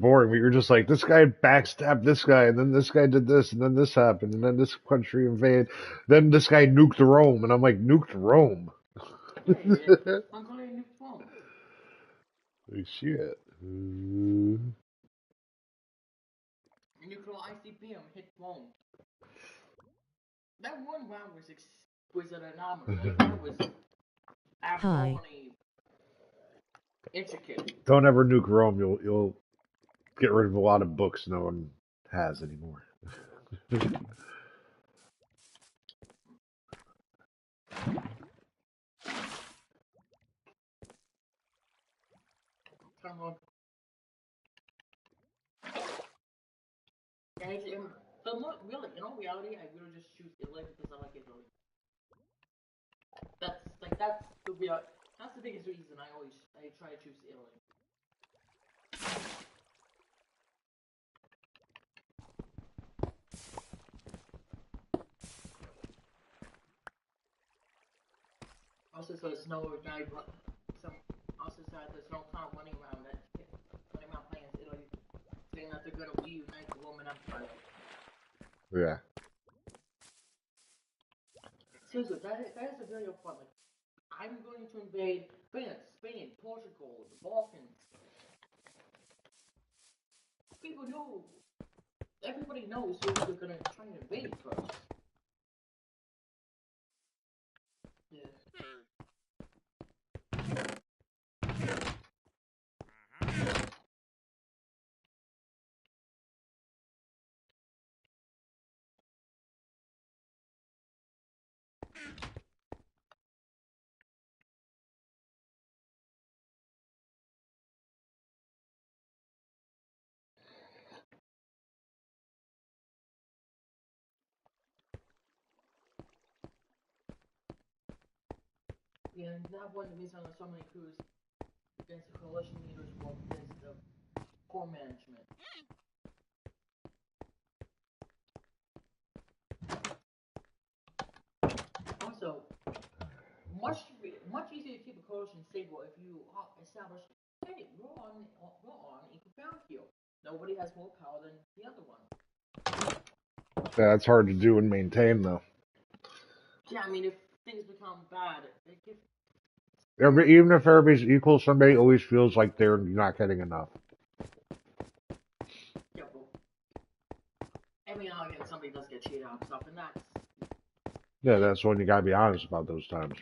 boring. We were just like, this guy backstabbed this guy, and then this guy did this, and then this happened, and then this country invaded. Then this guy nuked Rome, and I'm like, nuked Rome? Yeah, he did. Mongolia nuked Rome. Like, shit. Nuclear ICBM hit Rome. That one round was an anomaly. Like, that was abnormally intricate. Don't ever nuke Rome. You'll get rid of a lot of books no one has anymore. Come on. And but really, in all reality, I really just choose Italy because I like Italy. That's the biggest reason I try to choose Italy. Also, so there's no guy, also so there's no clown running around playing Italy, saying that they're gonna reunite the Roman Empire. Yeah. Seriously, that is a very fun. Like, I'm going to invade France, Spain, Portugal, the Balkans. People know. Everybody knows who they're gonna try and invade first. Yeah. Yeah, and that one reason on so many coups against the coalition leaders was because of poor management. Also, much easier to keep a coalition stable if you establish, hey, we're on equal ground here. Nobody has more power than the other one. That's hard to do and maintain, though. Yeah, I mean, if things become bad, Even if everybody's equal, somebody always feels like they're not getting enough. Yeah, but every now and again somebody does get cheated out of stuff, and that's... Yeah, that's when you gotta be honest about those times.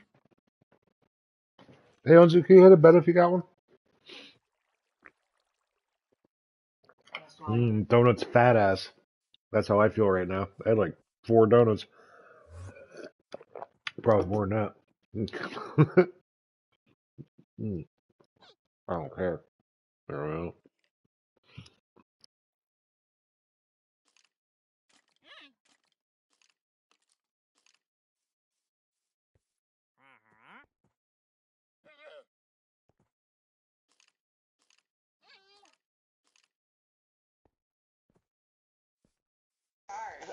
Hey, Onzu, can you hit a bed if you got one? Donuts fat ass. That's how I feel right now. I had like 4 donuts. Probably more than that. I don't care. I don't know.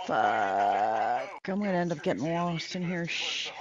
Fuck. I'm gonna end up getting lost in here. Shit.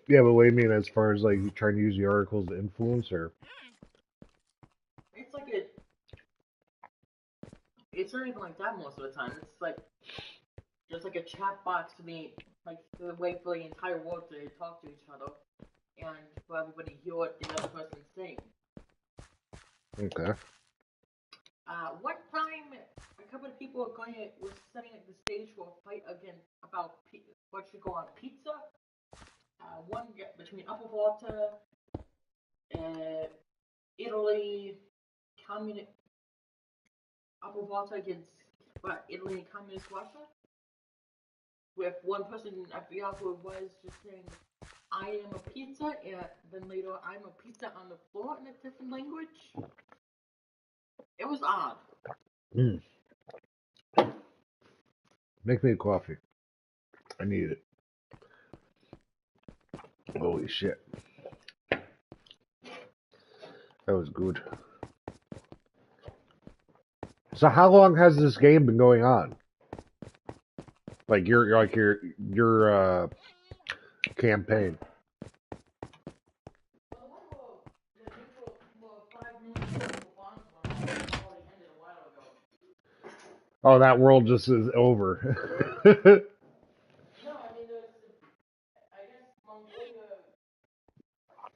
Yeah, but what do you mean as far as like you trying to use the articles to influence or? It's like it's not even like that most of the time. It's like just like a chat box to be like the way for the entire world to talk to each other and for everybody to hear what the other person's saying. Okay. One time, a couple of people were setting up the stage for a fight again about what should go on pizza. One between Upper Volta, Italy, Upper Volta against but Italy and communist Russia, with one person, I forgot who it was, just saying, I am a pizza, and then later, I'm a pizza on the floor in a different language. It was odd. Mm. Make me a coffee. I need it. Holy shit. That was good. So how long has this game been going on? Like your campaign. Oh, that world just is over. No, I mean, I guess Mongolia,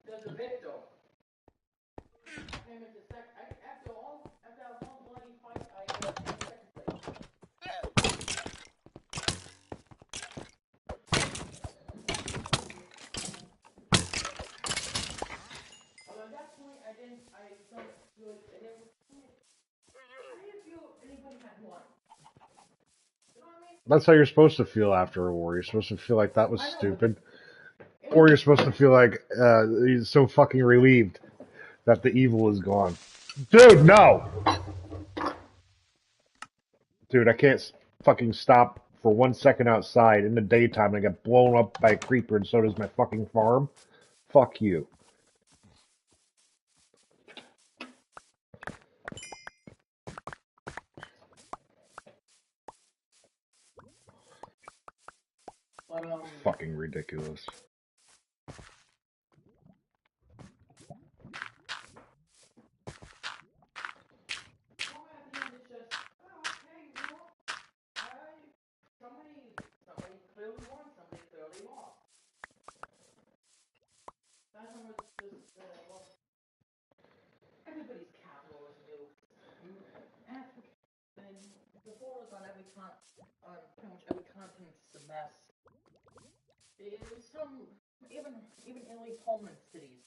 there's a victor. After that long bloody fight, I came second place. Although at that point, I felt good, and then, I didn't feel anybody had won. You know what I mean? That's how you're supposed to feel after a war. You're supposed to feel like that was I know, stupid. Or you're supposed to feel like he's so fucking relieved that the evil is gone. Dude, no! Dude, I can't fucking stop for 1 second outside in the daytime and I get blown up by a creeper and so does my fucking farm. Fuck you. but, Fucking ridiculous. what happened is just, okay, you know, somebody clearly won, somebody clearly lost. That's how much just, well, everybody's capitalist new. And the borders on pretty much every continent is a mess. There's even Italy's homeland cities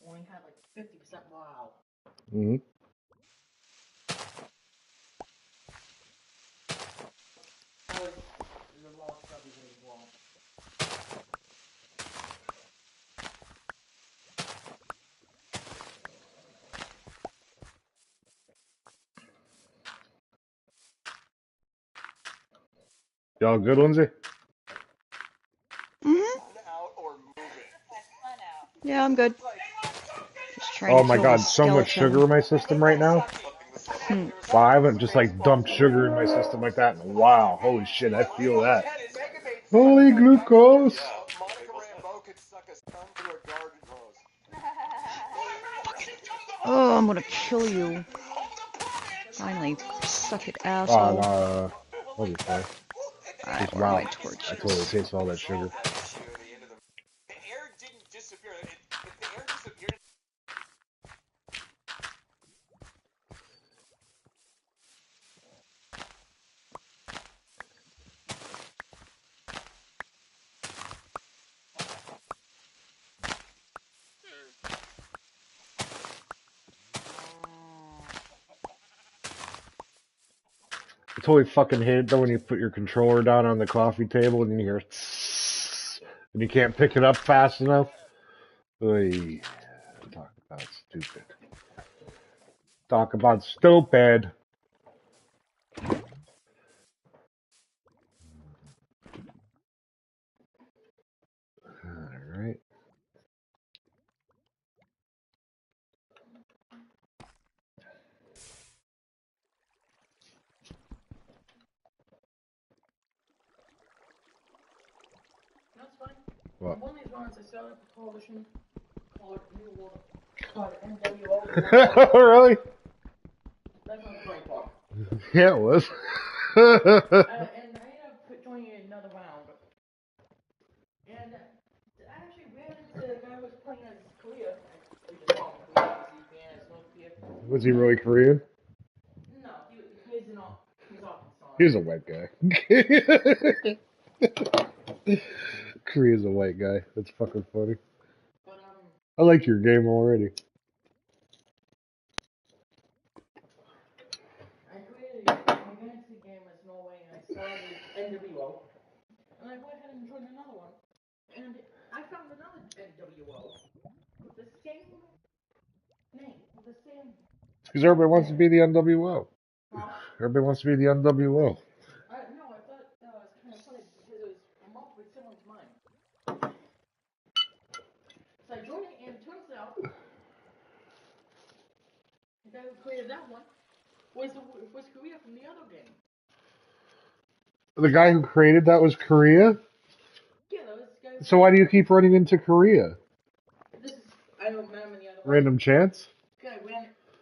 only had like 50% morale. Mm-hmm. The lost everybody's wrong. Y'all good, Lindsay? Mm-hmm. Yeah, I'm good. Just trying Oh to my kill this god, so much sugar skeleton. in my system right now. Hmm. Wow, I haven't just like dumped sugar in my system like that in a while. Holy shit, I feel that. Holy glucose! Oh, I'm gonna kill you. Finally, suck it, Oh, asshole. I'll be fine. Alright, Just where are my wow. I totally torches? taste all that sugar. I totally fucking hate it though when you put your controller down on the coffee table and you hear and you can't pick it up fast enough. Oy. Talk about stupid. Talk about stupid. Alright. That's fine. What? One of these rounds, I set up a coalition called NWO. Really? That's what I'm playing for. Yeah, it was. And I ended up joining another round. And I actually ran into the guy who was playing as Korea. We just call him Korea because he's being as North Korea. Was he really Korean? No, he's Arkansas. He was a white guy. Korea's a white guy. That's fucking funny. But, I like your game already. I created a fantasy game as NWO. And I went ahead and joined another one. And I found another NWO with the same name, with the same. Because everybody wants to be the NWO. Huh? Everybody wants to be the NWO. No, I thought that was kind of funny because it was remotely similar to mine. So I joined it, and it turns out the guy who created that one was Korea from the other game. The guy who created that was Korea? Yeah, that was the guy. So why do you keep running into Korea? This is, I don't remember the other Random chance? one. Okay,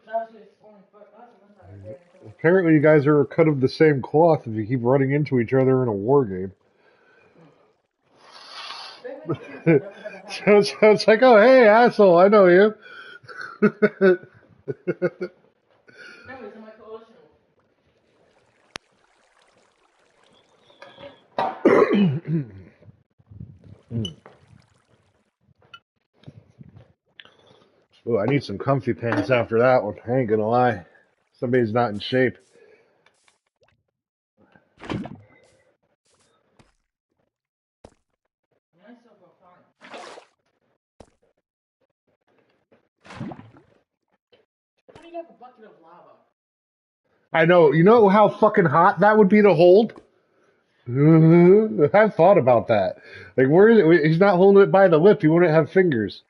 that was his only, but that's one time I ran into him. Apparently you guys are cut of the same cloth if you keep running into each other in a war game. So it's like, oh, hey, asshole, I know you. No, he's in my coalition. Ooh, I need some comfy pants after that one. I ain't gonna lie. Somebody's not in shape. I still feel fine. How do you have a bucket of lava? I know. You know how fucking hot that would be to hold? I've thought about that. Like, where is it? He's not holding it by the lip. He wouldn't have fingers.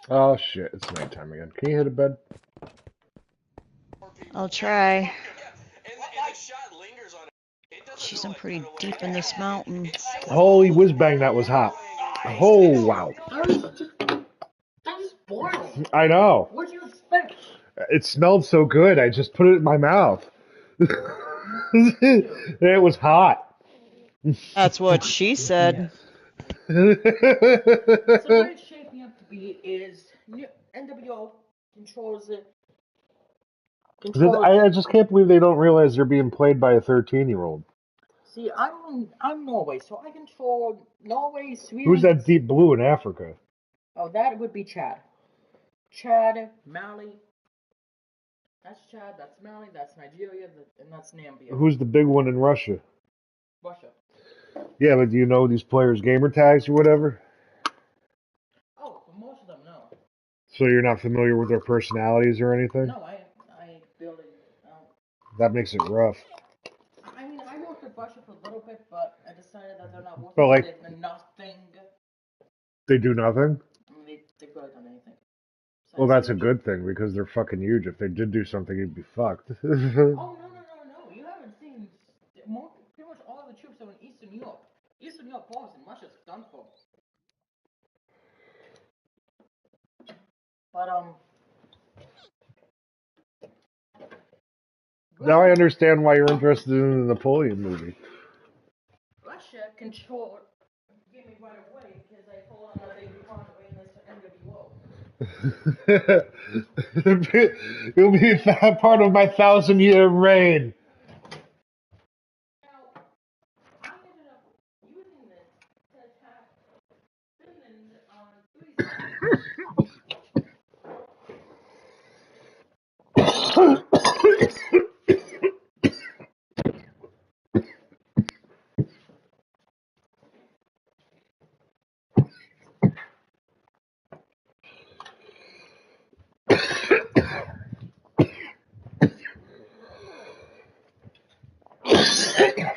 Oh shit, it's nighttime again. Can you hit a bed? I'll try. Jeez, I'm pretty deep in this mountain. Holy whiz bang, that was hot. Oh wow. That is boiling. I know. What do you expect? It smelled so good. I just put it in my mouth. It was hot. That's what she said. So what it's shaping up to be is NWO controls it. I just can't believe they don't realize they're being played by a 13-year-old. See, I'm Norway, so I control Norway, Sweden. Who's that deep blue in Africa? Oh, that would be Chad. Chad, Mali. That's Chad. That's Mali. That's Nigeria, and that's Namibia. Who's the big one in Russia? Russia. Yeah, but do you know these players' gamer tags or whatever? Oh, well, most of them no. So you're not familiar with their personalities or anything? No, I barely. That makes it rough. I mean, I worked with Russia for a little bit, but I decided that they're not working. But like, they're nothing. they do nothing? I mean, they've really done anything. Well, that's a good thing because they're fucking huge. If they did do something, you'd be fucked. Oh, no. You haven't seen pretty much all of the troops are in Eastern Europe. Eastern Europe falls and Russia's done for. But, Now I understand why you're interested in the Napoleon movie. Russia controlled, gave me right away because I told them that they'd be part of this NWO. You'll be part of my 1,000-year reign. Now, I ended up using this to attack Finland on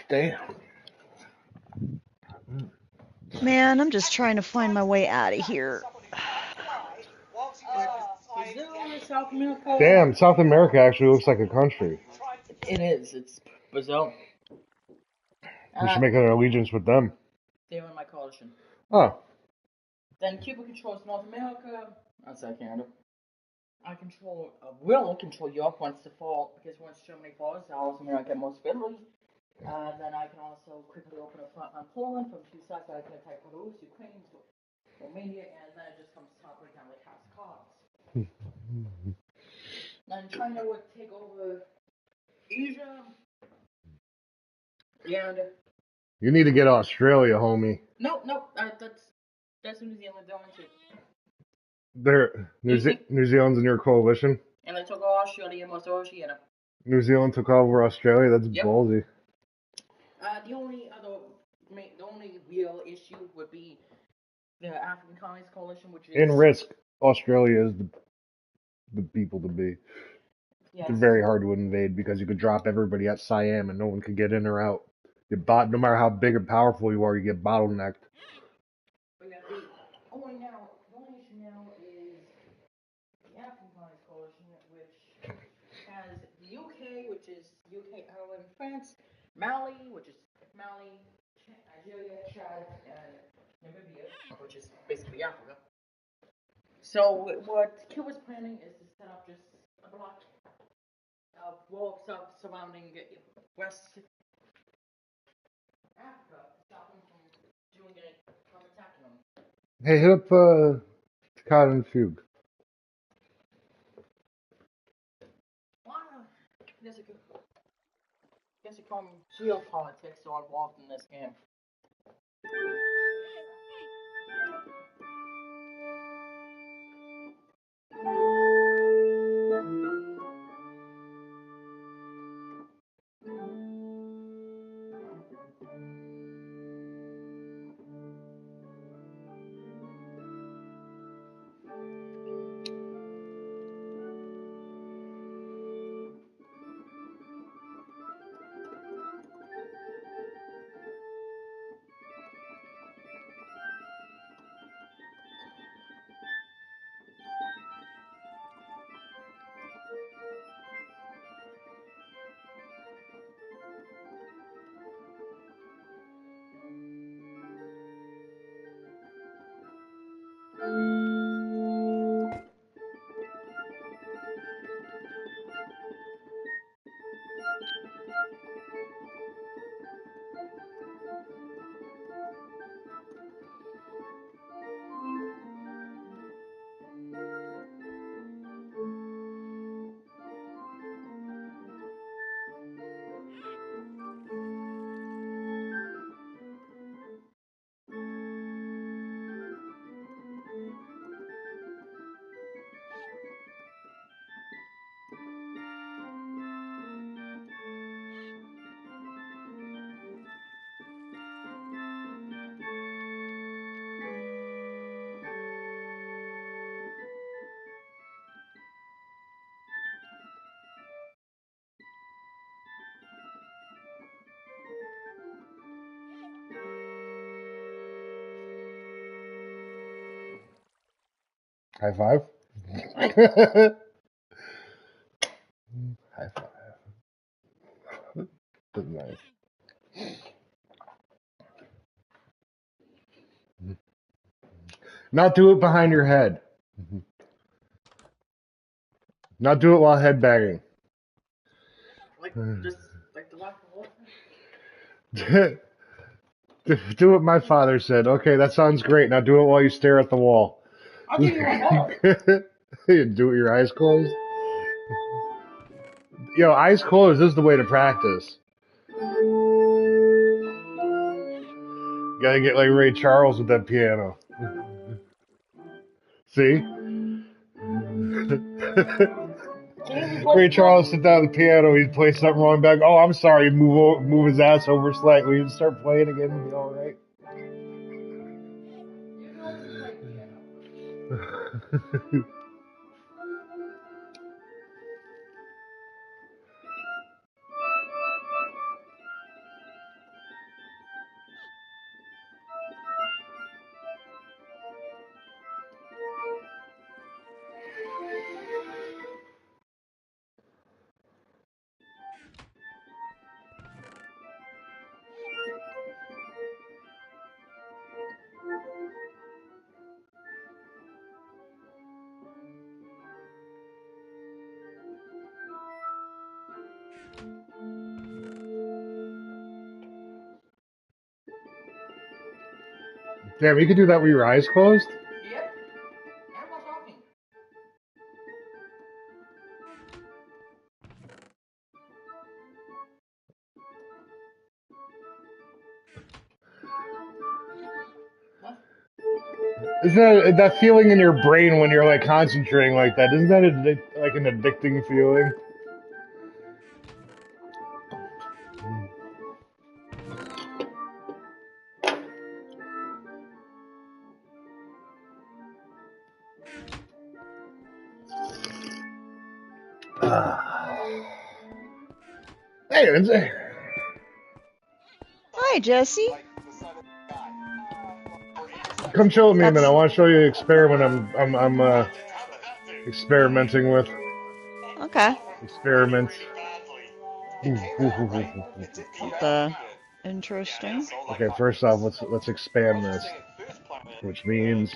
Damn. Man, I'm just trying to find my way out of here. Brazil, South America. Damn, South America actually looks like a country. It is. It's Brazil. We should make an allegiance with them. They're in my coalition. Oh. Then Cuba controls North America. Outside Canada. Will control Europe once the fall, because once Germany falls, South America get most of Italy. Then I can also quickly open a front on Poland from two sides. I can attack Belarus, Ukraine, Romania, and then it just comes top right down like house cards. Then China would take over Asia. And You need to get Australia, homie. no, that's New Zealand going to. New Zealand's in your coalition? And they took over Australia and most of Oceania. New Zealand took over Australia? That's ballsy. The only real issue would be the African Colonies Coalition, which is... In risk, Australia is the people to be. Yes. They're very hard to invade because you could drop everybody at Siam and no one could get in or out. No matter how big and powerful you are, you get bottlenecked. But yeah, the only issue now is the African Colonies Coalition, which has the UK, which is UK, Ireland, France, Mali, which is Mali, Nigeria, Chad, and Namibia, which is basically Africa. So what Cuba's planning is to set up just a block of walls up surrounding West Africa to stop them from doing it, from attacking them. Hey, hit up Takata and Fugue. Guess you call geopolitics are involved in this game. High five. High five. That's nice. Not do it behind your head. Not do it while headbanging. Like just like the rock and roll. Do what my father said. Okay, that sounds great. Now do it while you stare at the wall. I'll give you a heart. Do it with your eyes closed. Yo, eyes closed is the way to practice. Gotta get like Ray Charles with that piano. See? Ray Charles sit down at the piano, he'd play something wrong back. Oh, I'm sorry, move his ass over slightly. He'd start playing again and be alright. You know to play piano. Damn, you could do that with your eyes closed? Yep. I'm not talking. What? Isn't that feeling in your brain when you're like concentrating like that? Isn't that like an addicting feeling? Hey, Lindsay. Hi, Jesse. Come chill with me a minute. I That's want to show you an experiment I'm experimenting with. okay. Experiments. Interesting. Okay, first off, let's expand this, which means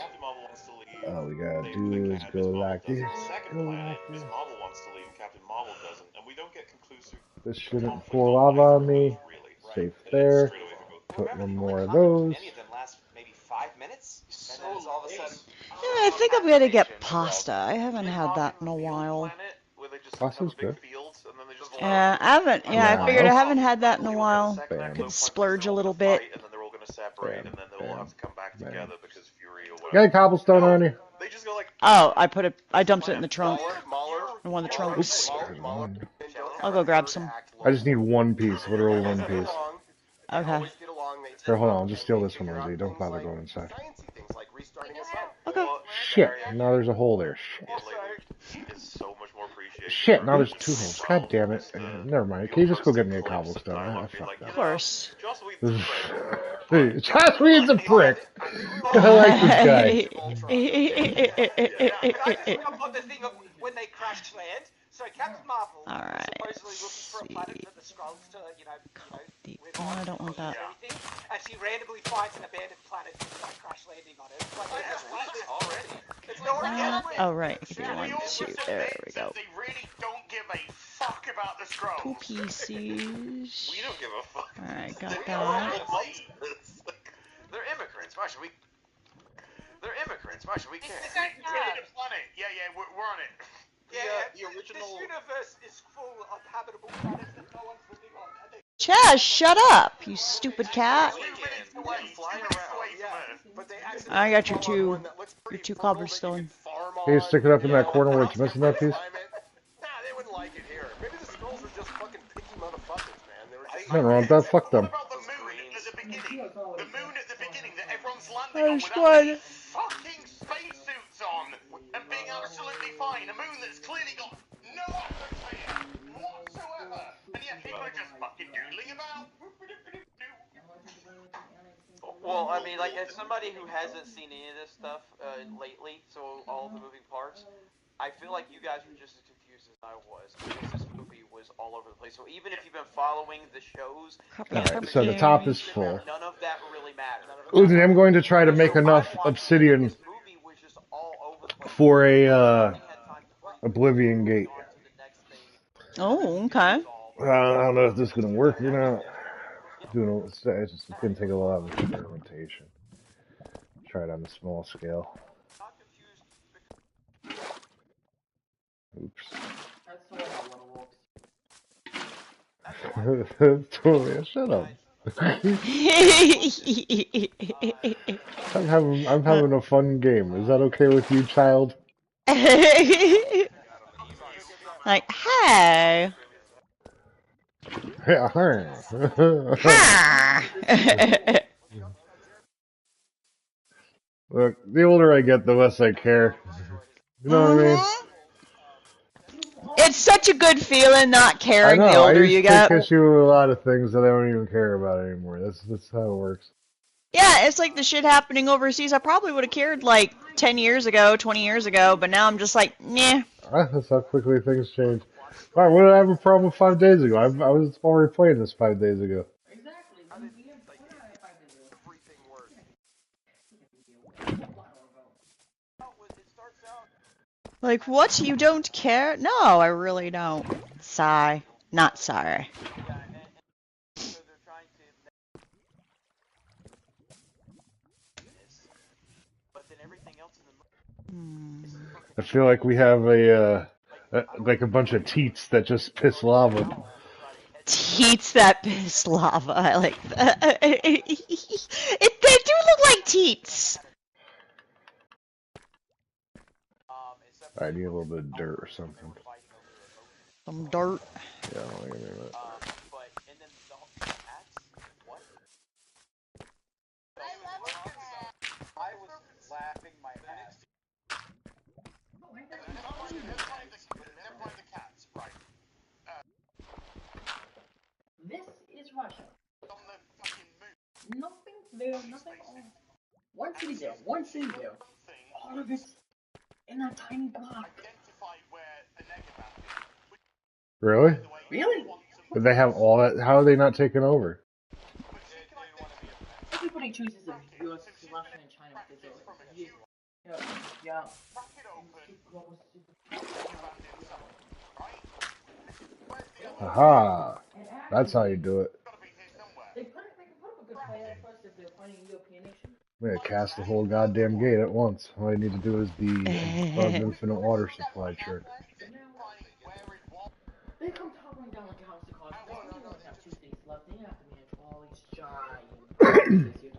all we gotta do is go like this, go like this. This shouldn't pour lava on me. Safe there. Put one more of those. Yeah, I think I'm gonna get pasta. I haven't had that in a while. Pasta's good. Yeah, I haven't. Yeah, I figured I Now, haven't had that in a while. bam, Could splurge a little bit. bam, bam, bam. You got any cobblestone on you? Oh, I dumped it in the trunk. In one of the trunks. I'll go grab some. I just need one piece, literally one piece. Okay. Here, hold on, I'll just steal this one, Lindsay. Don't bother going inside. Okay. Shit, now there's a hole there. Shit. Shit, now there's two holes. God damn it. Never mind. Can you just go get me a cobblestone? I fucked Of up. course. Hey, Josh Reed's a prick. I like this guy. Alright, let's see. Oh, I don't want that. Oh, right. You do 1, 2. There we go. They really don't give a fuck about the scrolls. 2 pieces. We don't give a fuck. Alright, got that. They're immigrants. Why should we? They're immigrants. Why should we care? Yeah, we're on it. The original. This universe is full of habitable planets that no one's living on. Chaz, shut up, you stupid cat. I got your two cobblestone. Can you stick it up in that corner where it's missing that piece? Nah, they wouldn't like it here. Maybe the scrolls are just fucking picky motherfuckers, man. They were just Nothing wrong with that. Fuck them. The moon at the beginning that everyone's landing on without fucking spacesuits on and being absolutely fine. A moon that's clearly got no atmosphere whatsoever. And yet people are just fucking doodling about. Well, I mean, like, as somebody who hasn't seen any of this stuff lately, so all the moving parts, I feel like you guys were just as confused as I was, because this movie was all over the place. So even if you've been following the shows, Alright, so the top is full. none of that really matters. Uzi, I'm going to try to make enough obsidian for a Oblivion Gate. Oh, okay. I don't know if this is going to work or not. It's going to take a lot of experimentation. Try it on the small scale. Oops. Totally, shut up. I'm having a fun game. Is that okay with you, child? Like, hey. Yeah. Look, the older I get, the less I care. You know what I mean? It's such a good feeling not caring I know, the older I you used to get. take issue with a lot of things that I don't even care about anymore. That's how it works. Yeah, it's like the shit happening overseas. I probably would have cared like 10 years ago, 20 years ago, but now I'm just like, nah. That's how quickly things change. Alright, what did I have a problem with 5 days ago? I was already playing this 5 days ago. Exactly. Like, what? You don't care? No, I really don't. Sigh. Not sorry. I feel like we have like a bunch of teats that just piss lava. Teats that piss lava. I like that. They do look like teats. I need a little bit of dirt or something. Some dirt. Yeah, I don't think I need that. This is Russia. Nothing there, nothing on. One city there, one city there. All of it's in that tiny block. Really? Really? But they have all that. How are they not taking over? Everybody chooses the US, Russia, and China because yeah. Aha! That's how you do it. They can put up a good plan for us if they're fighting a European nation. I'm gonna cast the whole goddamn gate at once. All I need to do is the above infinite water supply trick. They come toppling down like a house of cards. They only have 2 states left. They have to manage all these giant states.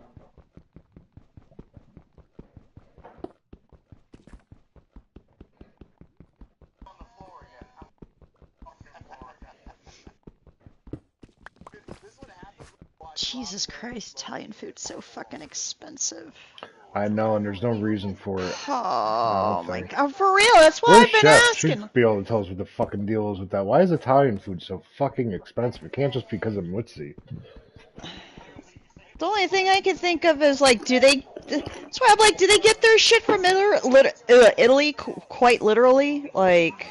Jesus Christ, Italian food's so fucking expensive. I know, and there's no reason for it. Oh my god, for real, that's why I've been Chef asking. should be able to tell us what the fucking deal is with that. Why is Italian food so fucking expensive? It can't just be because of Mutzi. The only thing I can think of is like, that's why I'm like, do they get their shit from Italy quite literally? Like...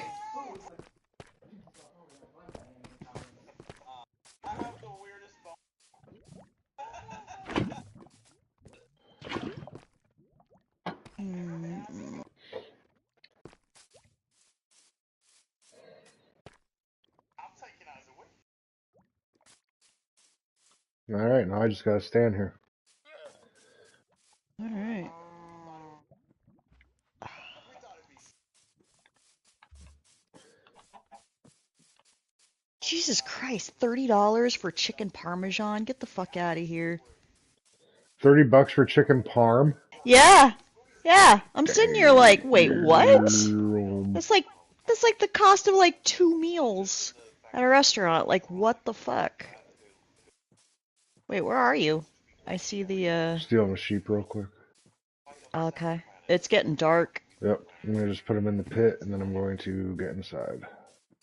Alright, now I just gotta stand here. Alright. Jesus Christ, $30 for chicken parmesan? Get the fuck out of here. $30 for chicken parm? Yeah. Yeah. I'm sitting here like, wait, what? Damn. That's like the cost of like 2 meals at a restaurant. Like, what the fuck? Wait, where are you? I see the Stealing a sheep real quick. okay. It's getting dark. Yep, I'm gonna just put them in the pit and then I'm going to get inside.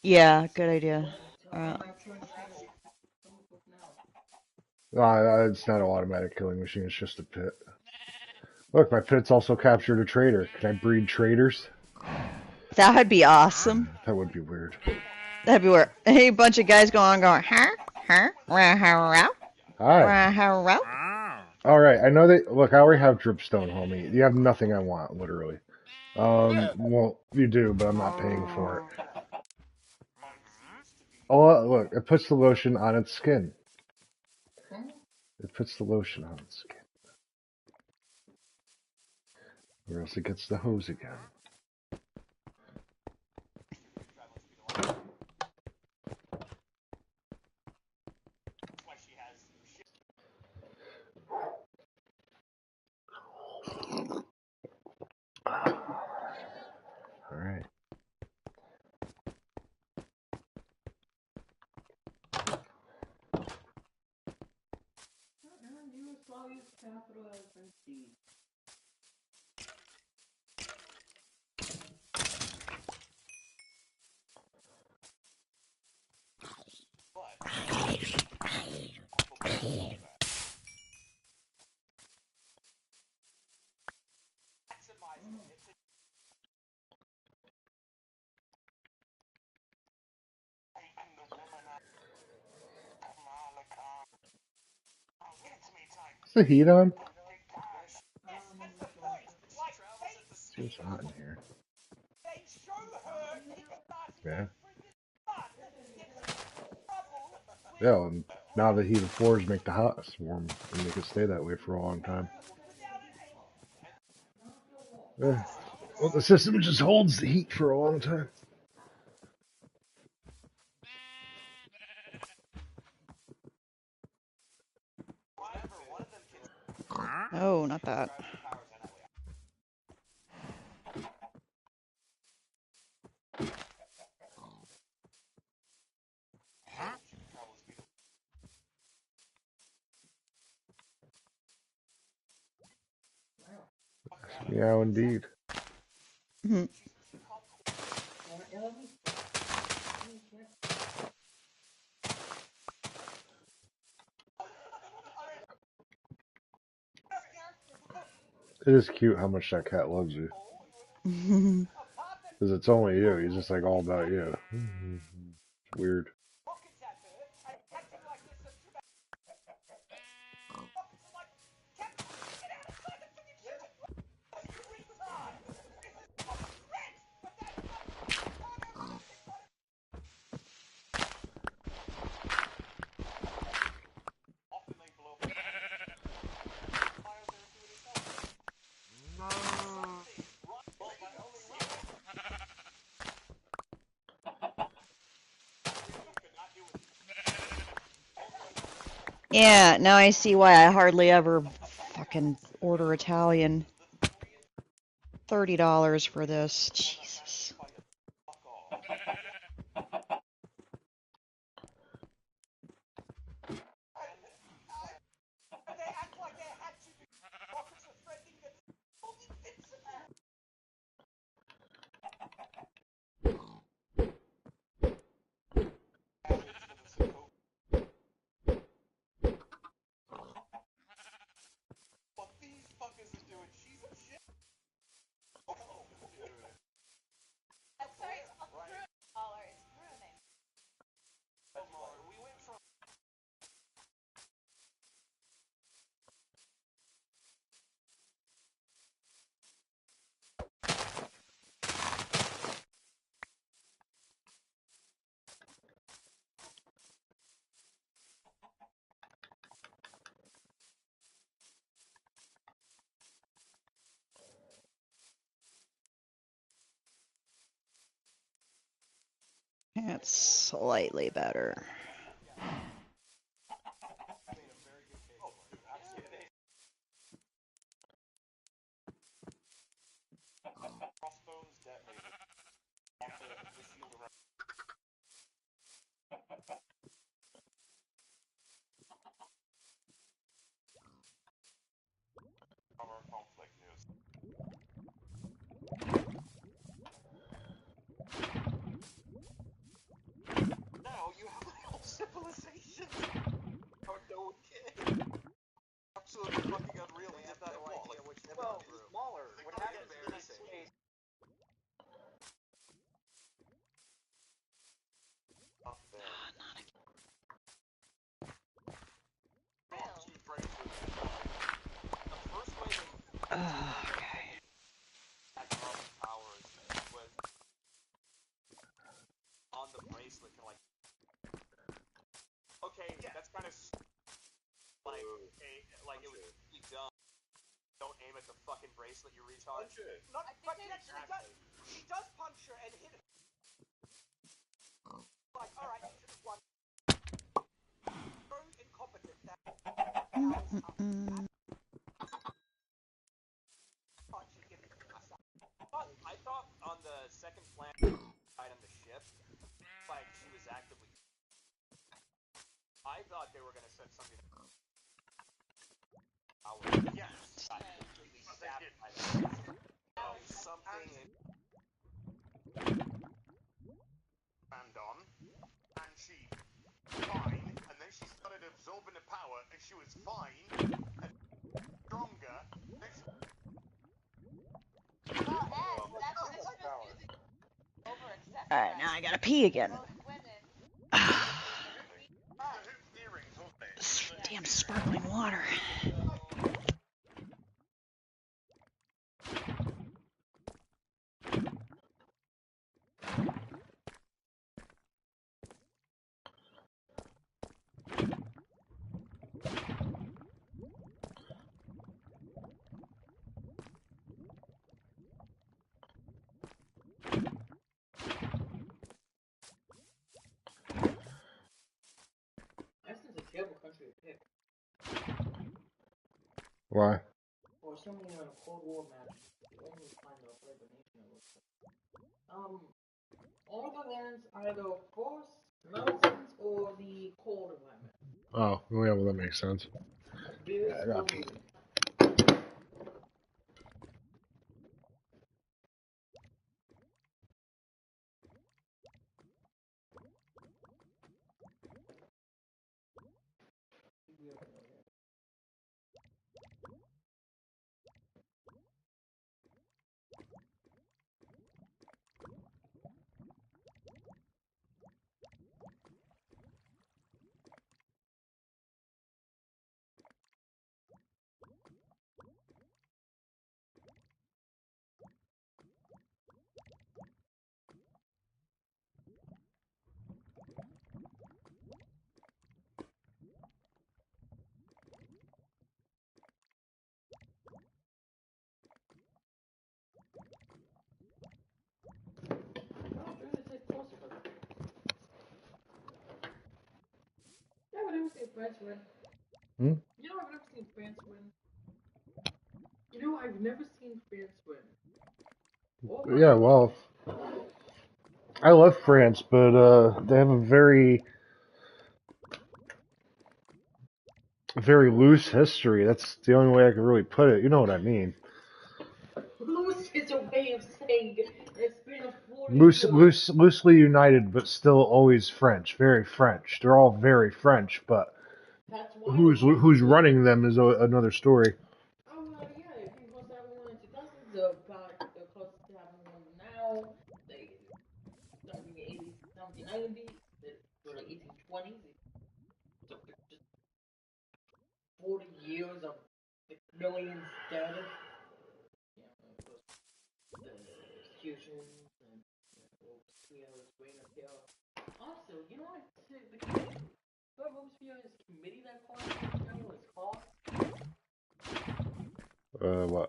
Yeah, good idea. It's not an automatic killing machine, it's just a pit. Look, my pit's also captured a trader. Can I breed traders? That would be awesome. That would be weird. That'd be weird. Hey, bunch of guys going, huh? Hi. Rah, Alright, I know that. Look, I already have dripstone, homie. You have nothing I want, literally. Well, you do, but I'm not paying for it. Oh, look, it puts the lotion on its skin. It puts the lotion on its skin. Or else it gets the hose again. Alright. Is the heat on? Seems hot in here. Yeah. Yeah, and now the heated floors make the house warm and make it stay that way for a long time. Yeah. Well, the system just holds the heat for a long time. Oh, not that. Yeah, indeed. Mhm. It is cute how much that cat loves you. Because it's only you. He's just like all about you. It's weird. Yeah, now I see why I hardly ever fucking order Italian. $30 for this. Jesus. That's slightly better. Now you have my whole civilization. Oh no, kid. Absolutely fucking unreal. We did that wall. Well, smaller. What happens in this case? Up there. Two phrases. The first way they Okay. at Carbon Towers was on the bracelet, kind of like. Okay, that's kind of like it was really dumb. Don't aim at the fucking bracelet, you retard. Not, but he actually does. He does puncture and hit it. Like, all right, you should have won. Very incompetent. I thought on the second plan on the ship, like she was actively. I thought they were gonna set something. Yes, I completely sapped by that. Something. And on, and she fine, and then she started absorbing the power, and she was fine, and stronger. Alright, now I gotta pee again. This damn sparkling water. Iceland's a terrible country to pick. Why? Or something on a Cold War map. You only find the flavor nation it looks like. All the lands either frost, mountains, or the cold environment. Oh, yeah, well, that makes sense. Very I got pee. I've never seen France win. Hmm? You know, I've never seen France win. You know, I've never seen France win. Yeah, well, I love France, but they have a very loose history. That's the only way I can really put it. You know what I mean? Loose is a way of saying it's been a 40 years. Loosely united, but still always French. Very French. They're all very French, but That's why who's running them is another story. Oh, yeah, if you close to having one in 2000s, they're close to having one now. They, something in the 80s, 1990s, or the 1820s. So it's just 40 years of millions dead. Yeah, executions and Robespierre. Also, you know what? The Robespierre's committee that called was called? What?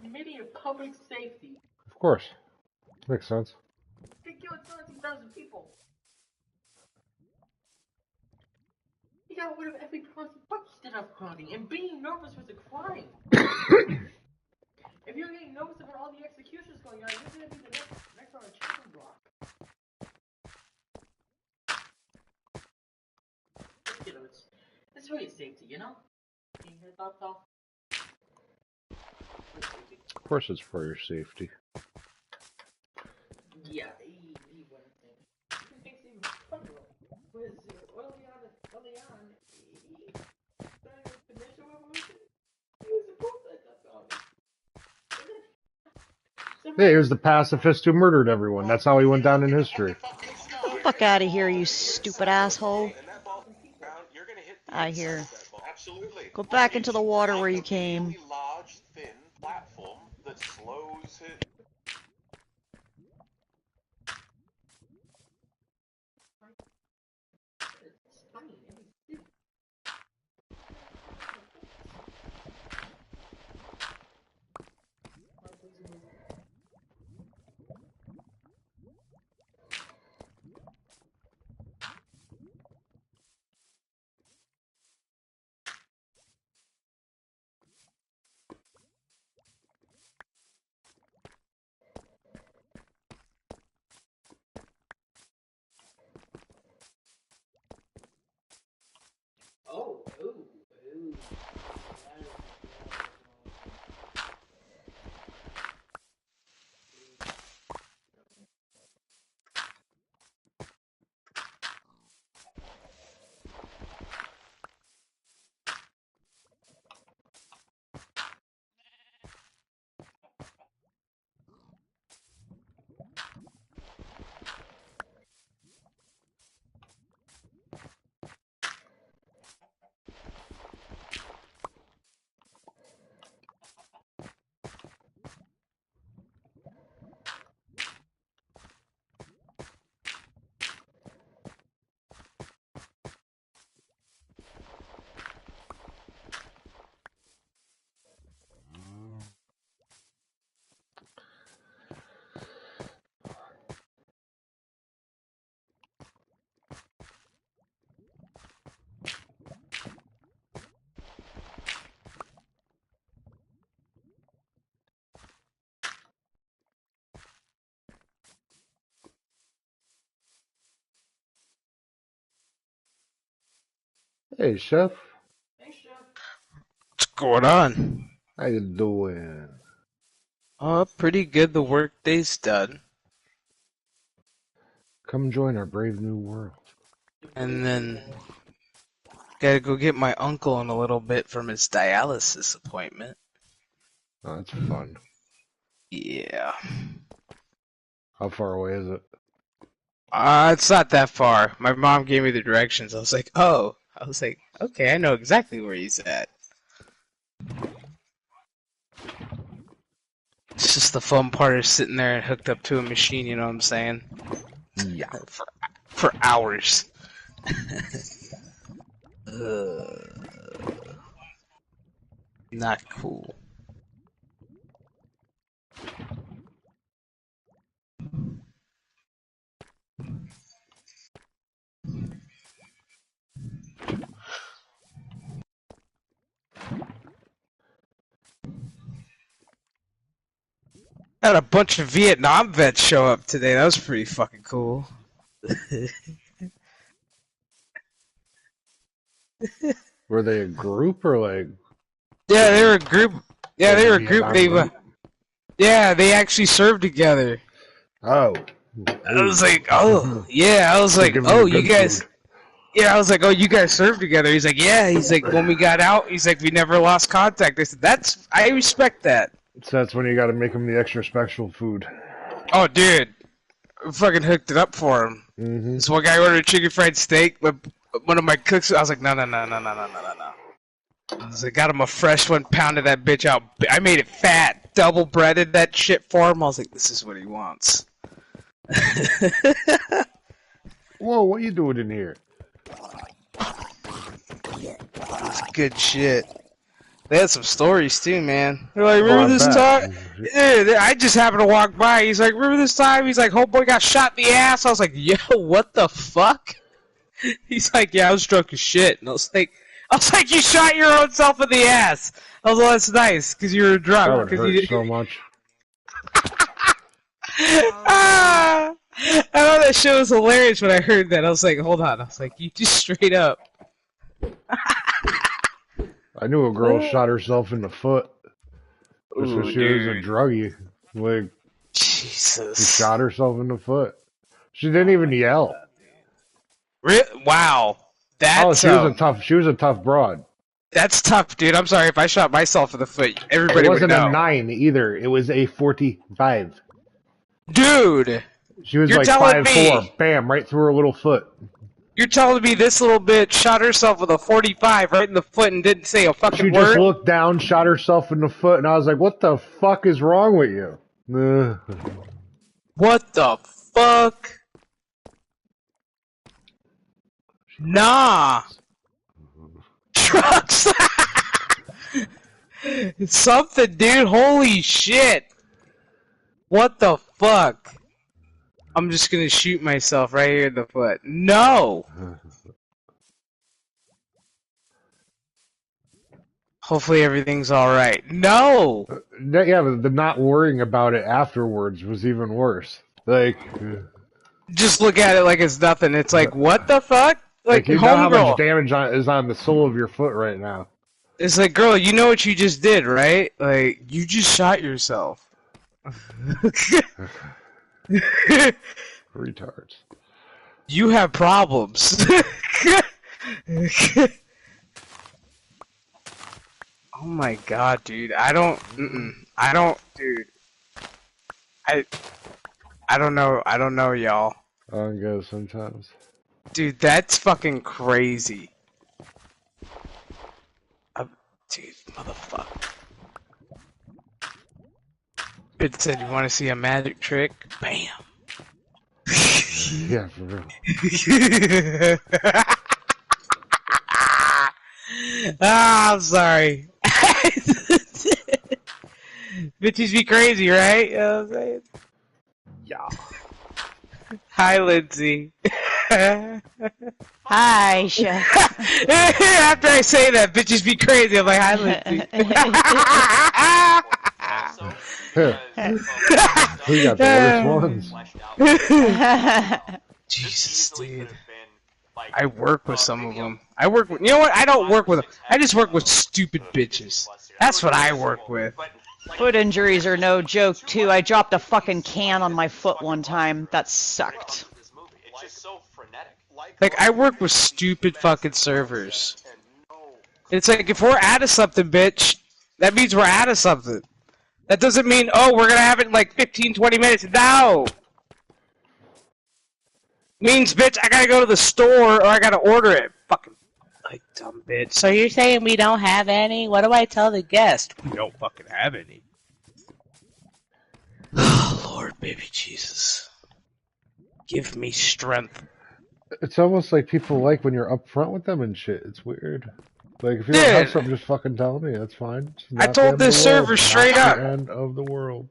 Committee of Public Safety. Of course. Makes sense. They killed 17,000 people. He got rid of every person but stood up crowding, and being nervous was a crime. If you're getting nervous about all the executions going on, you're gonna be the next on a chopping block. You know, it's for your safety, you know? Being hit off. Of course it's for your safety. Yeah, he went in. It makes him fun though. Was early on, he started the Financial Revolution. He was supposed to have done it. Yeah, he was the pacifist who murdered everyone. That's how he went down in history. Fuck out of here, you stupid asshole. I hear. Go back into the water where you came. Large, thin platform that slows it. Hey, Chef. Hey, Chef. What's going on? How you doing? Pretty good. The workday's done. Come join our brave new world. And then gotta go get my uncle in a little bit from his dialysis appointment. Oh, that's fun. Yeah. How far away is it? It's not that far. My mom gave me the directions. I was like, okay, I know exactly where he's at. It's just the fun part is sitting there and hooked up to a machine, you know what I'm saying? Yeah. For hours. Not cool. Had a bunch of Vietnam vets show up today. That was pretty fucking cool. Were they a group or like? Yeah, they were a group. Yeah, they were a group. Vietnam group? Yeah, they actually served together. Oh. I was like, oh, yeah. I was like, oh, you guys. Food. Yeah, I was like, oh, you guys served together. He's like, yeah. He's like, when we got out, he's like, we never lost contact. I said, I respect that. So that's when you got to make him the extra special food. Oh, dude, I fucking hooked it up for him. Mm-hmm. This one guy ordered a chicken fried steak. But one of my cooks, I was like, no. I was like, got him a fresh one, pounded that bitch out. I made it fat, double breaded that shit for him. I was like, this is what he wants. Whoa, what are you doing in here? It's good shit. They had some stories too, man. They're like, remember this time? Yeah, I just happened to walk by. He's like, remember this time? He's like, homeboy got shot in the ass. I was like, yo, what the fuck? He's like, yeah, I was drunk as shit. And I was like, you shot your own self in the ass. I was like, well, that's nice, because you were That drunk. would hurt so much. Ah! I thought that shit was hilarious when I heard that. I was like, hold on. I was like, you just straight up. I knew a girl shot herself in the foot. Ooh, Because she was a dude. druggie. Like, Jesus. she shot herself in the foot. She didn't even yell. Wow. That's, she was a tough broad. that's tough, dude. I'm sorry if I shot myself in the foot. It Everybody would wasn't know. a 9 either. It was a 45. Dude. She was You're like telling 5'4". me. Bam, right through her little foot. You're telling me this little bitch shot herself with a 45 right in the foot and didn't say a fucking She word? just looked down, shot herself in the foot, and I was like, what the fuck is wrong with you? What the fuck? Nah. Trucks. Something, dude. Holy shit. What the fuck? I'm just gonna shoot myself right here in the foot. No. Hopefully everything's alright. No. Yeah, but the not worrying about it afterwards was even worse. Like, Just look at it like it's nothing. It's like, what the fuck? Like, you know how much homegirl. damage is on the sole of your foot right now. It's like, girl, you know what you just did, right? Like, you just shot yourself. Retards. You have problems. Oh my god, dude. I don't, dude. I don't know, y'all. I don't go sometimes. Dude, that's fucking crazy. Dude, motherfucker. It said, you want to see a magic trick? Bam. Yeah, for real. I'm sorry. Bitches be crazy, right? You know what I'm saying? Yeah. Hi, Lindsay. Hi, Chef. After I say that, bitches be crazy. I'm like, hi, Lindsay. We got the worst ones. Jesus, dude. I work with some of them. I work with, you know what? I don't work with them. I just work with stupid bitches. That's what I work with. Foot injuries are no joke, too. I dropped a fucking can on my foot one time. That sucked. It's just so frenetic. Like, I work with stupid fucking servers. It's like, if we're out of something, bitch, that means we're out of something. That doesn't mean, oh, we're gonna have it in like 15, 20 minutes. No! Means, bitch, I gotta go to the store or I gotta order it. Fucking, like, dumb bitch. So you're saying we don't have any? What do I tell the guest? We don't fucking have any. Oh, Lord, baby Jesus. Give me strength. It's almost like people like when you're upfront with them and shit. It's weird. Like, if you don't have something, just fucking tell me. That's fine. It's I not told the end this of the world. server straight Not up. the end of the world.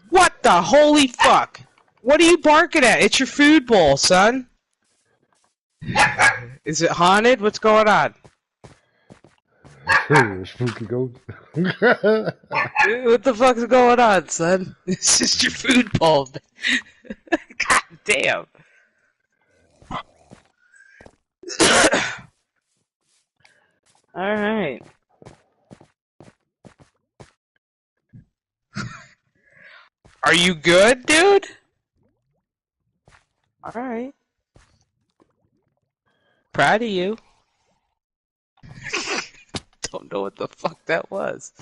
What the holy fuck? What are you barking at? It's your food bowl, son. Is it haunted? What's going on? Spooky ghost. What the fuck is going on, son? It's just your food bowl. God damn. Alright. Are you good, dude? Alright. Proud of you. Don't know what the fuck that was.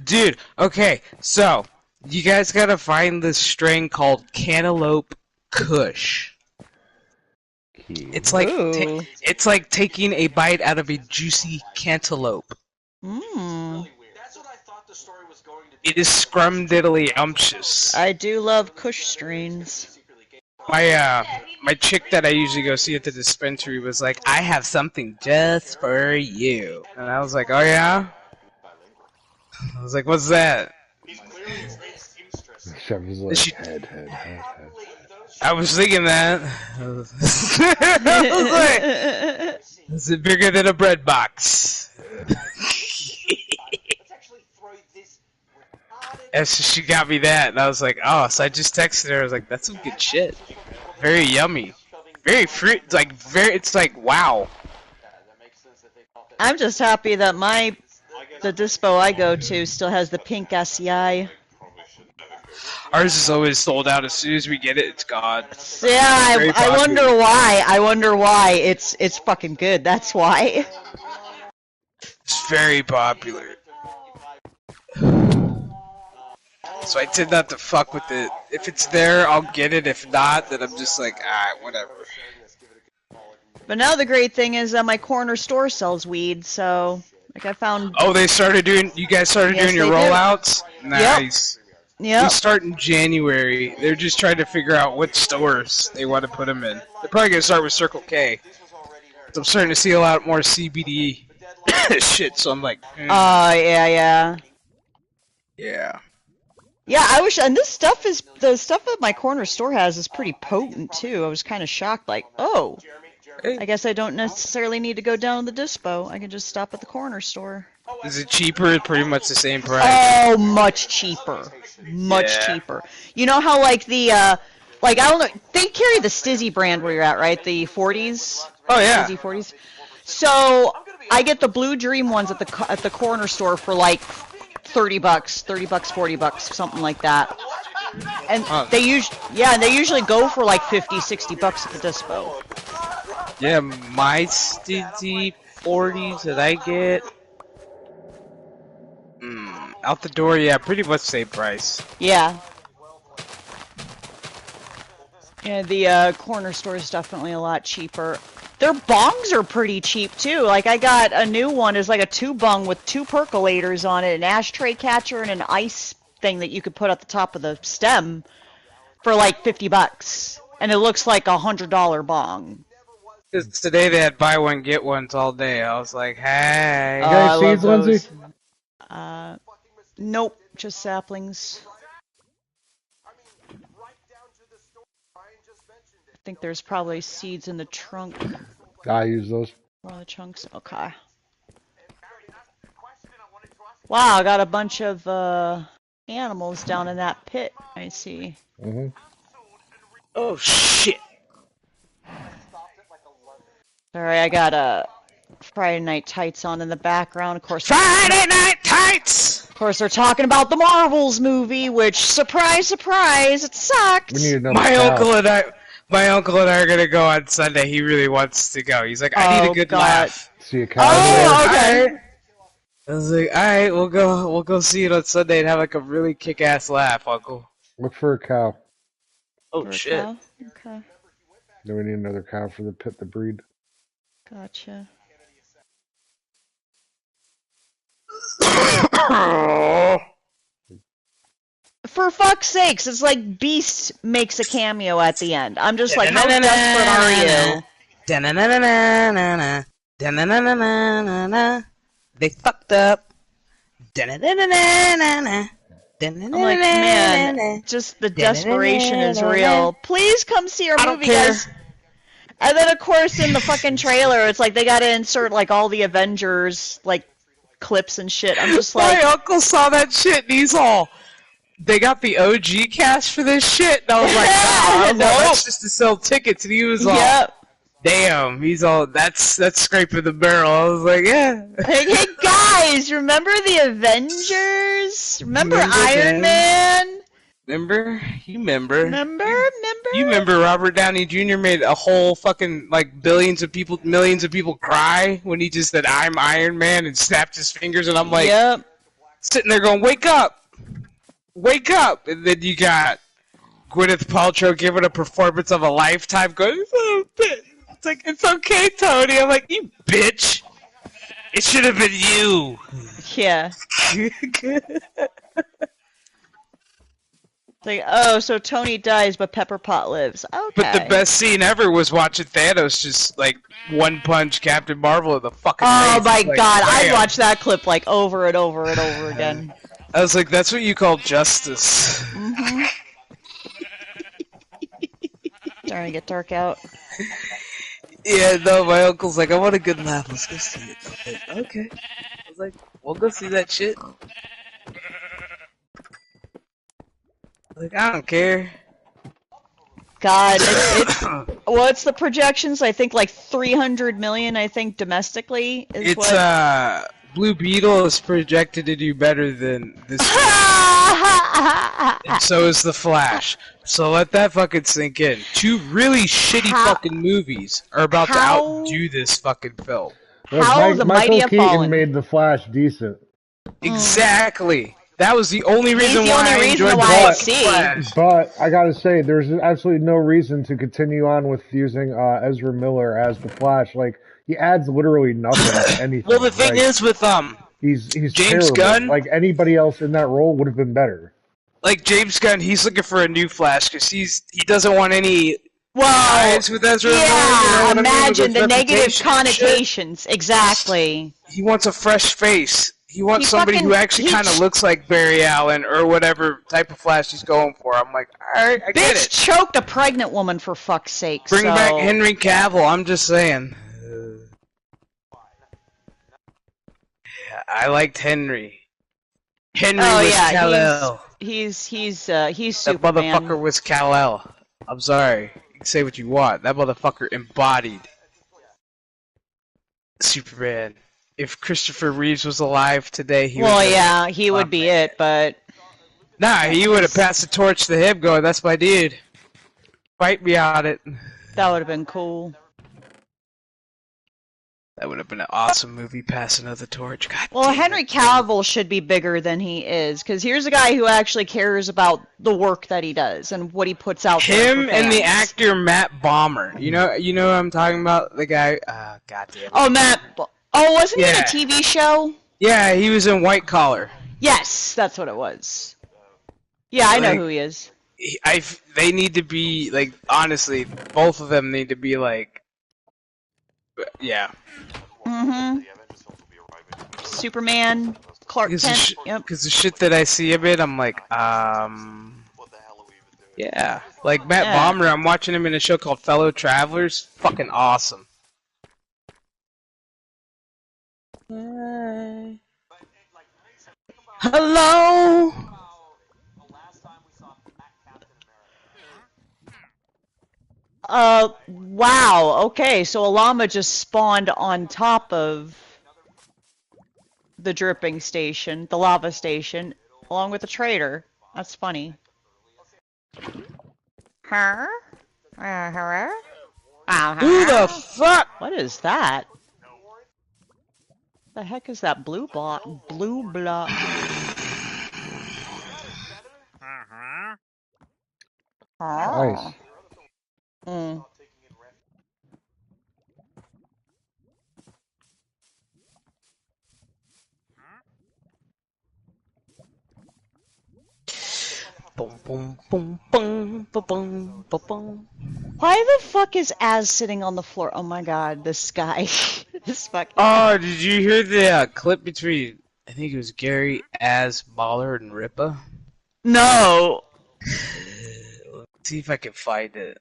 Dude, okay, so, you guys gotta find this strain called Cantaloupe Kush. It's like Ooh. it's like taking a bite out of a juicy cantaloupe. Mmm. It is scrumdiddly-umptious. I do love Kush strains. My chick that I usually go see at the dispensary was like, I have something just for you. And I was like, oh yeah? I was like, what's that? Chef is like, head. I was thinking that. I was like, is it bigger than a bread box? And so she got me that, and I was like, oh, so I just texted her, I was like, that's some good shit. Very yummy. Very fruit, it's like, wow. I'm just happy that the dispo I go to still has the pink SEI. Ours is always sold out. As soon as we get it, it's gone. So yeah, I wonder why. I wonder why. It's fucking good. That's why. It's very popular. So I tend not to fuck with it. If it's there, I'll get it. If not, then I'm just like, alright, whatever. But now the great thing is that my corner store sells weed, so like I found. Oh, they started doing. You guys started doing your rollouts. Nice. Yep. We start in January. They're just trying to figure out which stores they want to put them in. They're probably gonna start with Circle K. So I'm starting to see a lot more CBD shit. So I'm like, yeah. Yeah. I wish, and the stuff that my corner store has is pretty potent too. I was kind of shocked, like, oh, I guess I don't necessarily need to go down to the dispo. I can just stop at the corner store. Is it cheaper? Pretty much the same price. Oh, much cheaper. Much cheaper. You know how like the like I don't know, they carry the Stizzy brand where you're at, right? The 40s. Oh yeah. Stizzy 40s. So I get the Blue Dream ones at the corner store for like $30, $30, $40, something like that. And they usually go for like $50, $60 at the dispo. Yeah, my Stizzy 40s that I get. Out the door, yeah, pretty much same price. Yeah. Yeah, the corner store is definitely a lot cheaper. Their bongs are pretty cheap too. Like I got a new one, is like a 2-bung with 2 percolators on it, an ashtray catcher, and an ice thing that you could put at the top of the stem for like $50, and it looks like $100 bong. Because today they had buy one get ones all day. I was like, hey. You guys seeds, Lindsay? Nope, just saplings. I think there's probably seeds in the trunk. I use those. One of the chunks. Okay. Wow, I got a bunch of animals down in that pit. I see. Oh shit. Sorry, I got Friday Night Tights on in the background. Of course. Friday Night Tights. Of course, they're talking about the Marvels movie, which surprise, surprise, it sucked. We need another My cow. uncle and I are gonna go on Sunday. He really wants to go. He's like, I need a good laugh. See a cow. Oh, okay. I was like, all right, we'll go see it on Sunday and have like a really kick-ass laugh, Uncle. Look for a cow. Oh shit. Okay. Then we need another cow for the pit to breed. Gotcha. For fuck's sakes, it's like Beast makes a cameo at the end. I'm just like, how desperate are you? They fucked up. I'm like, man, just the desperation is real. Please come see our movie, guys. And then, of course, in the fucking trailer, it's like they gotta insert like all the Avengers like clips and shit. I'm just like, my uncle saw that shit and he's all, they got the OG cast for this shit, and I was like, no, that's just to sell tickets. And he was all, damn, he's all, that's scraping the barrel. I was like, yeah. Hey guys, remember the Avengers? Remember Iron Man? Remember? You remember? Remember? You remember Robert Downey Jr. made a whole fucking, like, millions of people cry when he just said, I'm Iron Man, and snapped his fingers, and I'm like, sitting there going, wake up! Wake up! And then you got Gwyneth Paltrow giving a performance of a lifetime going, oh, it's like, it's okay, Tony. I'm like, you bitch! It should have been you! Yeah. Like, oh, so Tony dies, but Pepper Pot lives. Okay. But the best scene ever was watching Thanos just, like, one punch Captain Marvel in the fucking face. Oh my like, god, I'd watch that clip, like, over and over and over again. I was like, that's what you call justice. Starting to get dark out. Yeah, no, my uncle's like, I want a good laugh. Let's go see it. I'm like, okay. I was like, we'll go see that shit. Like, I don't care. God, it's what's the projections? I think like 300 million. I think domestically is It's what. Blue Beetle is projected to do better than this movie. And so is The Flash. So let that fucking sink in. Two really shitty fucking movies are about to outdo this fucking film. Look, How the mighty Michael have Keaton fallen. made The Flash decent. Exactly. That was the only reason He's the why only I reason enjoyed why I the see. Flash. But I gotta say, there's absolutely no reason to continue on with using Ezra Miller as the Flash. Like, he adds literally nothing to anything. Well, the thing is with he's James terrible. Gunn. Like, anybody else in that role would have been better. Like James Gunn, he's looking for a new Flash because he doesn't want any ties with Ezra Miller. You know what imagine I mean? the negative Reputation and shit. connotations. Exactly. He wants a fresh face. He wants He somebody fucking- who actually kind of looks like Barry Allen or whatever type of Flash he's going for. I'm like, alright, I get Bitch it. choked a pregnant woman for fuck's sake. Bring so. back Henry Cavill, I'm just saying. Yeah, I liked Henry. Henry was Kal-El. He's That Superman. motherfucker was Kal-El. I'm sorry. You can say what you want. That motherfucker embodied Superman. If Christopher Reeves was alive today, he would he would be it, but nah, he would have passed the torch to him going, that's my dude. Fight me on it. that would have been cool. That would have been an awesome movie, passing of the torch. God Well, damn Henry it. Cavill should be bigger than he is, because here's a guy who actually cares about the work that he does and what he puts out there. Him for and the fans. actor Matt Bomer. You know what I'm talking about? The guy, god damn it. Oh, Matt. Oh, wasn't he in Yeah. a TV show? Yeah, he was in White Collar. Yes, that's what it was. Yeah, I know Like, who he is. They need to be, like, honestly, both of them need to be, like, yeah. Mm-hmm. Superman, Clark Kent. Yep. Because the shit that I see of it, I'm like, yeah. Like, Matt Bomer, I'm watching him in a show called Fellow Travelers. Fucking awesome. Hello? Wow. Okay, so a llama just spawned on top of the dripping station, the lava station, along with the trader. That's funny. Huh? Who the fuck? What is that? The heck is that blue block? Blue block. Nice. Mm. Boom, boom, boom, boom, boom, boom, boom, boom. Why the fuck is Az sitting on the floor? Oh my god, this guy. This fucking. Oh, did you hear the clip between, I think it was Gary, Az, Baller, and Ripa? No! Let's see if I can find it.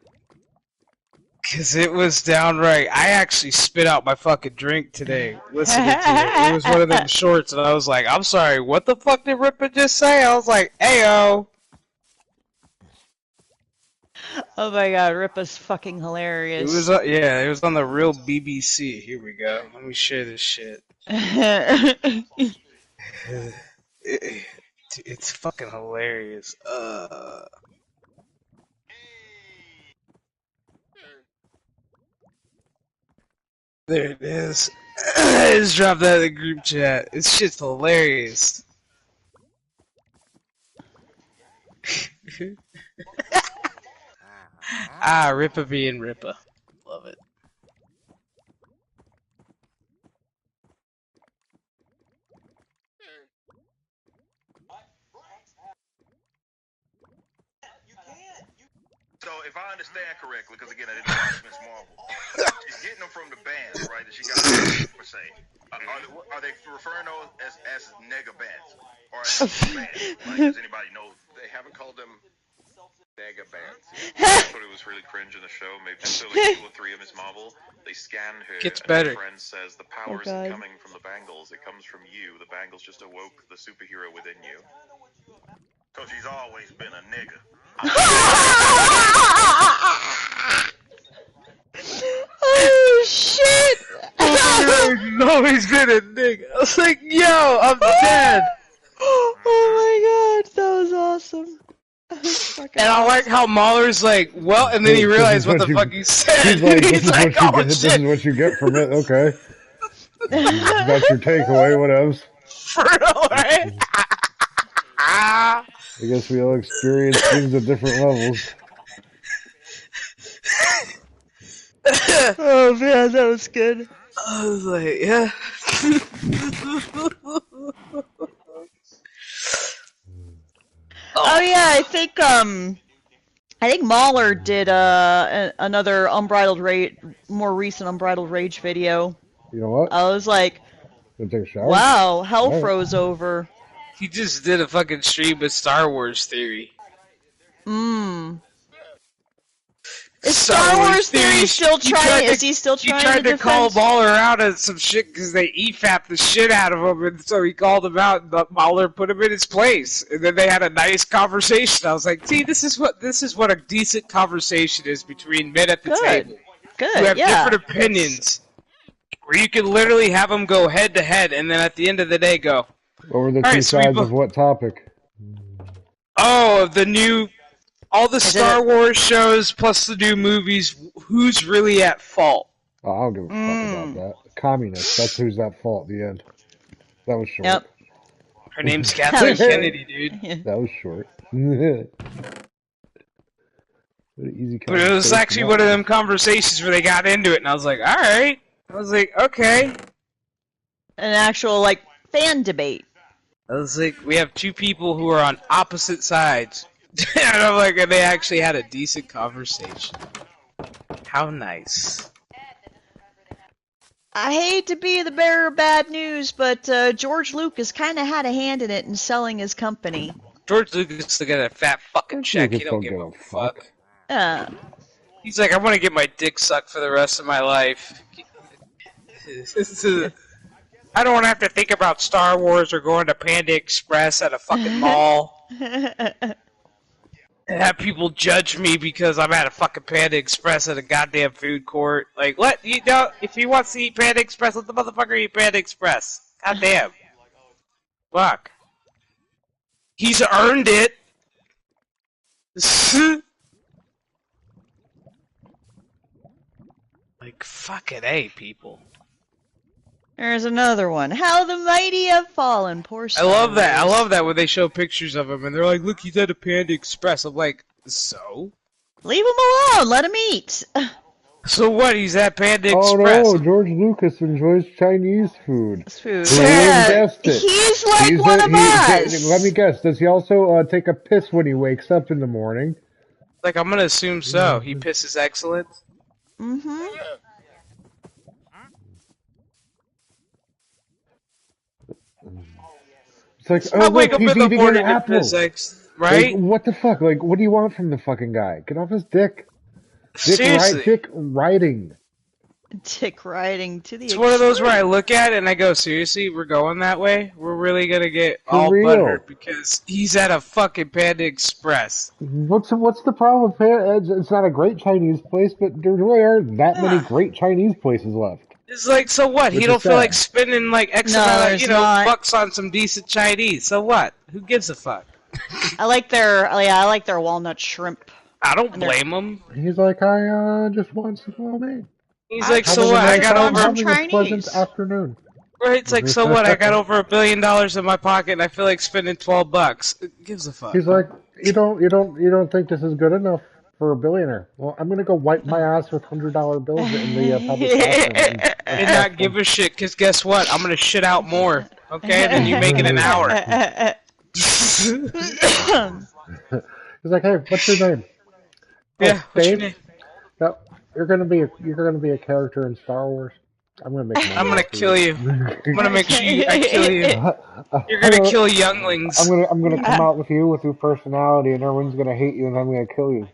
Because it was downright. I actually spit out my fucking drink today listening to it. It was one of them shorts, and I was like, I'm sorry, what the fuck did Ripa just say? I was like, ayo. Oh my god, Ripa's fucking hilarious. It was, it was on the real BBC. Here we go. Let me share this shit. It's fucking hilarious. There it is. I just dropped that in the group chat. It's shit's hilarious. Ripa being Ripa. Love it. So if I understand correctly, because again I didn't watch Miss Marvel, she's getting them from the bands, right? That she got per se. Are they referring to those as nigga bands, or as bands? Like, does anybody know? They haven't called them I thought it was really cringe in the show. Maybe so like 2 or 3 of Miss Marvel, they scan her. Gets and better. her friend says the power God. isn't coming from the bangles; it comes from you. The bangles just awoke the superhero within you. Cause she's always been a nigga. Oh shit! He's always been a nigga. I was like, yo, I'm dead. Oh my god, that was awesome. And I like how Mahler's like, well, and then he realized what the fuck he said. He's like, this is what you oh get. shit. This is what you get from it. Okay, that's your takeaway. Whatevs. For real, right? I guess we all experience things at different levels. Oh man, that was good. I was like, yeah. Oh yeah, I think Mahler did another Unbridled Rage, more recent Unbridled Rage video. You know what? I was like, Gonna take a shower. wow, hell Alright. froze over. He just did a fucking stream with Star Wars Theory. Is Star Wars Theory still trying? Is he still He trying tried to call defend? Mahler out on some shit because they EFAP'd the shit out of him, and so he called him out, and Mahler put him in his place, and then they had a nice conversation. I was like, see, this is what a decent conversation is between men at the table Good, who have yeah. different opinions, where you can literally have them go head to head, and then at the end of the day go, What were the All two right, so we sides bo- of what topic? oh, all the Star Wars shows plus the new movies, who's really at fault? Oh, I don't give a fuck about that. Communist. That's who's at fault. The end. That was short. Yep. Her name's Kathleen Kennedy, dude. That was short. What an easy But it was conversation actually that one of was. them conversations where they got into it, and I was like, alright. I was like, okay. An actual like fan debate. I was like, we have two people who are on opposite sides. And I'm like, and they actually had a decent conversation. How nice. I hate to be the bearer of bad news, but George Lucas kind of had a hand in it in selling his company. George Lucas still got a fat fucking check. He Lucas don't give a fuck. He's like, I want to get my dick sucked for the rest of my life. I don't want to have to think about Star Wars or going to Panda Express at a fucking mall. And have people judge me because I'm at a fucking Panda Express at a goddamn food court. Like, what? You know, if he wants to eat Panda Express, let the motherfucker eat Panda Express. Goddamn. Fuck. He's earned it. Like, fucking A, people. There's another one. How the mighty have fallen. Poor Star I love that. I Wars. love that when they show pictures of him and they're like, look, he's at a Panda Express. I'm like, so? Leave him alone. Let him eat. So what? He's at Panda Oh Express. no, George Lucas enjoys Chinese food. It's food. Who would have Yeah, guessed it? he's like one of us. Let me guess. Does he also take a piss when he wakes up in the morning? Like, I'm gonna assume so. He pisses excellent. Mm-hmm. It's like, I oh wake look, up he's in the eating an morning to apple. piss right? Like, what the fuck? Like, what do you want from the fucking guy? Get off his dick. Seriously. Dick riding. Dick riding to the It's one of those where I look at it and I go, seriously, we're going that way? We're really gonna get all real. butthurt because he's at a fucking Panda Express. What's the problem with it? It's not a great Chinese place, but there really aren't that many great Chinese places left. It's like, so what? Which He is don't feel sad. like spending like X No, amount of, there's not. bucks on some decent Chinese. So what? Who gives a fuck? I like their walnut shrimp. I don't blame him. He's like, I just want some ramen. He's like, Having so a what? I nice- got I'm over. having a pleasant Chinese. afternoon. Right, it's like, so what? I got over $1 billion in my pocket and I feel like spending $12. Who gives a fuck? He's like, you don't think this is good enough for a billionaire? Well, I'm gonna go wipe my ass with $100 bills in the public bathroom. And not give a shit, because guess what? I'm gonna shit out more, okay, than you make in an hour. He's like, hey, what's your name? Yeah, what's your Dave? name? No, you're gonna be a character in Star Wars. I'm gonna make money. I'm gonna kill you. I'm gonna make sure I kill you. You're I'm gonna kill younglings. I'm gonna come out with your personality, and everyone's gonna hate you, and I'm gonna kill you.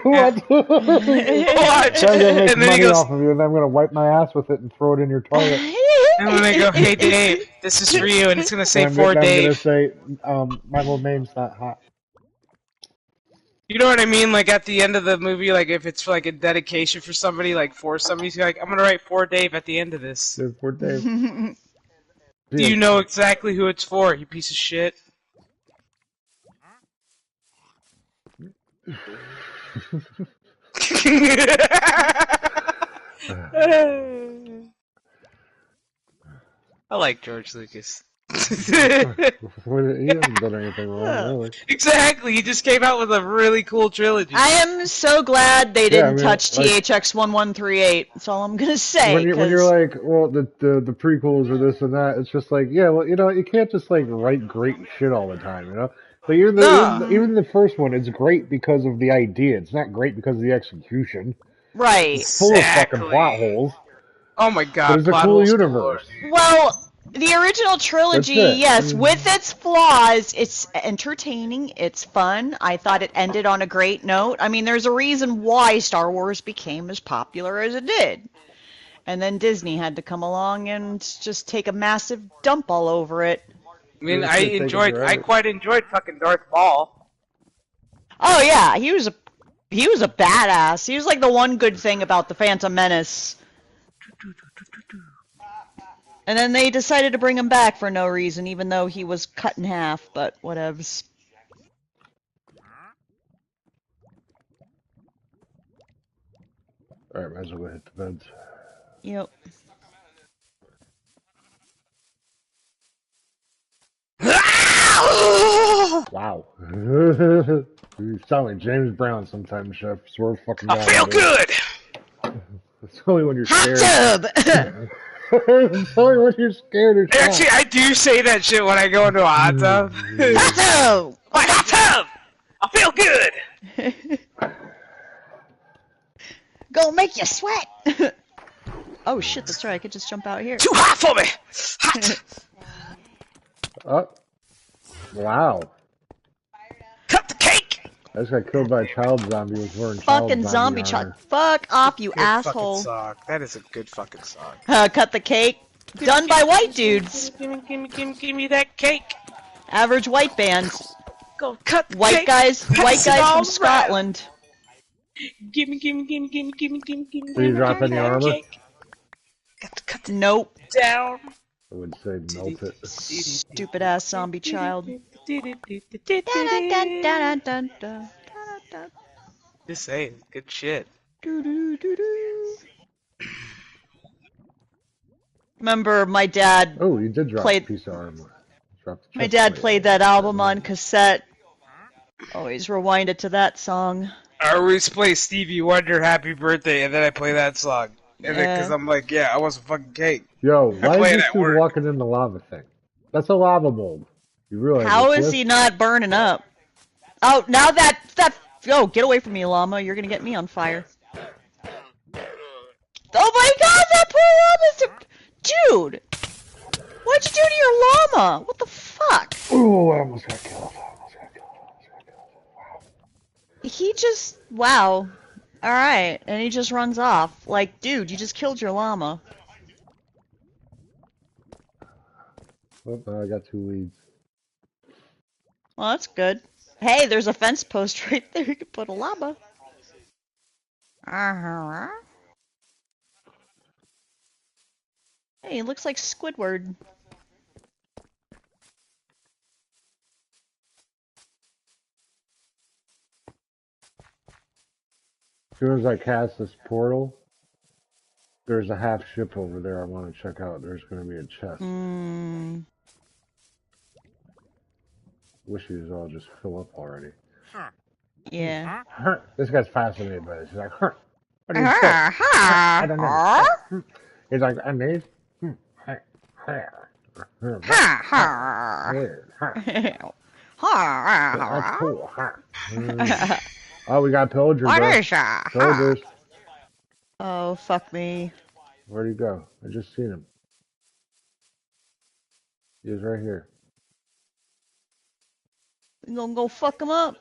What? Watch. I'm gonna make And then he money goes, off of you, and I'm gonna wipe my ass with it and throw it in your toilet. and then they go, hey Dave, this is for you, and it's gonna say And for I'm gonna Dave. say, my little name's not hot. You know what I mean? Like at the end of the movie, like if it's like a dedication for somebody, like for somebody, he's like, I'm gonna write for Dave at the end of this. For Dave. Do you know exactly who it's for, you piece of shit? I like George Lucas. He hasn't done anything wrong, really. Exactly, he just came out with a really cool trilogy. I am so glad they didn't touch THX 1138. That's all I'm gonna say. When you're like, well, the prequels or this and that, it's just like, yeah, well, you can't just like write great shit all the time, you know. But even the first one, it's great because of the idea. It's not great because of the execution. Right. It's full of fucking plot holes. Oh my god, but it's a cool universe. Well, the original trilogy, yes, with its flaws, it's entertaining, it's fun. I thought it ended on a great note. I mean, there's a reason why Star Wars became as popular as it did. And then Disney had to come along and just take a massive dump all over it. I mean, I quite enjoyed fucking Darth Maul. Oh yeah, he was a badass. He was like the one good thing about the Phantom Menace. And then they decided to bring him back for no reason, even though he was cut in half, but whatevs. Alright, might as well hit the beds. Yep. Wow. You sound like James Brown sometimes, Chef. Swear fucking down. I feel good! It's only when you're scared. Hot tub! It's only when you're scared or Actually, I do say that shit when I go into a hot tub. Hot tub! My hot tub! I feel good! Go make you sweat! Oh shit, that's right, I could just jump out here. Too hot for me! Hot! Oh. Wow. Cut the cake! I just got killed by a child zombie with wearing child Fucking zombie child. Fuck off, you good asshole. Song. That is a good fucking song. Cut the cake. Done by white dudes. Give me that cake. Average white band. Go cut the white cake. guys from Scotland. Give me. Did you drop any armor? Cut nope. Down. I would say melt it. Stupid ass zombie child. Just saying, good shit. Remember, my dad. Oh, you did drop a piece of armor. My dad played that album on cassette. Always rewind it to that song. I always play Stevie Wonder "Happy Birthday" and then I play that song. And because I'm like, yeah, I want some fucking cake. Yo, why is this dude walking in the lava thing? That's a lava bulb. You realize? How is he not burning up? Oh, now that oh, get away from me, llama! You're gonna get me on fire. Oh my God, that poor llama! Dude, what'd you do to your llama? What the fuck? Oh, I almost got killed. Wow. He just wow. All right, and he just runs off. Like, dude, you just killed your llama. Oh, I got 2 leads. Well, that's good. Hey, there's a fence post right there. You could put a llama. Hey, it looks like Squidward. As soon as I cast this portal, there's a half ship over there I want to check out. There's going to be a chest. Wish these all just fill up already. Yeah. This guy's fascinated by this. He's like, what do you say? I don't know. He's like, I need. That's cool. Oh, we got pillagers. What is pillagers. Oh, fuck me. Where'd he go? I just seen him. He was right here. We gonna go fuck him up?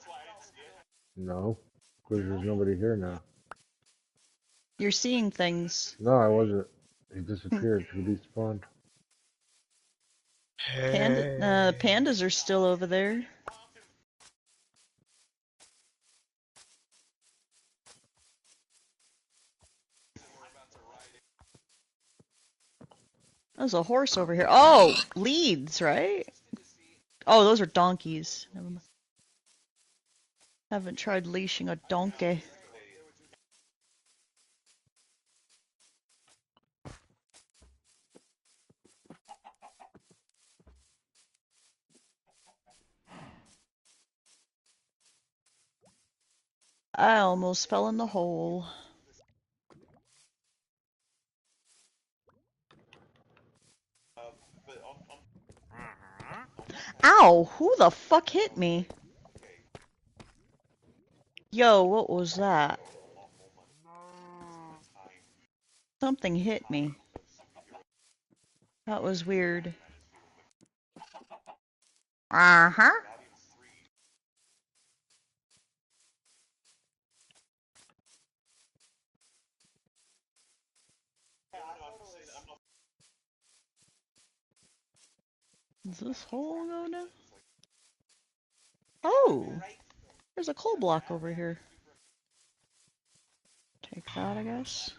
No, because there's nobody here now. You're seeing things. No, I wasn't. He disappeared. He despawned. Pandas are still over there. There's a horse over here. Oh, leads, right? Oh, those are donkeys. Never mind. Haven't tried leashing a donkey. I almost fell in the hole. Ow! Who the fuck hit me? Yo, what was that? Something hit me. That was weird. Uh-huh. Does this hole go down? Oh! There's a coal block over here. Take that, I guess.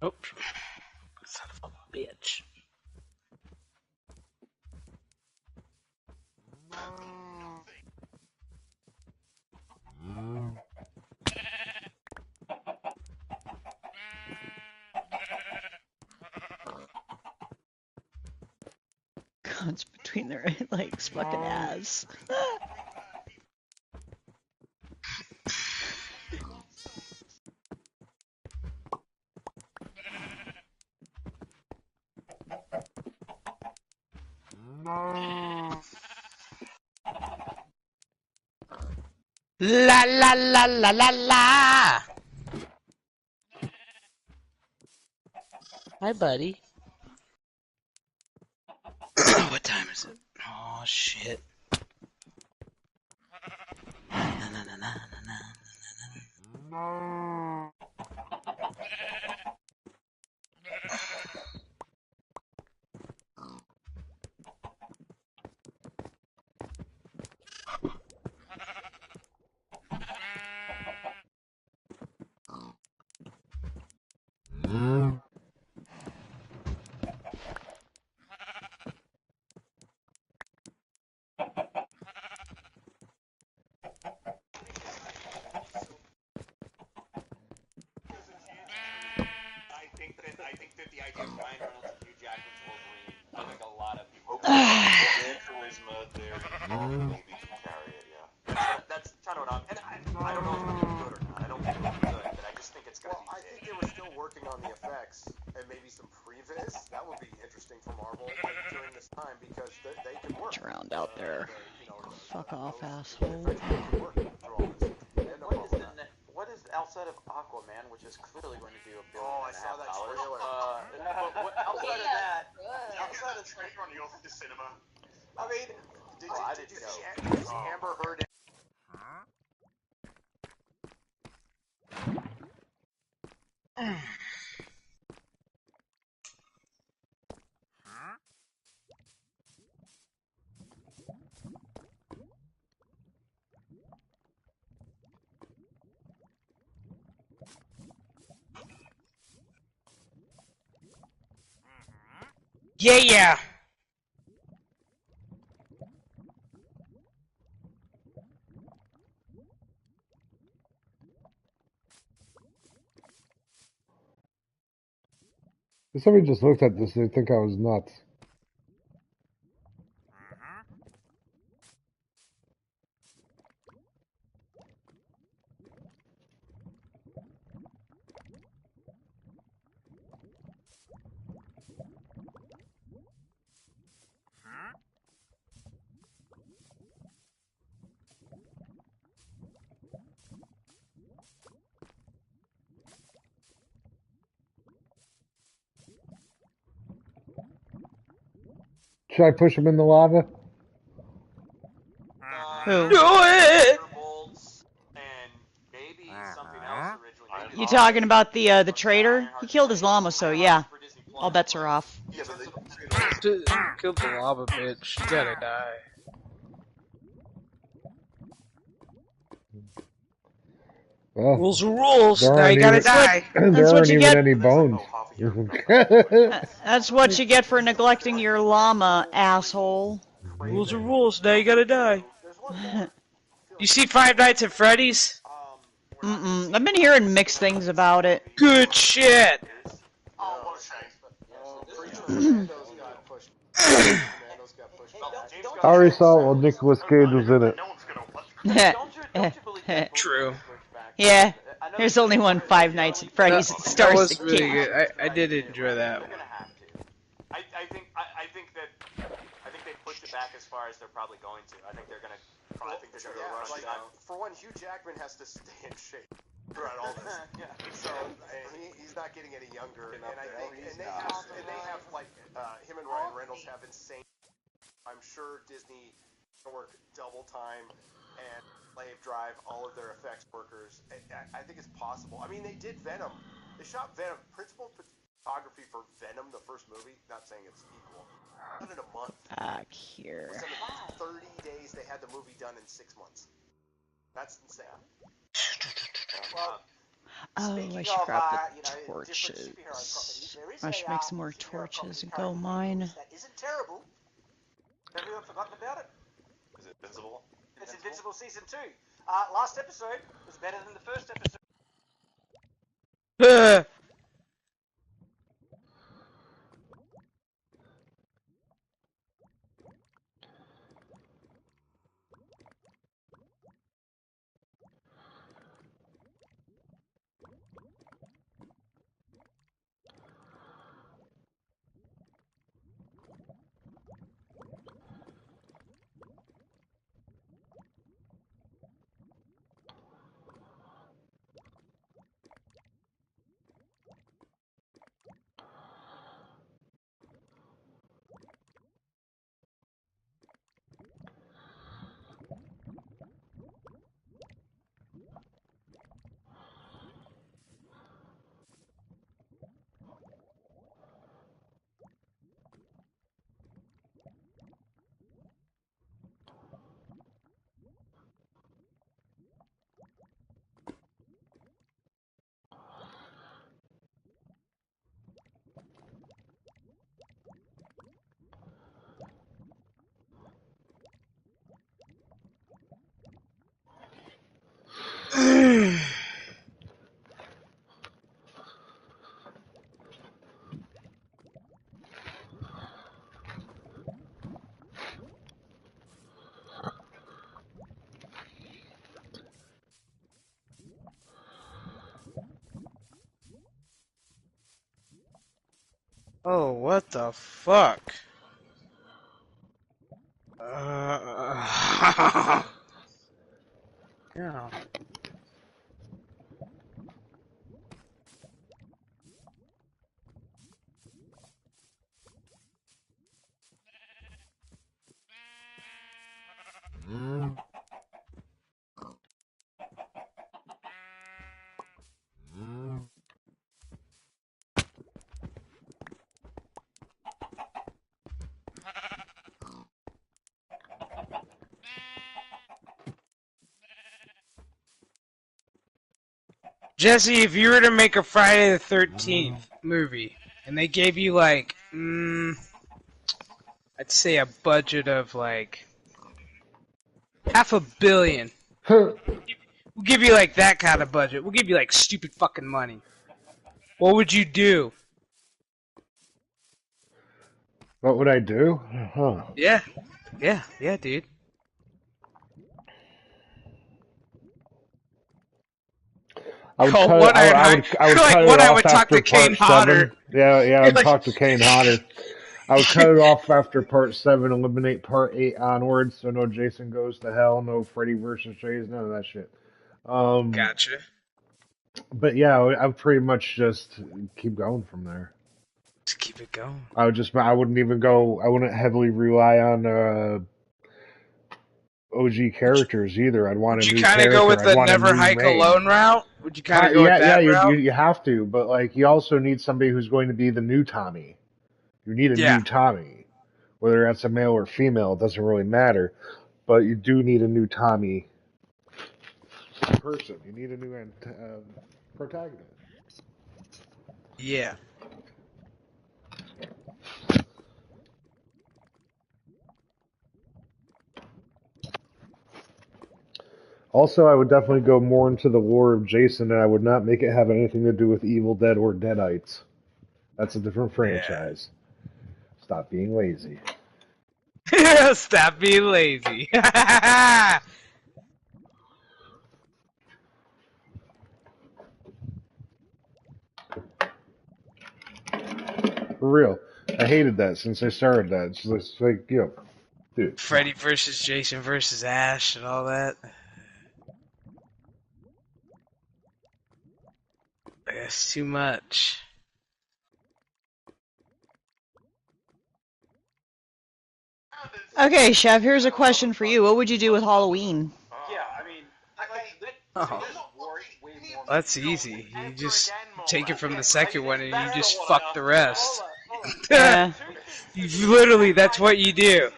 Oh, son of a bitch. Guns between their legs, fucking ass. La la la la la la. Hi, buddy. What time is it? Oh shit. Na, na, na, na, na, na, na. it's gonna Well, be I big. think they were still working on the effects and maybe some previs. That would be interesting for Marvel during this time because they can work. Drowned out there. Fuck off, The asshole. effects people can work through all this. They had no What problem is with that. what is outside of Aquaman, which is clearly going to do $1.5 billion? Oh, I saw that trailer. But outside of that, outside of trailer on the cinema. I mean, Did I you didn't see know. Amber Heard? Yeah. If somebody just looked at this, they'd think I was nuts. Should I push him in the lava? Who? Do it! Bolts and maybe something else originally. Maybe You talking about the traitor? He killed his llama, so yeah. All bets are off. Yeah, but Killed the lava bitch. You gotta die. Well, Rules are rules. there Now aren't you gotta even, die. there That's what aren't you even get. any bones. That's what you get for neglecting your llama, asshole. Rules are rules. Now you gotta die. There's one more. You see Five Nights at Freddy's? I've been hearing mixed things about it. Good shit. oh, what a shame. Preacher Commandos got pushed. Commandos got pushed back. I already saw it while Nicolas Cage was in it. No one's gonna let Don't you believe that movie True. was pushed back? Yeah, I know there's they only one wanted Five to Nights at really Freddy's push that it. That stars was the really king. good. I did enjoy that. They're gonna have to. I think they pushed it back as far as they're probably going to. I think they're gonna rush Like, it out. for one, Hugh Jackman has to stay in shape throughout all this. Yeah. So he's not getting any younger, and I think they have like him and Ryan Reynolds have insane. I'm sure Disney can work double time and slave drive all of their effects workers. I think it's possible. I mean, they did Venom. They shot Venom. Principal photography for Venom, the first movie. Not saying it's equal. Done in a month. Back here. Within 30 days, they had the movie done in 6 months. That's insane. Well, Oh, I should grab the torches. I should make some more torches and go mine. that isn't terrible. Have you forgotten about it? Is it Invincible? It's Invincible Season 2. Last episode was better than the first episode. Oh, what the fuck? Yeah. Jesse, if you were to make a Friday the 13th movie, and they gave you like, I'd say a budget of like $500 million. We'll give you like that kind of budget. We'll give you like stupid fucking money. What would you do? What would I do? Huh. Yeah, dude. I would Oh, cut. one I would like cut it one I off would talk after to Kane part Hodder. 7. Yeah, I'd Like- talk to Kane Hodder. I would cut it off after part 7, eliminate part 8 onwards, so no Jason goes to hell, no Freddy versus Jason, none of that shit. Gotcha. But yeah, I would pretty much just keep going from there. Just keep it going. I wouldn't even go. I wouldn't heavily rely on OG characters either. I'd want Would a you new kind of character. go with I'd the want a never new hike main. alone route? Would you kind of go with that route? You have to, but like you also need somebody who's going to be the new Tommy. You need a new Tommy, whether that's a male or female, it doesn't really matter. But you do need a new Tommy person. You need a new protagonist. Yeah. Also, I would definitely go more into the lore of Jason, and I would not make it have anything to do with Evil Dead or Deadites. That's a different franchise. Stop being lazy. Stop being lazy. For real. I hated that since I started that. It's just like, dude. Freddy versus Jason versus Ash and all that. That's too much. Okay, Chef, here's a question for you. What would you do with Halloween? Yeah, I mean, That's easy. You just take it from the second one and you just fuck the rest. Yeah. You literally, that's what you do.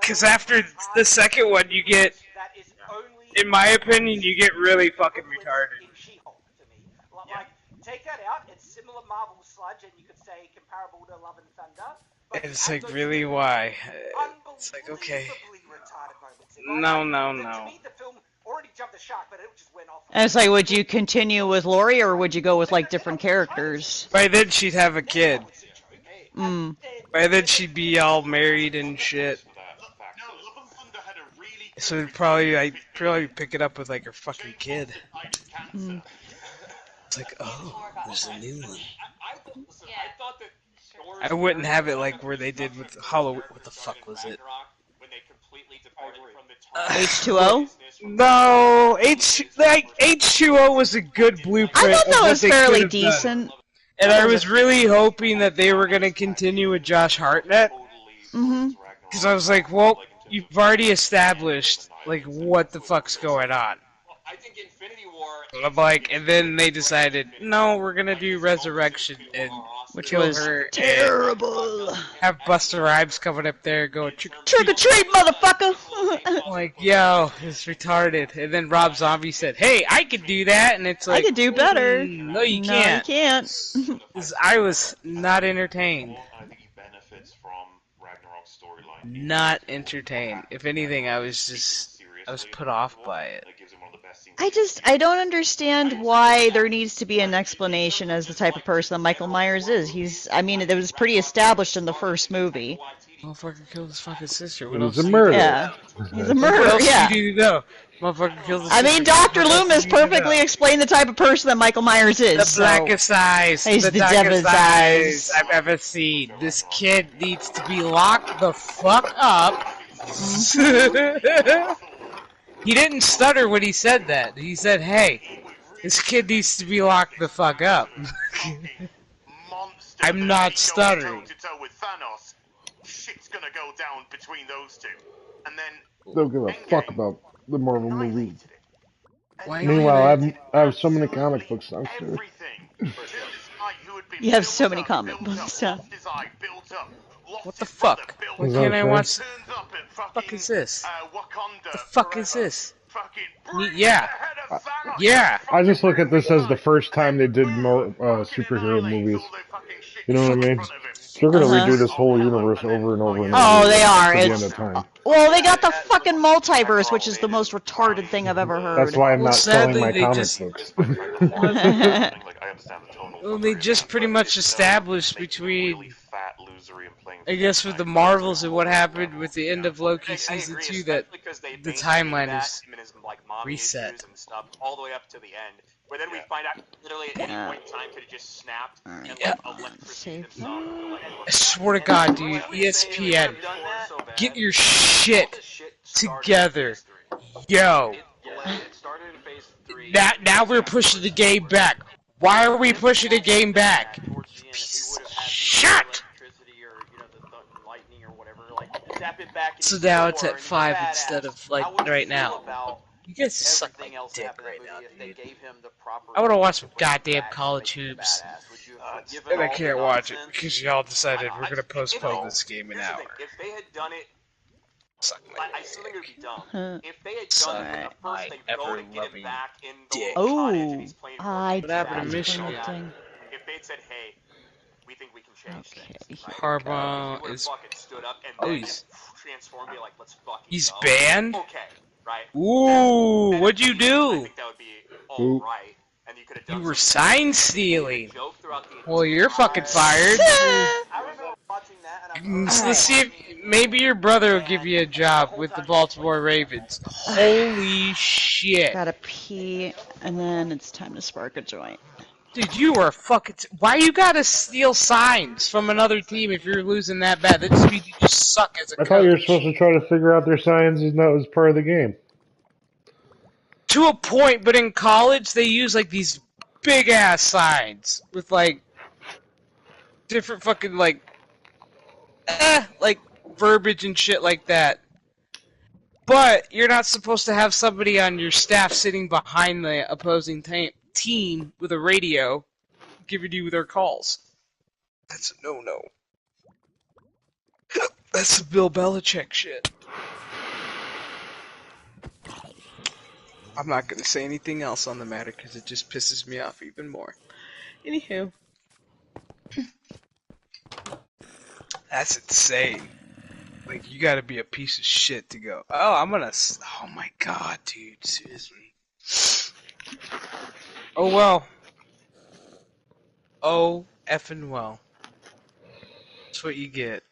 Because after the second one, you get, in my opinion, you get really fucking retarded. Like, take that out, it's similar Marvel sludge, and you could say comparable to Love and Thunder. And it's like, really, why? It's like, okay. No. To me, the film already jumped the shark, but it just went off. And it's like, would you continue with Laurie, or would you go with, like, different characters? By then, she'd have a kid. Mm. By then, she'd be all married and shit. So I'd probably pick it up with, like, her fucking kid. Mm. It's like, oh, there's a new one. I wouldn't have it like where they did with Halloween. What the fuck was it? H2O? No, H2O was a good blueprint. I thought of that what was they could fairly have done. decent. And I was really hoping that they were going to continue with Josh Hartnett. Mm-hmm. Because I was like, well, you've already established, like, what the fuck's going on. I'm like, and then they decided, no, we're going to do Resurrection and Which kill was her terrible. and have Busta Rhymes coming up there going, trick or treat, motherfucker! I'm like, yo, it's retarded. And then Rob Zombie said, hey, I could do that. And it's like, I could do better. No, you No, can't. you can't. 'Cause I was not entertained. I think he benefits from Ragnarok's storyline. Not entertained. If anything, I was put off by it. I don't understand why there needs to be an explanation as the type of person that Michael Myers is. It was pretty established in the first movie. Motherfucker killed his fucking sister. What He's else a do you know? murderer. Yeah. He's a What murderer, else yeah. do you need to know? Motherfucker killed his I sister. mean, Dr. What else Loomis do you need to perfectly know? explained the type of person that Michael Myers is. The so- blackest eyes. He's The the darkest devil's eyes eyes. I've ever seen. This kid needs to be locked the fuck up. He didn't stutter when he said that. He said, hey, this kid needs to be locked the fuck up. Monster I'm that not ain't stuttering. going toe-to-toe with Thanos. Shit's gonna go down between those two. And then Don't give a fuck about the Marvel movies. annihilated it. Why Meanwhile, Annihilated I have so many absolutely comic books downstairs. everything. This guy who had been You have built so many up, comic built books, up, yeah. lost his eye, built up, lost What the his brother, fuck? built Why Is up, that can't I fair? watch? turns up at The fucking fuck is this? Wakanda The fuck forever. is this? Fucking bring Yeah. the head of Thanos. Yeah. I just look at this as the first And then time they did more fucking superhero annihilates movies. all the fucking shit You know what I in mean? front of him. They're gonna Uh-huh. redo this whole universe over and over and over. Oh, they again are. to the end It's of time. well, they got the fucking multiverse, which is the most retarded thing I've ever heard. That's why I'm Well, not selling sadly, my they comic just- books. Despite the fact that Marvel is happening, like, I understand the tonal Well, they just pretty much established between, really fat, losery, and playing I guess, with the Marvels and what happened with the end of Loki season 2, that the timeline is reset. And stuff all the way up to the end, where then we find out literally at any point in time could have just snapped and Yeah. like electrocuted himself. I swear to God, dude, ESPN, get your shit together. Yo. It started in phase 3. Now we're pushing the game back. Why are we pushing the game back? Shut! So now it's at 5 instead of, like, right now. You guys suck my dick right now, dude. I wanna watch some goddamn college hoops. And I can't watch it because y'all decided we're gonna postpone this game an hour. If they had done it, Suck my I still think it would be dumb. Huh. If they had done it from the first, they go to get him back in the dick. little cottage and he's playing for I the What happened to Jazz. Michigan? If they'd said, hey, we think we can change things. Okay. Harbaugh He would have is... fucking stood up and Oh, then he's... transformed and be like, let's fucking He's go. banned? Okay, right? Ooh, what'd you I do? think that would be Ooh. alright. And you could have You done were something. sign stealing. Joke throughout the Well, you're fucking fired. I remember watching that and So let's see if maybe your brother will give you a job with the Baltimore Ravens. Holy shit. Gotta pee, and then it's time to spark a joint. Dude, you are fucking... Why you gotta steal signs from another team if you're losing that bad? That just means you just suck as a I coach. thought you were supposed to try to figure out their signs and that was part of the game. To a point, but in college they use like these big ass signs with like different fucking like verbiage and shit like that. But you're not supposed to have somebody on your staff sitting behind the opposing team with a radio giving you their calls. That's a no-no. That's some Bill Belichick shit. I'm not gonna say anything else on the matter because it just pisses me off even more. Anywho. That's insane. Like, you gotta be a piece of shit to go, oh, I'm gonna... Oh my god, dude, seriously. Oh well. Oh, effing well. That's what you get.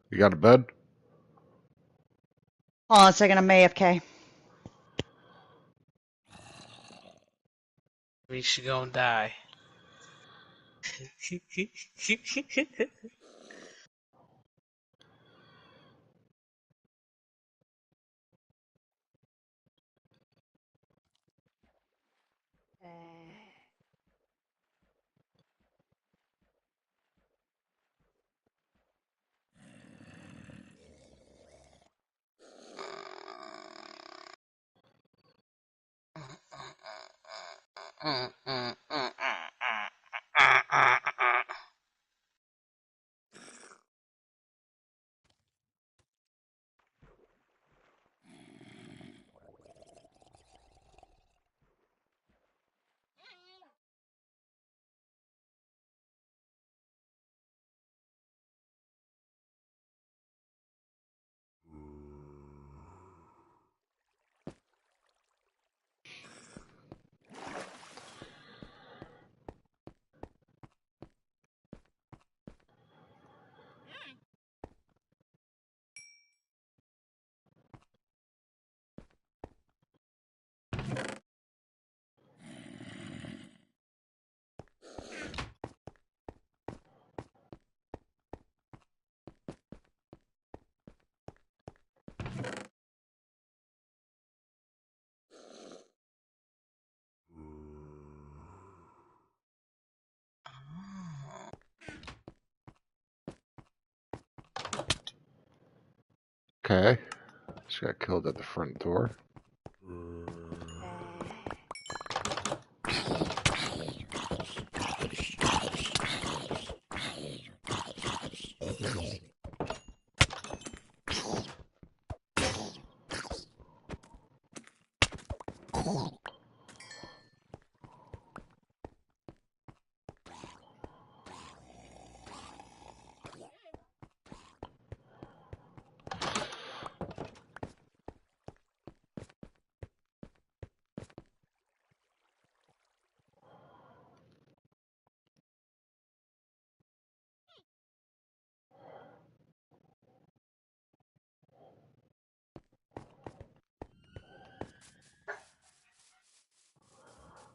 You got a bed? Hold on a second, I'm AFK. We should go and die. Okay. Just got killed at the front door.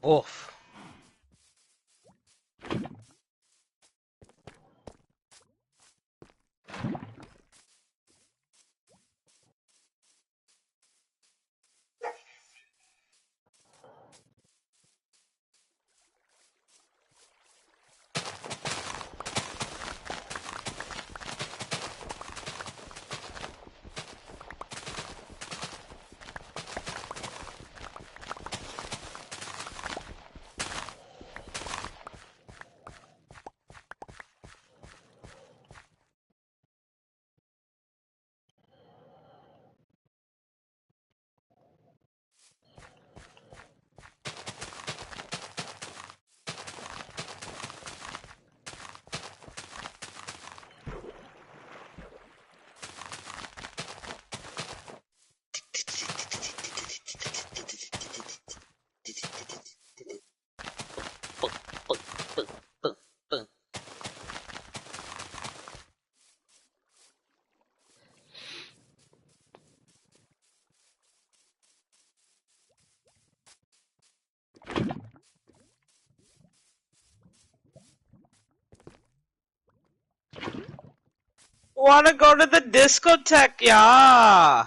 Oof. Wanna go to the discotheque, yeah.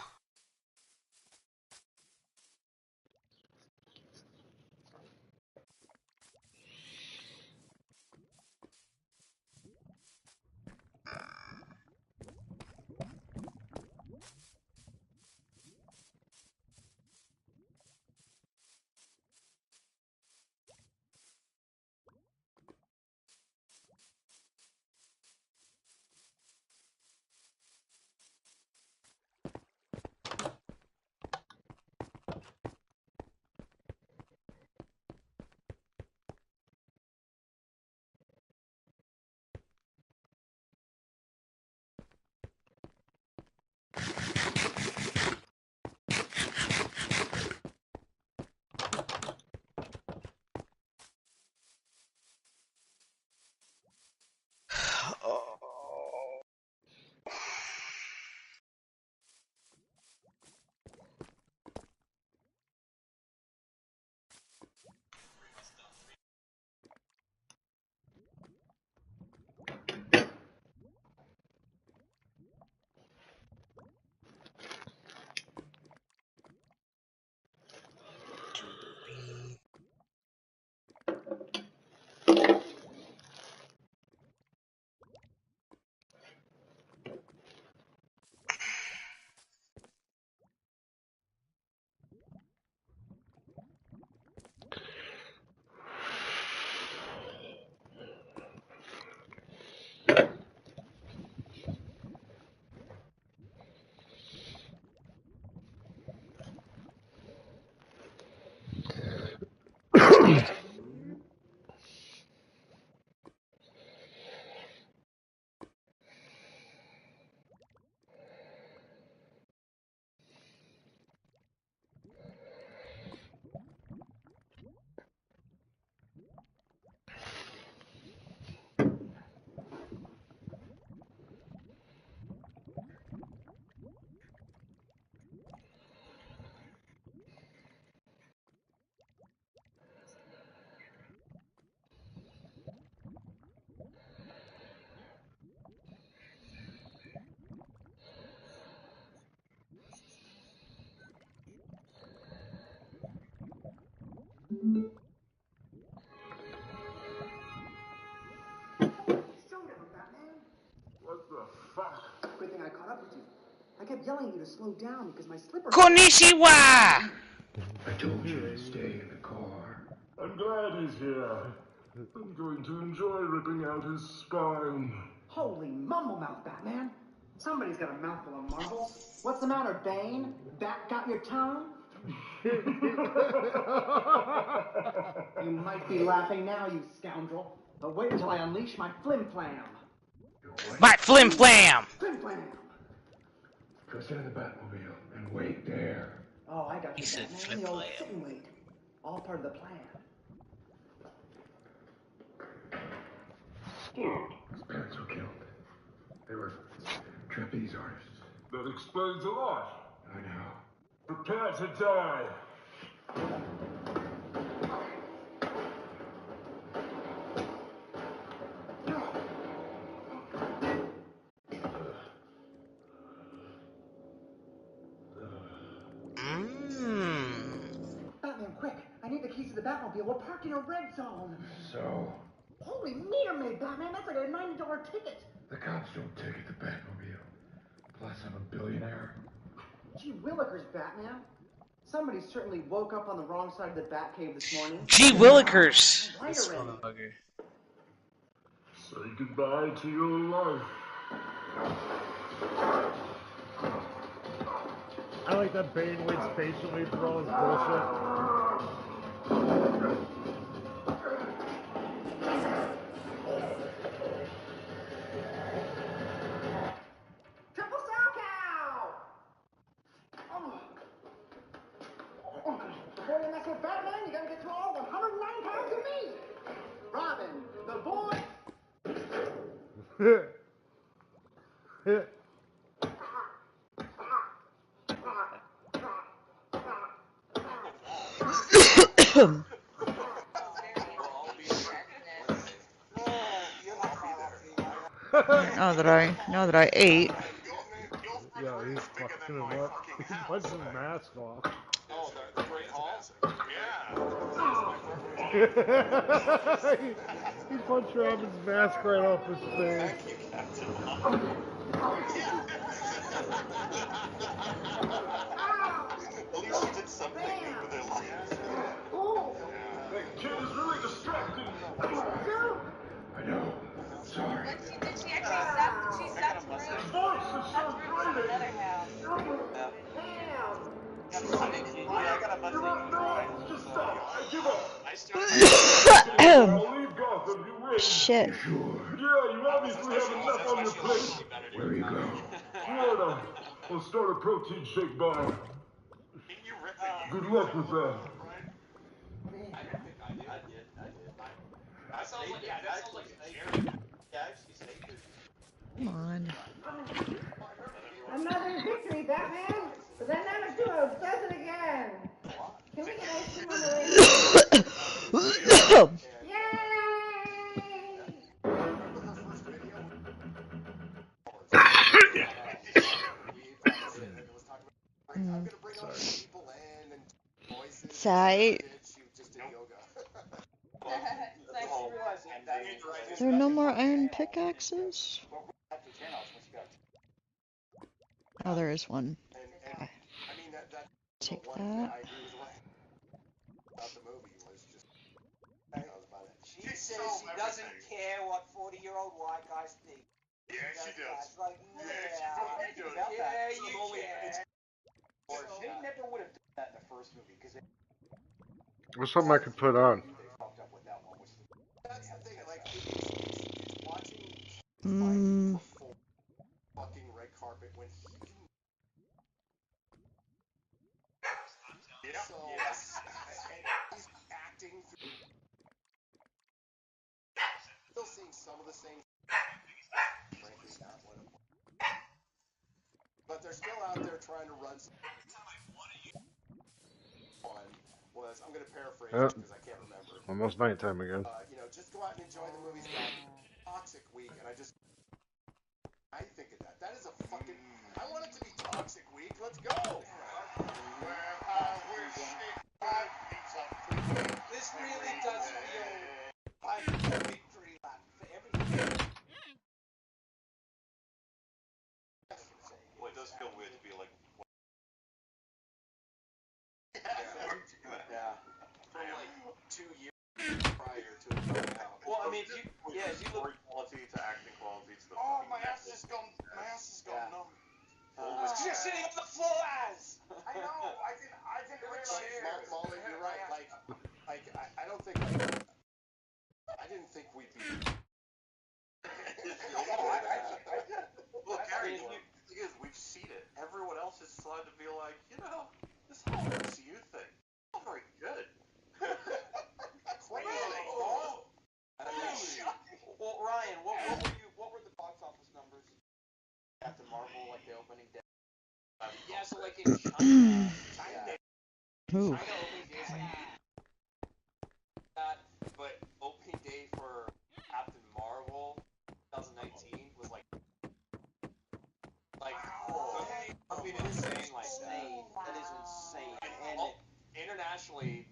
Showdown, Batman. What the fuck? Good thing I caught up with you. I kept yelling at you to slow down because my slipper... Konnichiwa! I told you to stay in the car. I'm glad he's here. I'm going to enjoy ripping out his spine. Holy mumble mouth, Batman. Somebody's got a mouthful of marbles. What's the matter, Bane? Bat got your tongue? You might be laughing now, you scoundrel. But wait until I unleash my flim-flam. My flim flam! Flim-flam! Go sit in the Batmobile and wait there. Oh, I got you, He said Batman. The old flim-flam. sit and wait. All part of the plan. His parents were killed. They were trapeze artists. That explains a lot. I know. Prepare to die. Batman, quick! I need the keys to the Batmobile. We're parked in a red zone. So, Holy meter maid, Batman! That's like a $90 ticket. the cops don't ticket the Batmobile. Plus, I'm a billionaire. Gee willikers, Batman. Somebody certainly woke up on the wrong side of the Batcave this morning. Gee willikers! Right This already. motherfucker. Say goodbye to your life. I like that Bane waits patiently for all his bullshit. Triple SoCal! Oh. Before you mess with Batman, you gotta get through all 109 pounds of me! Robin, the boy... Now that I ate. Yeah, he's fucking him up. He punched his mask off. Oh, the Great Hall? Yeah. He punched Robin's mask right off his face. Thank you, Captain. At least you did something with their lives. Oh! That kid is really distracting. I know. Sorry. Did she actually stop? She stopped His through. voice is so grating. Another house. I got a bunch of Just stop. I give up. I started. I'll leave Gotham. You win. Shit. Sure. Yeah, you obviously have enough on your plate. Where you go? Florida. We'll start a protein shake bar. Good luck with that. That sounds like, yeah, that sounds like Jerry. Yeah, Come on. Another victory, Batman! But then number 2 does it again! Can we get ice cream on the way? Sorry. There are no more iron pickaxes? Oh, there is one. Okay. Take that. She says she doesn't care what 40-year-old white guys think. Yeah, she does. Like, yeah, you care. They never would have done that in the first movie because What's something I could put on? that's the thing. Like watching fucking red carpet when he's acting through, still seeing some of the same. Frankly, not what it was. But they're still out there trying to run. Was I'm going to paraphrase because I can't remember. Almost nighttime again. Just go out and enjoy the movies. Toxic week, and I think of that. That is a fucking. I want it to be Toxic Week. Let's go. This really does feel like a victory lap for everything. Well, it does feel weird to be like. Yeah. From like 2 years prior to it coming out. Well, I mean, you look. Story quality to acting quality to the. Oh, my ass has gone numb. Because you're sitting on the floor, as. I know. I didn't realize. Molly, you're right. I don't think I didn't think we'd be. Well, Gary, the thing is, we've seen it. Everyone else has decided to be like, this whole MCU thing, not very good. Crazy. Well, Ryan, what were the box office numbers? Captain Marvel, like the opening day. Yeah, so like in China. Ooh. China opening day is like that, but opening day for Captain Marvel 2019 was like I mean, it's insane like that. It is insane. And internationally,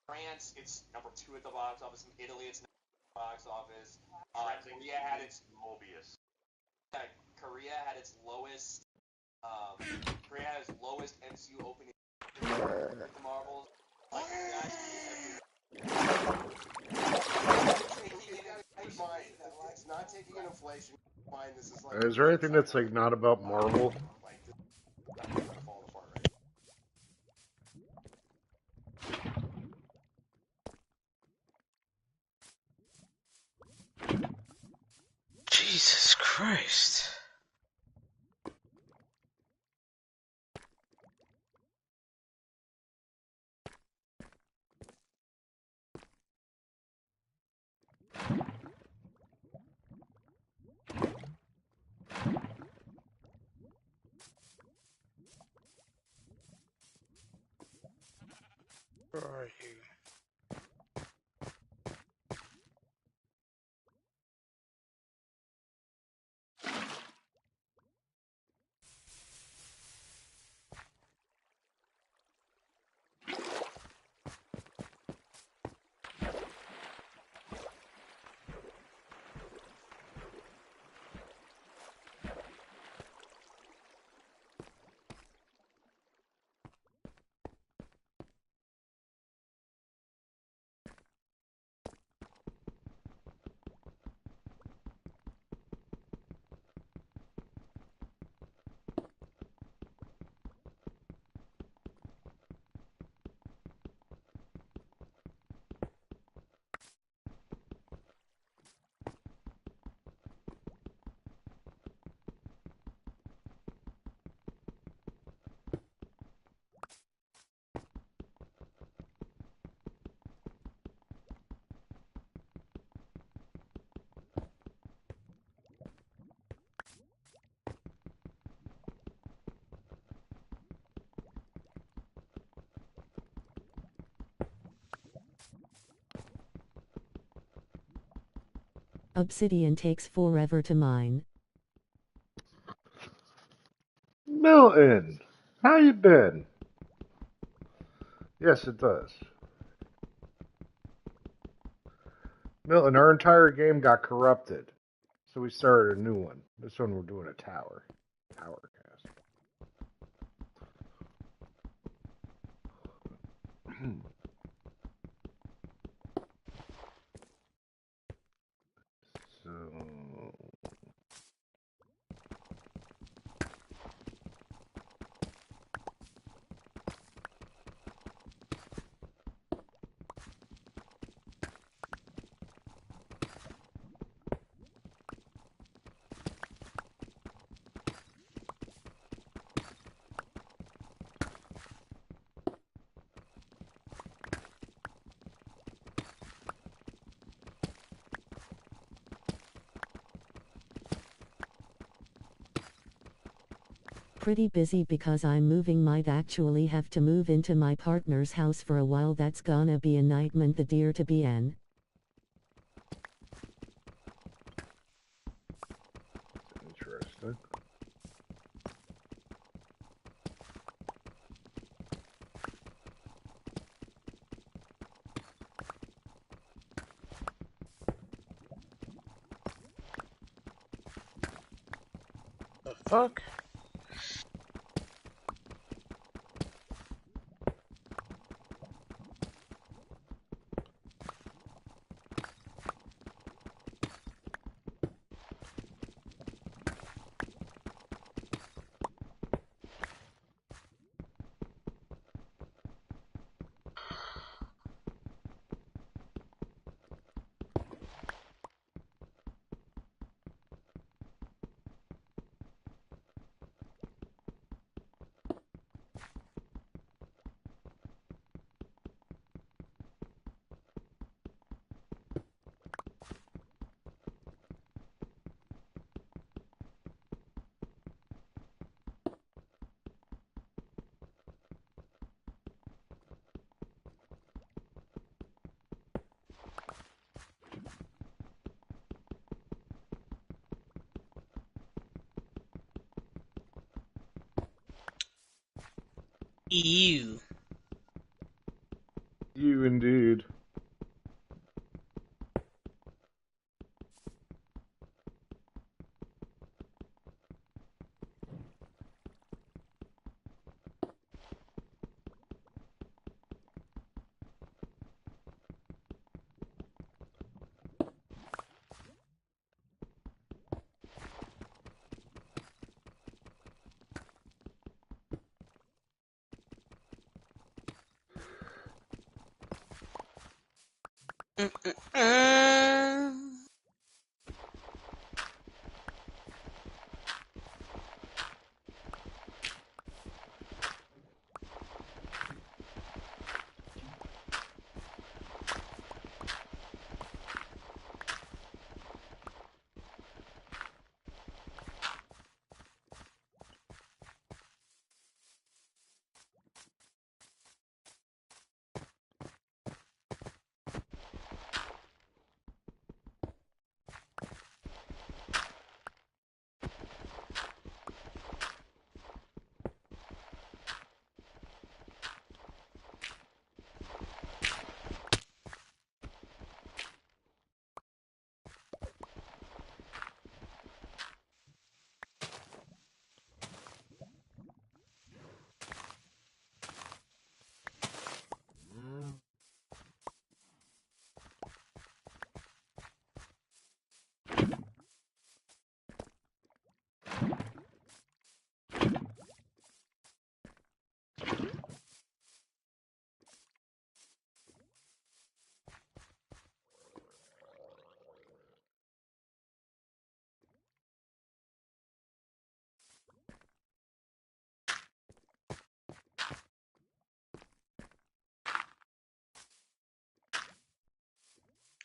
France, it's number 2 at the box office. In Italy, it's number 2 at the box office. Korea had its Mobius. Korea had its lowest. Korea had its lowest MCU opening with the Marvels. Like, it's not taking an inflation. Fine, this is like. Is there anything that's like not about Marvel? Jesus Christ. Where are you? Obsidian takes forever to mine. Milton, how you been? Yes, it does. Milton, our entire game got corrupted, so we started a new one. This one we're doing a tower cast. So. Pretty busy because I'm moving. Might actually have to move into my partner's house for a while. That's gonna be a nightmare. The dear to be in. Interesting. Fuck. Ew. You indeed.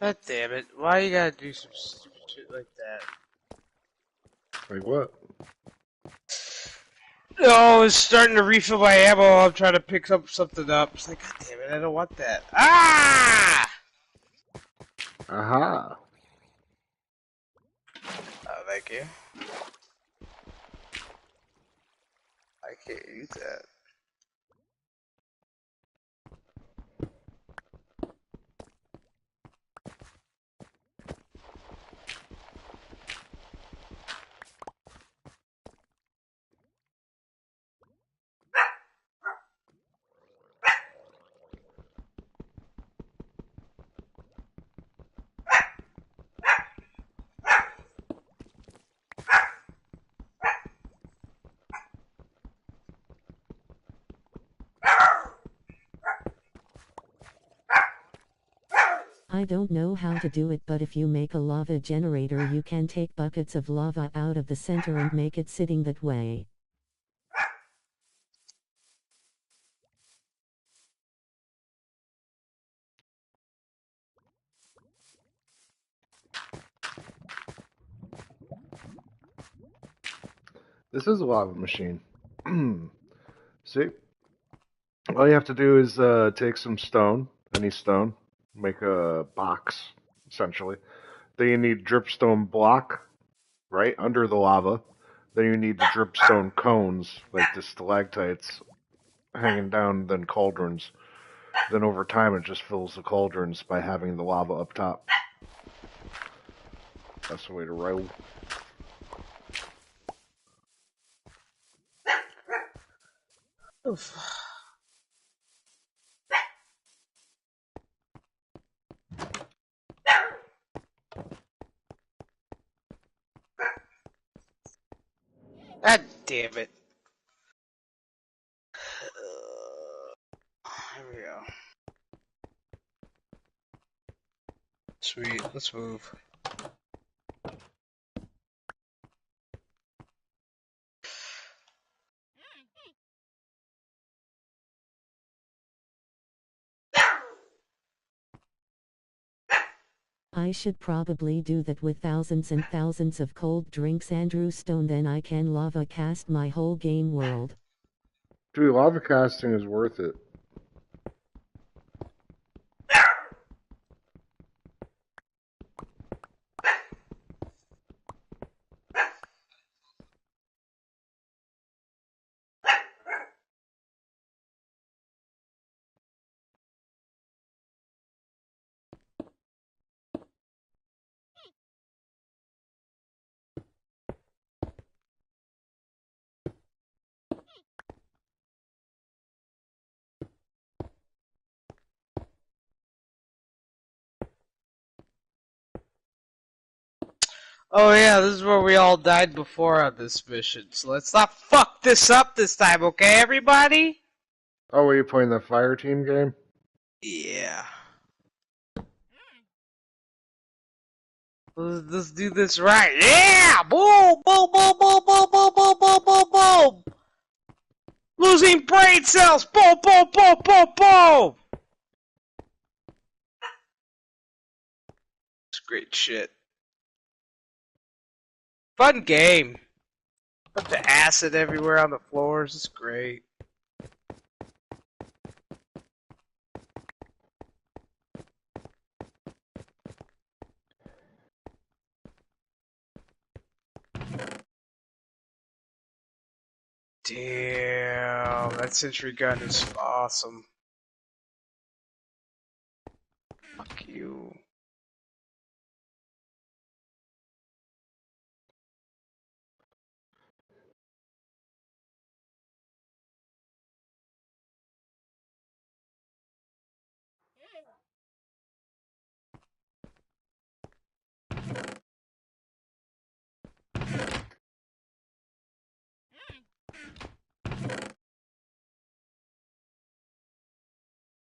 God damn it. Why you gotta do some stupid shit like that? Like what? No, I was starting to refill my ammo. I'm trying to pick up something up. It's like, God damn it, I don't want that. Ah! Aha. Oh, thank you. I can't use that. I don't know how to do it, but if you make a lava generator, you can take buckets of lava out of the center and make it sitting that way. This is a lava machine. See? All you have to do is take some stone, any stone, make a box, essentially. Then you need dripstone block right under the lava. Then you need the dripstone cones, like the stalactites, hanging down, then cauldrons. Then over time it just fills the cauldrons by having the lava up top. That's the way to roll. Oof. God damn it. Here we go. Sweet, let's move. I should probably do that with thousands and thousands of cold drinks, Andrew Stone, then I can lava cast my whole game world. Dude, lava casting is worth it. Oh yeah, this is where we all died before on this mission, so let's not fuck this up this time, okay everybody? Oh, were you playing the fire team game? Yeah. Let's do this right. Yeah! Boom! Boom! Boom! Boom! Boom! Boom! Boom! Boom! Boom! Boom! Losing brain cells! Boom! Boom! Boom! Boom! Boom! It's great shit. Fun game. Put the acid everywhere on the floors. It's great. Damn, that sentry gun is awesome. Fuck you.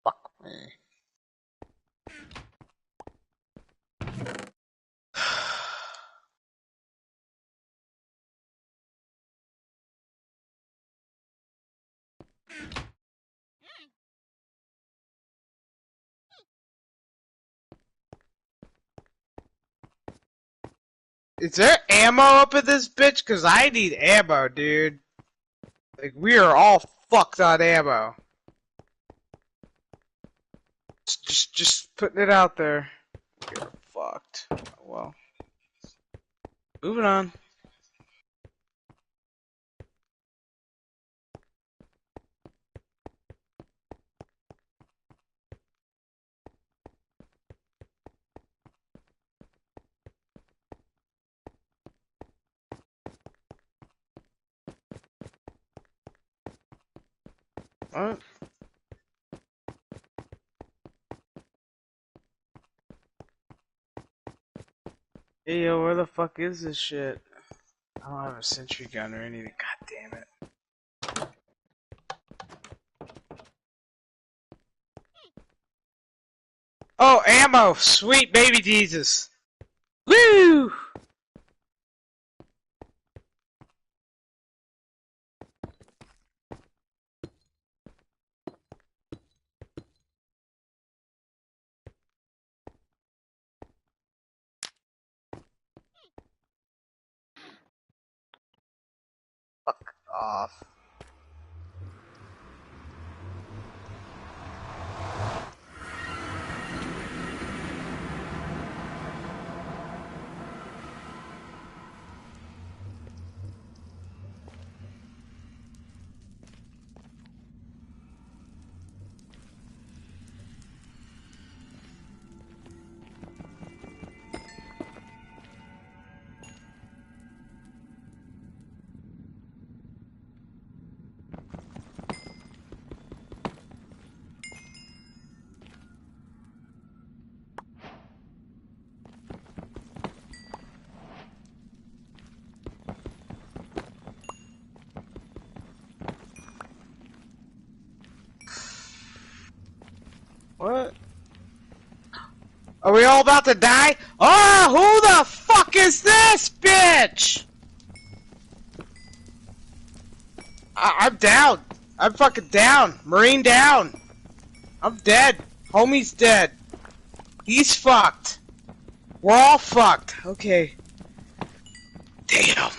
Fuck me. Is there ammo up in this bitch? Cause I need ammo, dude. Like, we are all fucked on ammo. Just putting it out there. We're fucked. Oh, well. Moving on. What? Hey yo, where the fuck is this shit? I don't have a sentry gun or anything. God damn it. Oh, ammo! Sweet baby Jesus! Woo! Fuck off. What? Are we all about to die? Oh, who the fuck is this bitch? I'm down. I'm fucking down. Marine down. I'm dead. Homie's dead. He's fucked. We're all fucked. Okay. Damn.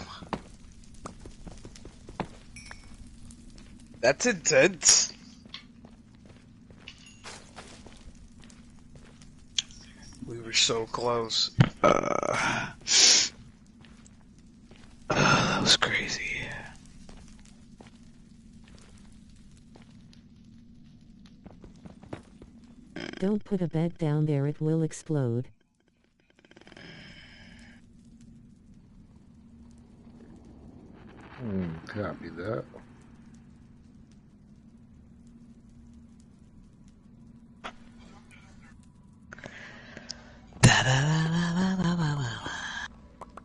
That's intense. We were so close. That was crazy. Don't put a bed down there, it will explode. Copy that.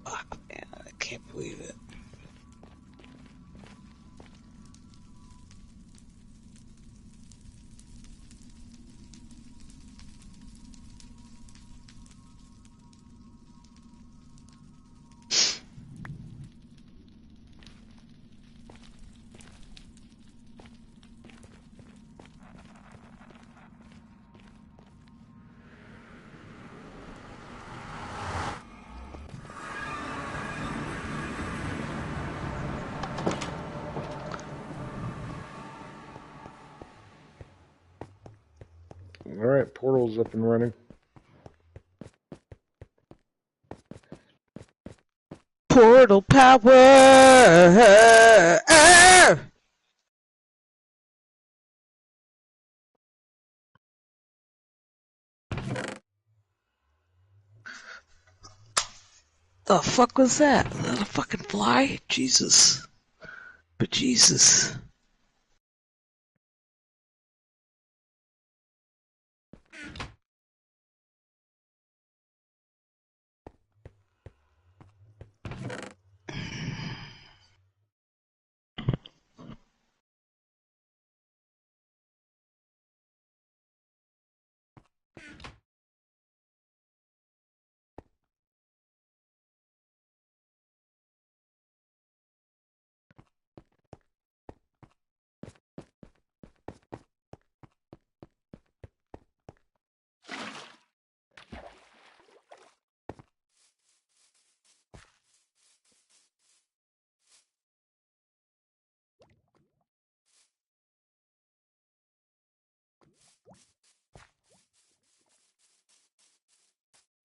Fuck, man, I can't believe it. Alright, portal's up and running. Portal power! The fuck was that? Was that a fucking fly? Jesus. But Jesus.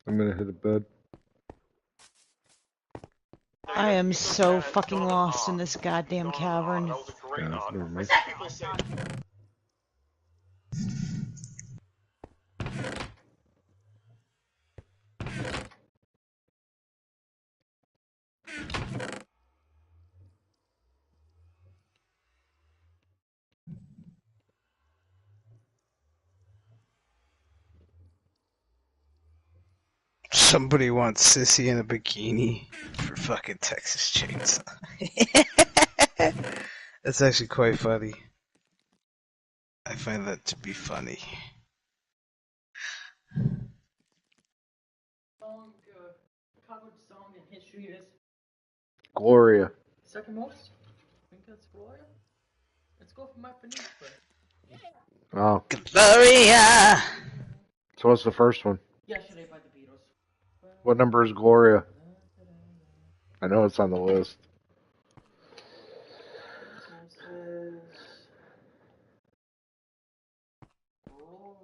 I'm gonna hit a bed. I am so fucking lost in this goddamn cavern. Yeah, never mind. Somebody wants Sissy in a bikini for fucking Texas Chainsaw. That's actually quite funny. I find that to be funny. Covered song in history is Gloria. second most. I think that's Gloria. Let's go for my Phoenix. Oh. Gloria! So what's the first one? Yesterday by the Beatles. What number is Gloria? I know it's on the list. This is Gloria.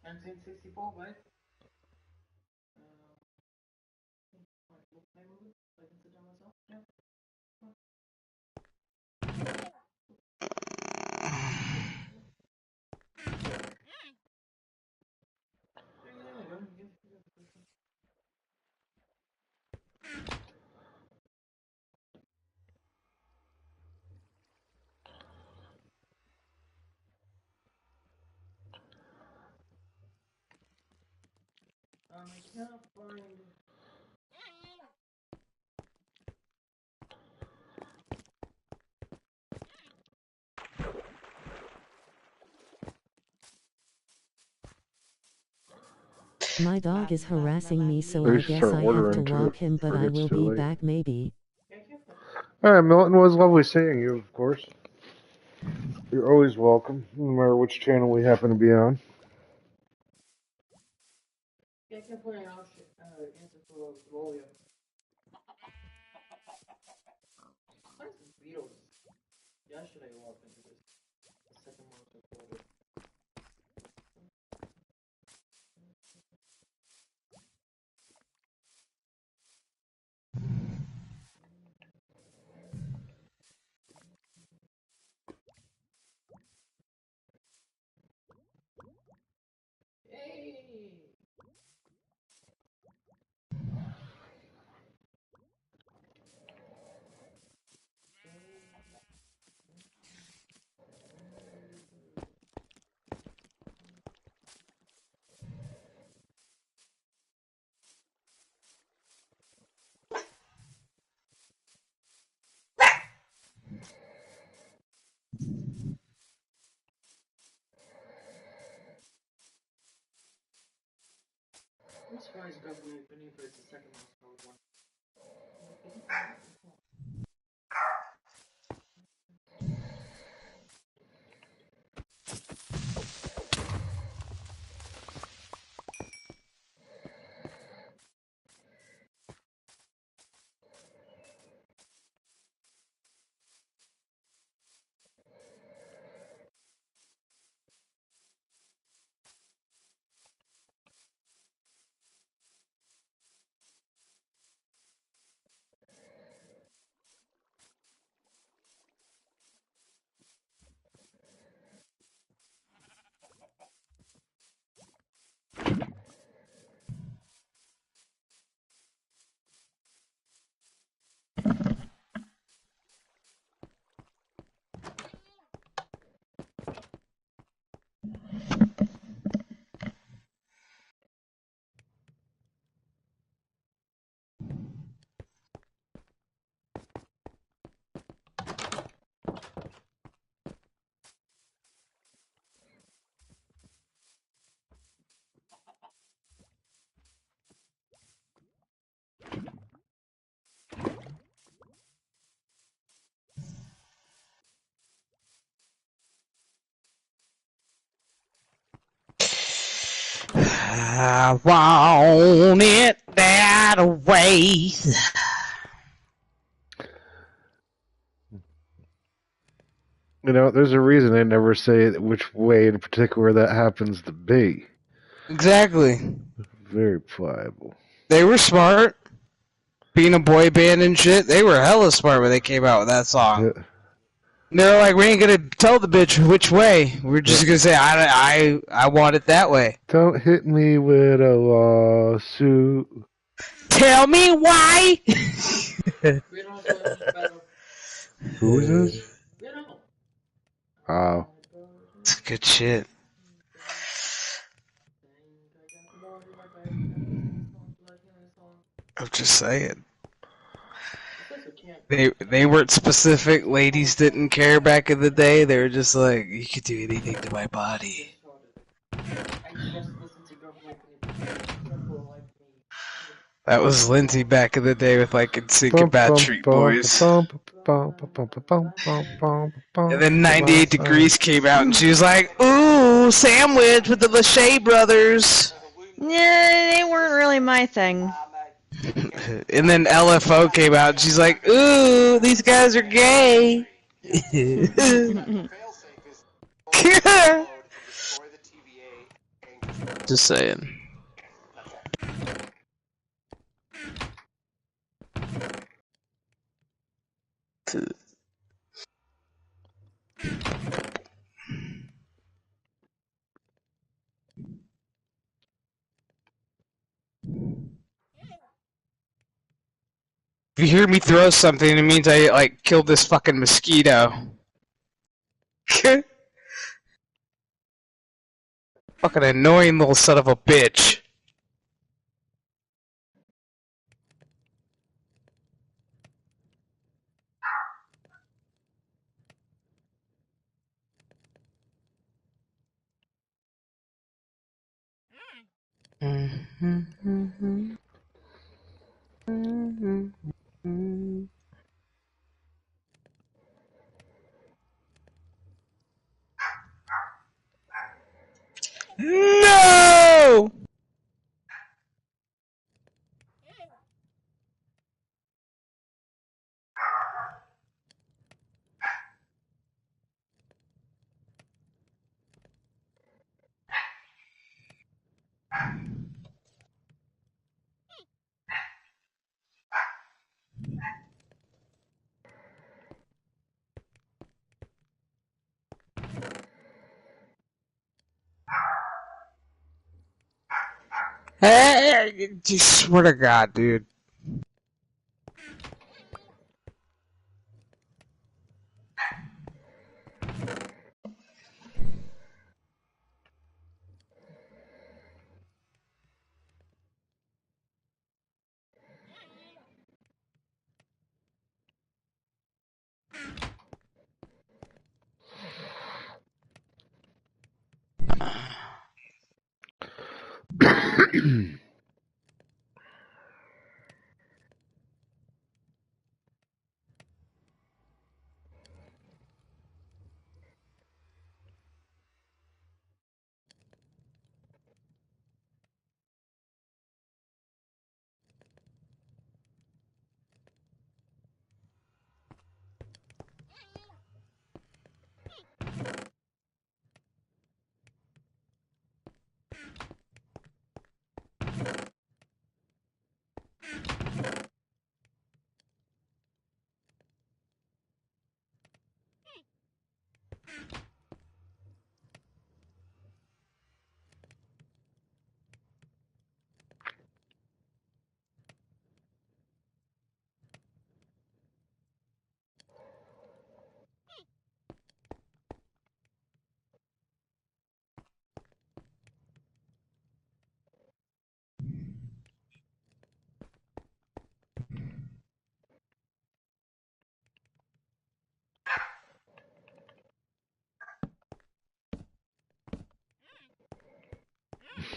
$1964, right? I can sit down myself. Yeah. I can't find. My dog is harassing me, so We I should guess start I have to ordering too, walk him, but before I it gets will too be late. back maybe. Alright, Milton, it was lovely seeing you, of course. You're always welcome, no matter which channel we happen to be on. Yeah, I can't find an answer for Rolia. Where's the Beatles? Yesterday I walked into this. The second monster folder. Hey! I'm surprised you guys believe any of it's the second most code one. I want it that way. You know, there's a reason they never say which way in particular that happens to be. Exactly. Very pliable. They were smart. Being a boy band and shit, they were hella smart when they came out with that song. Yeah. They're like, we ain't gonna tell the bitch which way. We're just gonna say, I want it that way. Don't hit me with a lawsuit. Tell me why. Who is this? Oh. It's good shit. I'm just saying. They weren't specific. Ladies didn't care back in the day. They were just like, you could do anything to my body. That was Lindsay back in the day with like NSYNC and Backstreet Boys. And then 98 Degrees came out and she was like, ooh, sandwich with the Lachey brothers. Yeah, they weren't really my thing. And then LFO came out and she's like, ooh, these guys are gay. Just saying. If you hear me throw something, it means I like killed this fucking mosquito. Fucking annoying little son of a bitch. No! Hey, I swear to God, dude.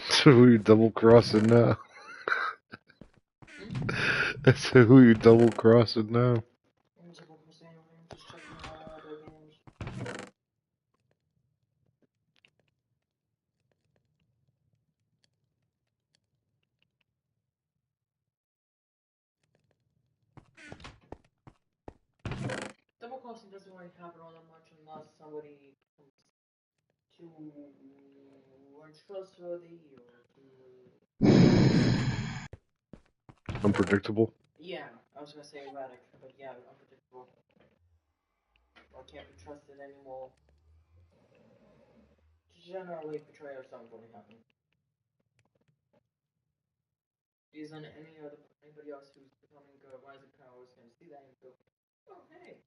So who you double crossing now? I said, who you double crossing now? Double crossing doesn't really happen all that much unless somebody becomes too untrustworthy or too. Unpredictable. Yeah, I was gonna say erratic, but yeah, unpredictable. Or can't be trusted anymore. Generally, betrayal sounds going to happen. Isn't anybody else who's becoming a rising power is going to see that and go, oh hey,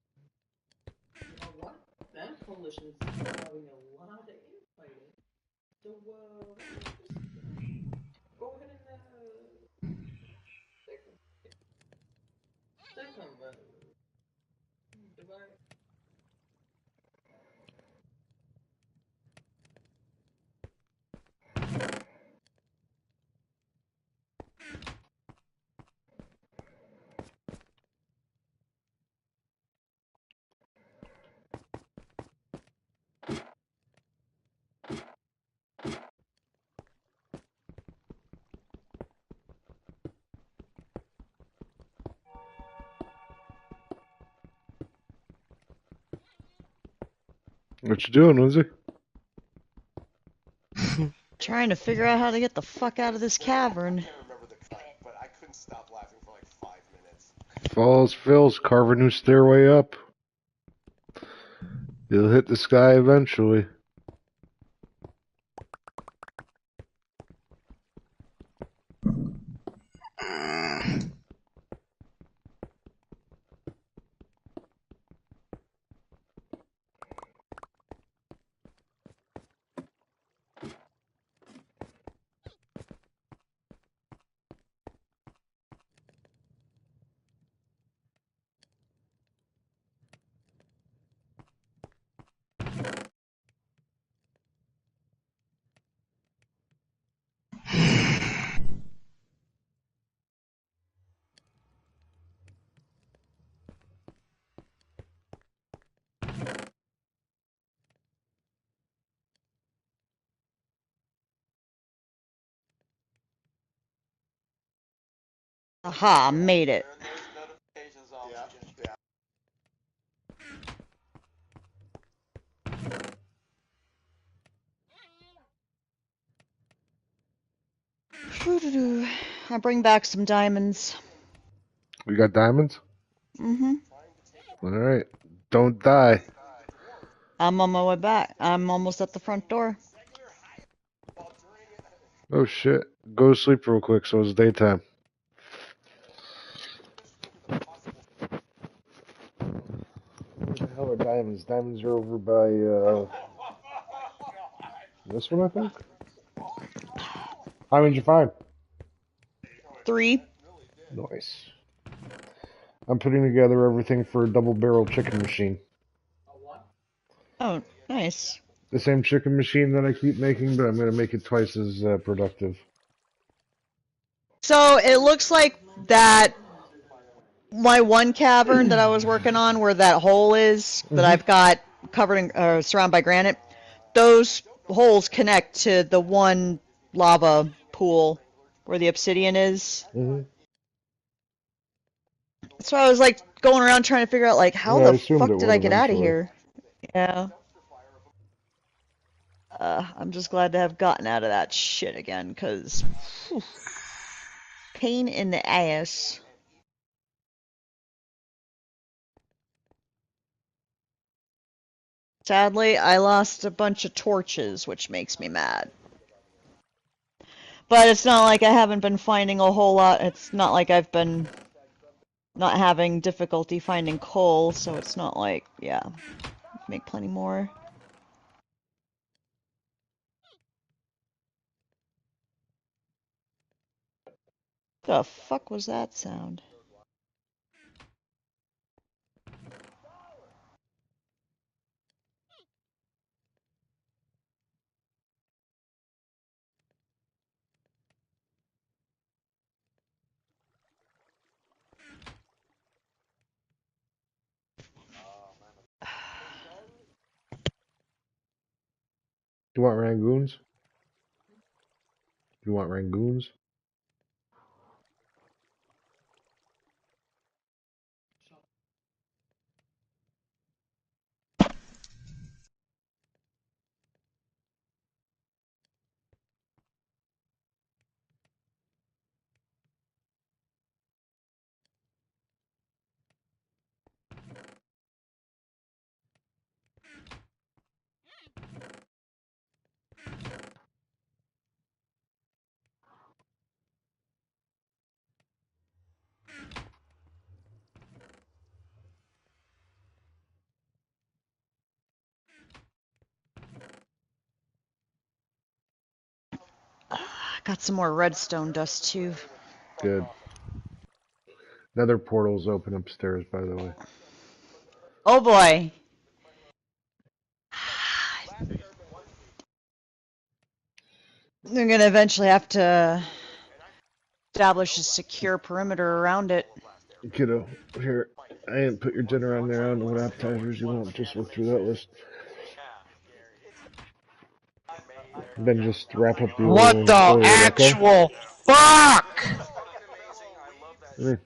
you know what? That coalition's having a lot of infighting. So just go ahead and stick them, divide. What you doing, Lindsay? Trying to figure out how to get the fuck out of this cavern. I can't remember the cut, but I couldn't stop laughing for like 5 minutes. Follows Phil's, carve a new stairway up. You'll hit the sky eventually. Aha, made it. Turn those notifications off. Yeah. I bring back some diamonds. We got diamonds? Mm-hmm. Alright. Don't die. I'm on my way back. I'm almost at the front door. Oh shit. Go to sleep real quick so it's daytime. Where the hell are diamonds? Diamonds are over by, this one, I think? How many did you find? 3. Nice. I'm putting together everything for a double-barrel chicken machine. Oh, nice. The same chicken machine that I keep making, but I'm going to make it twice as productive. So it looks like that my one cavern that I was working on, where that hole is, that I've got covered in, surrounded by granite, those holes connect to the one lava pool where the obsidian is. So I was like going around trying to figure out like how Yeah, I the assumed it fuck did would I get out of eventually. here? Yeah. I'm just glad to have gotten out of that shit again, cause pain in the ass. Sadly, I lost a bunch of torches, which makes me mad. But it's not like I haven't been finding a whole lot. It's not like I've been not having difficulty finding coal, so it's not like, yeah, make plenty more. The fuck was that sound? Do you want rangoons? Do you want rangoons? Got some more redstone dust too. Good. Another portal's open upstairs, by the way. Oh boy. They're gonna eventually have to establish a secure perimeter around it. Kiddo, here. I didn't put your dinner on there. I don't know what appetizers you want. Just look through that list. Then just wrap up the What the order of Echo. actual fuck? Mm.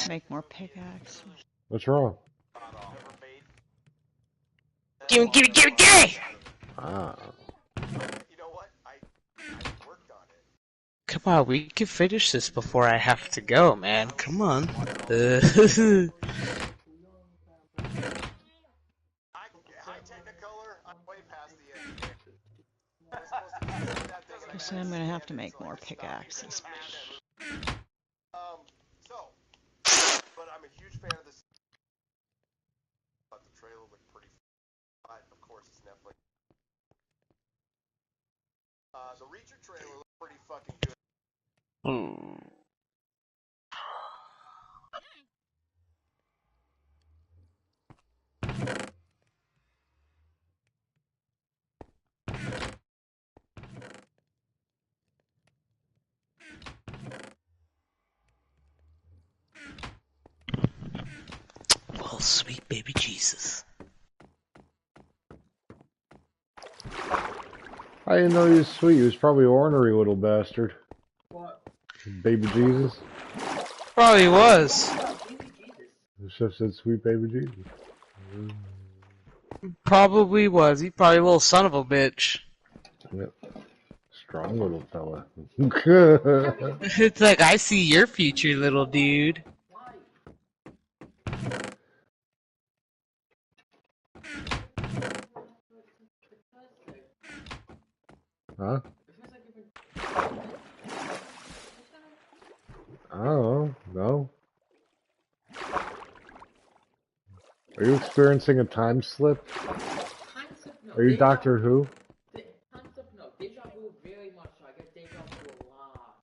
Make more pickaxes. What's wrong? Gimme, gimme, gimme, gimme! Ah. Come on, we can finish this before I have to go, man. Come on. So I'm gonna have to make more pickaxes. But I'm a huge fan of this. The trailer looked pretty. Of course, it's Netflix. The Reacher trailer looked pretty fucking good. Well, sweet baby Jesus. I didn't know he was sweet. He was probably ornery little bastard. What? Baby Jesus. Probably was. The chef said sweet baby Jesus. Probably was. He probably a little son of a bitch. Yep. Strong little fella. It's like, I see your future, little dude. Huh? I don't know. No. Are you experiencing a time slip? Are you Doctor Who? No, deja vu very much. I get deja vu a lot.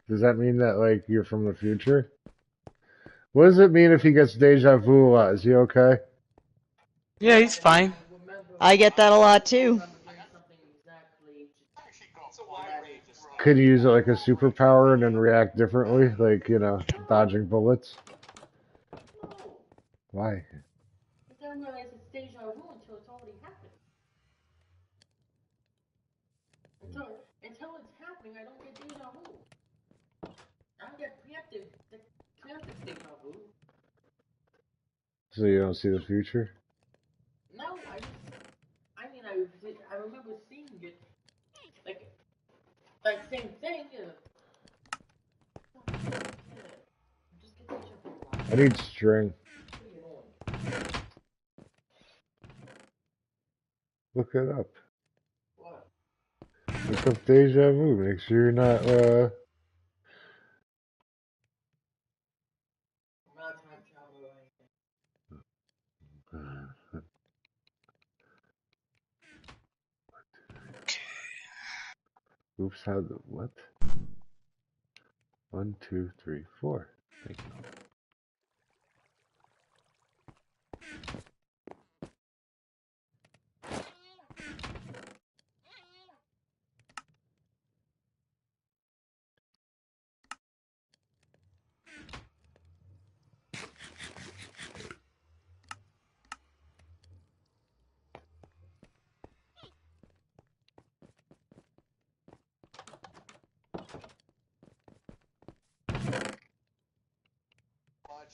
Does that mean that, like, you're from the future? What does it mean if he gets deja vu a lot? Is he okay? Yeah, he's fine. I get that a lot too. Could you use it like a superpower and then react differently? Like, you know, dodging bullets? Why? I don't realize it's deja vu until it's already happened. Until it's happening, I don't get deja vu. I get preemptive deja vu. So you don't see the future? No, I remember seeing it, like same thing. I need string. Look it up. What? Look up deja vu. Make sure you're not, I'm not time traveler or anything. Oops, how the, what? 1, 2, 3, 4. Thank you.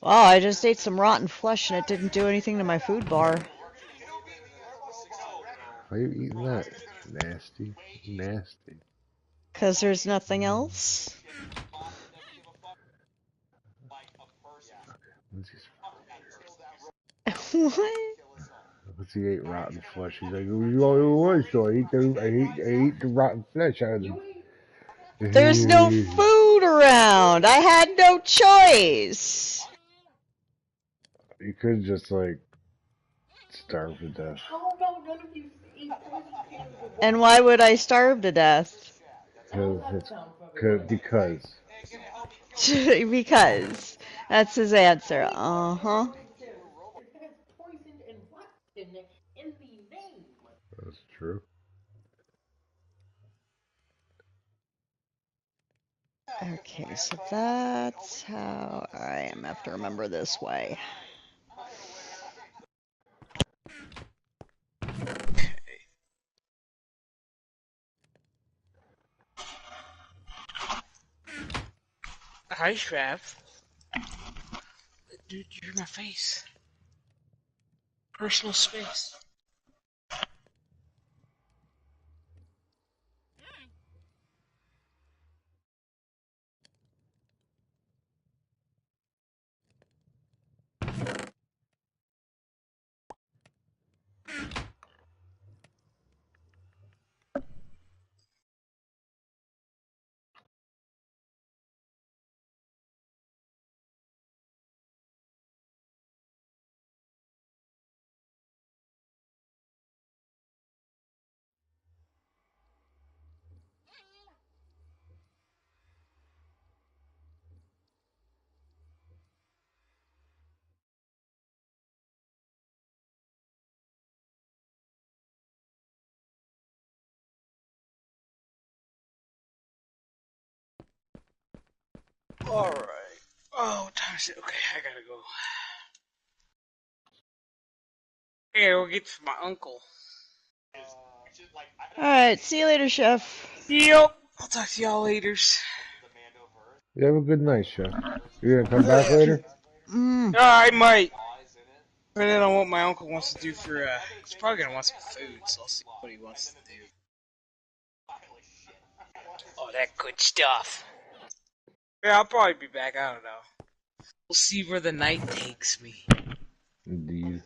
Wow, I just ate some rotten flesh and it didn't do anything to my food bar. Why are you eating that? Nasty. Nasty. 'Cause there's nothing else. What? Because he ate rotten flesh. He's like, what? So I eat the rotten flesh out of him. There's no food around. I had no choice. You could just, like, starve to death. Oh no, none of you eat poison pills. And why would I starve to death? Because. Because. That's his answer. Uh-huh. It has poison and what in the name? That's true. Okay, so that's how I am. I have to remember this way. Hi, Shrav. Dude, you're in my face. Personal space. Alright. Oh, time is it? Okay, I gotta go. Hey, we'll get to my uncle. Alright, see you later, Chef. Yep. I'll talk to y'all later. You have a good night, Chef. You gonna come back later? I might. Depending on what my uncle wants to do for, he's probably gonna want some food, so I'll see what he wants to do. Oh, that good stuff. Yeah, I'll probably be back, I don't know. We'll see where the night takes me. Indeed.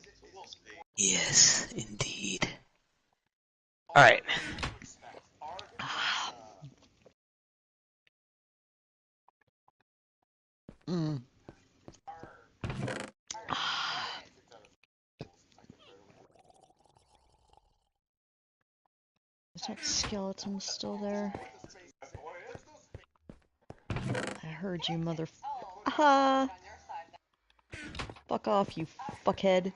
Yes, indeed. Alright. Is that skeleton still there? I heard you, mother. Ah! Fuck off, you fuckhead.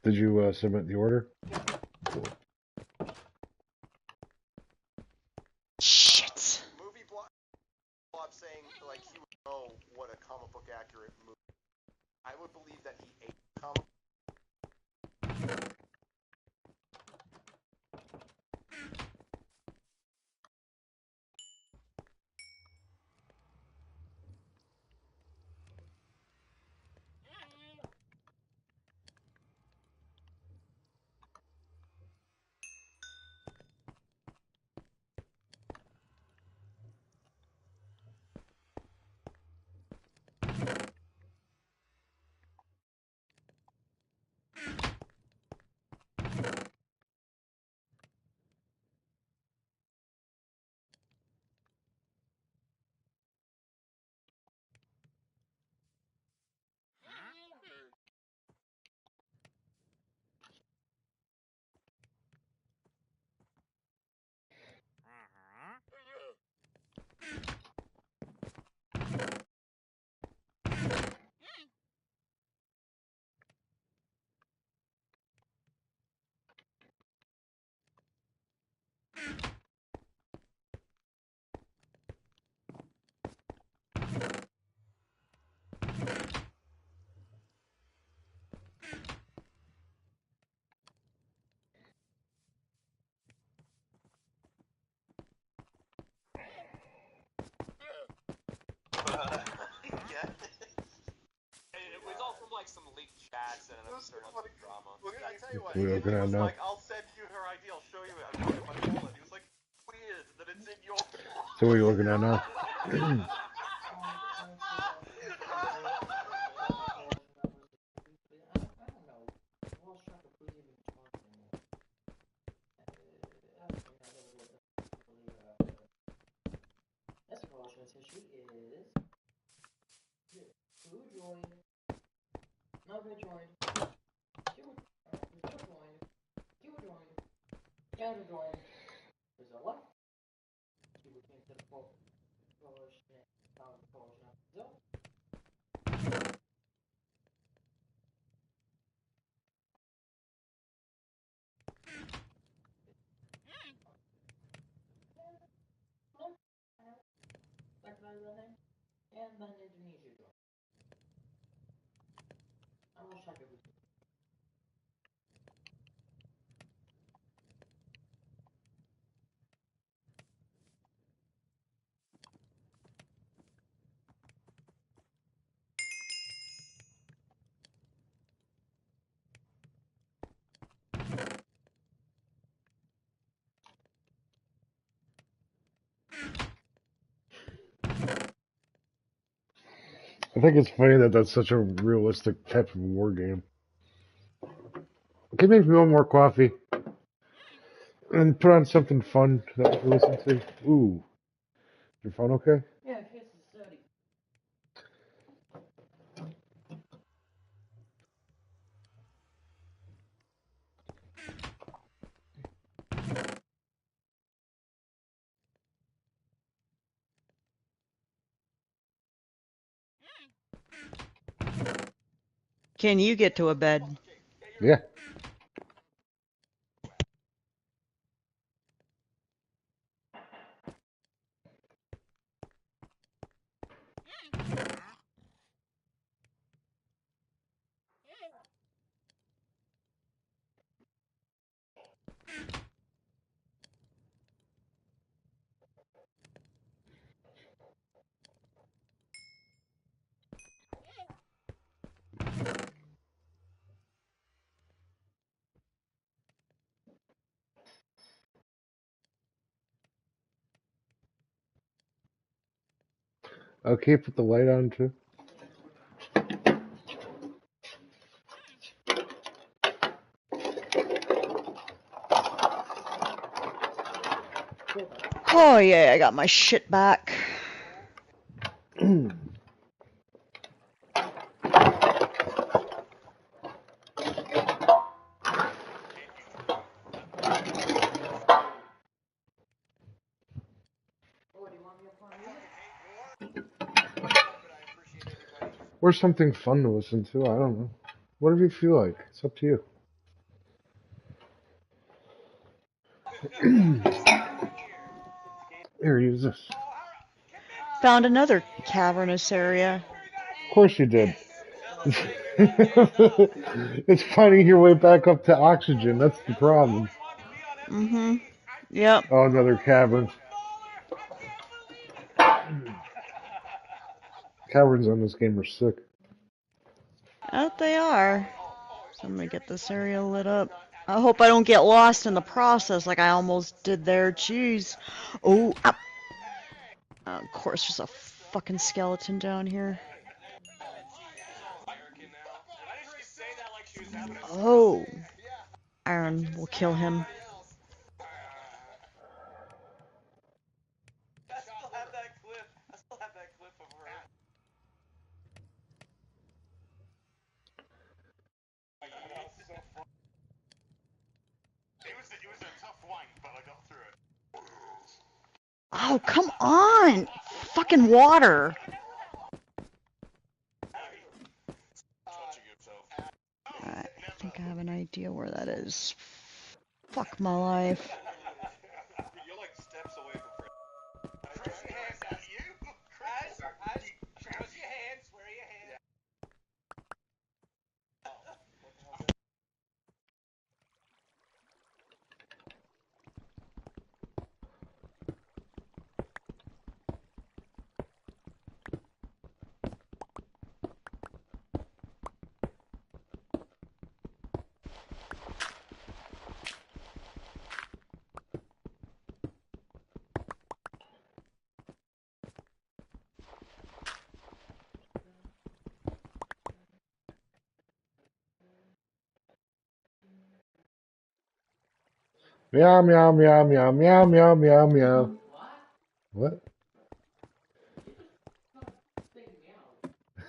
Did you submit the order? Cool. Shit. Movie blob saying like he would know what a comic book accurate movie. I would believe that he ate comic. Yeah. It was all from like some leaked chats and an absurd drama. I tell you what, What are we looking at was now? like, I'll send you her ID, I'll show you it. I'm looking at my phone, and he was like, weird that it's in your phone. So what are you looking at now? That's what I was going to say. She is. Who joined? Not who joined. Who joined? Who joined? Canada joined. Priscilla. She came to the coalition of Brazil. Recognize that name? And then Indonesia joined. I will check it with you. I think it's funny that that's such a realistic type of war game. Can you make me one more coffee? And put on something fun that we listen to? Ooh. Your phone okay? Yeah, case is dirty. Can you get to a bed? Yeah. Okay, put the light on too. Oh yeah, I got my shit back. Or something fun to listen to. I don't know. Whatever you feel like. It's up to you. Here, use this. Found another cavernous area. Of course you did. It's finding your way back up to oxygen. That's the problem. Mm-hmm. Yep. Oh, another cavern. Caverns on this game are sick. Out they are. So I'm gonna get this area lit up. I hope I don't get lost in the process like I almost did there. Jeez. Oh, of course there's a fucking skeleton down here. Oh. Iron will kill him. I still have that clip of her. It was a tough one, but I got through it. Oh, come on! Fucking water! Alright, I think I have an idea where that is. Fuck my life. You're like steps away from Fred. Chris, is that you? Show us your hands. Where are your hands? Meow, meow, meow, meow, meow, meow, meow, meow. What?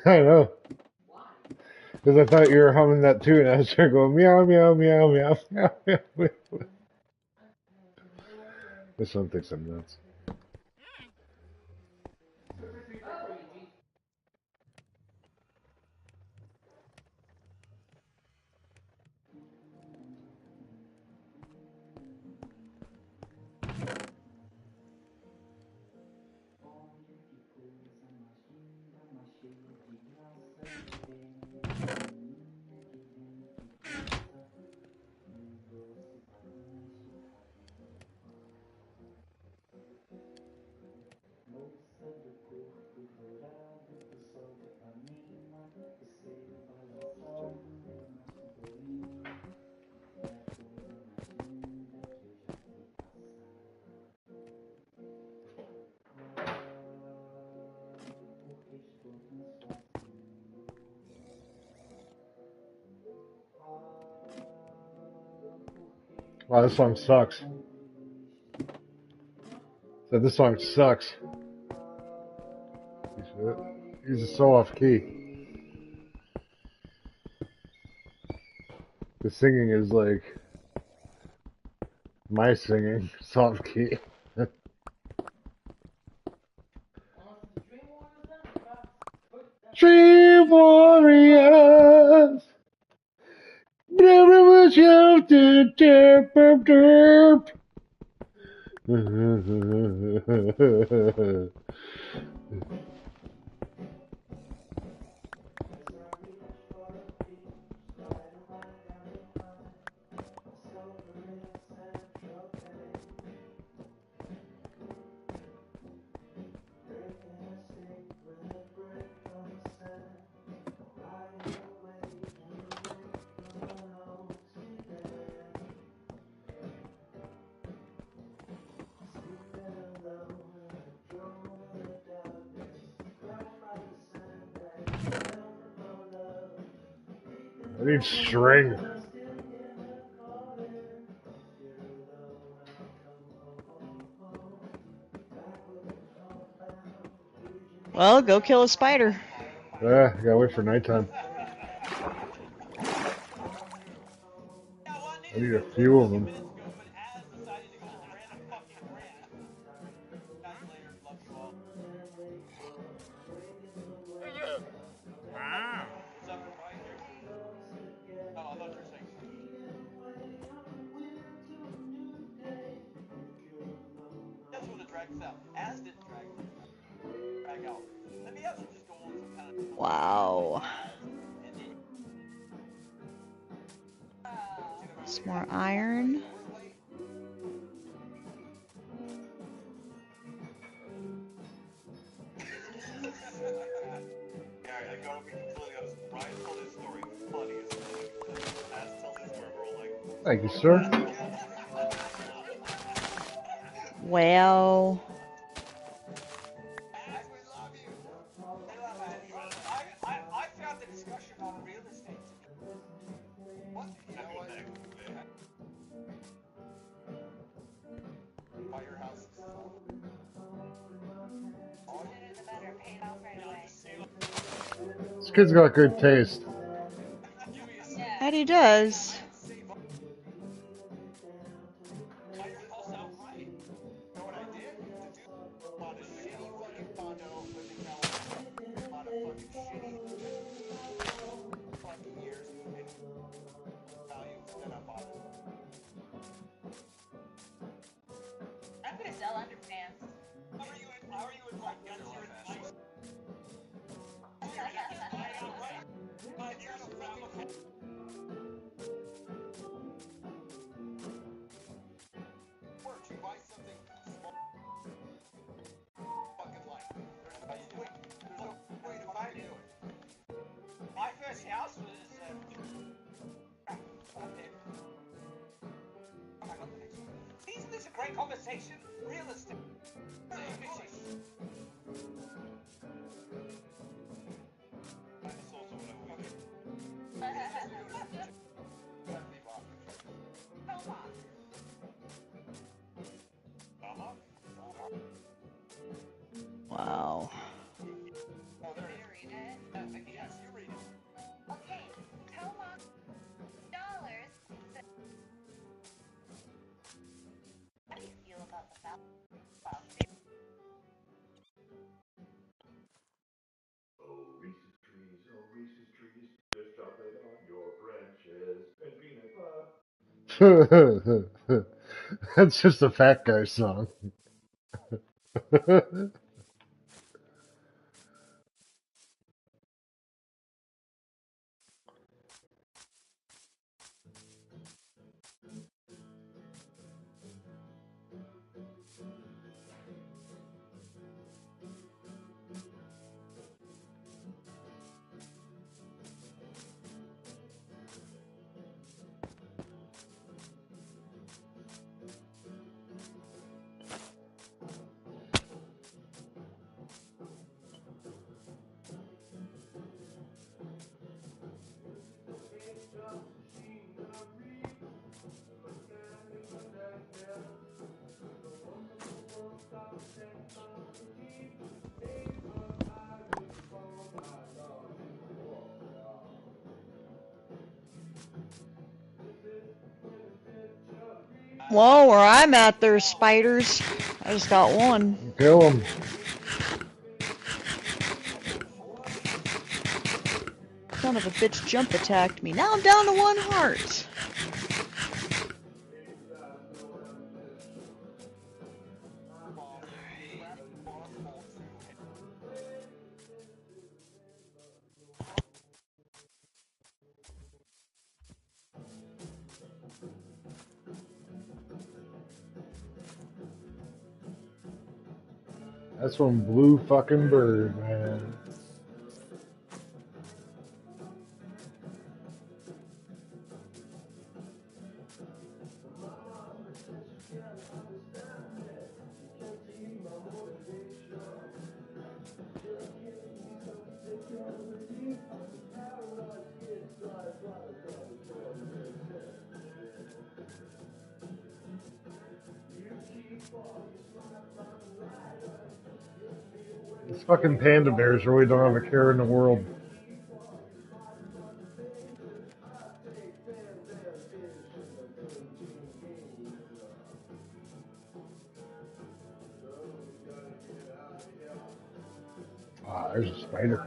I know. Because I thought you were humming that too, and I was trying to go meow, meow, meow, meow, meow, meow, meow. This one thinks I'm nuts. Wow, this song sucks. So this song sucks. He's so off key. The singing is like my singing, soft key. Dream Warriors! Never was you to derp derp derp. I need string. Well, go kill a spider. Yeah, gotta wait for nighttime. I need a few of them. Oh, I thought you were saying. That's when it drags out. As did drag out. Maybe as will just go on some kind of. Wow. Some more iron. I gotta be completely honest. Brian told his story funny as fuck. As tells his story, we're all like, Thank you, sir. Well. I found the discussion on real estate. What? You know what? Buy your house. This kid's got good taste. That he does. I'm gonna sell underpants. How are you in like guns here in nice? 5 years of family. Works. You buy something small. Fucking life. There's no way to find it. My first house was. Isn't this a great conversation? Real estate. Wow. Yes, you read it. Okay, tell Mom dollars. How do you feel about the bell? Oh, Reese's trees, there's chocolate on your branches and peanut butter. That's just a fat guy song. Well, where I'm at, there's spiders. I just got one. Kill them. Son of a bitch jump attacked me. Now I'm down to 1 heart. That's one blue fucking bird, man. These fucking panda bears really don't have a care in the world. Ah, there's a spider.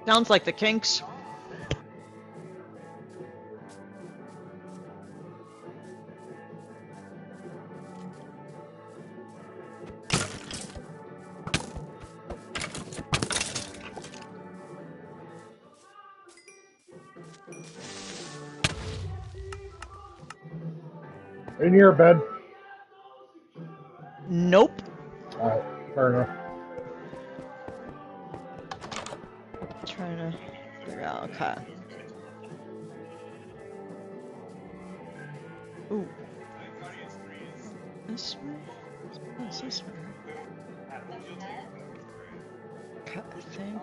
Sounds like the Kinks. In your bed. Nope. Alright, fair enough. Trying to figure out. Okay. Ooh. This way? What's this way? Okay, I think.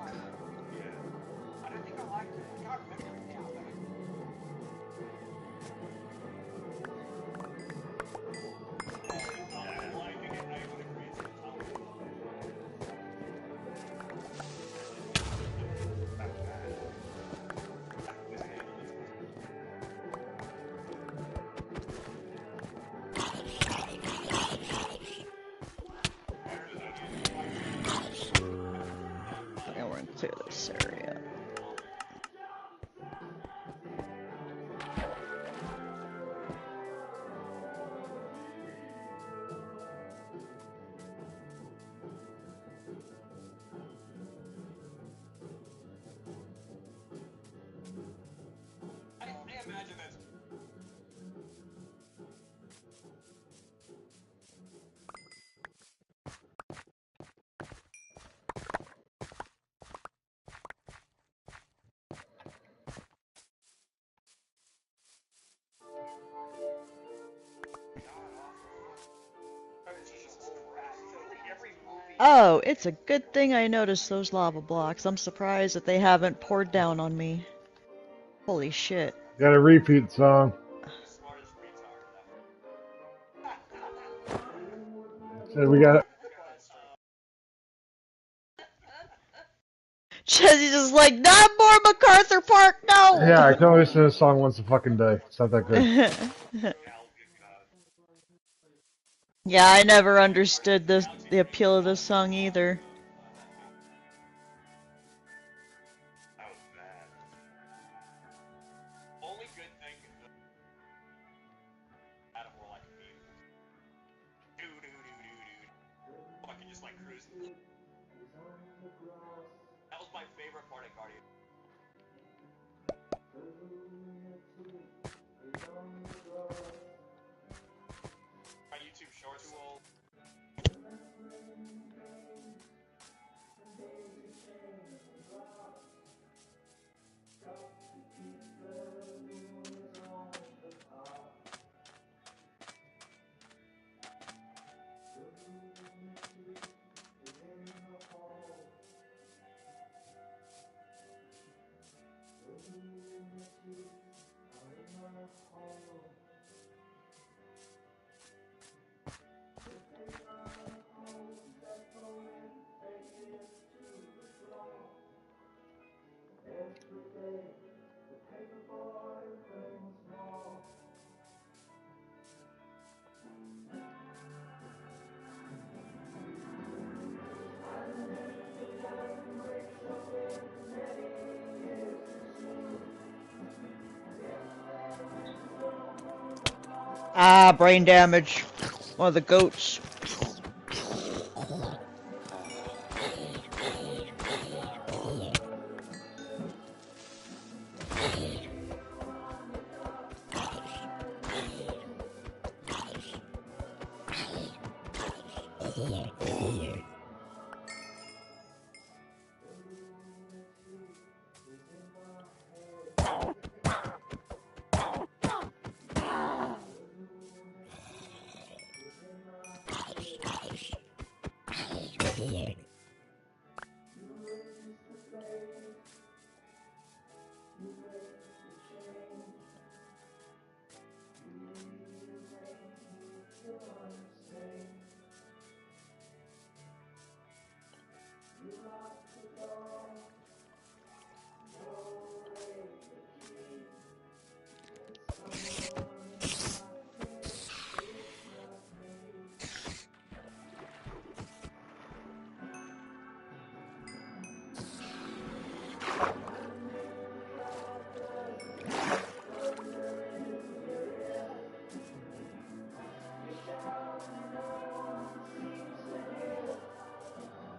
Okay, we're gonna clear this area. Oh, it's a good thing I noticed those lava blocks. I'm surprised that they haven't poured down on me. Holy shit. Got a repeat song. Smartest retard ever. So we got Jesse's just like, not more MacArthur Park, no! yeah, I can only listen to this song once a fucking day. It's not that good. Yeah, I never understood the appeal of this song either. That was bad. Only good thing is that out of more like a beat. Do do do do do. Fucking just like cruising. That was my favorite part of Guardian. My YouTube shorts too old. Ah, brain damage. One of the goats.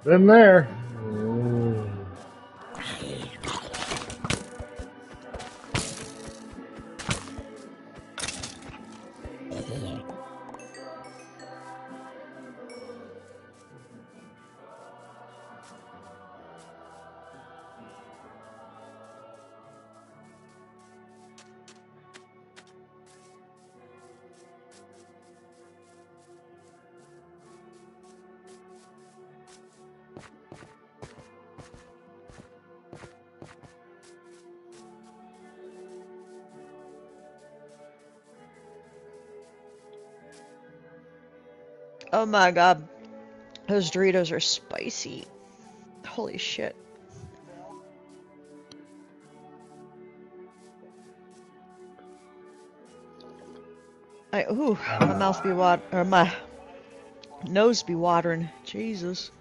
Been there. Oh my god. Those Doritos are spicy. Holy shit. My mouth be or my nose be watering. Jesus.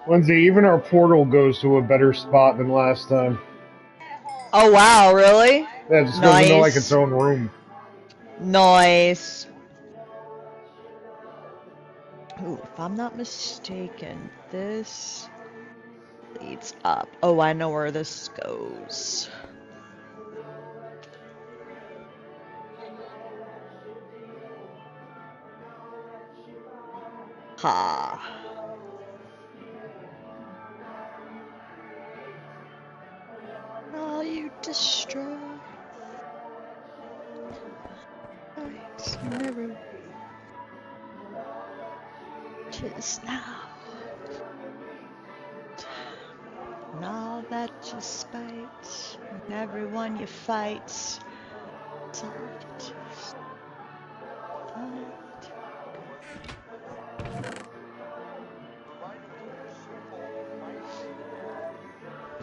Lindsay, even our portal goes to a better spot than last time. Oh wow, really? Yeah, it just goes into like its Nice. own room. Nice. Ooh, if I'm not mistaken, this leads up. Oh, I know where this goes. Ha. destroy. Never. Just now. And all that you spite, and everyone you fight. Soft.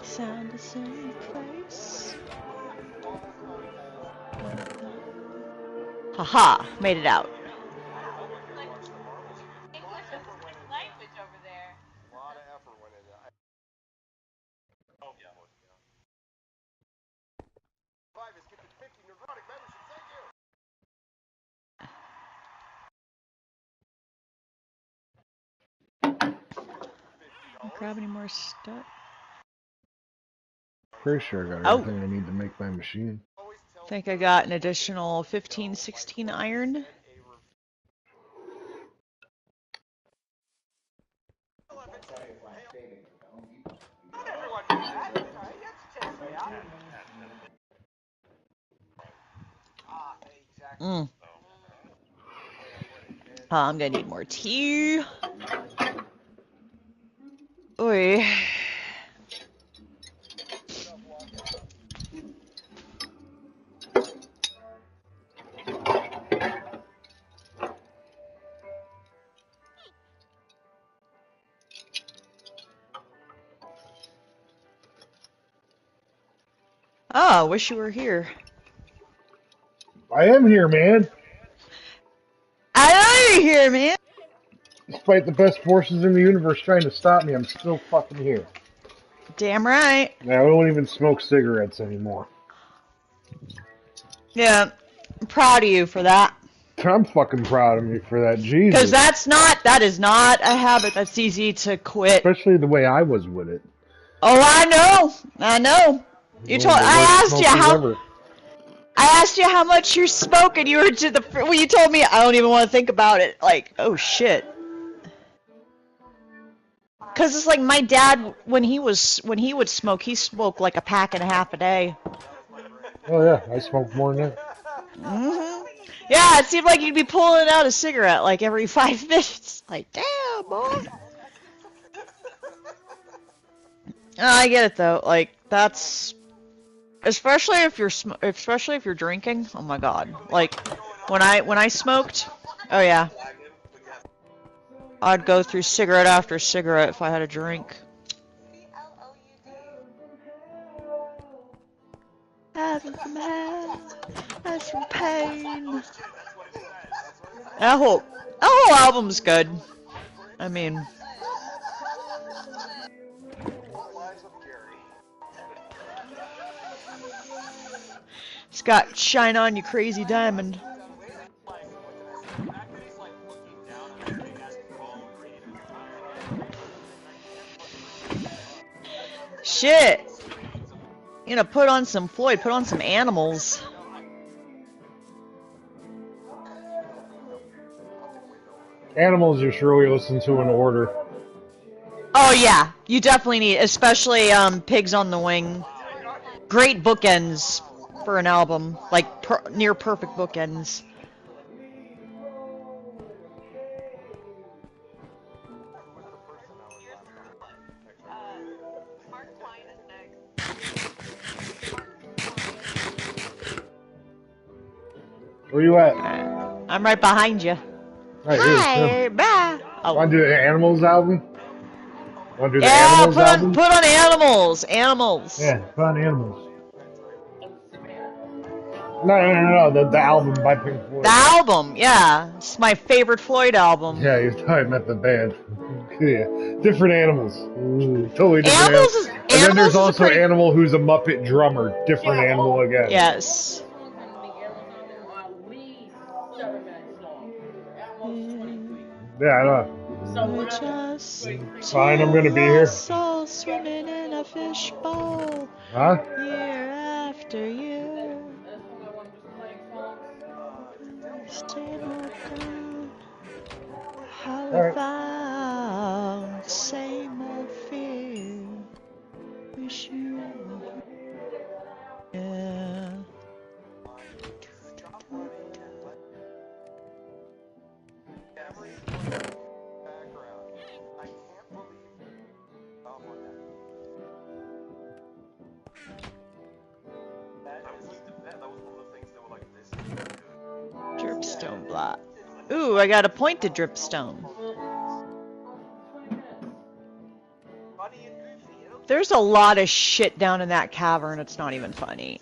Sound the same place. Haha, made it out. English is a second language over there. A lot of effort went into it. Oh, yeah. 5 is gifted 50 neurotic membership. Thank you. Grab any more stuff? Pretty sure I got everything I need to make my machine. I think I got an additional 15, 16 iron. Not everyone knew that. You have to test me out. Exactly. I'm gonna need more tea. Oy. Oh, wish you were here. I am here, man. I know you're here, man. Despite the best forces in the universe trying to stop me, I'm still fucking here. Damn right. Now I don't even smoke cigarettes anymore. Yeah, I'm proud of you for that. I'm fucking proud of me for that, Jesus. Because that is not a habit that's easy to quit. Especially the way I was with it. Oh, I know. I asked you how much you smoke, and you were when you told me, I don't even want to think about it. Like, oh shit. Cause it's like my dad, when he would smoke, he smoked like a pack and a half a day. Oh yeah, I smoke more than that. Yeah, it seemed like you'd be pulling out a cigarette like every 5 minutes. Like, damn, boy. I get it though. Like, that's especially if you're drinking. Oh my god. Like, when I smoked, oh yeah, I'd go through cigarette after cigarette if I had a drink. Heaven from hell, that's from pain. That whole album's good. I mean, it's got Shine On You Crazy Diamond. Shit. You know, put on some Floyd, put on some Animals. Animals you should really listen to in order. Oh yeah, you definitely need, especially Pigs on the Wing. Great bookends for an album, like near perfect bookends. Where you at? I'm right behind you. Right, Hi, bye. Oh. Want to do the Animals album? Want to do the Yeah, Animals album? put on Animals. Animals. Yeah, put on Animals. No, the album by Pink Floyd. The album, yeah. It's my favorite Floyd album. Yeah, you're talking about the band. Yeah, different animals. Ooh, totally different animals. And then there's also Animal who's a Muppet drummer. Different animal again. Yes. Yeah, I know. Fine, I'm gonna be here. Soul swimming in a fishbowl. Huh? Year after year. How we found same old fear. Wish you were dripstone block. Ooh, I got a pointed dripstone. There's a lot of shit down in that cavern. It's not even funny.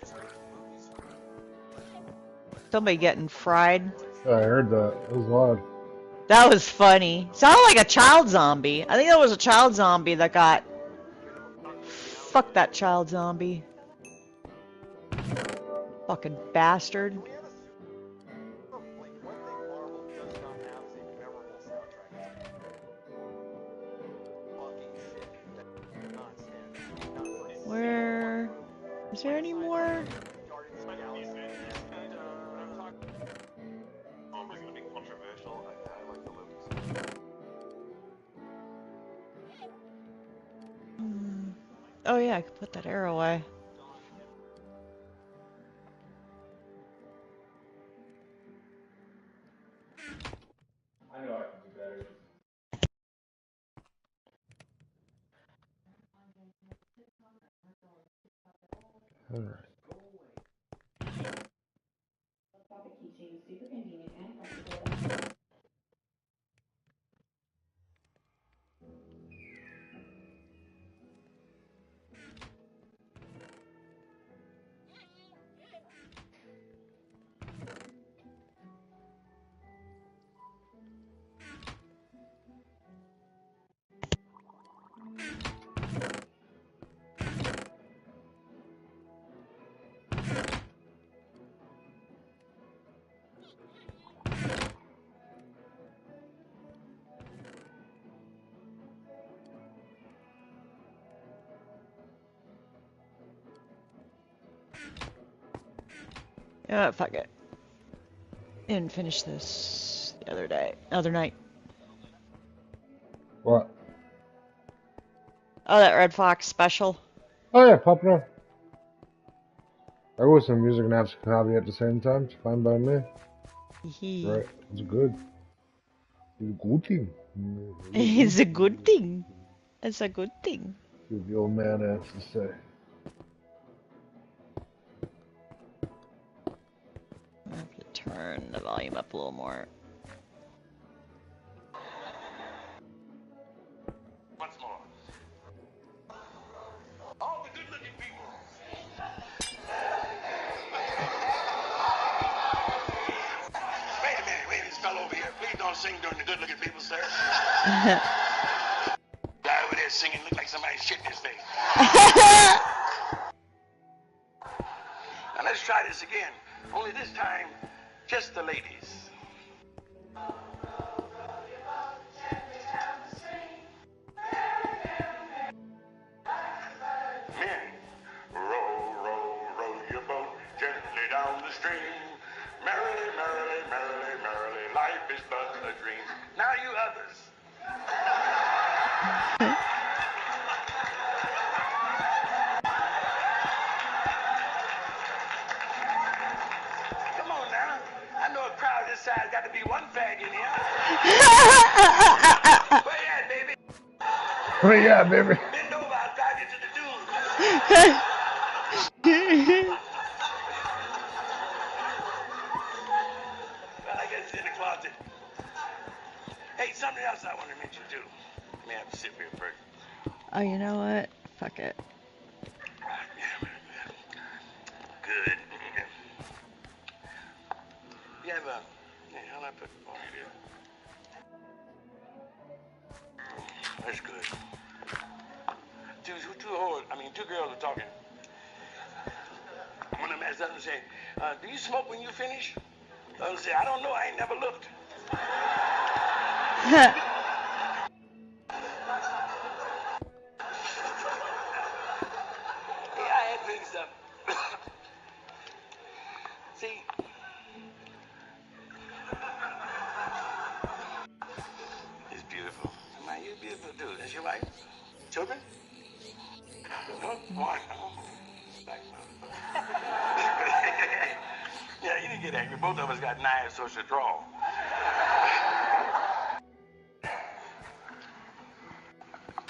Somebody getting fried. I heard that. It was loud. That was funny. Sounded like a child zombie. I think that was a child zombie that got... Fuck that child zombie. Fucking bastard. Where... Is there any more? Oh yeah, I could put that arrow away. I know I can do better. Alright. Yeah, fuck it. Didn't finish this the other night. What? Oh, that Red Fox special. Oh yeah, pop it up. I was some music and apps hobby at the same time. It's fine by me. Right, it's good. It's a good thing. It's a good thing. It's a good thing. See what the old man has to say. I have to turn the volume up a little more. Once more. All the good-looking people. Wait a minute, this fellow over here. Please don't sing during the good-looking people, sir. Guy over there singing look like somebody shit in his face. Now let's try this again. Only this time, just the ladies. Men, row, row, row your boat gently down the stream. Merrily, merrily, merrily, merrily, life is but a dream. Now you others. Come on now. I know a crowd this size got to be one fag in here. Where you at, baby? Where you at, baby? Bend over, I'll drive you to the dunes. Well, I guess it's in the closet. Hey, something else I want to mention too. Let me have to sip here first. Oh, you know what? Fuck it. Good. You have a... How do I put... Oh, here it is. That's good. Two girls are talking. One of them asked the other and say, do you smoke when you finish? The other say, I don't know, I ain't never looked. Yeah, I had mixed up. See, it's beautiful. Man, you're beautiful too. That's your wife? Children? No? One. Yeah, you didn't get angry. Both of us got knives, so it's a draw.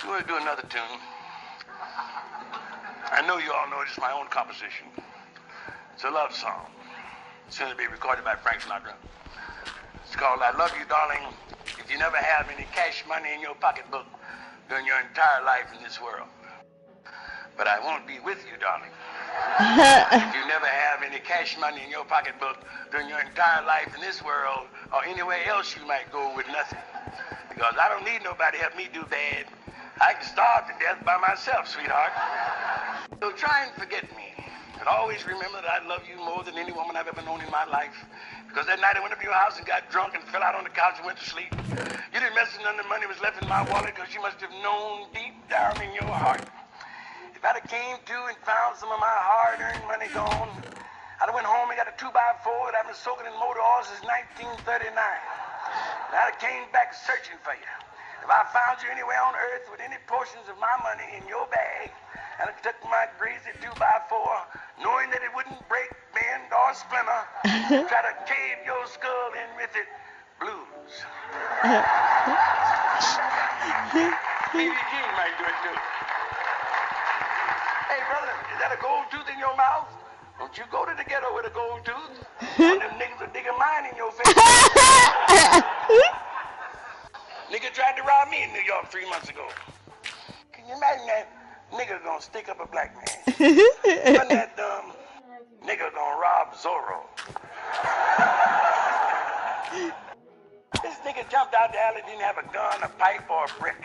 We want to do another tune. I know you all know it's my own composition. It's a love song. It's going to be recorded by Frank Sinatra. It's called I Love You, Darling, if you never have any cash money in your pocketbook during your entire life in this world. But I won't be with you, darling. If you never have any cash money in your pocketbook during your entire life in this world or anywhere else you might go with nothing. Because I don't need nobody to help me do bad. I can starve to death by myself, sweetheart. So try and forget me. And always remember that I love you more than any woman I've ever known in my life. Because that night I went up to your house and got drunk and fell out on the couch and went to sleep. You didn't mess with none of the money was left in my wallet because you must have known deep down in your heart. If I'd have came to and found some of my hard-earned money gone, I'd have went home and got a 2x4 that I've been soaking in motor oil since 1939. And I'd have came back searching for you. If I found you anywhere on earth with any portions of my money in your bag, and I took my greasy 2x4, knowing that it wouldn't break, bend, or splinter, try to cave your skull in with it, blues. Maybe King might do it too. Hey, brother, is that a gold tooth in your mouth? Don't you go to the ghetto with a gold tooth. One of them niggas will dig a mine in your face. Nigga tried to rob me in New York 3 months ago. Can you imagine that nigga gonna stick up a black man? Wasn't that dumb? Nigga gonna rob Zorro. This nigga jumped out the alley, didn't have a gun, a pipe, or a brick.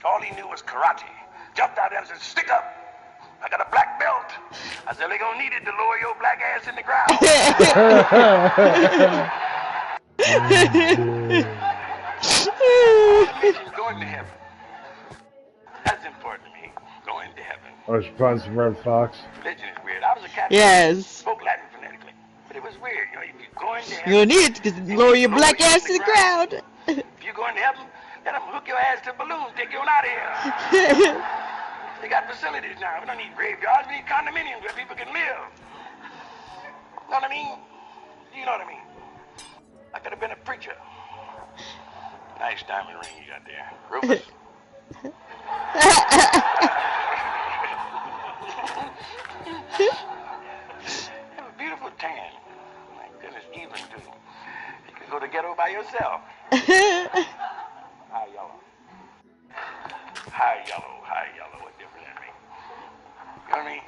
All he knew was karate. Jumped out there and said, stick up. I got a black belt. I said, they're gonna need it to lower your black ass in the ground. Going to heaven. That's important to me. Going to heaven. I was find some Red Fox. Religion is weird. I was a Catholic. Yes. Spoke Latin phonetically. But it was weird. You know, if you're going to heaven. You'll need it to lower your black ass to the ground. If you're going to heaven, let them hook your ass to a balloon, take you on out of here. They got facilities now. We don't need graveyards. We need condominiums where people can live. You know what I mean? You know what I mean? I could have been a preacher. Nice diamond ring you got there. Rufus. Have a beautiful tan. My goodness, even too. You could go to ghetto by yourself. High yellow. High yellow, high yellow. What difference that make? You know what I mean?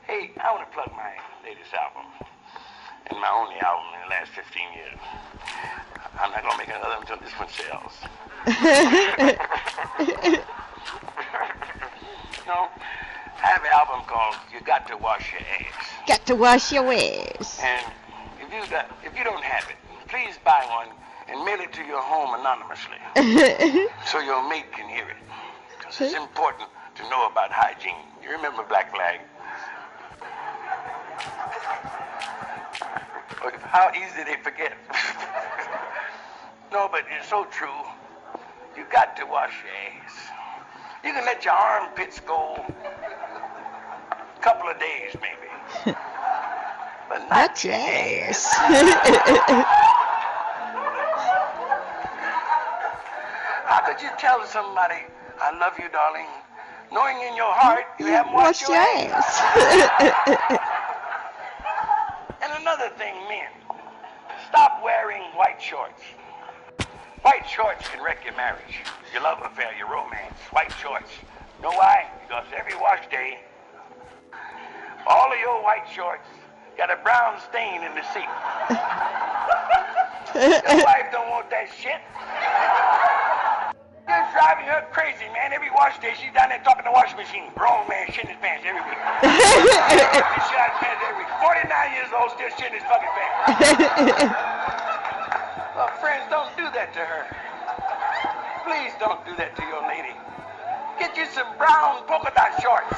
Hey, I want to plug my latest album. And my only album in the last 15 years. I'm not going to make another until this one sells. No, I have an album called You Got to Wash Your Ass. Got to wash your ass. And if you don't have it, please buy one and mail it to your home anonymously. So your mate can hear it. Because it's important to know about hygiene. You remember Black Flag? How easy they forget. No, but it's so true. You got to wash your ass. You can let your armpits go a couple of days, maybe. But not your ass. How could you tell somebody, I love you, darling, knowing in your heart you haven't washed your ass? And another thing, men, stop wearing white shorts. White shorts can wreck your marriage, your love affair, your romance. White shorts. Know why? Because every wash day, all of your white shorts got a brown stain in the seat. Your wife don't want that shit. You're driving her crazy, man. Every wash day, she's down there talking to the washing machine. Grown man shitting his pants every week. He shit out his pants every week. 49 years old, still shitting his fucking pants. Well, friends, don't do that to her. Please don't do that to your lady. Get you some brown polka dot shorts.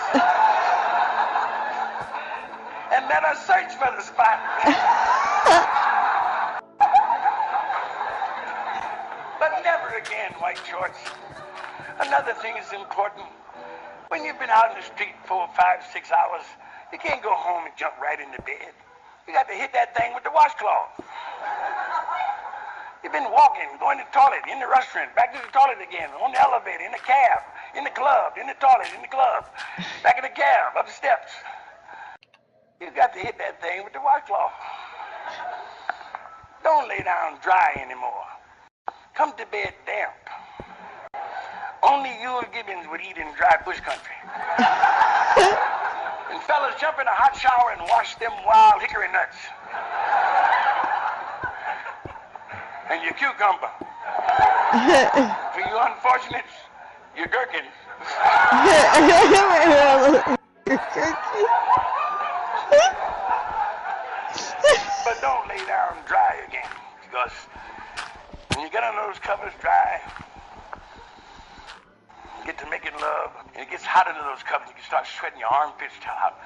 And let her search for the spot. But never again, white shorts. Another thing is important. When you've been out in the street 4, 5, 6 hours, you can't go home and jump right into bed. You got to hit that thing with the washcloth. You've been walking, going to the toilet, in the restaurant, back to the toilet again, on the elevator, in the cab, in the club, in the toilet, in the club, back in the cab, up the steps. You got to hit that thing with the washcloth. Don't lay down dry anymore. Come to bed damp. Only Yule Gibbons would eat in dry bush country. And fellas, jump in a hot shower and wash them wild hickory nuts. And your cucumber. For you unfortunates, your gherkin. But don't lay down dry again, because when you get under those covers dry, you get to making love, and it gets hot under those covers. You can start sweating your armpits out,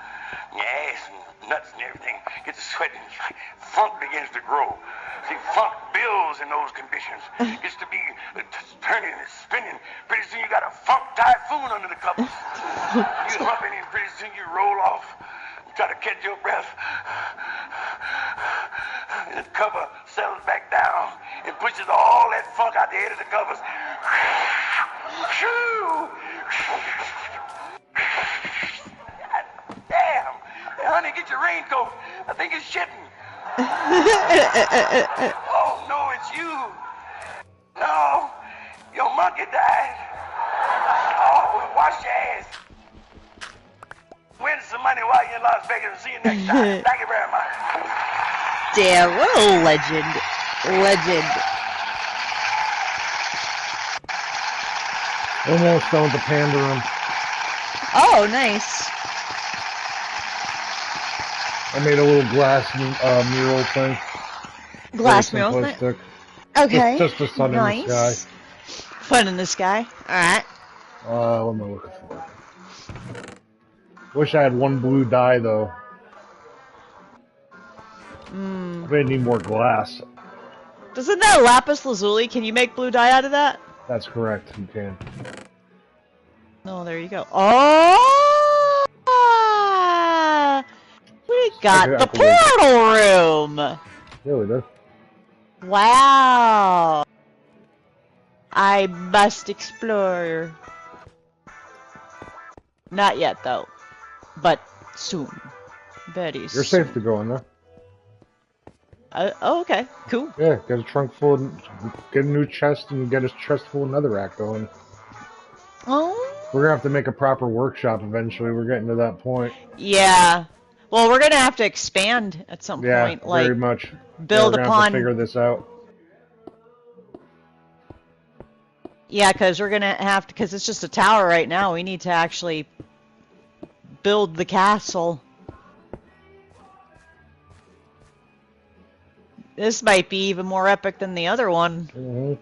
and your ass and nuts and everything gets to sweating. Funk begins to grow. See, funk builds in those conditions. It gets to be turning and spinning. Pretty soon you got a funk typhoon under the covers. You hump it, and pretty soon you roll off. You try to catch your breath. And the cover settles back down and pushes all that funk out the head of the covers. God damn. Hey, honey, get your raincoat. I think it's shitting. Oh, no, it's you. No, your monkey died. Oh, wash your ass. Win some money while you're in Las Vegas. See you next time. Thank you very much. Damn, what a legend. Legend. Almost done with the panda room. Oh, nice. I made a little glass mural thing. Glass Very mural? simplistic. Okay. Just the sun nice. in the sky. Fun in the sky. Alright. What am I looking for? Wish I had one blue dye, though. Mm. I'm gonna need more glass. Doesn't that lapis lazuli, can you make blue dye out of that? That's correct, you can. Oh, there you go. Oh! We got the portal room! Yeah, we do. Wow! I must explore. Not yet, though. But soon. Very soon. You're safe to go in there. Oh, okay. Cool. Yeah, get a trunk full, get a new chest, and get a chest full of netherrack going. Oh. We're gonna have to make a proper workshop eventually. We're getting to that point. Yeah. Well, we're gonna have to expand at some point. Like, very much. Build we're gonna upon. have to figure this out. Yeah, because we're gonna have to. Because it's just a tower right now. We need to actually build the castle. This might be even more epic than the other one. Mm-hmm.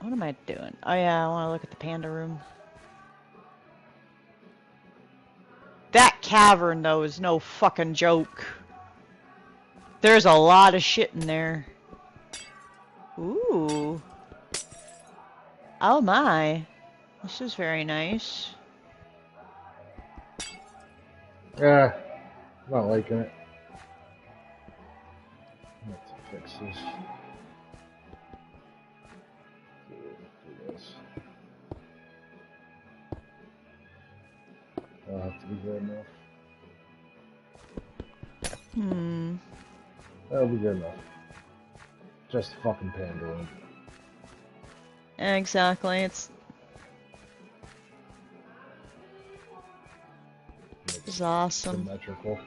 What am I doing? Oh yeah, I want to look at the panda room. That cavern, though, is no fucking joke. There's a lot of shit in there. Ooh. Oh my. This is very nice. Yeah, not liking it. I have to fix this. Do this. That'll have to be good enough. That'll be good enough. Just fucking panda room. Exactly, it's awesome. Symmetrical.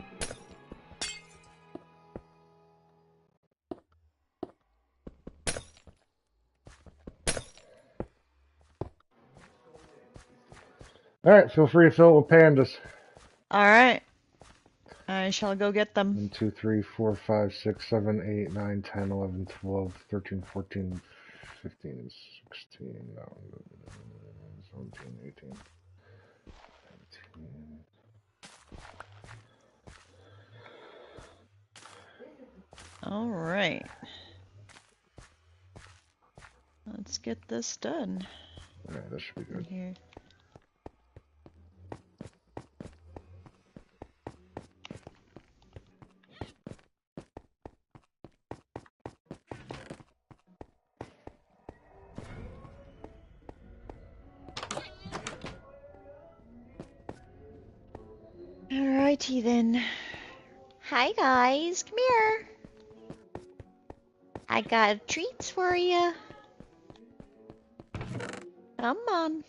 Alright, feel free to fill it with pandas. Alright. I shall go get them. 1, 2, 3, 4, 5, 6, 7, 8, 9, 10, 11, 12, 13, 14, 15, 16, 17, 18, 19. Alright. Let's get this done. Alright, that should be good. Here. Alrighty then. Hi guys, come here. I got treats for you. Come on.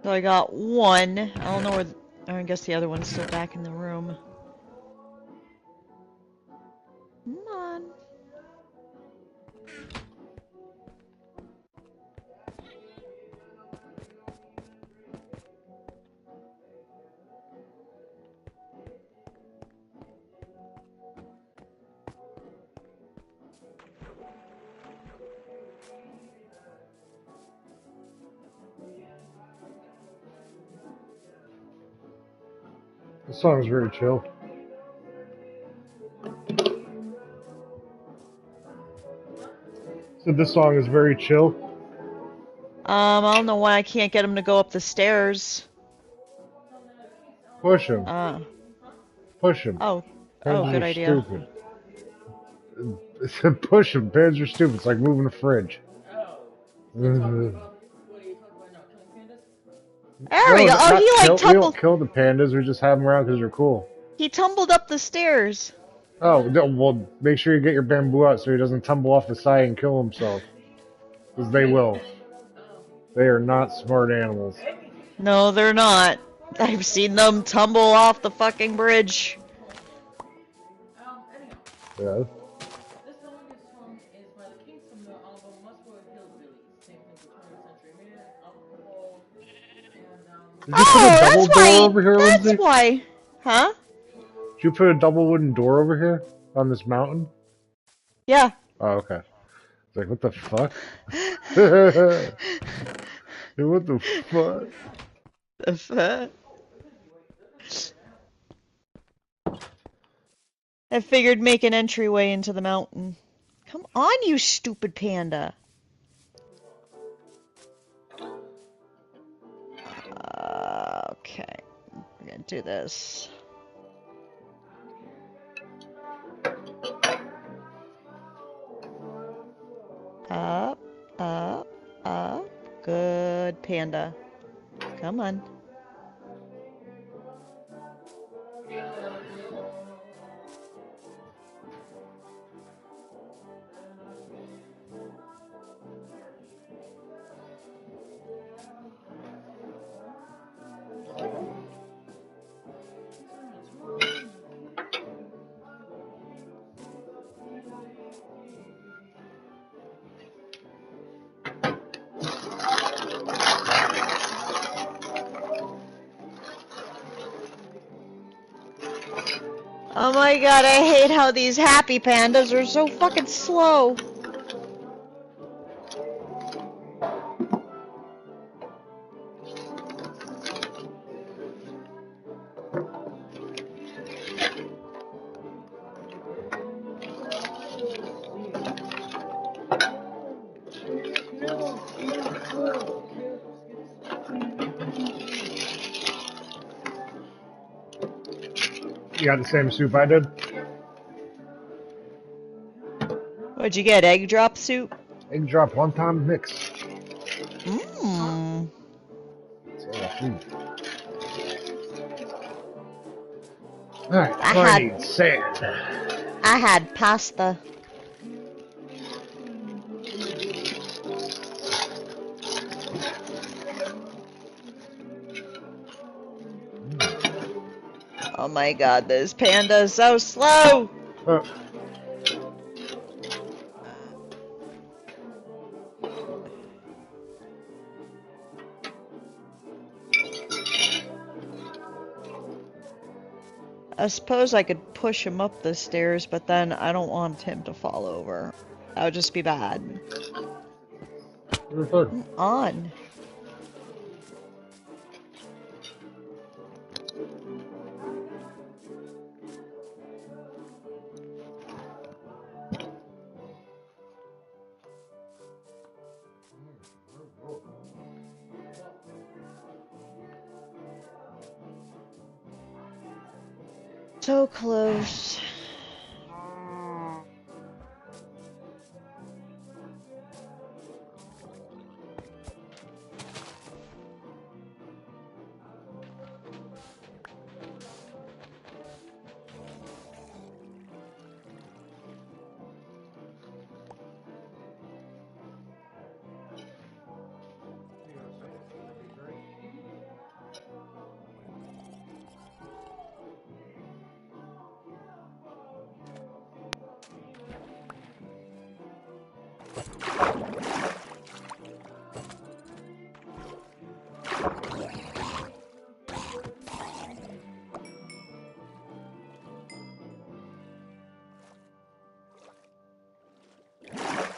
So I got one. I don't know where. I guess the other one's still back in the room. Come on. This song is very chill. So this song is very chill. I don't know why I can't get him to go up the stairs. Push him. Push him. Oh, Pans good are idea. stupid. Push him. Pans are stupid. It's like moving a fridge. There we go. Oh, he like We tumbled. don't kill the pandas. We just have them around because they're cool. He tumbled up the stairs. Oh, no, well, make sure you get your bamboo out so he doesn't tumble off the side and kill himself. Because they will. They are not smart animals. No, they're not. I've seen them tumble off the fucking bridge. Yeah. This longest song is by the Kings from the album Muswell Hillbillies. Same thing for 20th Century Man, Alcohol, and Did you put a double that's door why. over here, That's Lindsay? why. Huh? Did you put a double wooden door over here on this mountain? Yeah. Oh, okay. It's like, what the fuck? What the fuck? The fuck? I figured make an entryway into the mountain. Come on, you stupid panda. Okay. We're gonna do this. Up, up, up. Good panda. Come on. Oh my god, I hate how these happy pandas are so fucking slow. You got the same soup I did? What'd you get, egg drop soup? Egg drop wonton mix. Mmm. Alright, I need sand. I had pasta. Oh my god, this panda is so slow! I suppose I could push him up the stairs, but then I don't want him to fall over. That would just be bad. Come on. So close.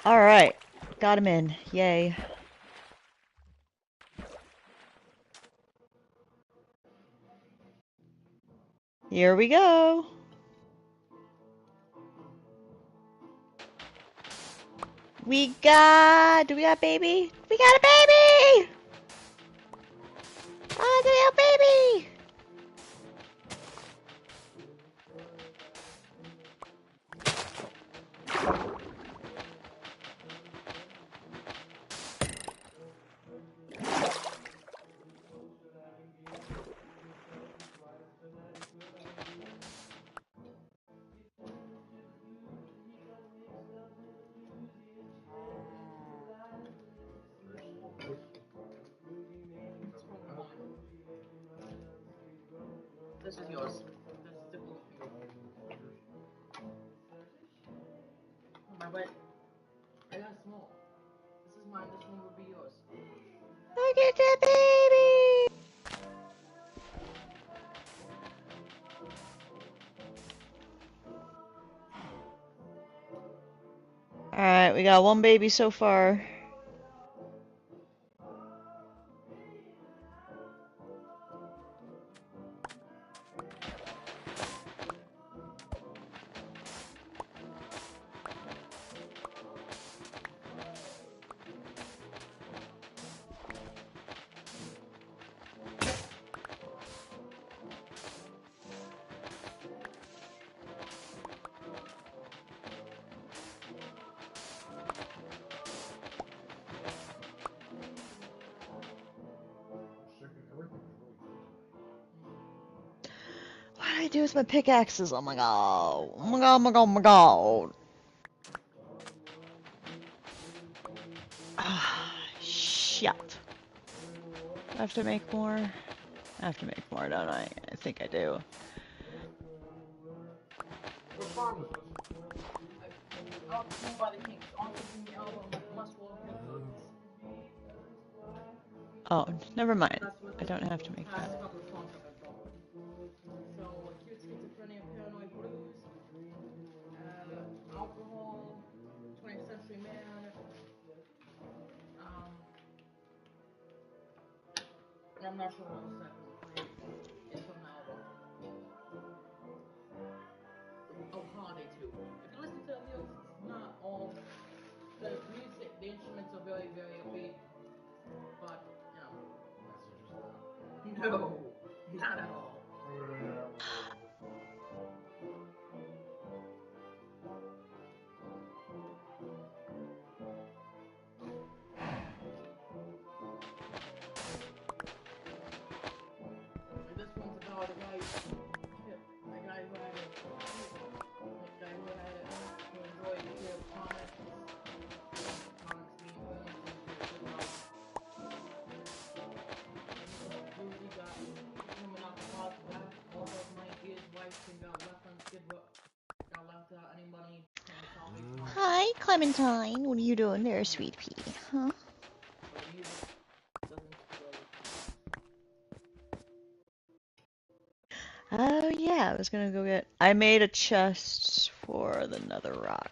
Alright. Got him in. Yay. Here we go. Do we got baby? We got a baby! Oh, the little baby! This is yours. This is the glue for you. My wet. I got small. This is mine. This one will be yours. Look at the baby! Alright, we got one baby so far. What do I do with my pickaxes? Oh my god. Oh my god, oh my god, oh my god. Ah, shit. I have to make more. I have to make more, don't I? I think I do. What song is this? Owned by the Kings. On the album, Must Walk Your Boots. Oh, never mind. That's what I don't have to make has that. a couple of songs of it though. So, acute schizophrenia, paranoid blues, alcohol, 20th Century Man, and I'm not sure what the second one played. It's on the album. Oh, Holiday too. If you listen to the lyrics, it's not all the music, the instruments are very, very upbeat, but you know, messages not. No, not at all. And this one's about a guy who enjoyed pure comics being almost into like Boozy got him an alcoholic back, all those money, his wife, and got left on skid row, got left without any money, trying to solve his money. Hi, Clementine. What are you doing there, sweet pea? Huh? But the music doesn't really. Oh, yeah. I was gonna go get. I made a chest for the nether rock.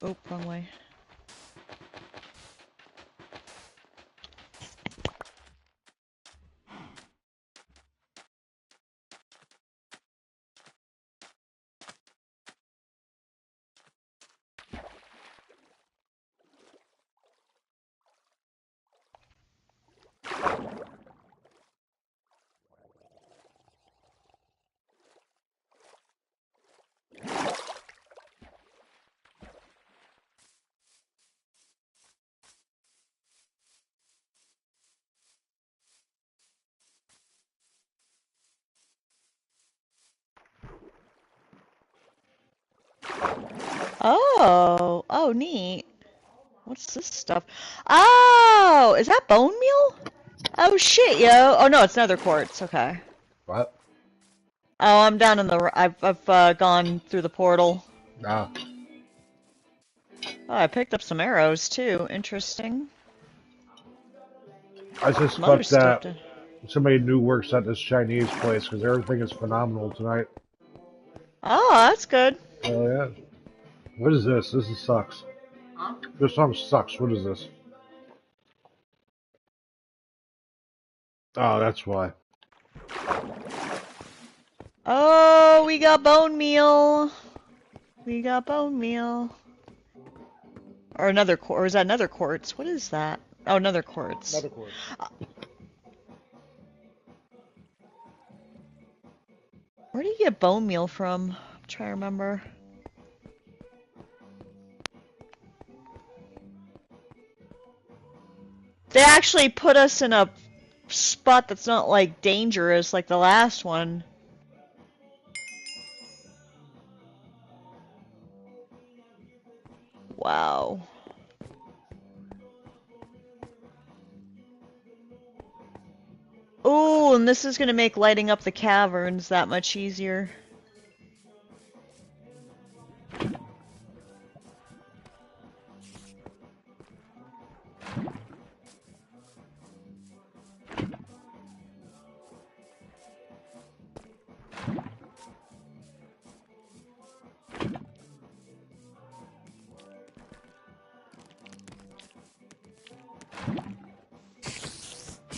Oh, wrong way. Oh, oh, neat. What's this stuff? Oh, is that bone meal? Oh shit, yo. Oh no, it's nether quartz. Okay. What? Oh, I'm down in the. I've gone through the portal. Ah. Oh, I picked up some arrows too. Interesting. I Some other suspect stuff. that somebody new works at this Chinese place because everything is phenomenal tonight. Oh, that's good. Oh yeah. What is this? This sucks. Huh? This song sucks. What is this? Oh, that's why. Oh, we got bone meal. We got bone meal. Or another quartz. Or is that another quartz? What is that? Oh, another quartz. Another quartz. Where do you get bone meal from? I'm trying to remember. They actually put us in a spot that's not like dangerous like the last one. Wow. Oh, and this is gonna make lighting up the caverns that much easier.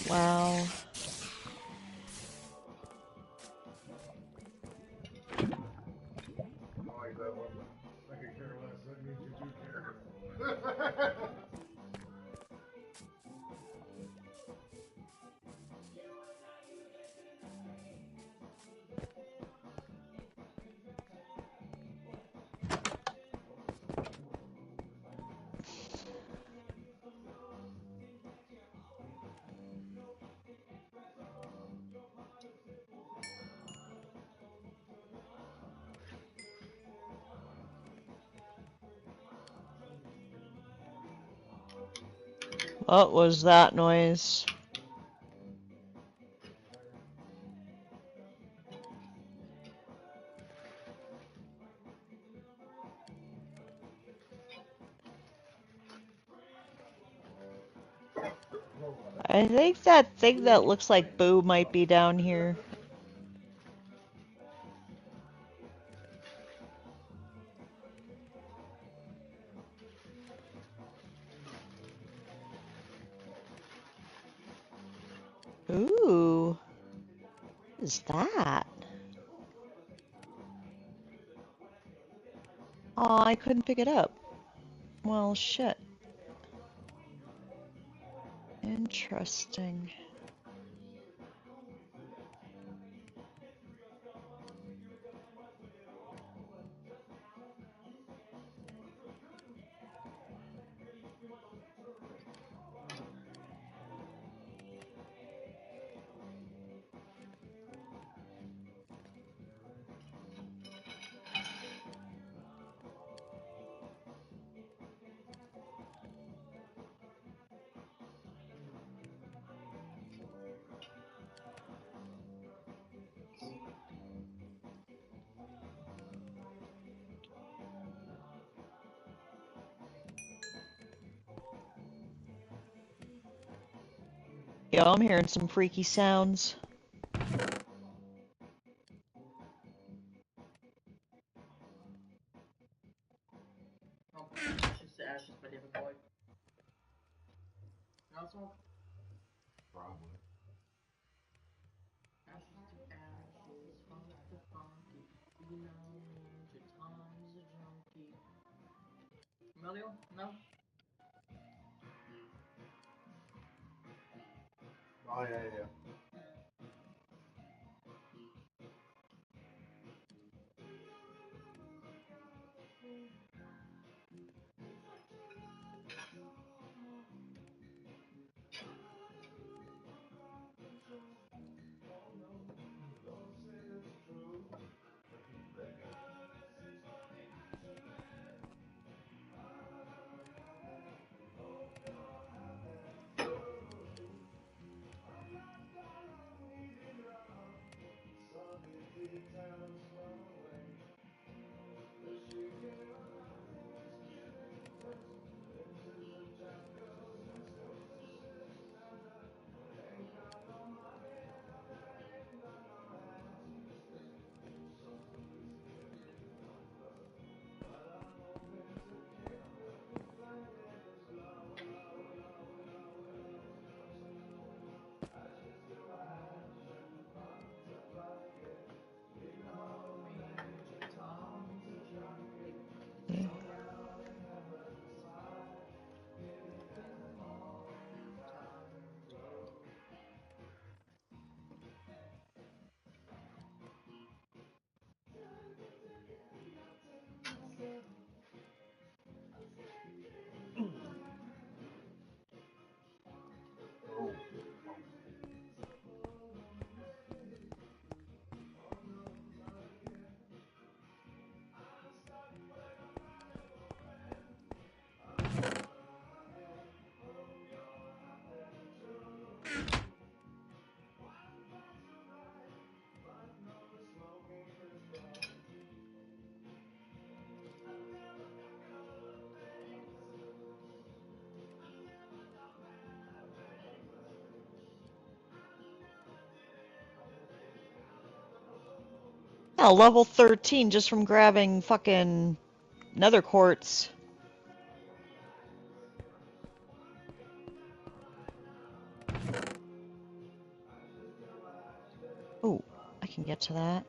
Wow. I like that one. I could care less. That means you do care. What was that noise? I think that thing that looks like Boo might be down here. Ooh. What is that? Oh, I couldn't pick it up. Well, shit. Interesting. Yo, I'm hearing some freaky sounds. Oh, ashes to ashes by David Boyd. You know song? Probably. Ashes to ashes, funk to funky, belonging to Tom's a junkie. Familiar? No? Oh yeah, yeah. Oh, level 13 just from grabbing fucking nether quartz. Ooh, I can get to that.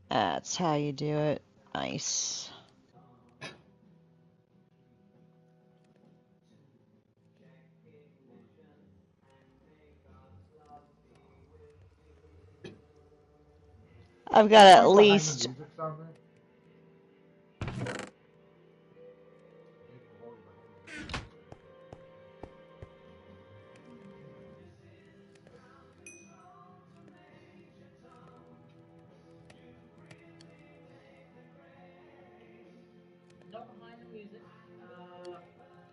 That's how you do it. Nice. I've got at Like behind the least... music sound there? No behind the music.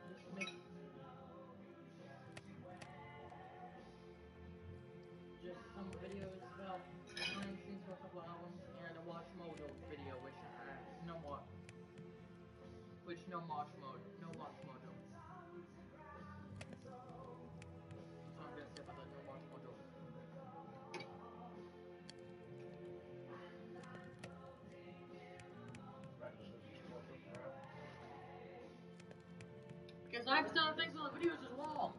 Just make just some videos about behind the scenes for a couple albums and a watch mode video, which no more, which no watch mode, no watch mojo. That's all I'm gonna say about the no watch mojo. Because I've done things on the videos as well.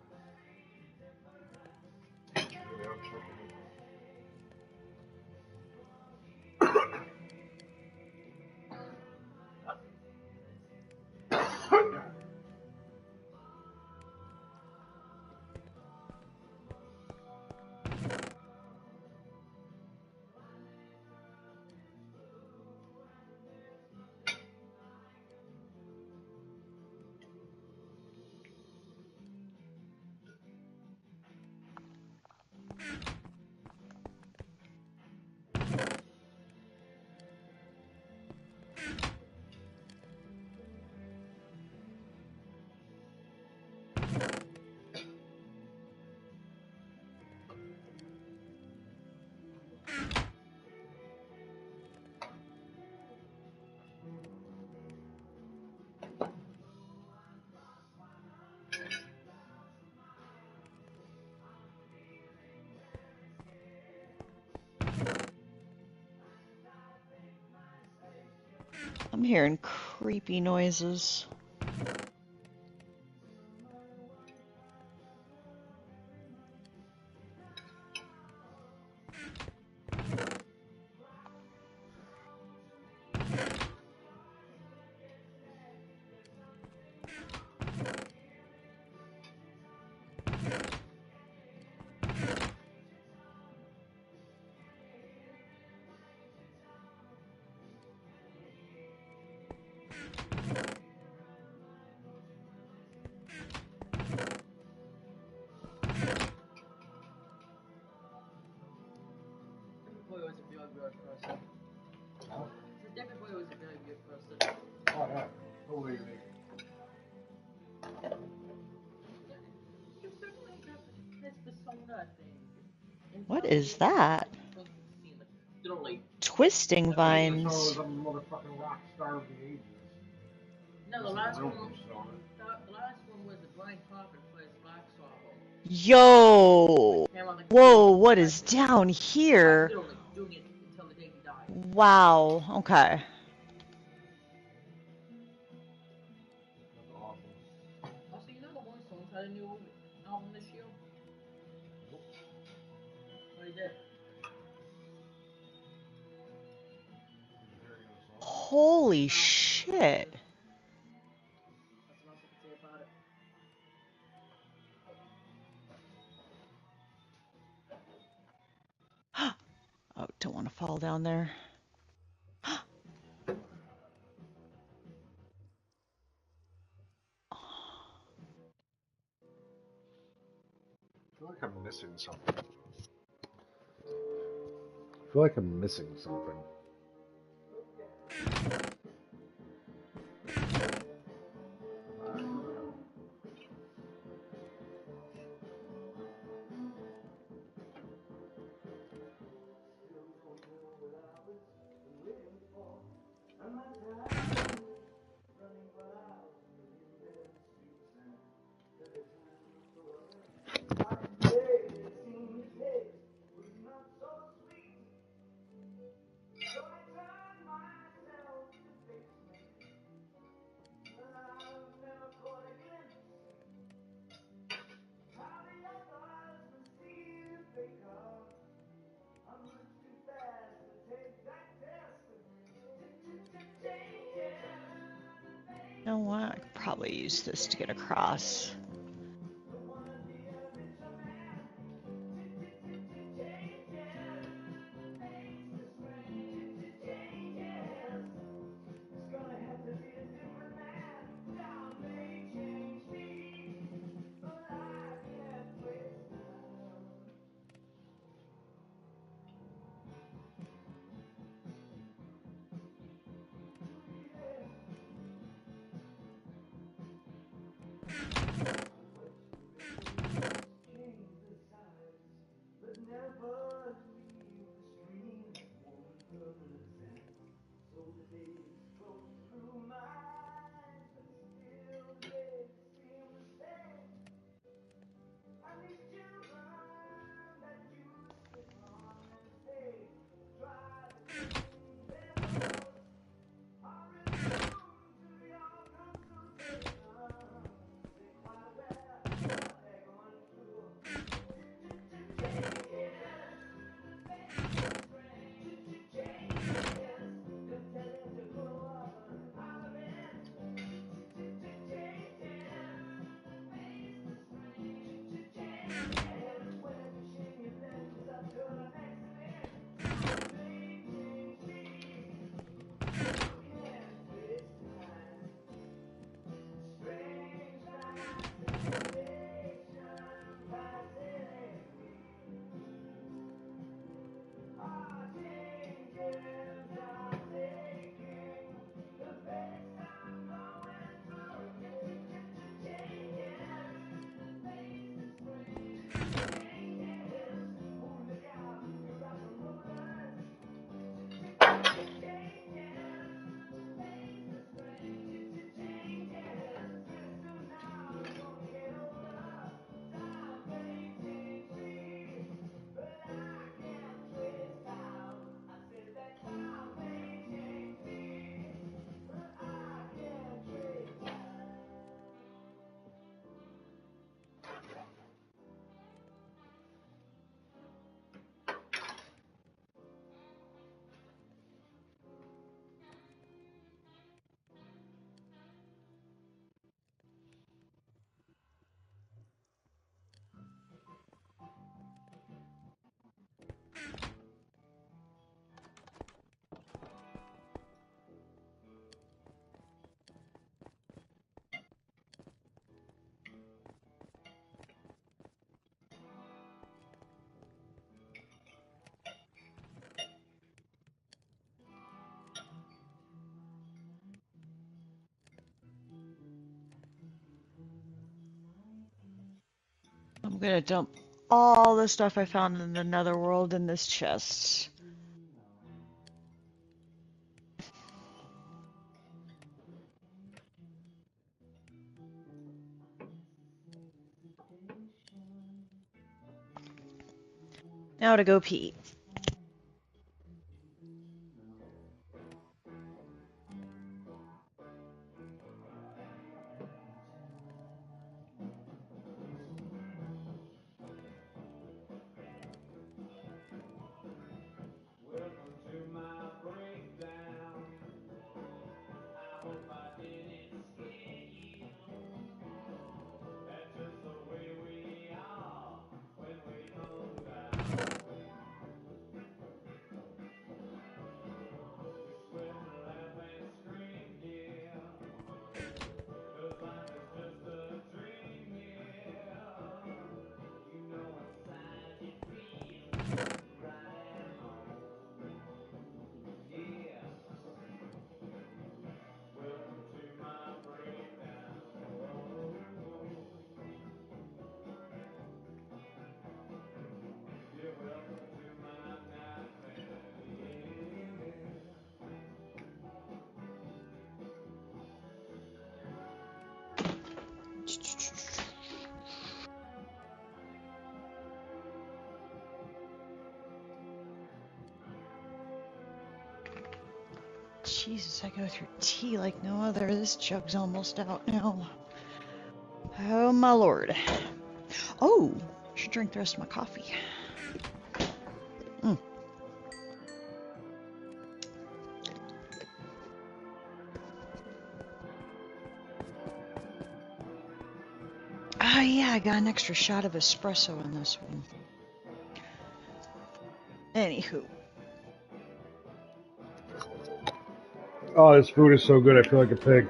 I'm hearing creepy noises. Boy was a very weird person. Huh? David Boy was a very weird person. Oh, yeah. Totally unique. He certainly got his persona thing. What is that? Literally. Twisting So vines. was a motherfucking rock star of the ages. No, the This is last real one. persona. The last one was the Brian Coffin plays Black Sorrow. Yo! Whoa, what is down here? Literally doing it until the day he died. Wow, okay. That's awesome. Also, you know the Rolling Stones had a new album this year? Nope. What he did? Holy shit. That's what else I can say about it. Oh, don't want to fall down there. I feel like I'm missing something. I feel like I'm missing something. You know what? I could probably use this to get across. I'm gonna dump all the stuff I found in the netherworld in this chest. Now to go pee. Jesus, I go through tea like no other. This jug's almost out now. Oh my lord. Oh, I should drink the rest of my coffee. Mm. Oh yeah, I got an extra shot of espresso in this one. Anywho. Oh, this food is so good. I feel like a pig.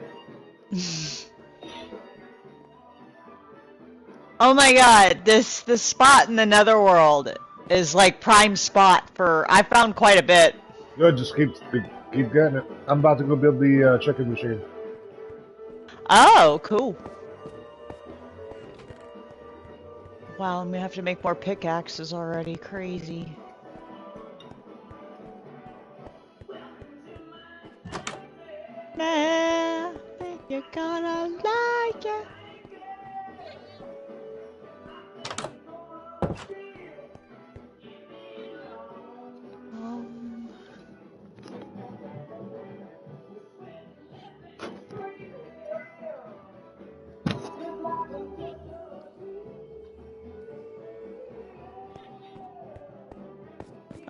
Oh my god, this spot in the netherworld is like prime spot for. I found quite a bit. Good, just keep getting it. I'm about to go build the chicken machine. Oh, cool. Wow, I'm gonna have to make more pickaxes already. Crazy. Nah, you're gonna like it.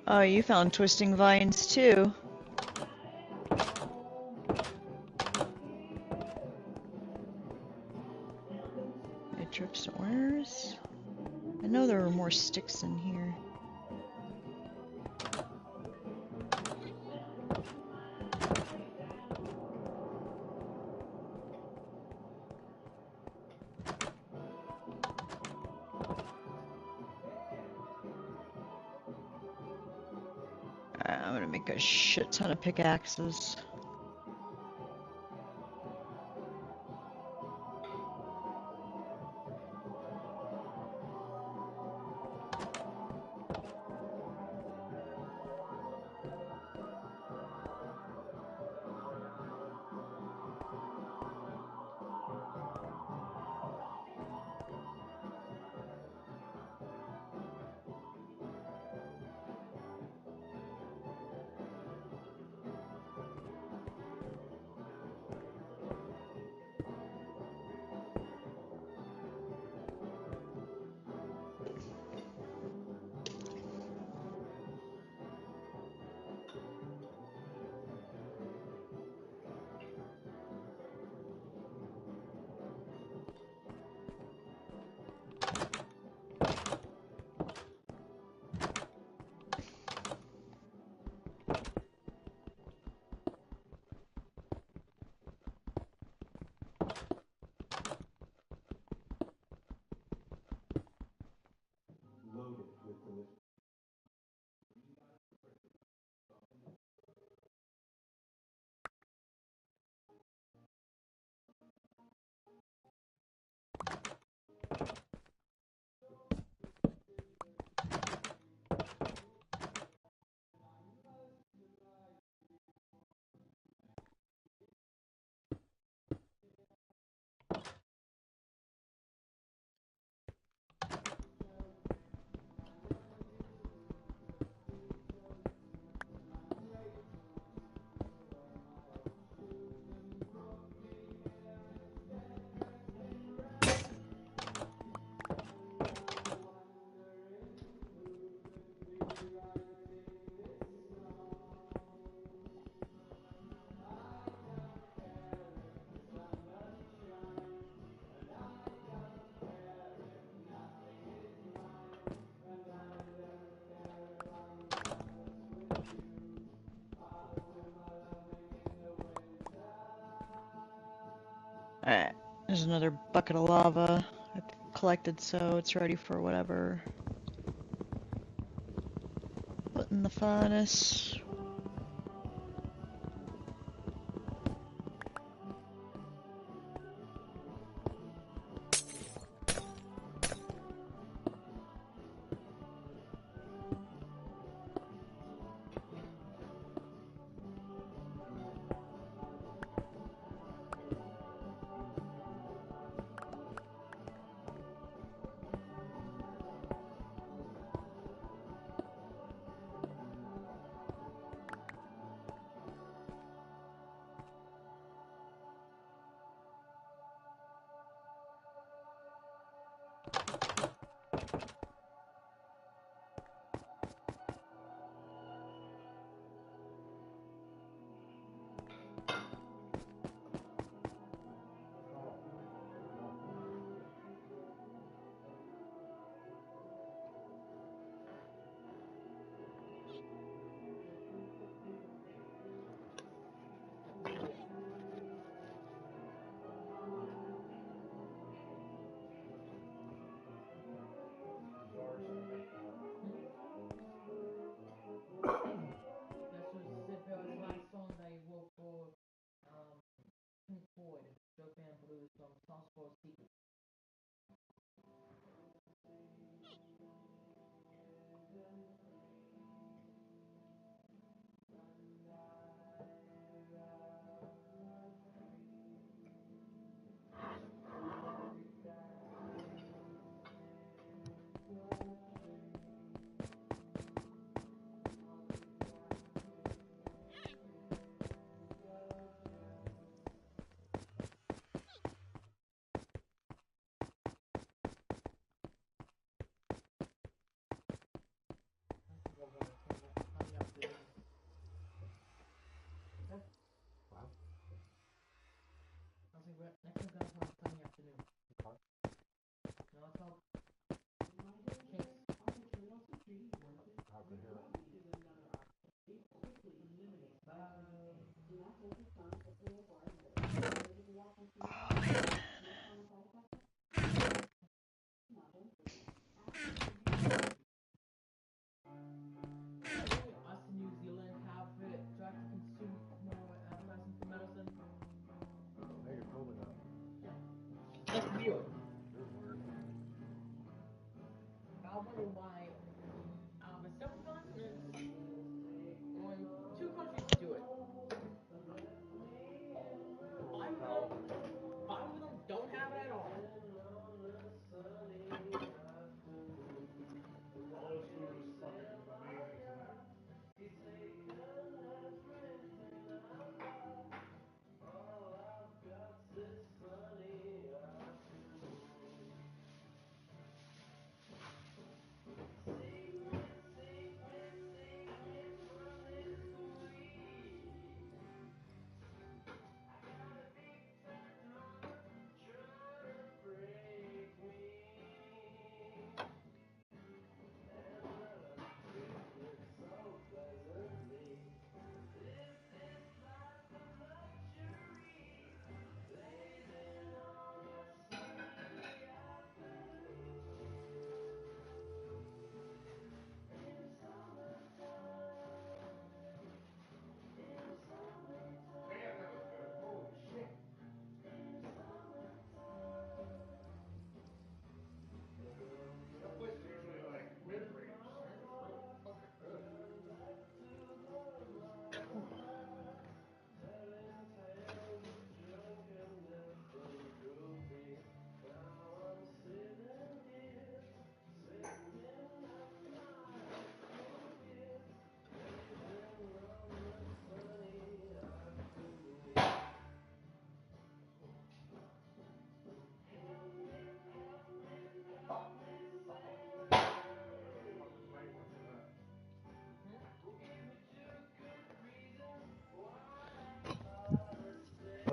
Oh, you found twisting vines too. It drips to where's? I know there were more sticks in here. I'm gonna make a shit ton of pickaxes. There's another bucket of lava I've collected, so it's ready for whatever. Put in the furnace. That's weird. I wonder why in some continents, when two countries do it, five of them don't have it at all. All this food is fucking amazing tonight. Man, that was good. Holy shit. That place is usually like mid-range. Man, it's really fucking good. Fucking language for that.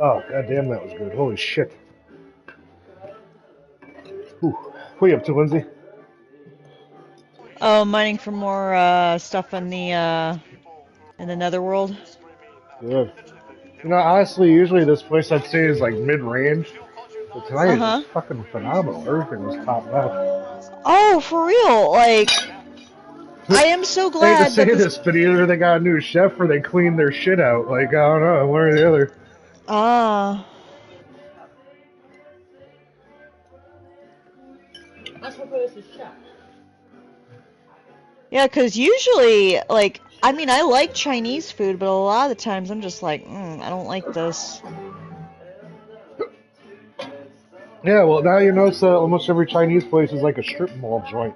Oh, goddamn, that was good. Holy shit. Whew. What are you up to, Lindsay? Oh, mining for more stuff in the netherworld. Good. You know, honestly, usually this place I'd say is like mid-range. But tonight is just fucking phenomenal. Everything was top notch. Oh, for real? Like, I am so I hate to glad say that this, but either they got a new chef or they cleaned their shit out. Like, I don't know, one or the other. Ah. That's what this is chef. Yeah, because usually, like, I mean, I like Chinese food, but a lot of the times I'm just like, I don't like this. Yeah, well, now you notice almost every Chinese place is like a strip mall joint.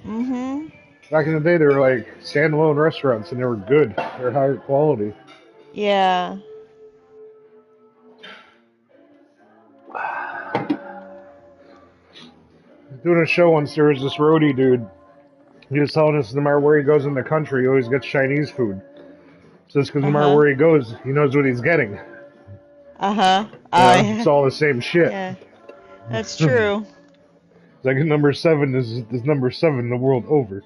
Mm-hmm. Back in the day, they were like standalone restaurants, and they were good. They're higher quality. Yeah. Doing a show once, there was this roadie dude. He was telling us no matter where he goes in the country, he always gets Chinese food. So it's because no matter where he goes, he knows what he's getting. Yeah. It's all the same shit. Yeah. That's true. It's like number 7 is number 7 the world over.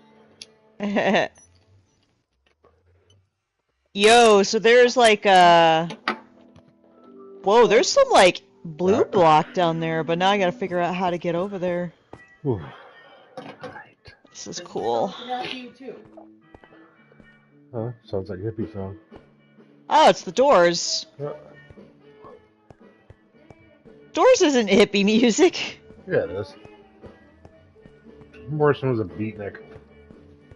Yo, so there's like whoa, there's some like blue block down there, but now I gotta figure out how to get over there. This is cool. Huh? Sounds like a hippie song. Oh, it's the Doors. Doors isn't hippie music. Yeah, it is. Morrison was a beatnik.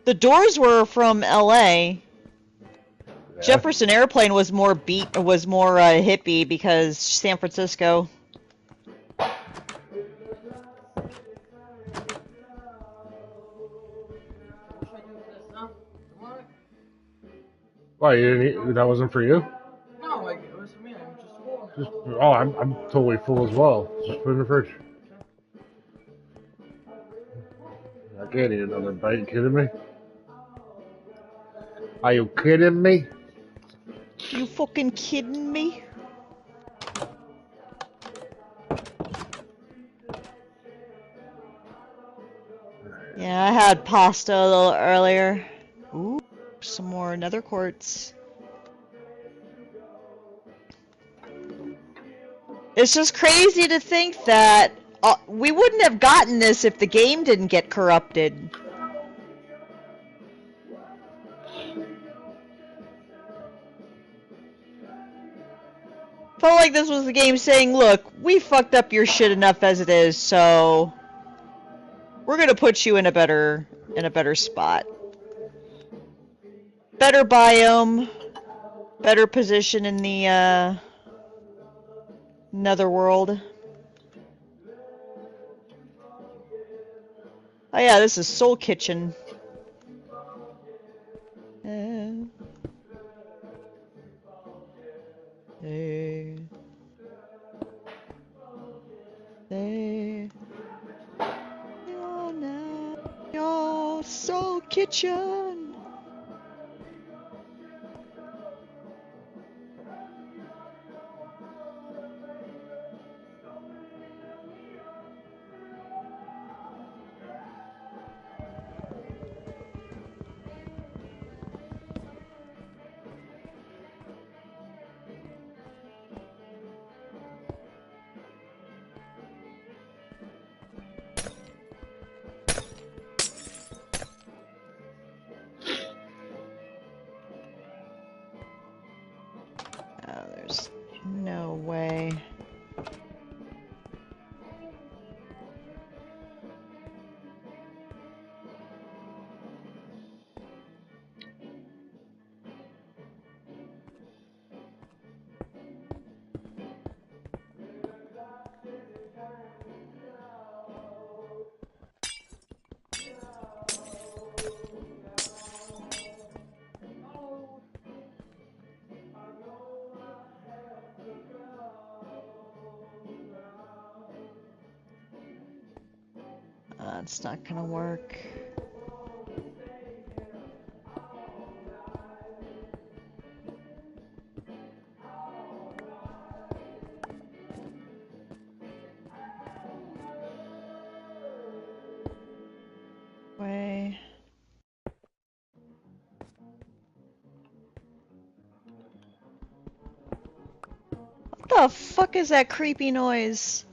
The Doors were from L.A. Yeah. Jefferson Airplane was more hippie because San Francisco. Why, you didn't eat, that wasn't for you? No, like, it was for me. I'm just full. I'm totally full as well. Just put it in the fridge. I can't eat another bite. You kidding me? Are you kidding me? You fucking kidding me? Yeah, I had pasta a little earlier. Ooh, some more nether quartz. It's just crazy to think that we wouldn't have gotten this if the game didn't get corrupted. Felt like this was the game saying, look, we fucked up your shit enough as it is, so we're gonna put you in a better spot. Better biome, better position in the netherworld. Oh yeah, this is Soul Kitchen. Hey. You're now your Soul Kitchen. Oh, there's no way. It's not gonna work. Way. What the fuck is that creepy noise?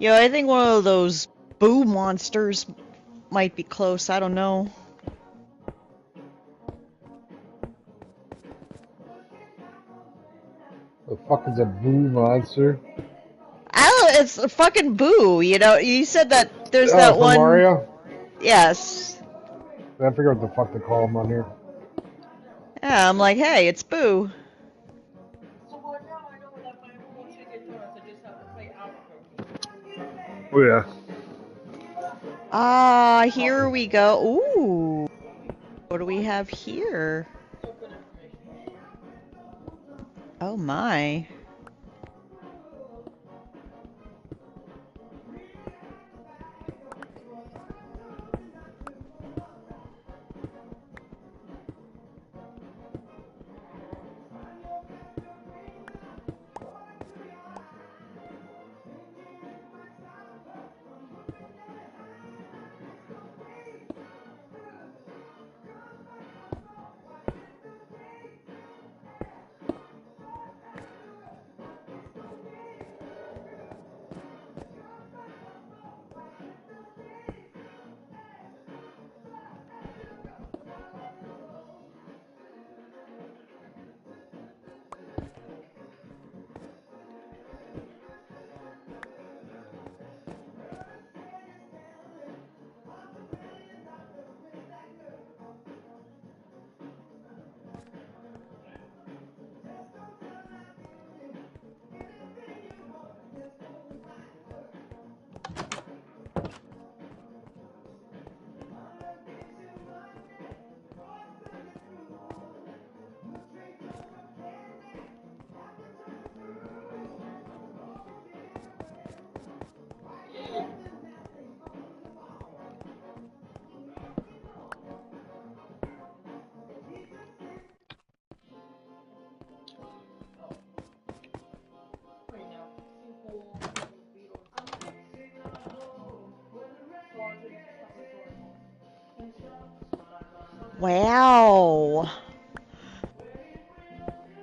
Yeah, I think one of those boo monsters might be close. I don't know. The fuck is a boo monster? I don't. It's a fucking boo. You know. You said that there's Oh, that from one. Mario? Yes. I forget what the fuck to call him on here. Yeah, I'm like, hey, it's boo. So now I know that my once you get yours, I just have to play Albuquerque. Oh yeah. Ah, here we go. Ooh. What do we have here? So good information. Oh my. Wow.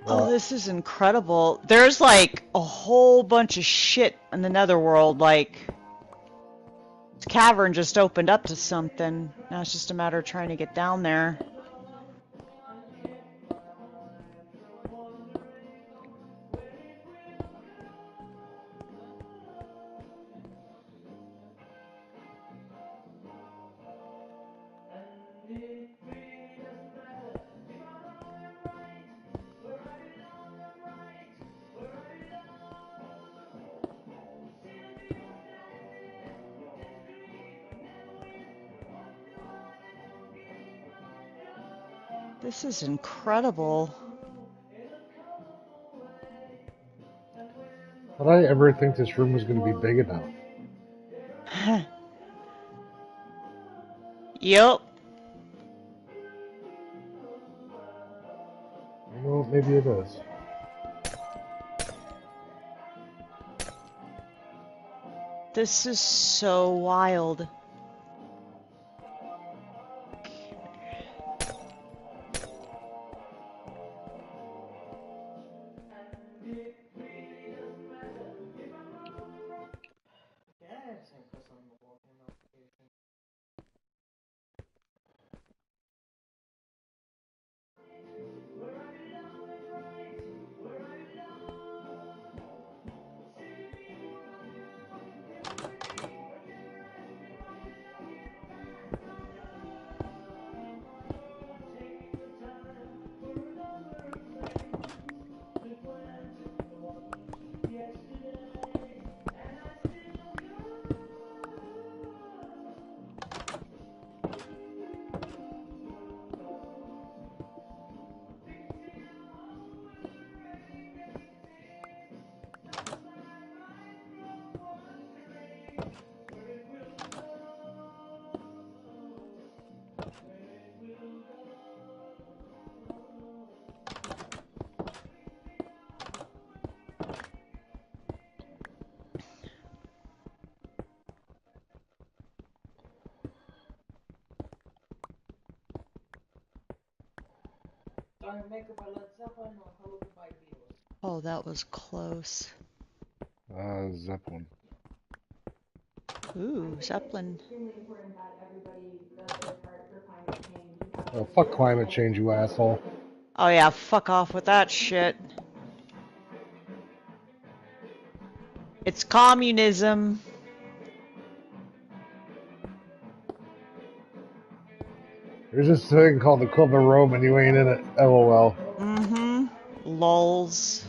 Oh, this is incredible. There's like a whole bunch of shit in the netherworld. Like, this cavern just opened up to something. Now it's just a matter of trying to get down there. This is incredible. How did I ever think this room was going to be big enough? Yep. Well, maybe it is. This is so wild. Makeup by Led Zeppelin or Hello Goodbye Beatles? Oh, that was close. Zeppelin. Ooh, Zeppelin. Oh, fuck climate change, you asshole. Oh yeah, fuck off with that shit. It's communism. There's this thing called the Club of Rome and you ain't in it. LOL. Mm-hmm. Lols.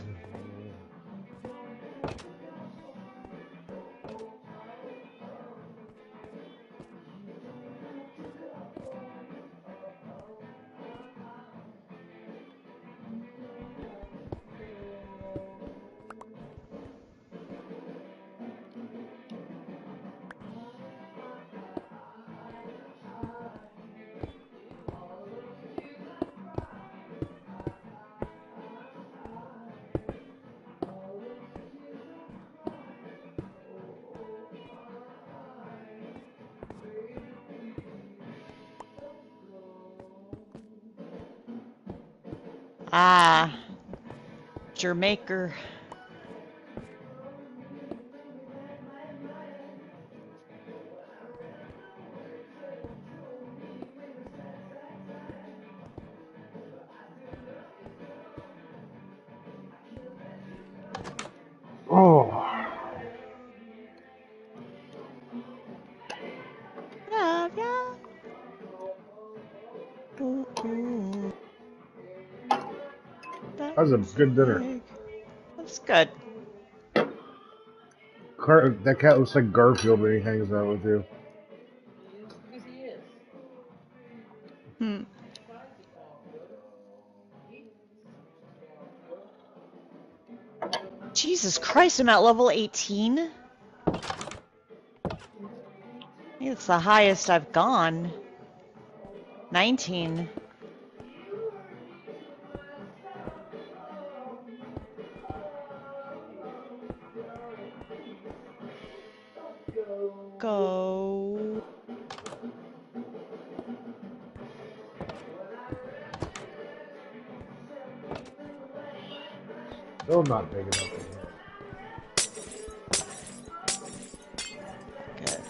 Ah. Jamaica. Oh. Love ya. Ooh, ooh. That was a good dinner. That's good. That cat looks like Garfield when he hangs out with you. Because he is. Hmm. Jesus Christ, I'm at level 18? I think it's the highest I've gone. 19. Go. Still not big enough. Good.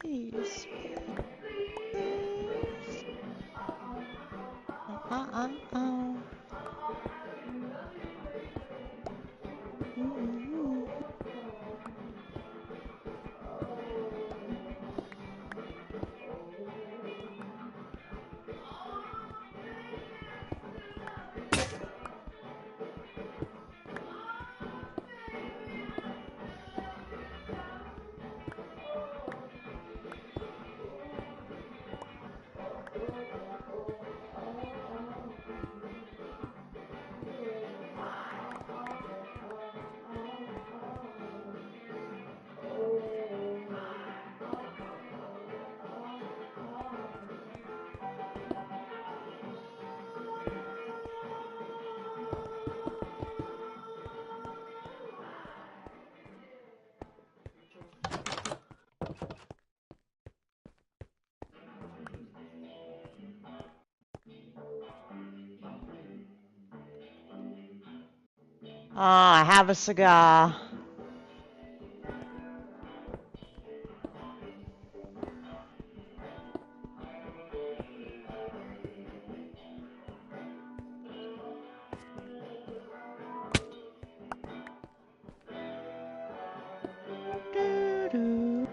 Please. Please. Oh. Ah, have a cigar. Doo-doo.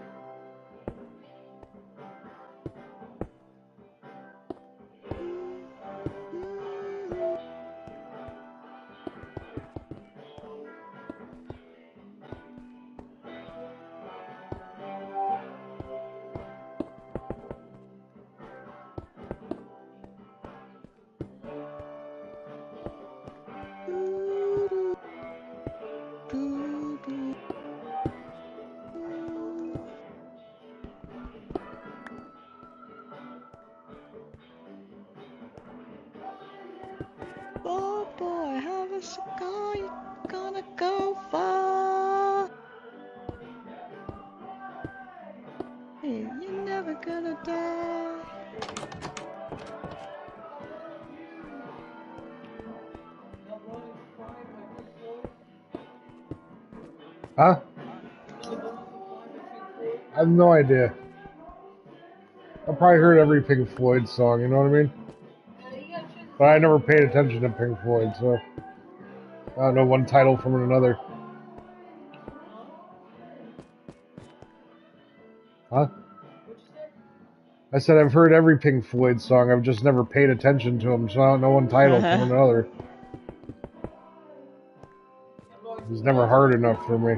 go far. Hey, you're never gonna die. Huh? I have no idea. I probably heard every Pink Floyd song, you know what I mean? But I never paid attention to Pink Floyd, so I don't know one title from another. Huh? I said I've heard every Pink Floyd song, I've just never paid attention to them, so I don't know one title from another. It's never hard enough for me.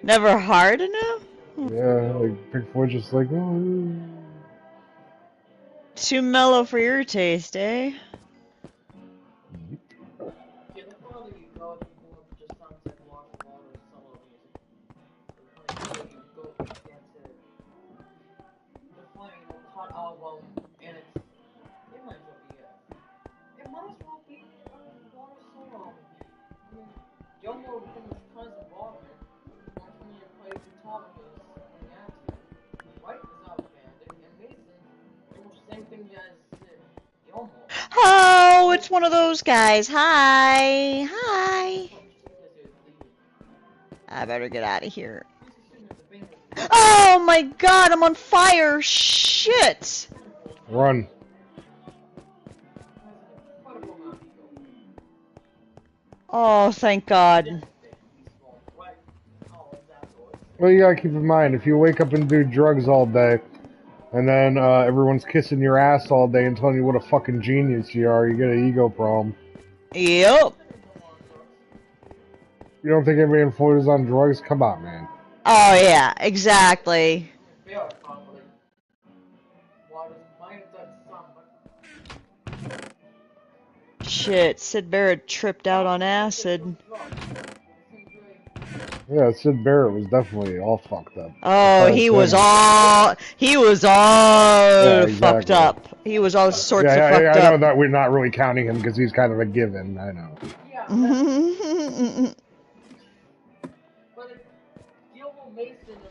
Never hard enough? Yeah, like Pink Floyd's just like, oh. Too mellow for your taste, eh? Yeah, the farther you go, the more it just sounds like lost water solo music. The further you go into the final cut album, and it might as well be water solo. I mean, Yomo with his cousin involvement, wants me to play guitar with his on the attitude. White is out of the band, and Mason, almost the same thing as Yomo. Oh, it's one of those guys. Hi. Hi. I better get out of here. Oh my god, I'm on fire. Shit. Run. Oh, thank God. Well, you gotta keep in mind, if you wake up and do drugs all day, and then everyone's kissing your ass all day and telling you what a fucking genius you are, you get an ego problem. Yep. You don't think everybody in Florida's on drugs? Come on, man. Oh, yeah, exactly. Shit, Sid Barrett tripped out on acid. Yeah, Sid Barrett was definitely all fucked up. Oh, he was all Yeah, fucked exactly. up. He was all sorts of Yeah, fucked I know up. that we're not really counting him because he's kind of a given. I know.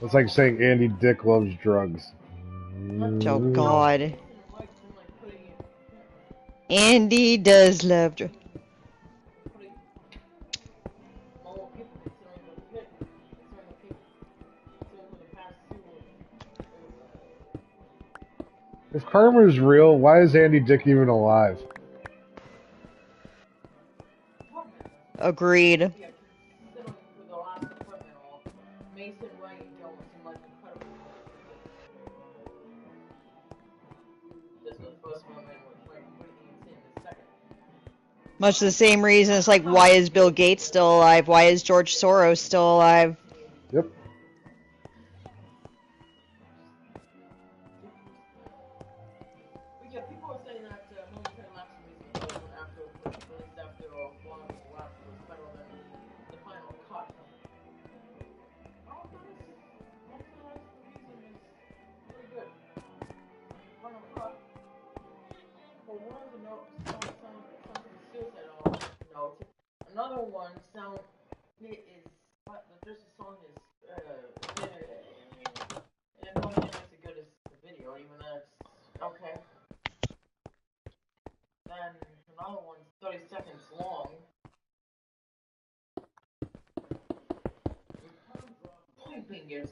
It's like saying Andy Dick loves drugs. Oh, God. Andy does love drugs. If karma is real, why is Andy Dick even alive? Agreed. Much the same reason it's like, why is Bill Gates still alive? Why is George Soros still alive? Yep. Yeah, people are saying that Momentary Lapse Music released after a while was better than the final cut. Momentary Lapse Music is pretty good. Final cut. For one of the notes, sounds like a suicide note. Another one is just the song is and don't think it's as good as the video, even though it's okay. Then another one's 30 seconds long. Point being is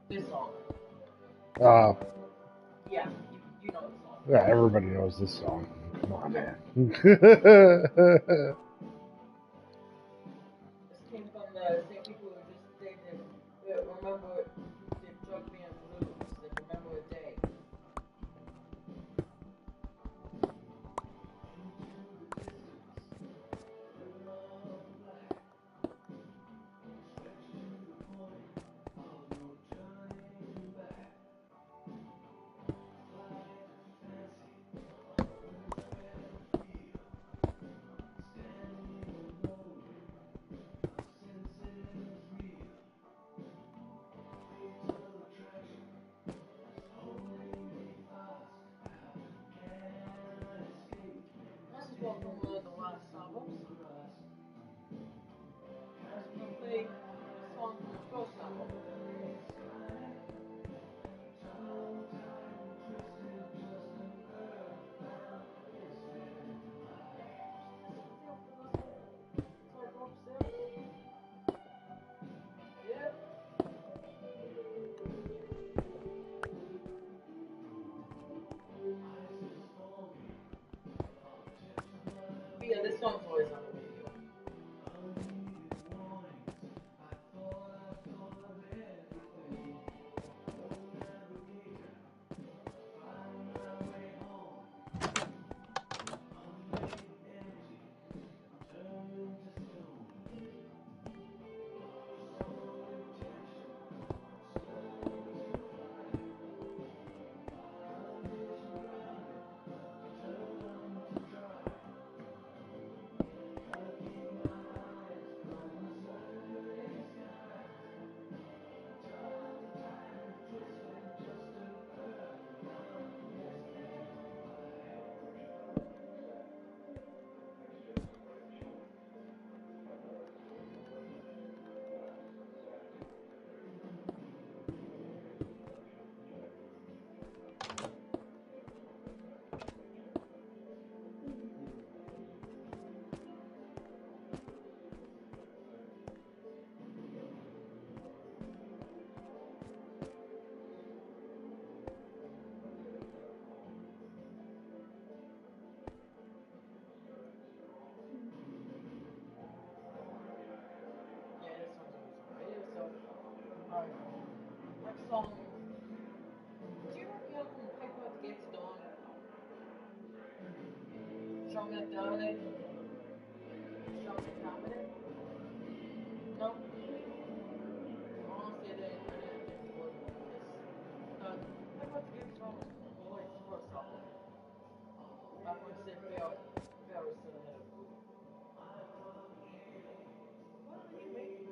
this song. Yeah, you know the song. Yeah, everybody knows this song. Come on, man. This came from the same people who just stated, remember the drug band blues, remember a day. song from one of the last albums. I'm gonna play a song from the first album. Yeah. But yeah, this song's always on the radio. Yeah, this song's always on the radio. So, alright. Next song. Do you remember the album Piper at the Gates of Dawn? Strong Enough to Dominate? Strong Enough to Dominate? No? Honestly, I didn't think it would. Piper at the Gates of Dawn was Floyd's first album. Back when Sid Fair was still ahead of Floyd. What are you making?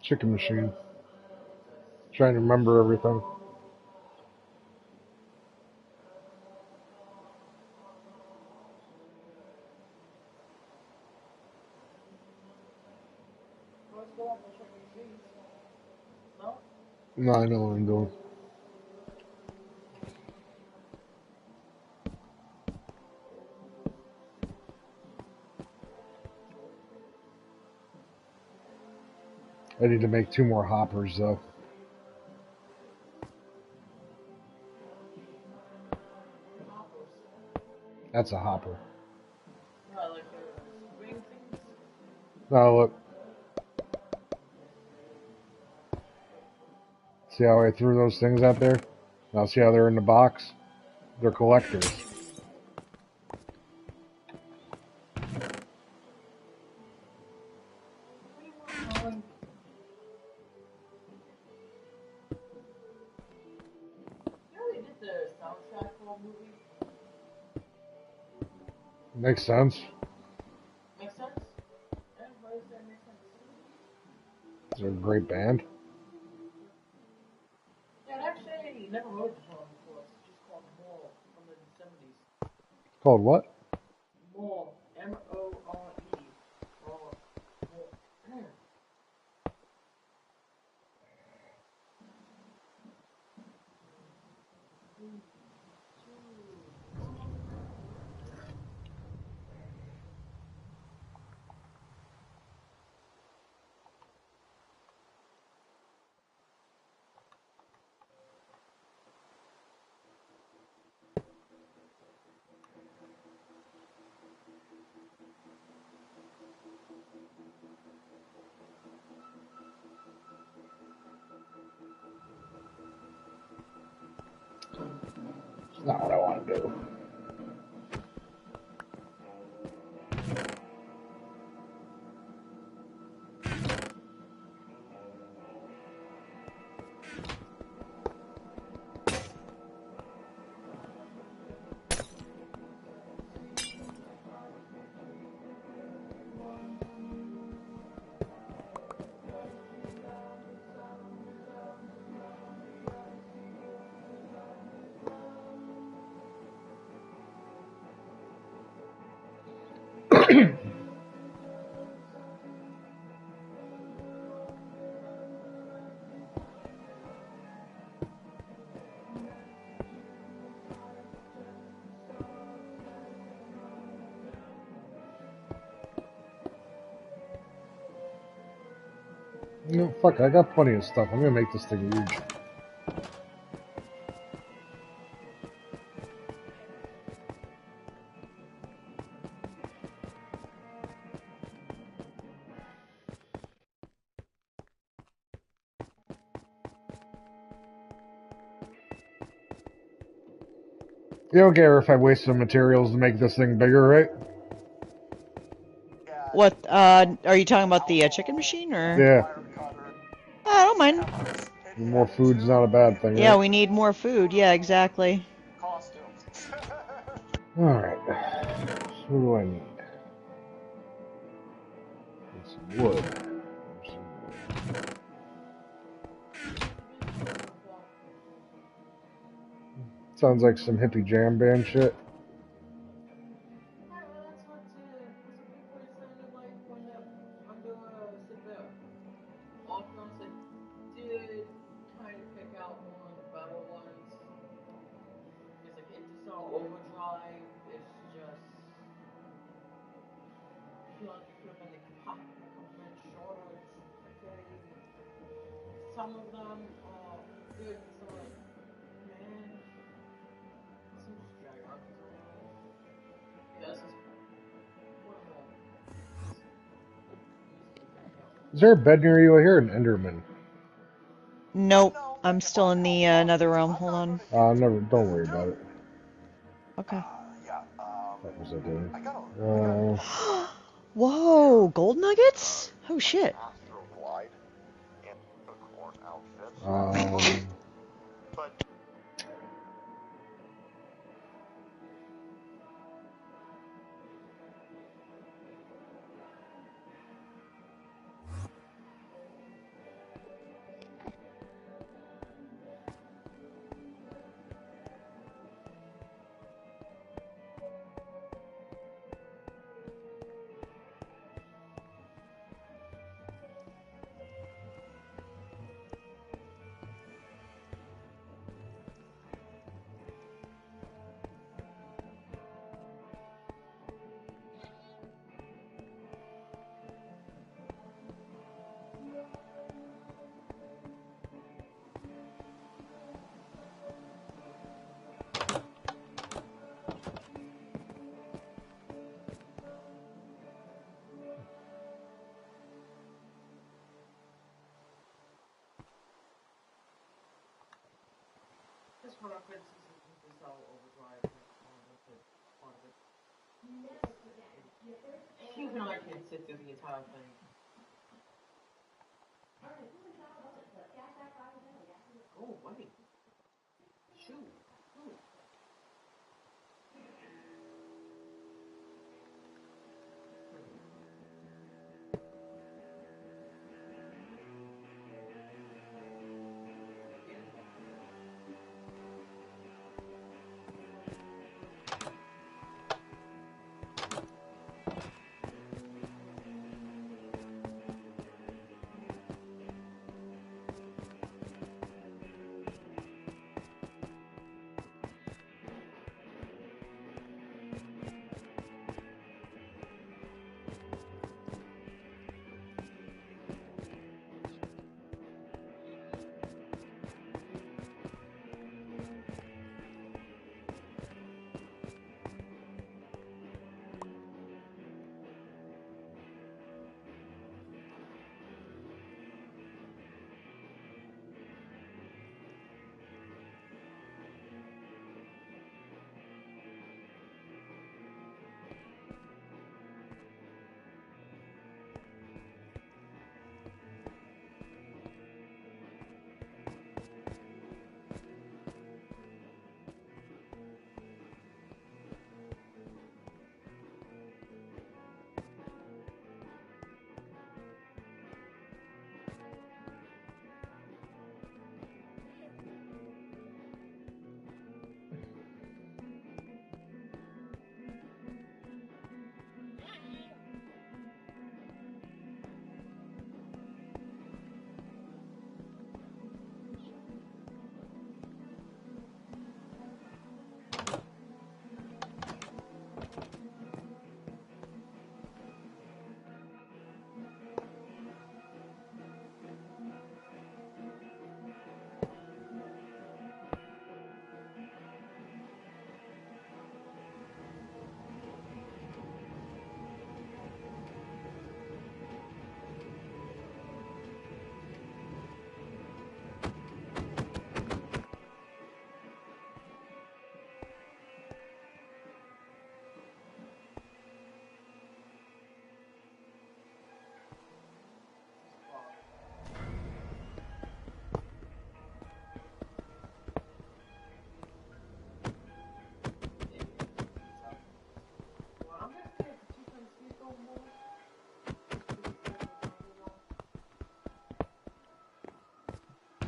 Chicken machine. Trying to remember everything. Let's go up and check the seats. No? No, I know what I'm doing. I need to make 2 more hoppers though. Hoppers. That's a hopper. No, like the ring things? Now look. See how I threw those things out there? Now see how they're in the box? They're collectors. You know they did the soundtrack for a movie? Makes sense. Makes sense? Yeah, why does that make sense? They're a great band. Yeah, actually, I never heard the song before. It's just called More from the 70s. Called what? More. M-O-R-E. Or More. It's not what I want to do. No, fuck, I got plenty of stuff. I'm gonna make this thing huge. You don't care if I waste some materials to make this thing bigger, right? What, are you talking about the chicken machine, or? Yeah. I don't mind. More food's not a bad thing, Yeah, right? we need more food. Yeah, exactly. Alright. So what do I need? Need some wood. Sounds like some hippie jam band shit. Did kind of pick out one of the better ones. It's like Intisol Overdrive. It's just feel like you could have been a couple minutes shorter. It's okay. Some of them are good, and some are like, man, some just drag on for some reason. Yeah, this is one of the Is there a bed near you? I hear an Enderman. Nope. I'm still in the nether realm. Hold on. Never. Don't worry about it. Okay. What was I doing? Whoa, gold nuggets? Oh shit. This one up is Intisol Overdrive. Part of it. Even I can't sit through the entire thing. Go away. Shoot.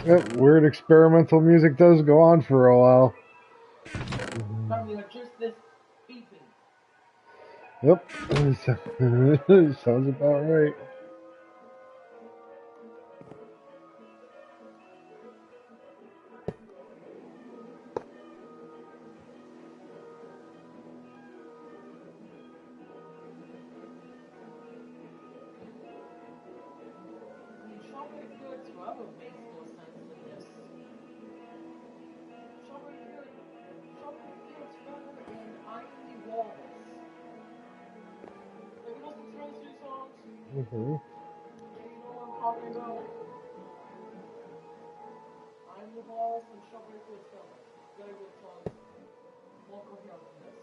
Yep, weird experimental music does go on for a while. Probably just this beeping. Yep. Sounds about right. Strawberry Fields Forever makes more sense than this. Strawberry Fields Forever and I Am the Walrus. Have you listened to those two songs? Mm-hmm. Yeah, you know what I'm talking about? I Am the Walrus and Strawberry Fields Forever. Very good songs. More coherent than this.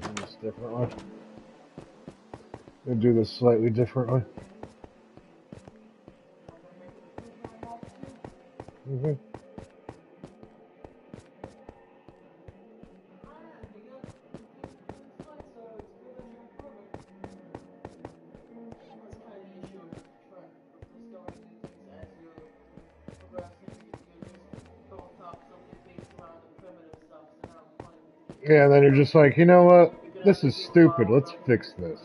Do this differently. We'll do this slightly differently. Mm-hmm. Yeah, and then you're just like, you know what? This is stupid. Let's fix this.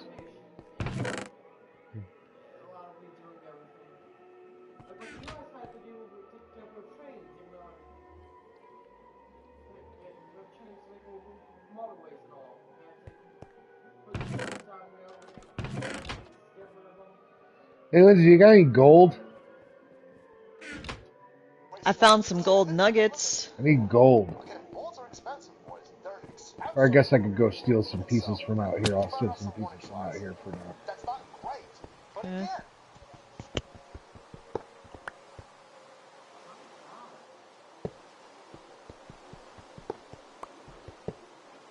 Hey, Lindsay, you got any gold? I found some gold nuggets. I need gold. Okay, bullets are expensive, boys. They're expensive. Or I guess I could go steal some pieces from out here. I'll steal some pieces from out here for now. That's not great, but Yeah. again,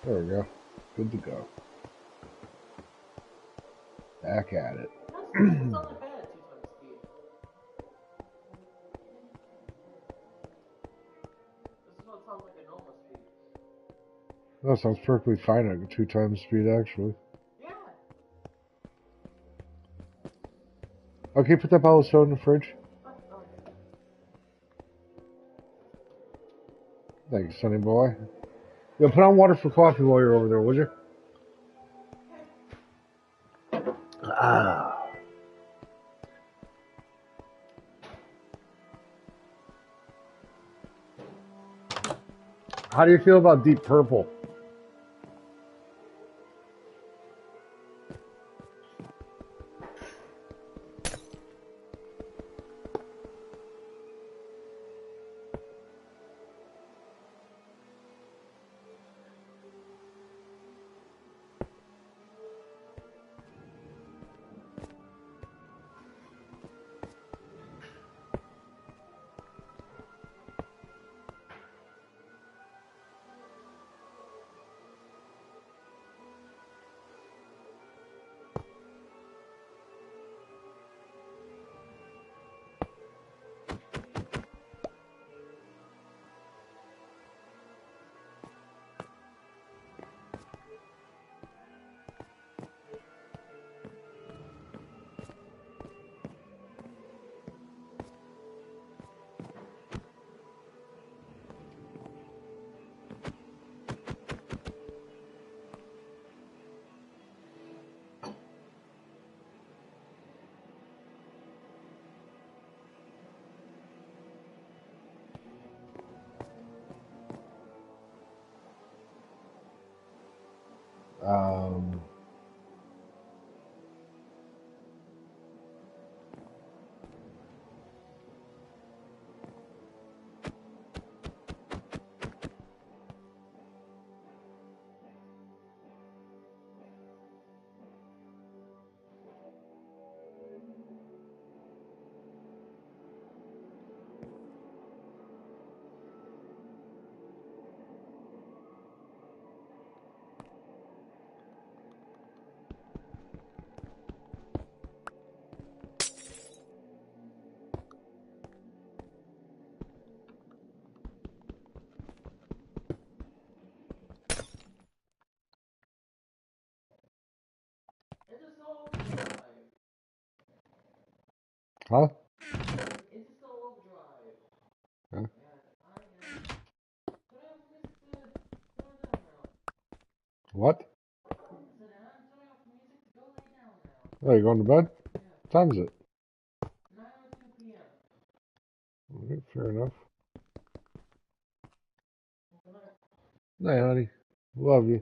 There we go. Good to go. Back at it. That sounds perfectly fine at 2 times speed, actually. Yeah. Okay, put that bottle of soda in the fridge. Thanks, sonny boy. Yo, put on water for coffee while you're over there, would you? Ah. How do you feel about Deep Purple? Um, huh? Huh? What? Oh, you going to bed? What time is it? Okay, fair enough. Hey, honey. Love you.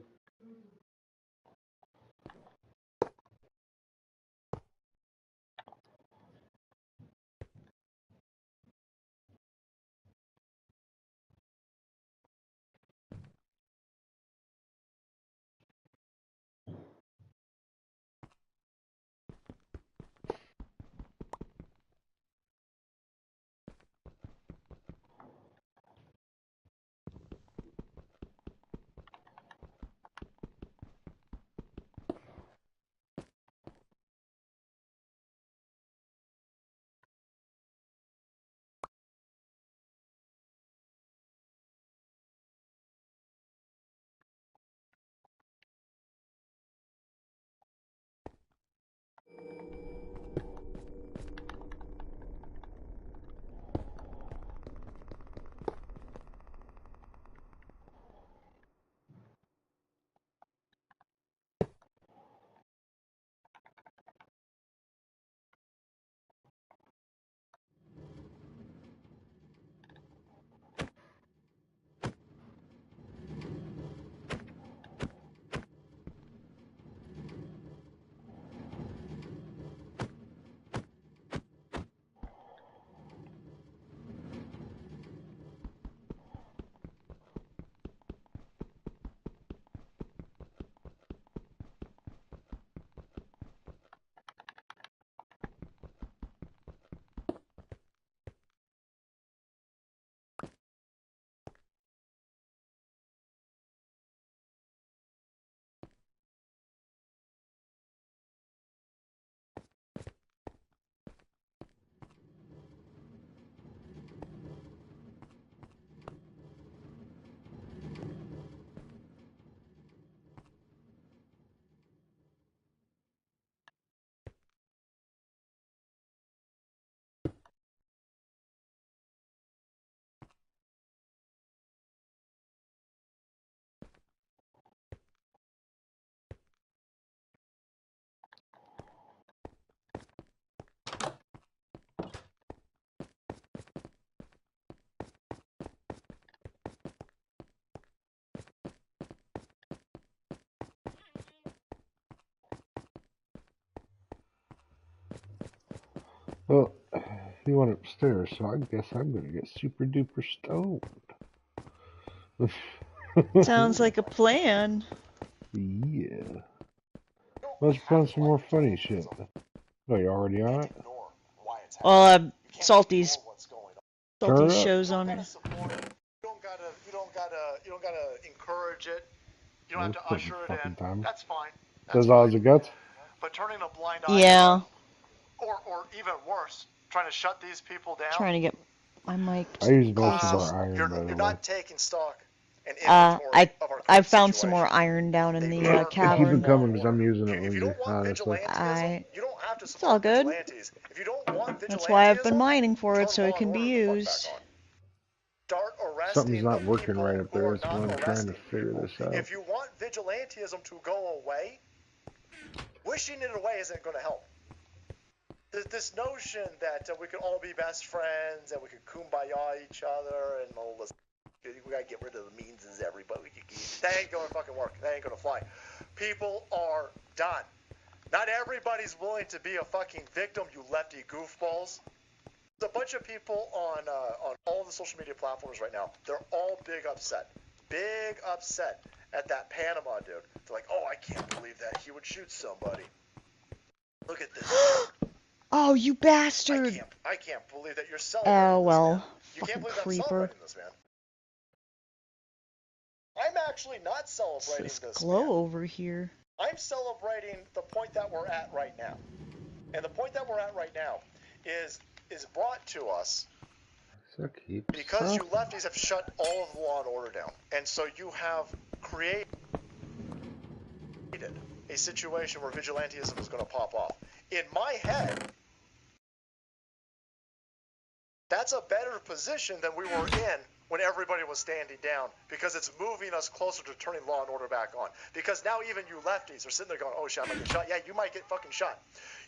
Well, he went upstairs, so I guess I'm gonna get super duper stoned. Sounds like a plan. Yeah. Let's plan some more funny shit. Oh, you already on it? Well, Salty's Turn it up. shows on it. You don't gotta encourage it. You don't have to Putting usher it fucking in. time. That's fine. Does all the guts? But turning a blind eye Yeah. or even worse, trying to shut these people down. Trying to get my mic. I use most of our iron, by the You're way. not taking stock and inventory of our I found some more iron down in the cavern. Keep it coming because I'm using it, Lindsay, honestly. It's all good. If you don't want That's why I've been mining for it, so it can be used. Start arresting Something's not the working people right up who there. are That's why not I'm trying to arresting figure people. this out. If you want vigilantism to go away, wishing it away isn't going to help. This notion that we could all be best friends and we could kumbaya each other and all this, we gotta get rid of the means as everybody. That ain't gonna fucking work. That ain't gonna fly. people are done. Not everybody's willing to be a fucking victim, you lefty goofballs. There's a bunch of people on all the social media platforms right now. They're all big upset at that Panama dude. They're like, oh, I can't believe that he would shoot somebody. Look at this. Oh, you bastard! I can't believe that you're celebrating Oh, this, well. man. You can't believe I'm Creeper. celebrating this, man. I'm actually not celebrating This this, glow man. over here. I'm celebrating the point that we're at right now. And the point that we're at right now is brought to us because you lefties have shut all of the law and order down. And so you have created a situation where vigilantism is going to pop off. In my head, that's a better position than we were in when everybody was standing down, because it's moving us closer to turning law and order back on. Because now even you lefties are sitting there going, oh shit, I might get shot. Yeah, you might get fucking shot.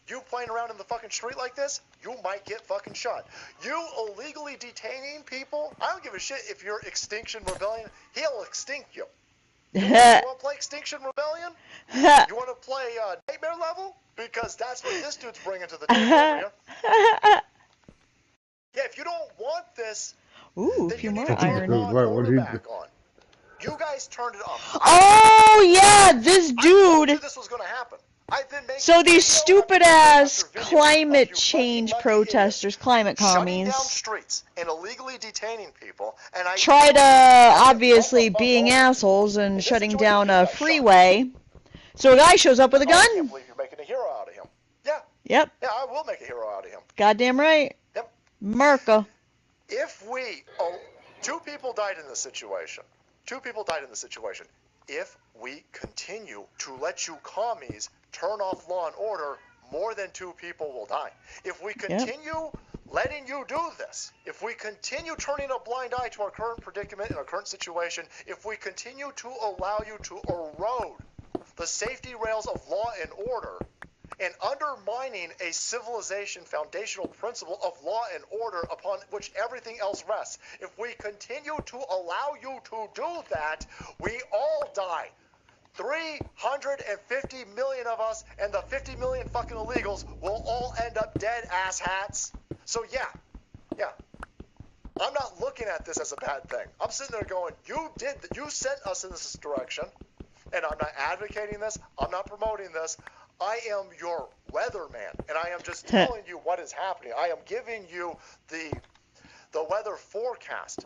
You playing around in the fucking street like this, you might get fucking shot. You illegally detaining people, I don't give a shit if you're Extinction Rebellion, he'll extinct you. You want to play Extinction Rebellion? You want to play Nightmare level? Because that's what this dude's bringing to the table over here. Yeah, if you don't want this, ooh, a few more iron. What he... You guys turned it off. Oh yeah, this dude. I told you this was going to happen. I've been making So these stupid ass climate change protesters, climate shutting down commies, streets and illegally detaining people, and I try to obviously being assholes and shutting down a freeway. So a guy shows up with a gun. I can't believe you're making a hero out of him. Yeah. Yep. Yeah, I will make a hero out of him. Goddamn right. Yep. Merca. If we, two people died in this situation. If we continue to let you commies turn off law and order, more than 2 people will die. If we continue letting you do this, if we continue turning a blind eye to our current predicament and our current situation, if we continue to allow you to erode the safety rails of law and order and undermining a civilization foundational principle of law and order upon which everything else rests, if we continue to allow you to do that, we all die. 350 million of us and the 50 million fucking illegals will all end up dead, asshats. So yeah. I'm not looking at this as a bad thing. I'm sitting there going, you sent us in this direction, and I'm not advocating this, I'm not promoting this. I am your weatherman, and I am just telling you what is happening. I am giving you the weather forecast.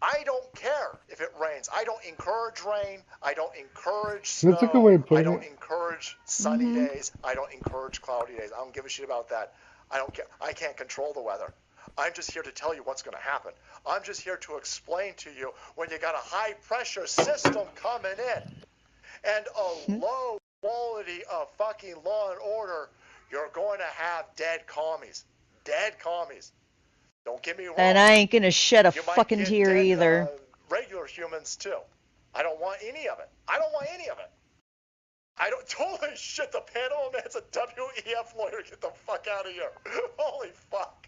I don't care if it rains. I don't encourage rain. I don't encourage snow. That's a good way of putting I don't it. encourage sunny days. I don't encourage cloudy days. I don't give a shit about that. I don't care. I can't control the weather. I'm just here to tell you what's going to happen. I'm just here to explain to you when you got a high pressure system coming in and a low quality of fucking law and order, you're going to have dead commies. Dead commies. Don't get me wrong. And I ain't gonna shed a You might fucking get tear dead, either. Regular humans too. I don't want any of it. I don't. Holy shit! The Panama man's a WEF lawyer. Get the fuck out of here. Holy fuck.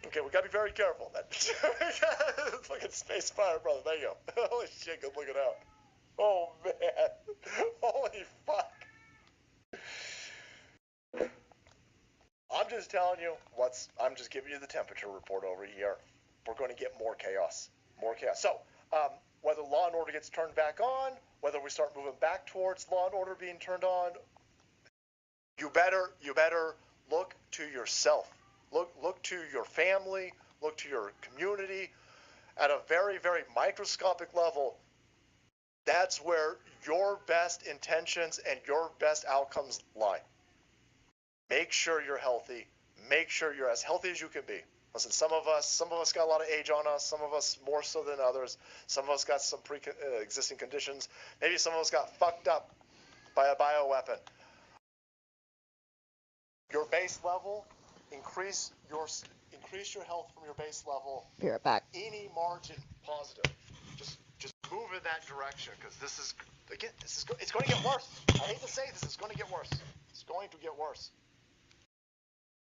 Okay, we gotta be very careful. That fucking space fire, brother. There you go. Holy shit! Good looking out. Oh man. Holy fuck. I'm just telling you I'm just giving you the temperature report over here. We're going to get more chaos. So, whether law and order gets turned back on, whether we start moving back towards law and order being turned on, you better look to yourself. Look to your family, look to your community at a very, very microscopic level. That's where your best intentions and your best outcomes lie. Make sure you're healthy. Make sure you're as healthy as you can be. Listen, some of us got a lot of age on us. Some of us more so than others. Some of us got some pre-existing conditions. Maybe some of us got fucked up by a bioweapon. Your base level, increase your health from your base level. Be right back. Any margin positive. Just move in that direction, because it's going to get worse. I hate to say this, it's going to get worse. It's going to get worse.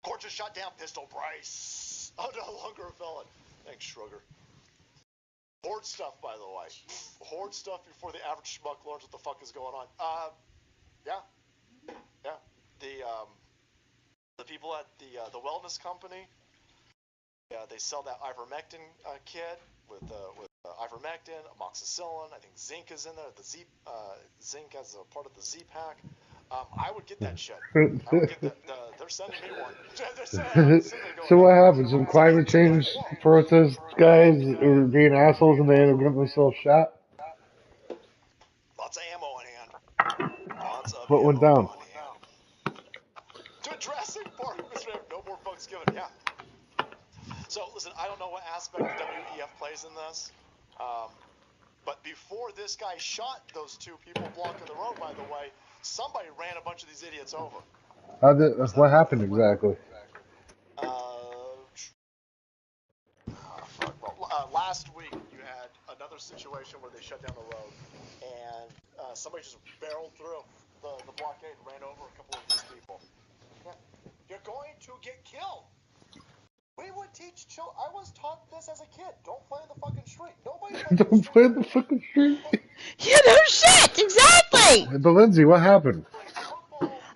Court just shot down Pistol Bryce. I'm no longer a felon. Thanks, Schroeder. Horde stuff, by the way. Horde stuff before the average schmuck learns what the fuck is going on. Yeah. The people at the wellness company, yeah, they sell that ivermectin kit with ivermectin, amoxicillin. I think zinc is in there. The zinc as a part of the Z pack. I would get that shit. I would get that. They're sending me one. So what happens? Some climate change protest guys are being assholes and they end up getting themselves shot? Lots of ammo on hand. Lots of What went down? on hand. To Jurassic Park, Mr. No more fucks given. Yeah. So listen, I don't know what aspect the WEF plays in this, but before this guy shot those two people blocking the road, by the way, somebody ran a bunch of these idiots over. What happened exactly? Last week you had another situation where they shut down the road, and somebody just barreled through the blockade and ran over a couple of these people. Yeah. You're going to get killed. We would teach children. I was taught this as a kid. Don't play in the fucking street. Nobody plays in the Don't street. play in the fucking street. Yeah, no shit, exactly. But Lindsay, what happened?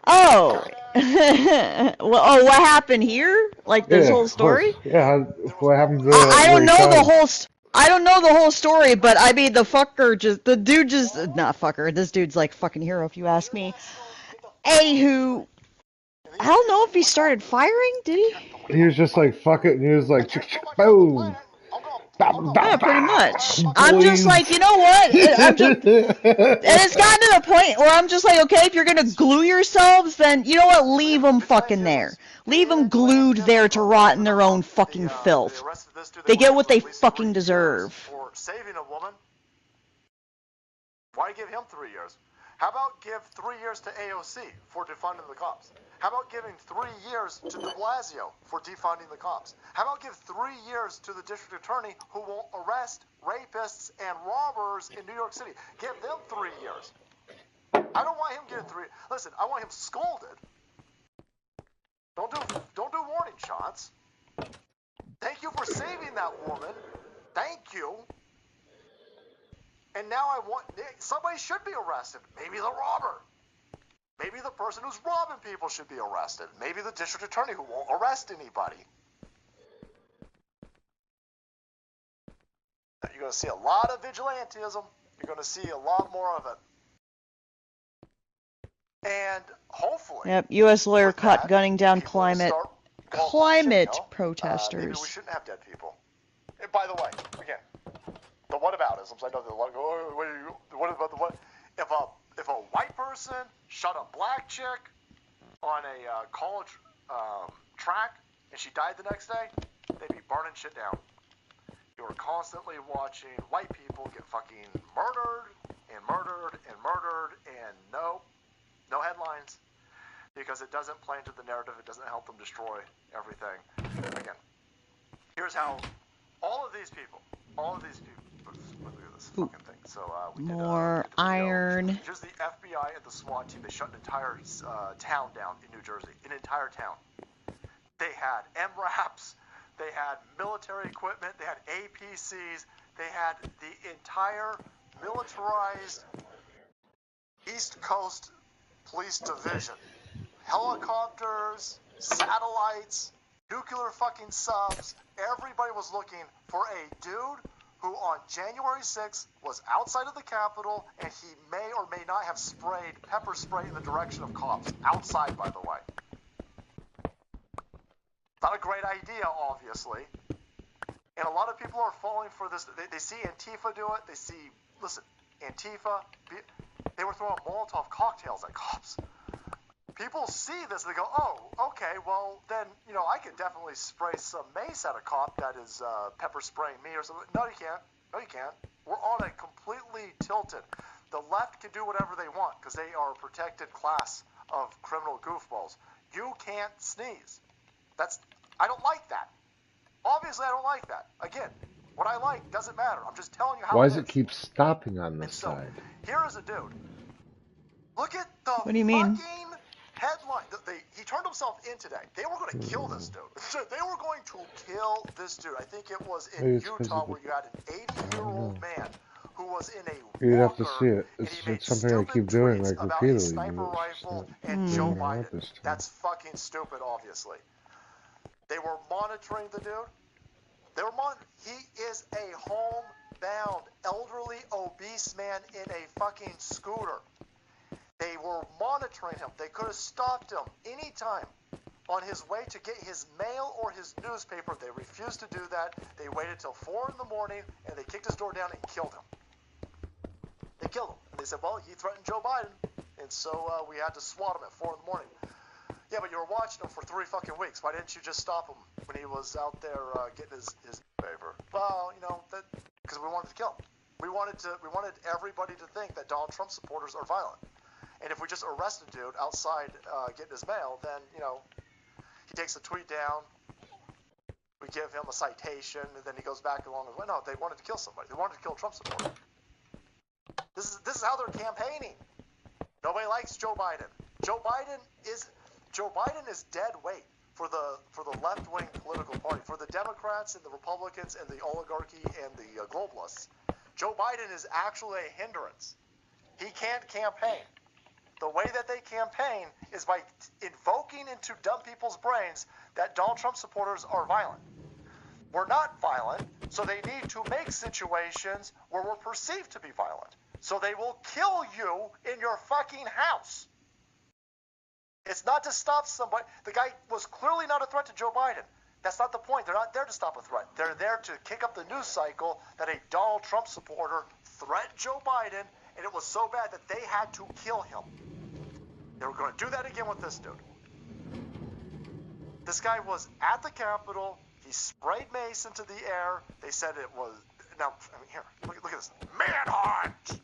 Oh. Well, what happened here? Like this whole story? What happened to I don't know shot the him? whole. I don't know the whole story, but I mean, the dude just, not fucker. This dude's like fucking hero, if you ask me. Anywho, I don't know if he started firing. Did he? He was just like, fuck it, and he was like, boom. Yeah, pretty much. I'm just like, you know what? And it's gotten to the point where I'm just like, okay, if you're gonna glue yourselves, then you know what? Leave them fucking there. Leave them glued there to rot in their own fucking filth. They get what they fucking deserve. For saving a woman. Why give him 3 years? How about give 3 years to AOC for defunding the cops? How about giving 3 years to de Blasio for defunding the cops? How about give 3 years to the district attorney who will arrest rapists and robbers in New York City? Give them 3 years. I don't want him getting 3. Listen, I want him scolded. Don't do warning shots. Thank you for saving that woman. Thank you. And now somebody should be arrested. Maybe the robber. Maybe the person who's robbing people should be arrested. Maybe the district attorney who won't arrest anybody. You're going to see a lot of vigilantism. You're going to see a lot more of it. And hopefully... Yep, U.S. lawyer caught gunning down climate protesters. Maybe we shouldn't have dead people. And by the way, again, the whataboutisms. I know they're like, oh, what about the what? If a white person shot a black chick on a college track and she died the next day, they'd be burning shit down. You are constantly watching white people get fucking murdered and murdered and murdered, and no headlines, because it doesn't play into the narrative. It doesn't help them destroy everything. Again, here's how all of these people, look at this fucking thing. So we did more iron. Here's the FBI and the SWAT team. They shut an entire town down in New Jersey. An entire town. They had MRAPs. They had military equipment. They had APCs. They had the entire militarized East Coast Police Division. Helicopters, satellites, nuclear fucking subs. Everybody was looking for a dude who on January 6th was outside of the Capitol, and he may or may not have sprayed pepper spray in the direction of cops. Outside, by the way. Not a great idea, obviously. And a lot of people are falling for this. They see Antifa do it. They see, listen, Antifa, they were throwing Molotov cocktails at cops. People see this and they go, oh, okay, well, then, I could definitely spray some mace at a cop that is pepper spraying me or something. No, you can't. No, you can't. We're on a completely tilted. The left can do whatever they want because they are a protected class of criminal goofballs. You can't sneeze. I don't like that. Obviously, I don't like that. Again, what I like doesn't matter. I'm just telling you how Why it does is. it keep stopping on this side? Here is a dude. Look at the What do you mean? fucking Headline, he turned himself in today. They were going to kill this dude. They were going to kill this dude. I think it was in Utah where you had an 80-year-old man who was in a You'd have to walker, see it. and he made It's something I keep doing like about his repeatedly. sniper But rifle it's and not Joe bringing it out Biden. this time. That's fucking stupid, obviously. They were monitoring the dude. He is a homebound, elderly, obese man in a fucking scooter. They were monitoring him. They could have stopped him anytime on his way to get his mail or his newspaper. They refused to do that. They waited till 4 in the morning, and they kicked his door down and killed him. They killed him. And they said, well, he threatened Joe Biden, and so we had to swat him at 4 in the morning. Yeah, but you were watching him for 3 fucking weeks. Why didn't you just stop him when he was out there getting his paper? Well, you know, because we wanted to kill him. We wanted everybody to think that Donald Trump supporters are violent. And if we just arrest a dude outside getting his mail, then, you know, he takes the tweet down, we give him a citation, and then he goes back along the way. No, they wanted to kill somebody. They wanted to kill a Trump supporter. This is how they're campaigning. Nobody likes Joe Biden. Joe Biden is dead weight for the left-wing political party, for the Democrats and the Republicans and the oligarchy and the globalists. Joe Biden is actually a hindrance. He can't campaign. The way that they campaign is by invoking into dumb people's brains that Donald Trump supporters are violent. We're not violent, so they need to make situations where we're perceived to be violent. So they will kill you in your fucking house. It's not to stop somebody. The guy was clearly not a threat to Joe Biden. That's not the point. They're not there to stop a threat. They're there to kick up the news cycle that a Donald Trump supporter threatened Joe Biden, and it was so bad that they had to kill him. They were going to do that again with this dude. This guy was at the Capitol. He sprayed mace into the air. They said it was... Now, I mean, here, look at this. Manhunt!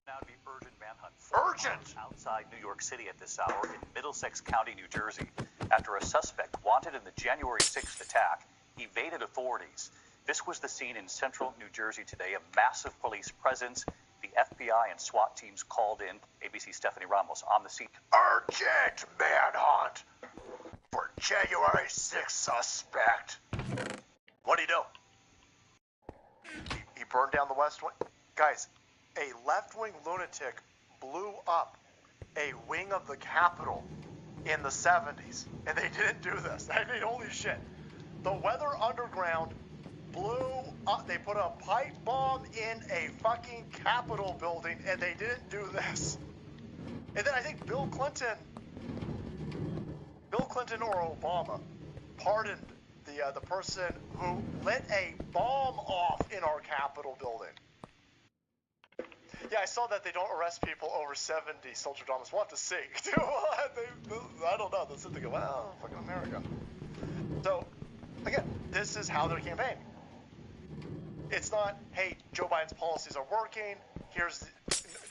Now to be urgent manhunt. Urgent! Outside New York City at this hour in Middlesex County, New Jersey, after a suspect wanted in the January 6th attack evaded authorities. This was the scene in central New Jersey today, a massive police presence. The FBI and SWAT teams called in. ABC's Stephanie Ramos on the scene. Urgent manhunt for January 6th suspect. What'd he do? He burned down the West Wing. Guys, a left-wing lunatic blew up a wing of the Capitol in the 70s. And they didn't do this. I mean, holy shit. The Weather Underground blew up. They put a pipe bomb in a fucking Capitol building, and they didn't do this. And then I think Bill Clinton or Obama pardoned the person who lit a bomb off in our Capitol building. Yeah, I saw that they don't arrest people over 70 social dramas. We'll have to see. I don't know. They'll sit there and go, well, fucking America. So, again, this is how they're campaigning. It's not, hey, Joe Biden's policies are working.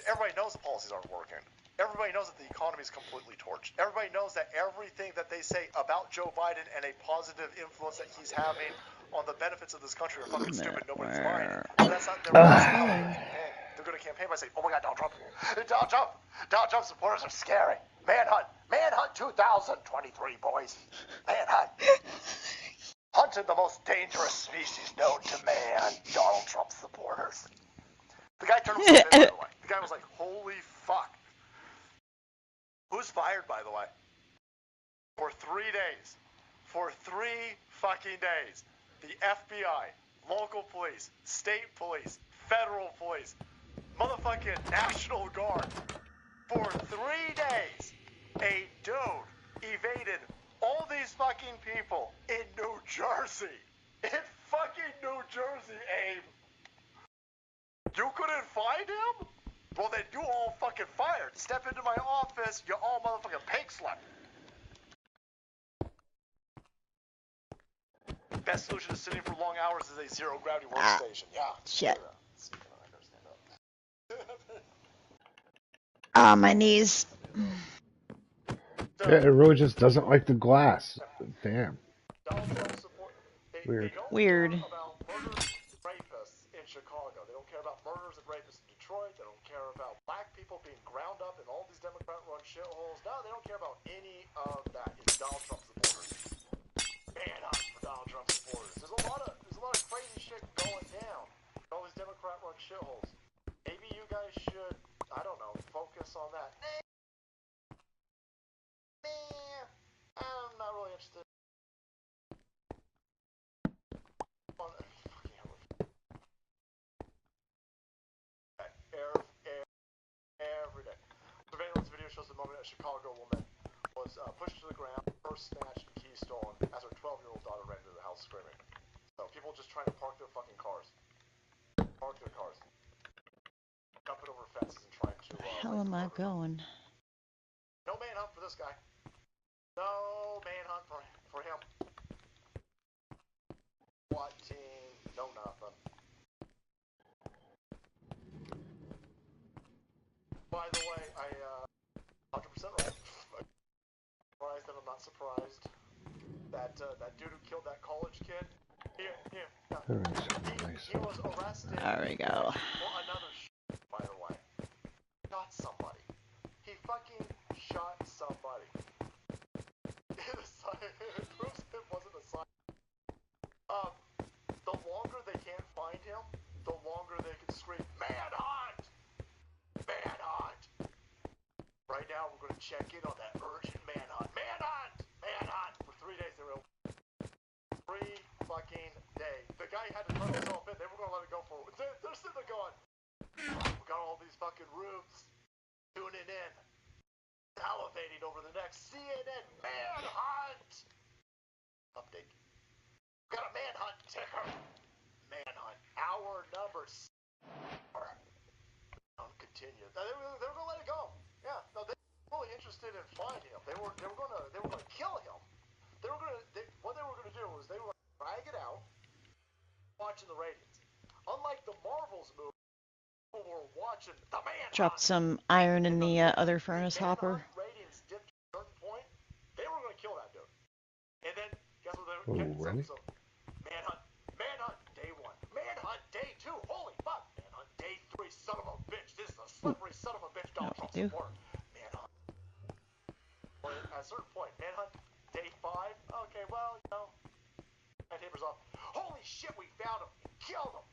Everybody knows the policies aren't working. Everybody knows that the economy is completely torched. Everybody knows that everything that they say about Joe Biden and a positive influence that he's having on the benefits of this country are fucking stupid. Nobody's buying it. But that's not their campaign. They're going to campaign by saying, oh my God, Donald Trump. Donald Trump supporters are scary. Manhunt 2023, boys. Manhunt. Hunted the most dangerous species known to man, Donald Trump supporters. The guy turned himself in, by the way. The guy was like, holy fuck. Who's fired, by the way? For 3 days. For 3 fucking days. The FBI, local police, state police, federal police, motherfucking National Guard. For 3 days, a dude evaded all these fucking people in New Jersey. In fucking New Jersey, Abe. You couldn't find him? Well, then you all fucking fired. Step into my office, you all motherfucking pig slut. Best solution to sitting for long hours is a zero-gravity workstation. Yeah. Shit. Ah, my knees. Yeah, it really just doesn't like the glass. Damn. Weird. Weird. About murders and rapists in Chicago. They don't care about murders and rapists in Detroit. They don't care about black people. people being ground up in all these Democrat-run shitholes. No, they don't care about any of that. It's Donald Trump supporters. Manhunt for Donald Trump supporters. There's a lot of crazy shit going down in all these Democrat-run shitholes. Maybe you guys should, I don't know, focus on that. I'm not really interested. Every day. Surveillance video shows the moment a Chicago woman was pushed to the ground, purse snatched, and keys stolen as her 12-year-old daughter ran into the house screaming. So people just trying to park their fucking cars. Park their cars. Jumping over fences and trying to... Hell am I going? No manhunt for this guy. No manhunt for him. SWAT team, no nothing. By the way, I 100% right. Surprised that I'm not surprised that that dude who killed that college kid. He was arrested. There we go. For another by the way. Shot somebody. He fucking shot somebody. It proves it wasn't a sign. The longer they can't find him, the longer they can scream, manhunt! Manhunt! Right now, we're going to check in on that urgent manhunt. Manhunt! Manhunt! For 3 days, they were 3 fucking days. The guy had to turn himself in. They were going to let it go for it. They're sitting there going, we got all these fucking rubes tuning in, salivating over the next CNN manhunt! Update. Got a manhunt ticker. Manhunt. Hour number 4. Continue. They were gonna let it go. Yeah. No, they were really interested in finding him. They were gonna kill him. What they were gonna do was they were gonna drag it out, watching the ratings. Unlike the Marvels movie, people were watching the manhunt. Dropped some iron in the other furnace hopper. Ratings dipped to a certain point. They were gonna kill that dude. And then guess what? Oh, really? So, manhunt day 1, manhunt day 2. Holy fuck, manhunt day 3. Son of a bitch, this is a slippery son of a bitch. Donald Trump supporter. Manhunt. Or at a certain point, manhunt day 5. Okay, well, you know, that tapers off. Holy shit, we found him. Killed him.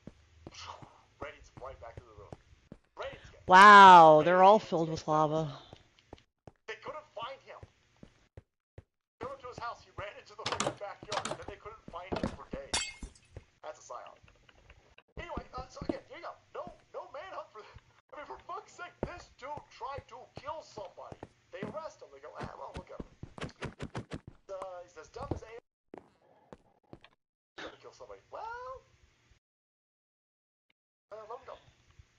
Ratings right back to the room. Ratings get. Wow, they're all filled with lava. They couldn't find him. They went to his house. He ran into the fucking backyard, and then they couldn't find him for days. That's a psyop. Anyway, so again, here you go. No manhunt for. I mean, for fuck's sake, this dude tried to kill somebody. They arrest him. They go, well, look at him. He's as dumb as a. Trying to kill somebody. Well, let him go.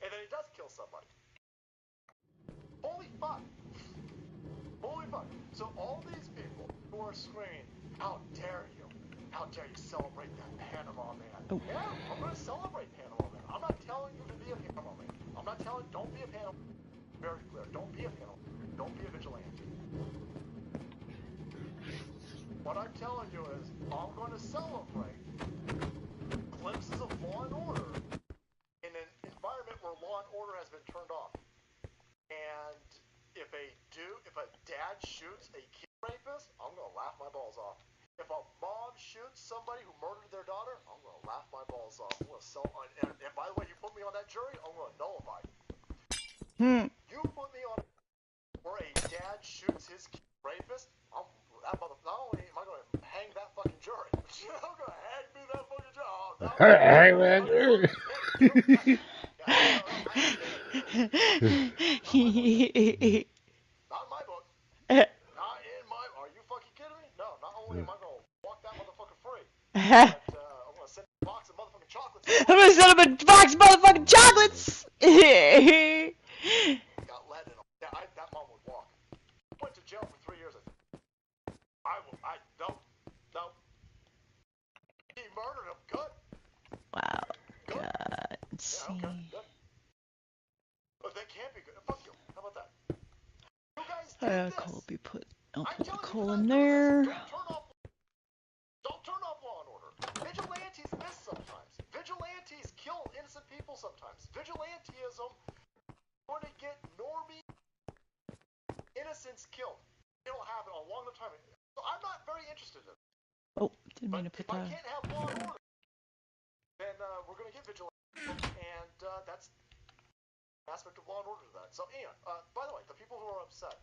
And then he does kill somebody. Holy fuck. Holy fuck. So all these people who are screaming, how dare you? How dare you celebrate that Panama man? Oh. Yeah, I'm going to celebrate Panama man. I'm not telling you to be a Panama man. I'm not telling, don't be a Panama man. Very clear. Don't be a Panama man. Don't be a vigilante. What I'm telling you is, I'm going to celebrate glimpses of law and order in an environment where law and order has been turned off. And if a dad shoots a kid rapist, I'm going to laugh my balls off. If a mom shoots somebody who murdered their daughter, I'm going to laugh my balls off. I'm going to and by the way, you put me on that jury, I'm going to nullify. You put me on where a dad shoots his kid rapist, not only am I going to hang that fucking jury, I'm going to hang me that fucking jury. Hang that jury. Not in my book. Not in my. Are you fucking kidding me? No. Not only am I gonna walk that motherfucker free, but I'm gonna send him a box of motherfucking chocolates. I'm gonna send him a box of motherfucking chocolates. Got lead in him. Yeah, that mom would walk. Went to jail for 3 years. No. He murdered him. Good. Wow. Good. God. Let's see. Okay. Good. But that can't be good. Fuck you. How about that? You guys did this. I'll put the coal in there. Don't turn off law and order. Vigilantes miss sometimes. Vigilantes kill innocent people sometimes. Vigilantism going to get normie since killed. It'll happen a long time. So I'm not very interested in it. Oh, didn't mean to put If I that. can't have law and order, then we're going to get vigilante, and that's an aspect of law and order to that. So anyway, by the way, the people who are upset,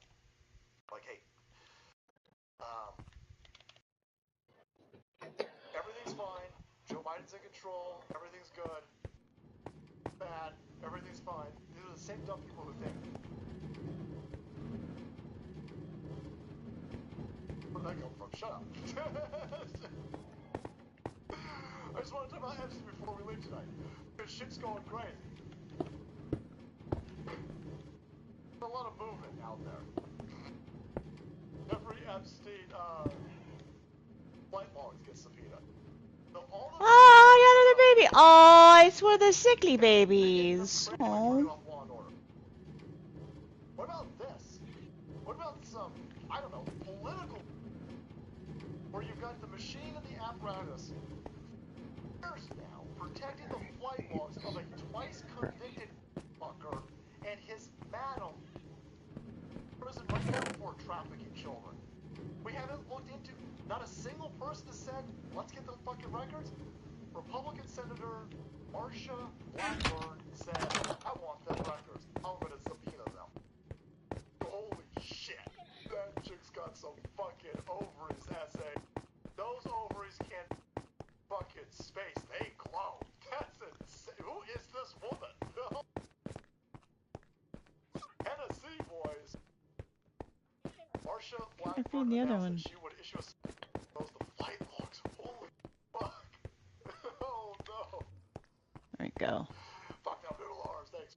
like, hey, everything's fine. Joe Biden's in control. Everything's good. Bad. Everything's fine. These are the same dumb people who think. Where did that come from? Shut up. I just want to talk about Epstein before we leave tonight. Because shit's going crazy. There's a lot of movement out there. Jeffrey Epstein, flight logs get subpoenaed. So all the Oh, I got another baby. Oh, it's one of the sickly babies. Oh. What about this? What about some, I don't know, political, where you've got the machine and the apparatus years now protecting the flight logs of a twice convicted fucker and his madam prison right now for trafficking children. We haven't looked into, not a single person has said, let's get the fucking records. Republican Senator Marsha Blackburn said, I want them records. I'm going to subpoena them. Holy shit. That chick's got some fucking ovaries, S.A. Those ovaries can't fucking space. They glow. That's insane. Who is this woman? Tennessee boys. Marsha Blackburn the other announced one. that she would issue those the flight logs. Holy fuck. Oh no. There we go. Fuck now, noodle arms. Thanks.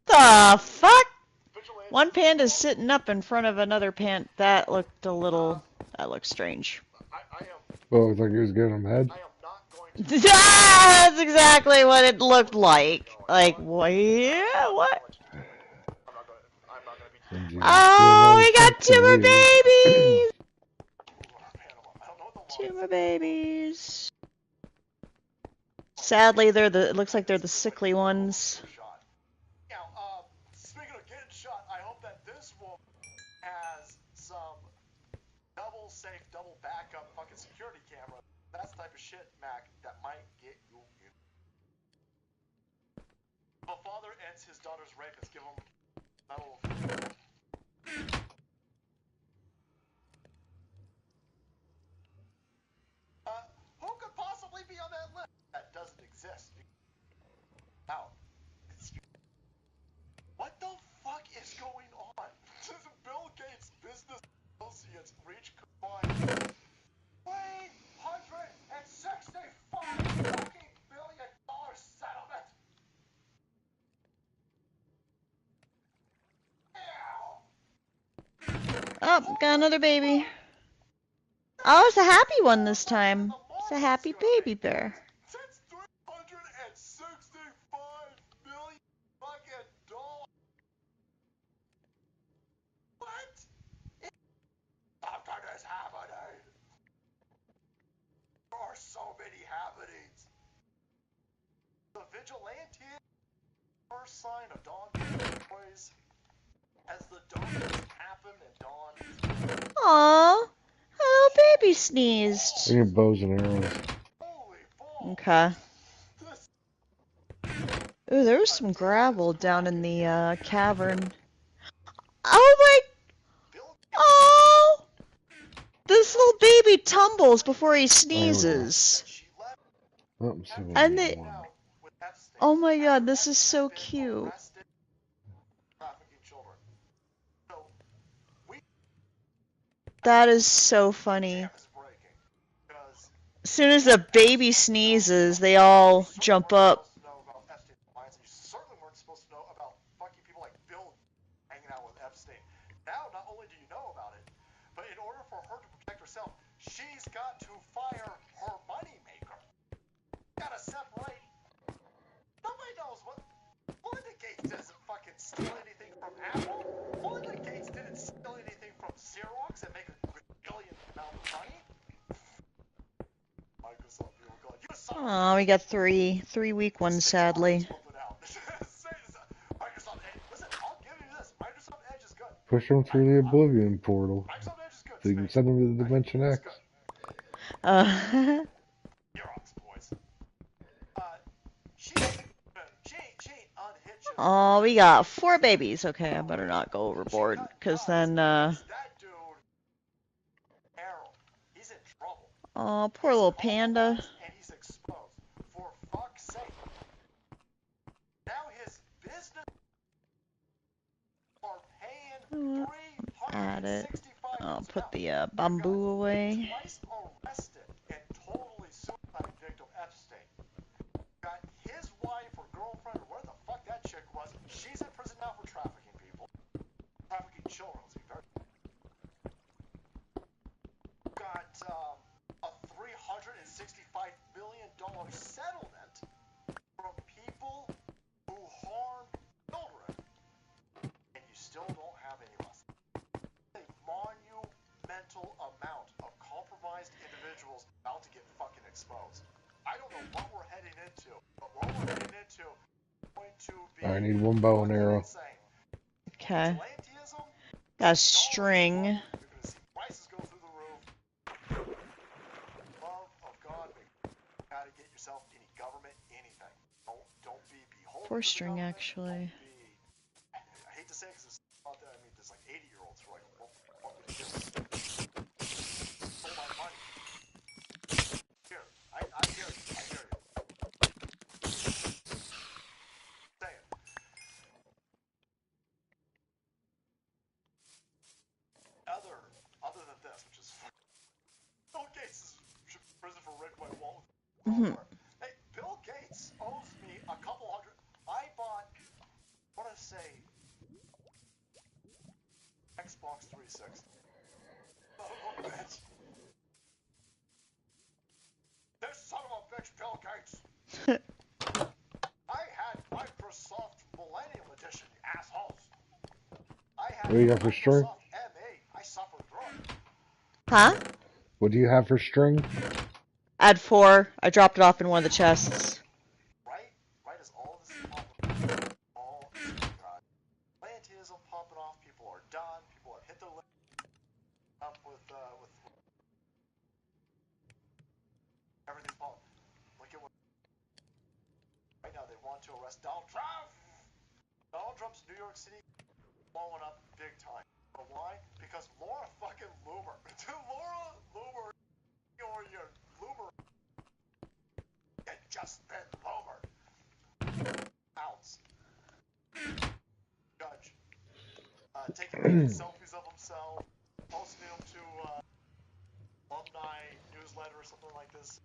The fuck? One panda's sitting up in front of another panda. That looked a little. That looked strange. Well, it looked like he was giving him head. That's exactly what it looked like. Like, what? Yeah, what? Oh, we got two more babies! Two more babies. Sadly, they're the. It looks like they're the sickly ones. Now, speaking of getting shot, I hope that this woman has some double safe, double backup fucking security camera. That's the type of shit, Mac, that might get you. If a father ends his daughter's rapist, give him medal of. Who could possibly be on that list? That doesn't exist. Out. What the fuck is going on? Bill Gates' business associates reach combined $365 fucking billion settlement. Oh, got another baby. Oh, it's a happy one this time. It's a happy baby bear. Since $365 million fucking dollars. What? Something is happening. There are so many happenings. The vigilante first sign of dawn boys. As the darkness happened and dawned. Aww. A little baby sneezed. I get bows and arrows. Okay. Ooh, there was some gravel down in the cavern. Oh my! Oh! This little baby tumbles before he sneezes. Oh, And they... Oh my god, this is so cute. That is so funny. As soon as the baby sneezes, they all jump up. Certainly weren't supposed to know about fucking people like Bill hanging out with Epstein. Now, not only do you know about it, but in order for her to protect herself, she's got to fire her moneymaker. Gotta separate. Nobody knows what. Melinda Gates doesn't fucking steal anything from Apple. Melinda Gates didn't steal anything from Xerox and make a billion amount of money. Microsoft, you were going. Oh, we got three weak ones, sadly. Microsoft Edge, listen, I'll give you this. Microsoft Edge is good. Push them through the Oblivion portal. So you can send them to the Dimension X. Oh, we got 4 babies. Okay, I better not go overboard, because then, oh, poor little panda. And he's exposed. For fuck's sake. Now his business are paying Add it. I'll put the bamboo away. twice arrested and totally suicide victim Epstein. Got his wife or girlfriend or where the fuck that chick was. She's in prison now for trafficking people. Trafficking children. Got a $365 million settlement from people who harm children, and you still don't have any lessons. A monumental amount of compromised individuals about to get fucking exposed. I don't know what we're heading into, but what we're heading into is going to be I need one bow and arrow. insane. Okay. Got a string. You're going to see prices go through the roof. Love of God, how to get yourself any government, anything. Don't be beholden. 4 string, actually. I hate to say it because it's out there. I mean, there's like 80-year-olds who are like, what the fuck would you do? Stole my money. Here, I hear you. I hear you. Say it. Other than this, which is Bill Gates is prison for rape by Wall. Hey, Bill Gates owes me a couple hundred. I bought, I want to say, Xbox 360. Oh, bitch. This son of a bitch, Bill Gates. I had Microsoft Millennium Edition, you assholes. I had What do you got for string? MA. I suffered through it. Huh? What do you have for string? Add 4. I dropped it off in one of the chests. Right as all this is popping, all is God. Atlantism popping off. People are done. People have hit the limit up with everything's popping. Look at what right now they want to arrest Donald Trump. Donald Trump's New York City blowing up big time. But why? Because Laura fucking Loomer. Laura Loomer, or your Loomer, you just been Loomer. Outs. Judge. Taking selfies of himself, posting them to alumni newsletter or something like this.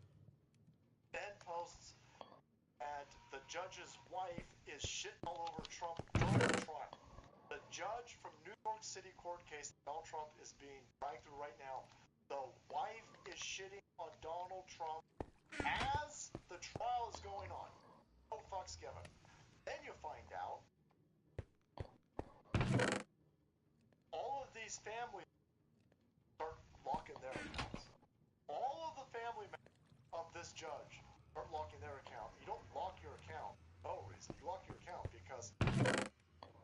Then posts, and the judge's wife is shitting all over Trump during the trial. The judge from New York City court case that Donald Trump is being dragged through right now, the wife is shitting on Donald Trump as the trial is going on. No fucks given. Then you find out all of these families start locking their accounts. All of the family members of this judge start locking their account. You don't lock your account for no reason. You lock your account because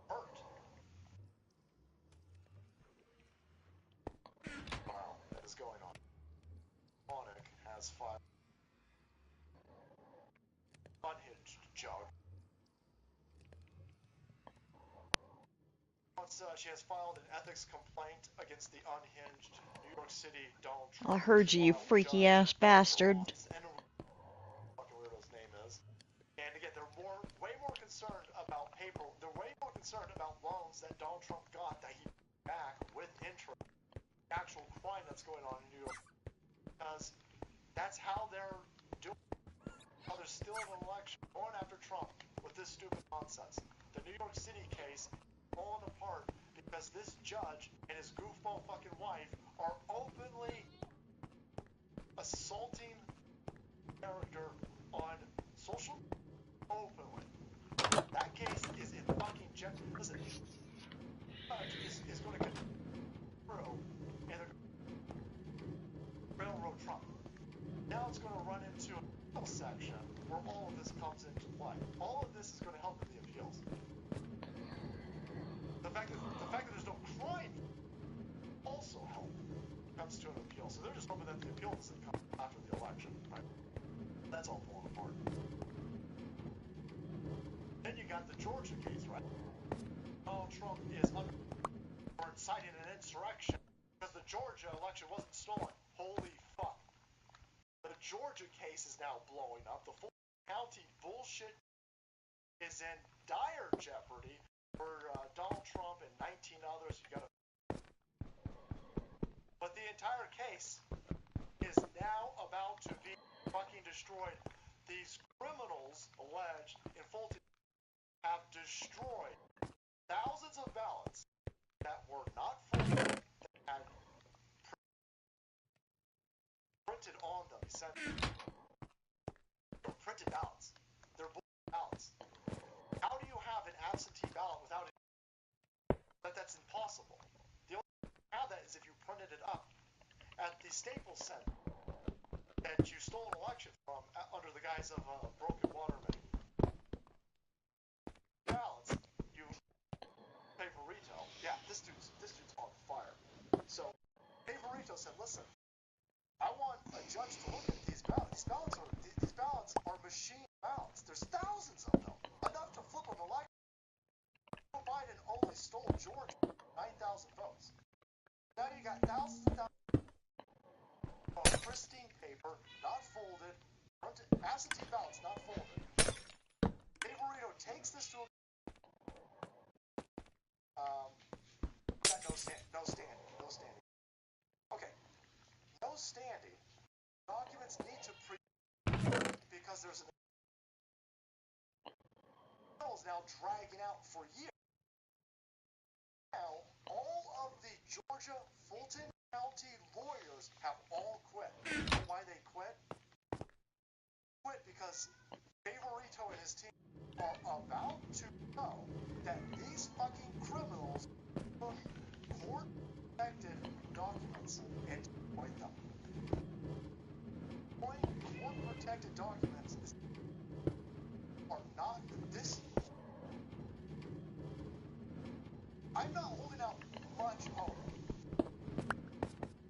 hurt. Wow, that is going on. Monic has filed unhinged jug. She has filed an ethics complaint against the unhinged New York City Donald Trump. I heard you, you freaky ass bastard. And fucking weirdo his name is. And again, they're way more concerned about paper. They're way more concerned about loans that Donald Trump got that he back with interest. The actual crime that's going on in New York, because that's how they're doing. How they're still in an election, going after Trump with this stupid nonsense. The New York City case falling apart because this judge and his goofball fucking wife are openly assaulting character on social openly. That case is in fucking jet. Listen, the judge is going to get through and they're going to railroad Trump. Now it's going to run into a middle section where all of this comes into play. All of this is going to help in the appeals. The the fact that there's no crime also help comes to an appeal. So they're just hoping that the appeal doesn't come after the election, right? That's all falling apart. Then you got the Georgia case, right? Donald Trump is under for inciting an insurrection because the Georgia election wasn't stolen. Holy fuck. The Georgia case is now blowing up. The full county bullshit is in dire jeopardy for Donald Trump and 19 others. But the entire case is now about to be fucking destroyed. These criminals alleged in Fulton have destroyed thousands of ballots that were not folded, that had printed on them, printed ballots. They're ballots. How do you have an absentee ballot without it? That's impossible. The only way you have that is if you printed it up at the Staples Center that you stole an election from under the guise of broken water main. Ballots, you pay for retail. Yeah, this dude's on fire. So pay for retail said, listen, I want a judge to look at these ballots. These ballots are machine ballots. There's thousands of them. Enough to flip an election. Joe Biden only stole Georgia 9,000 votes. Now you got thousands and thousands of pristine paper, not folded, absentee ballots not folded. Dave Burrito takes this to a no standing. Okay, no standing. Documents need to because there's an is now dragging out for years. Now, all of the Georgia Fulton County lawyers have all quit. You know why they quit? Quit because Favorito and his team are about to know that these fucking criminals took court-protected documents and destroyed them. Court-protected documents are not this. I'm not holding out much hope,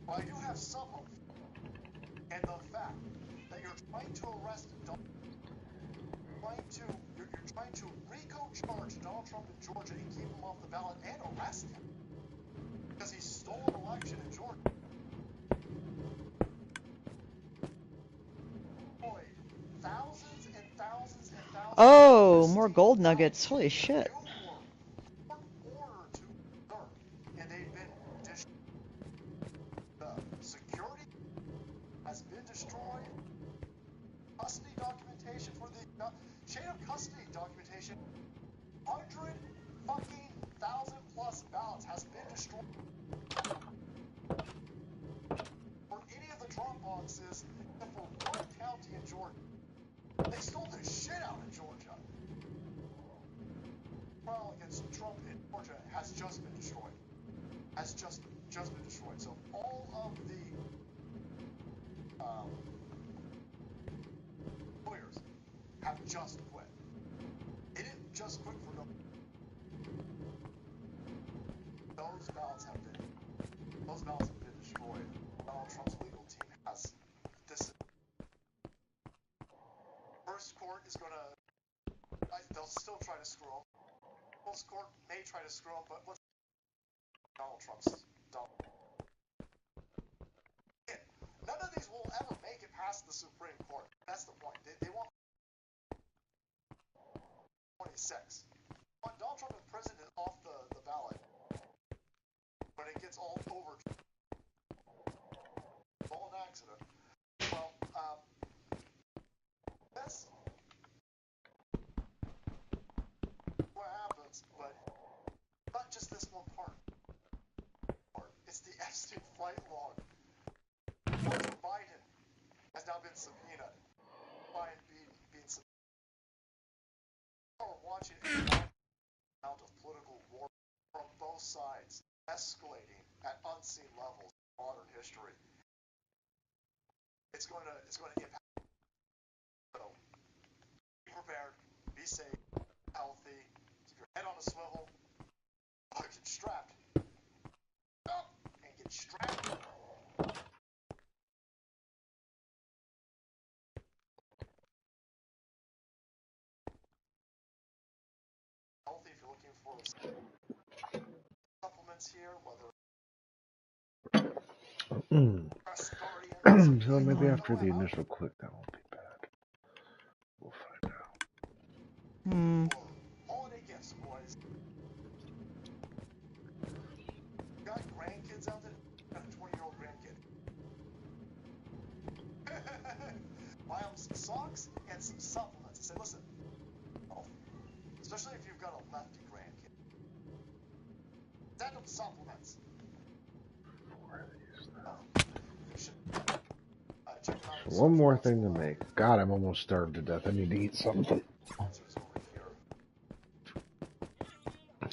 but I do have some hope. And the fact that you're trying to arrest you're trying to RICO charge Donald Trump in Georgia and keep him off the ballot and arrest him because he stole an election in Georgia. Thousands and thousands and thousands. Oh, more gold nuggets. Holy shit. And they've been the security has been destroyed. Custody documentation for the chain of custody documentation. 100,000 plus ballots has been destroyed. For any of the drop boxes, except for one county in Georgia. They stole the shit out of Georgia. Trial against Trump in Georgia has just been destroyed. Has just been destroyed. So all of the lawyers have just quit. They didn't just quit for no. Those ballots have been destroyed. Donald Trump's legal team has this. First court is gonna. They'll still try to screw him. First court may try to screw him, but what's Donald Trump's Donald. None of these will ever make it past the Supreme Court. That's the point. They want 26. Want Donald Trump in prison and off the ballot. When it gets all over. All an accident. Well, that's what happens, but not just this one part. It's the Epstein flight log. Hunter Biden has now been subpoenaed. Biden being subpoenaed. We're watching a amount of political war from both sides, escalating at unseen levels in modern history. It's going to impact. So, be prepared, be safe, healthy, keep your head on a swivel. Oh, get strapped. Up and get strapped. Healthy if you're looking for supplements here, whether So maybe after the initial click, that won't be bad. We'll find out. holiday gifts, boys. Got grandkids out there? Got a 20-year-old grandkid. Buy them some socks and some supplements. I say, listen, especially if you've got a lefty grandkid, send them supplements. One more thing to make. God, I'm almost starved to death. I need to eat something.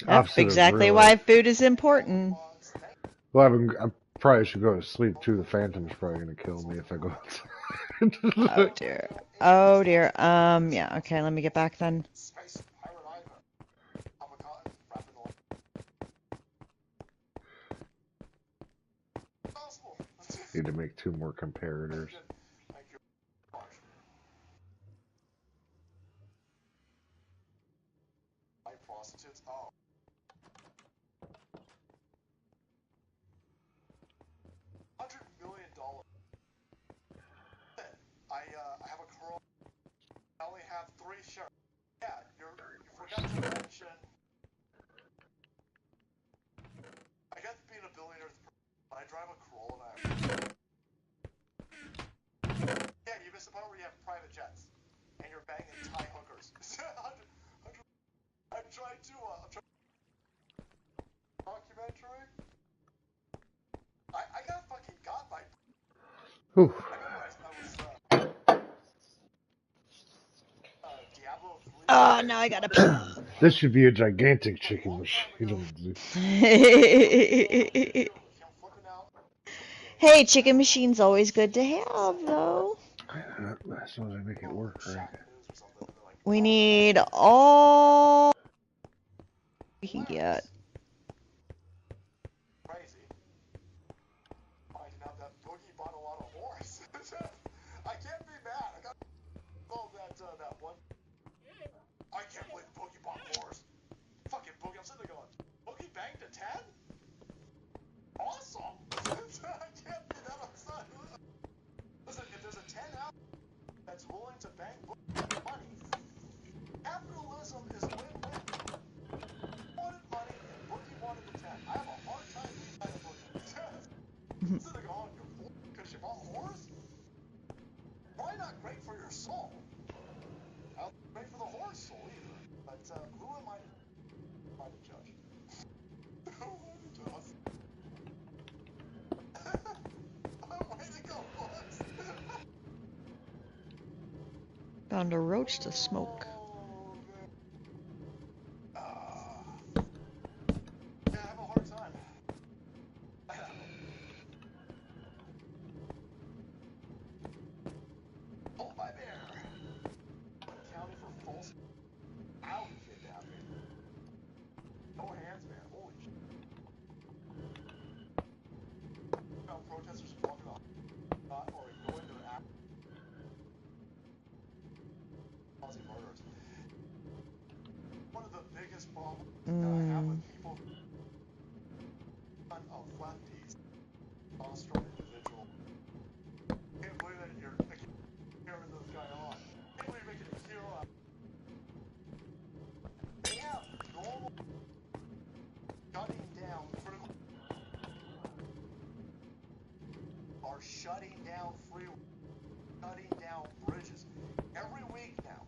That's exactly why food is important. Well, I probably should go to sleep too. The Phantom's probably gonna kill me if I go outside. Oh dear. Oh dear. Yeah. Okay. Let me get back then. Need to make 2 more comparators. Prostitutes. Oh. $100 million. I have a Corolla. I only have 3 shares. Yeah, you forgot to mention. I guess being a billionaire, I drive a Corolla and yeah, you missed the part where you have private jets and you're banging Thai hookers. I'm trying to documentary. I got fucking got by. Whew. I remember I was Diablo 3. Oh, now I gotta pee. This should be a gigantic chicken machine. Hey, chicken machine's always good to have, though. As long as I make it work right. We need all we can get. Crazy. Finding out that Boogie bought a lot of horse. I can't be mad. I got that one. I can't believe Boogie bought horse. Fucking Boogie. I'm sitting there going, Boogie banged a 10? Awesome. I can't be that upset. Listen, if there's a 10 out that's willing to bang Boogie money, capitalism is win-win. Wanted money and Boogie wanted the 10. I have a hard time being mad at Boogie. Sitting there going, because you bought horse? Probably not great for your soul. Not great for the horse soul either. But who am I to judge? Who am I to judge? Way to go, boys! Found a roach to smoke. Yeah, I have a hard time. Hold my bear. County for false child kidnapping. No hands, man. Holy shit. Protesters blocking the or ignoring their actions, causing murders. One of the biggest problems that I have with people of lefties, strong individual. Can't believe that you're carrying this guy on. Can't believe you're making a hero out. They have normal shutting down critical. Are shutting down freeways, shutting down bridges every week now.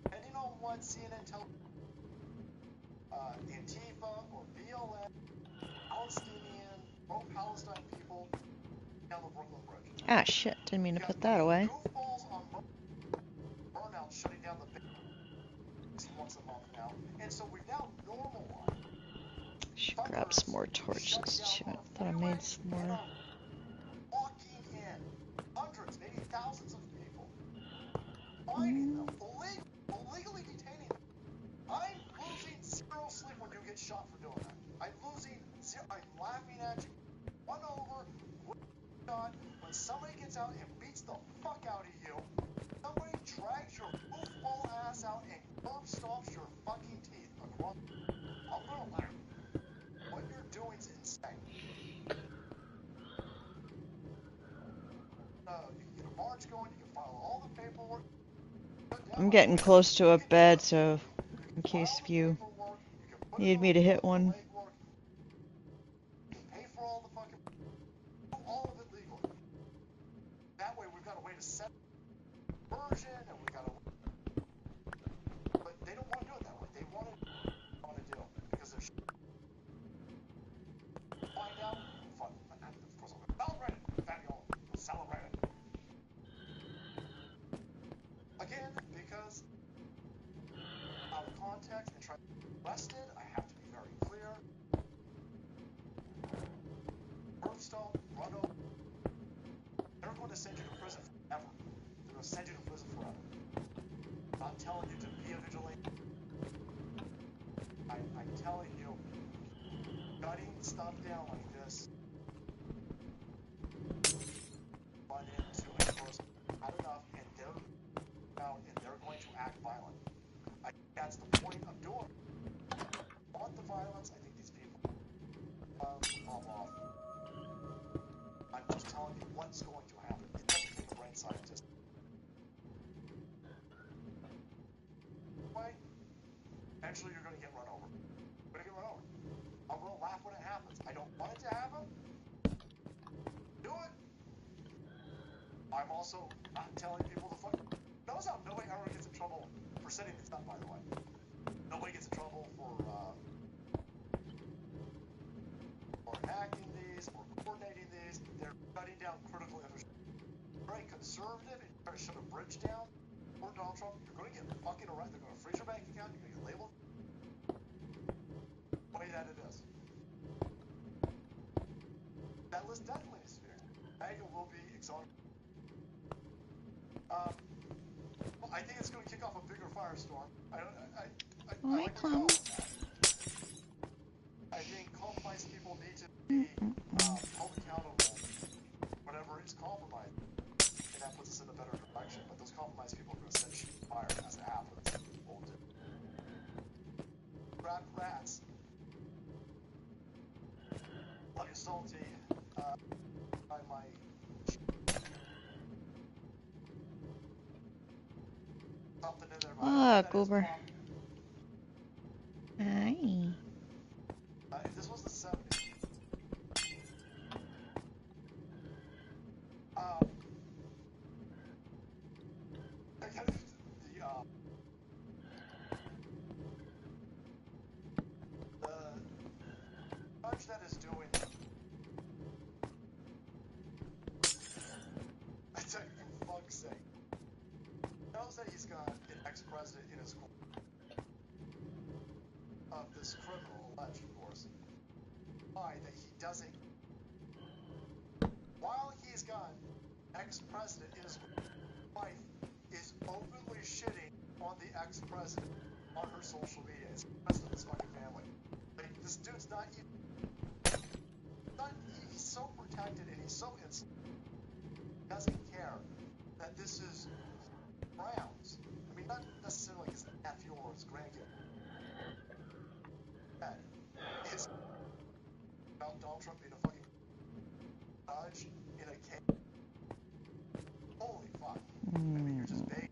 Depending on what CNN tells Antifa or BLM, Palestinian, pro-Palestine people down the Brooklyn Bridge. Ah, shit. Didn't mean to put that away. Goofballs on burnout shutting down the once a month now. And so we've now normalized. Should grab some more torches too. I thought I made some more. Walking in. Hundreds, maybe thousands of people. Finding them. Illegally detaining them. I'm losing zero sleep when you get shot for doing that. when somebody gets out and beats the fuck out of you, somebody drags your goofball ass out and curb stomps your fucking teeth across, I'm gonna laugh. What you're doing is insane. You can get a march going, you can file all the paperwork. I'm getting close to a bed, so in case if you need me to hit one. You can pay for all the fucking, do all of it legally. That way we've got a way to set version, and we've got a, but they don't want to do it that way. They want to do because they're find out. Fun. Of course, I'm gonna celebrate it. Fabiola, celebrate it. Again, because out of context and trying to be arrested, I have to be very clear. Herbstone, run over. They're going to send you to prison forever. They're going to send you to prison forever. I'm not telling you to be a vigilante. I'm telling you, shutting stuff down like this, run into a person had enough, and they're out and they're going to act violent. I think that's the point of doing it. I want the violence. I think these people pop off. I'm just telling you what's going to happen. It doesn't take a brain scientist. Way, eventually you're going to get run over. You're going to get run over. I'm going to laugh when it happens. I don't want it to happen. Do it. I'm also not telling people to fuck. Notice how nobody ever gets in trouble for setting this up, by the way. Nobody gets in trouble for enacting these or coordinating these. They're shutting down critical infrastructure. Very conservative and try to shut a bridge down. Or Donald Trump, you're going to get fucking arrested. They're going to freeze your bank account. You're going to get labeled the way that it is. That list definitely needs to be exonerated. MAGA will be exonerated. I think it's going to kick off a bigger firestorm. I like to go with that. I think compromised people need to be held accountable whenever it's compromised. And that puts us in a better direction. But those compromised people are going to set shit fire as it happens. Won't do. Grab rats. Love you, salty. By my something in there. Ah, Goober. Hi. If this was the 70s, the judge that is doing it, I tell you, for fuck's sake, knows that he's got an ex-president in his court of this criminal, alleged, of course. Why that he doesn't, while he's got ex-president in his court, his wife is openly shitting on the ex-president on her social media. It's the rest of his fucking family. Like, this dude's not even. He's so protected and he's so insulated. He doesn't care that this is grounds. I mean, not necessarily like his nephew or his grandkid. Is about Donald Trump being a fucking judge in a case. Holy fuck. I mean, you're just big.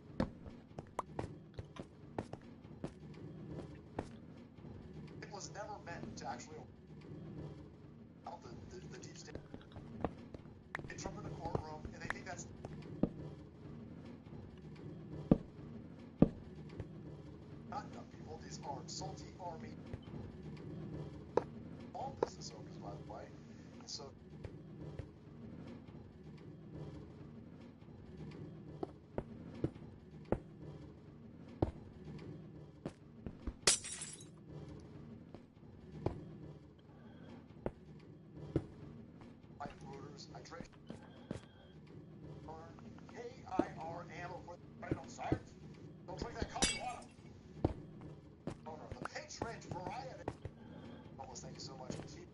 It was never meant to actually out the deep state. Get Trump in a courtroom, and they think that's not dumb people. These are salty army, all business owners, by the way. And so I'm Reuters. I drink. K-I-R-M for the on site. Don't drink that coffee water. Owner of the Patriot Variety. Almost, thank you so much. Keep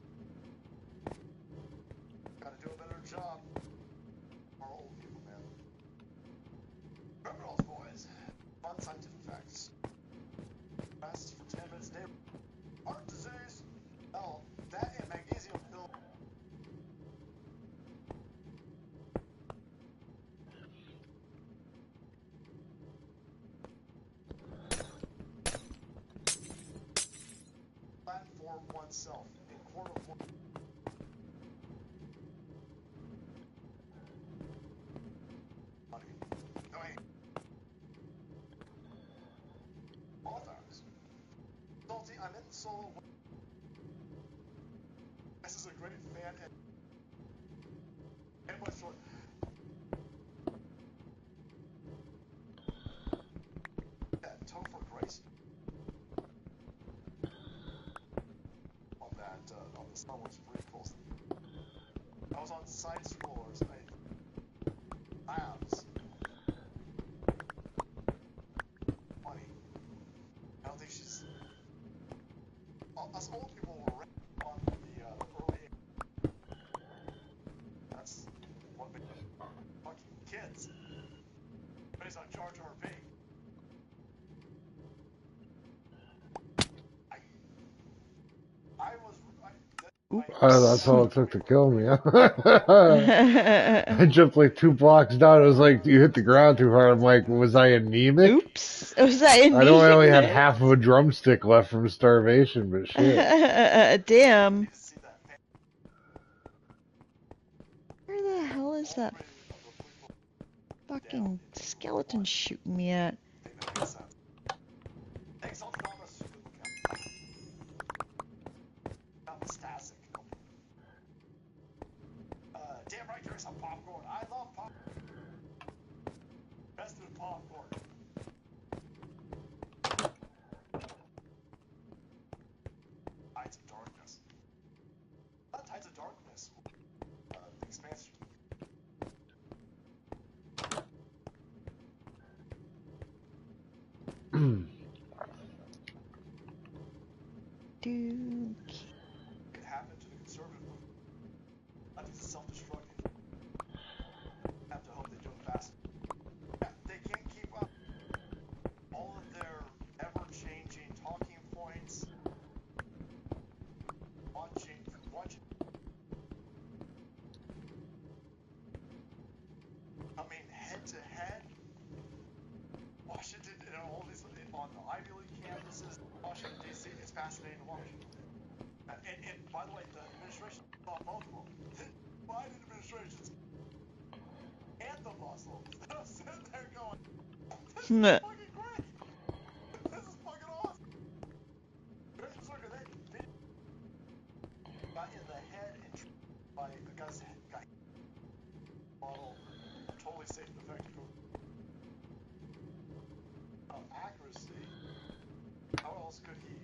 oneself in court of law. Salty, I'm in solo. This is a great fan and much short. That Topher Grace on that on the Star Wars prequels. I was on side scrollers. Labs. Funny. I don't think she's. Us old people were on the early. That's what made fucking kids. Based on Jar Jar Binks. I was. That's all it took to kill me. I jumped like 2 blocks down. It was like you hit the ground too hard. I'm like, was I anemic? Oops. Was I anemic? I know I only had half of a drumstick left from starvation, but shit. Damn. Where the hell is that fucking skeleton shooting me at? Damn right, there's some popcorn. I love popcorn. Best of popcorn. Tides of Darkness. Not Tides of Darkness. The expansion. It happened to the conservative movement. Nazis is self-destructing. Have to hope they do it fast. Yeah, they can't keep up. All of their ever-changing talking points. Watching. I mean, head-to-head. Washington and all these on the Ivy League campuses, Washington D.C. It's fascinating to watch. And by the way, the administration saw both of them. Biden administrations and the Muslims. I'm sitting there going, "This is fucking great. This is fucking awesome." They got in the head and by a guy's model, totally safe and effective. Accuracy. How else could he?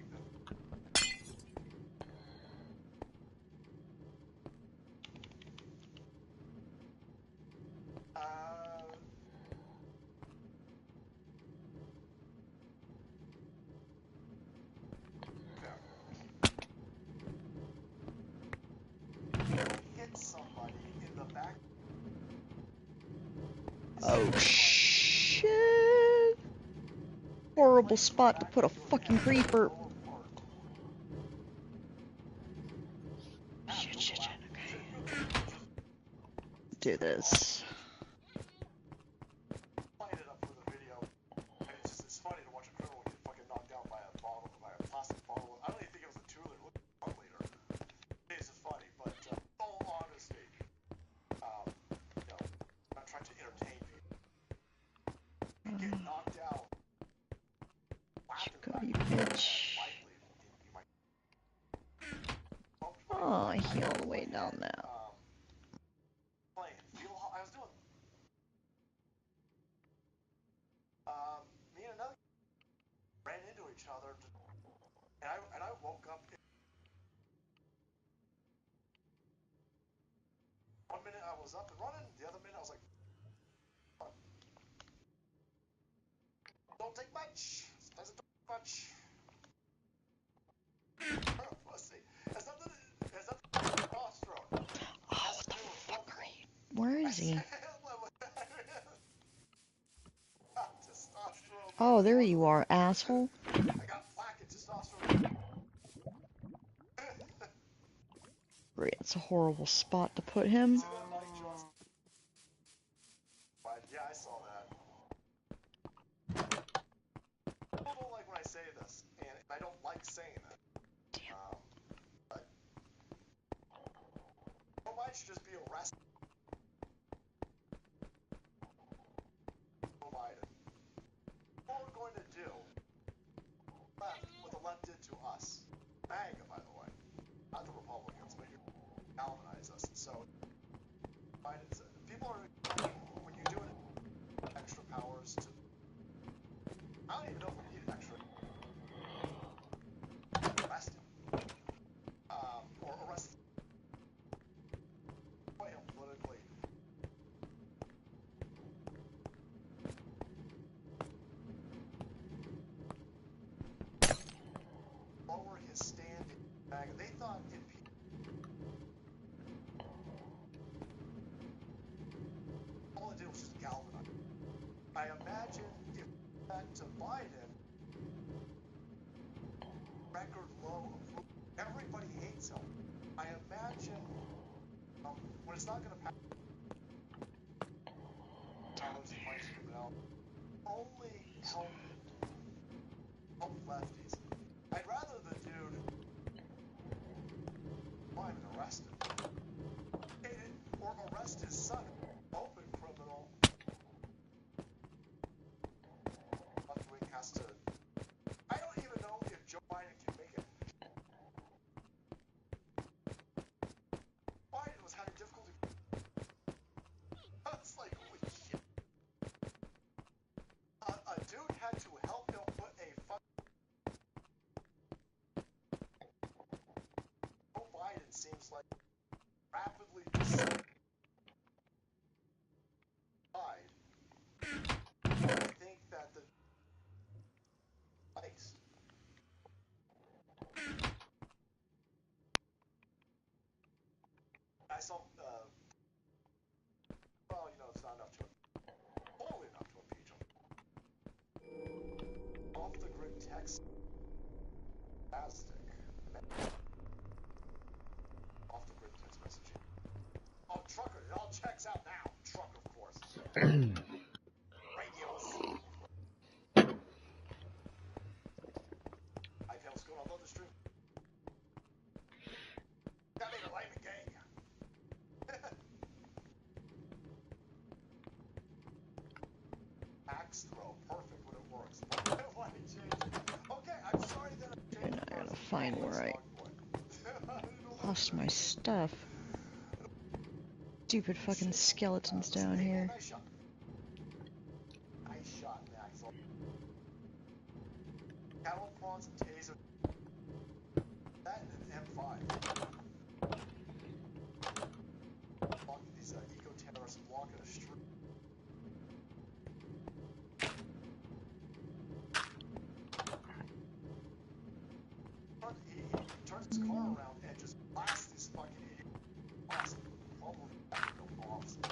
Hit somebody in the back. Oh shit. Horrible spot to put a fucking creeper. Shit. Okay. Do this. It's funny to watch a criminal get fucking knocked out by a plastic bottle. I don't even think it was a 2 liter. It looked like a 1 liter. This is funny, but all honesty, I'm trying to entertain people. You get knocked out. Go, you bitch. Oh, he all the way down now. I was doing. Me and another ran into each other, and I woke up. 1 minute I was up and running, the other minute I was like, "Don't take much. Doesn't take much." Has nothing to do with crossroad. Oh, the fuckery. Where is he? Oh, there you are, asshole. I got plaque and testosterone. Great, it's a horrible spot to put him. Yeah, I saw that. People don't like when I say this, and I don't like saying that. it to us. MAGA, by the way. Not the Republicans, but here galvanize us. So, people are, when you do it, extra powers to, I don't even know if we need extra, arrest him. Or arrest him politically. Lower his standing. They thought all it did was just galvanize. I imagine if that to Biden, record low approval. Everybody hates him. I imagine when it's not going to pass, only help lefties. I'd rather the dude find and arrest him, or arrest his son, open criminal. Left wing has to. I don't even know if Joe Biden can make it. Biden was having difficulty. It's like, holy shit. A dude had to help him put a Joe Biden seems like rapidly died. I think that the ice. I saw, well, you know, it's not enough to, totally enough to impeach him. Off the grid text, fantastic. Off the grid text messaging. Oh, trucker, it all checks out now. Truck, of course. Radios. Hi, what's going on? Love the stream. That made a lame and gay. Axe throw, perfect when it works. Why change it? Okay, I'm sorry that I changed it. I gotta find where I lost my stuff. Stupid fucking skeletons down here. Nice shot. Nice shot, Max. Cattle prawns and taser. That and an M5. These eco-terrorists blocking a street. He turns his car around and just blasts these fucking idiots. Awesome. Probably awesome.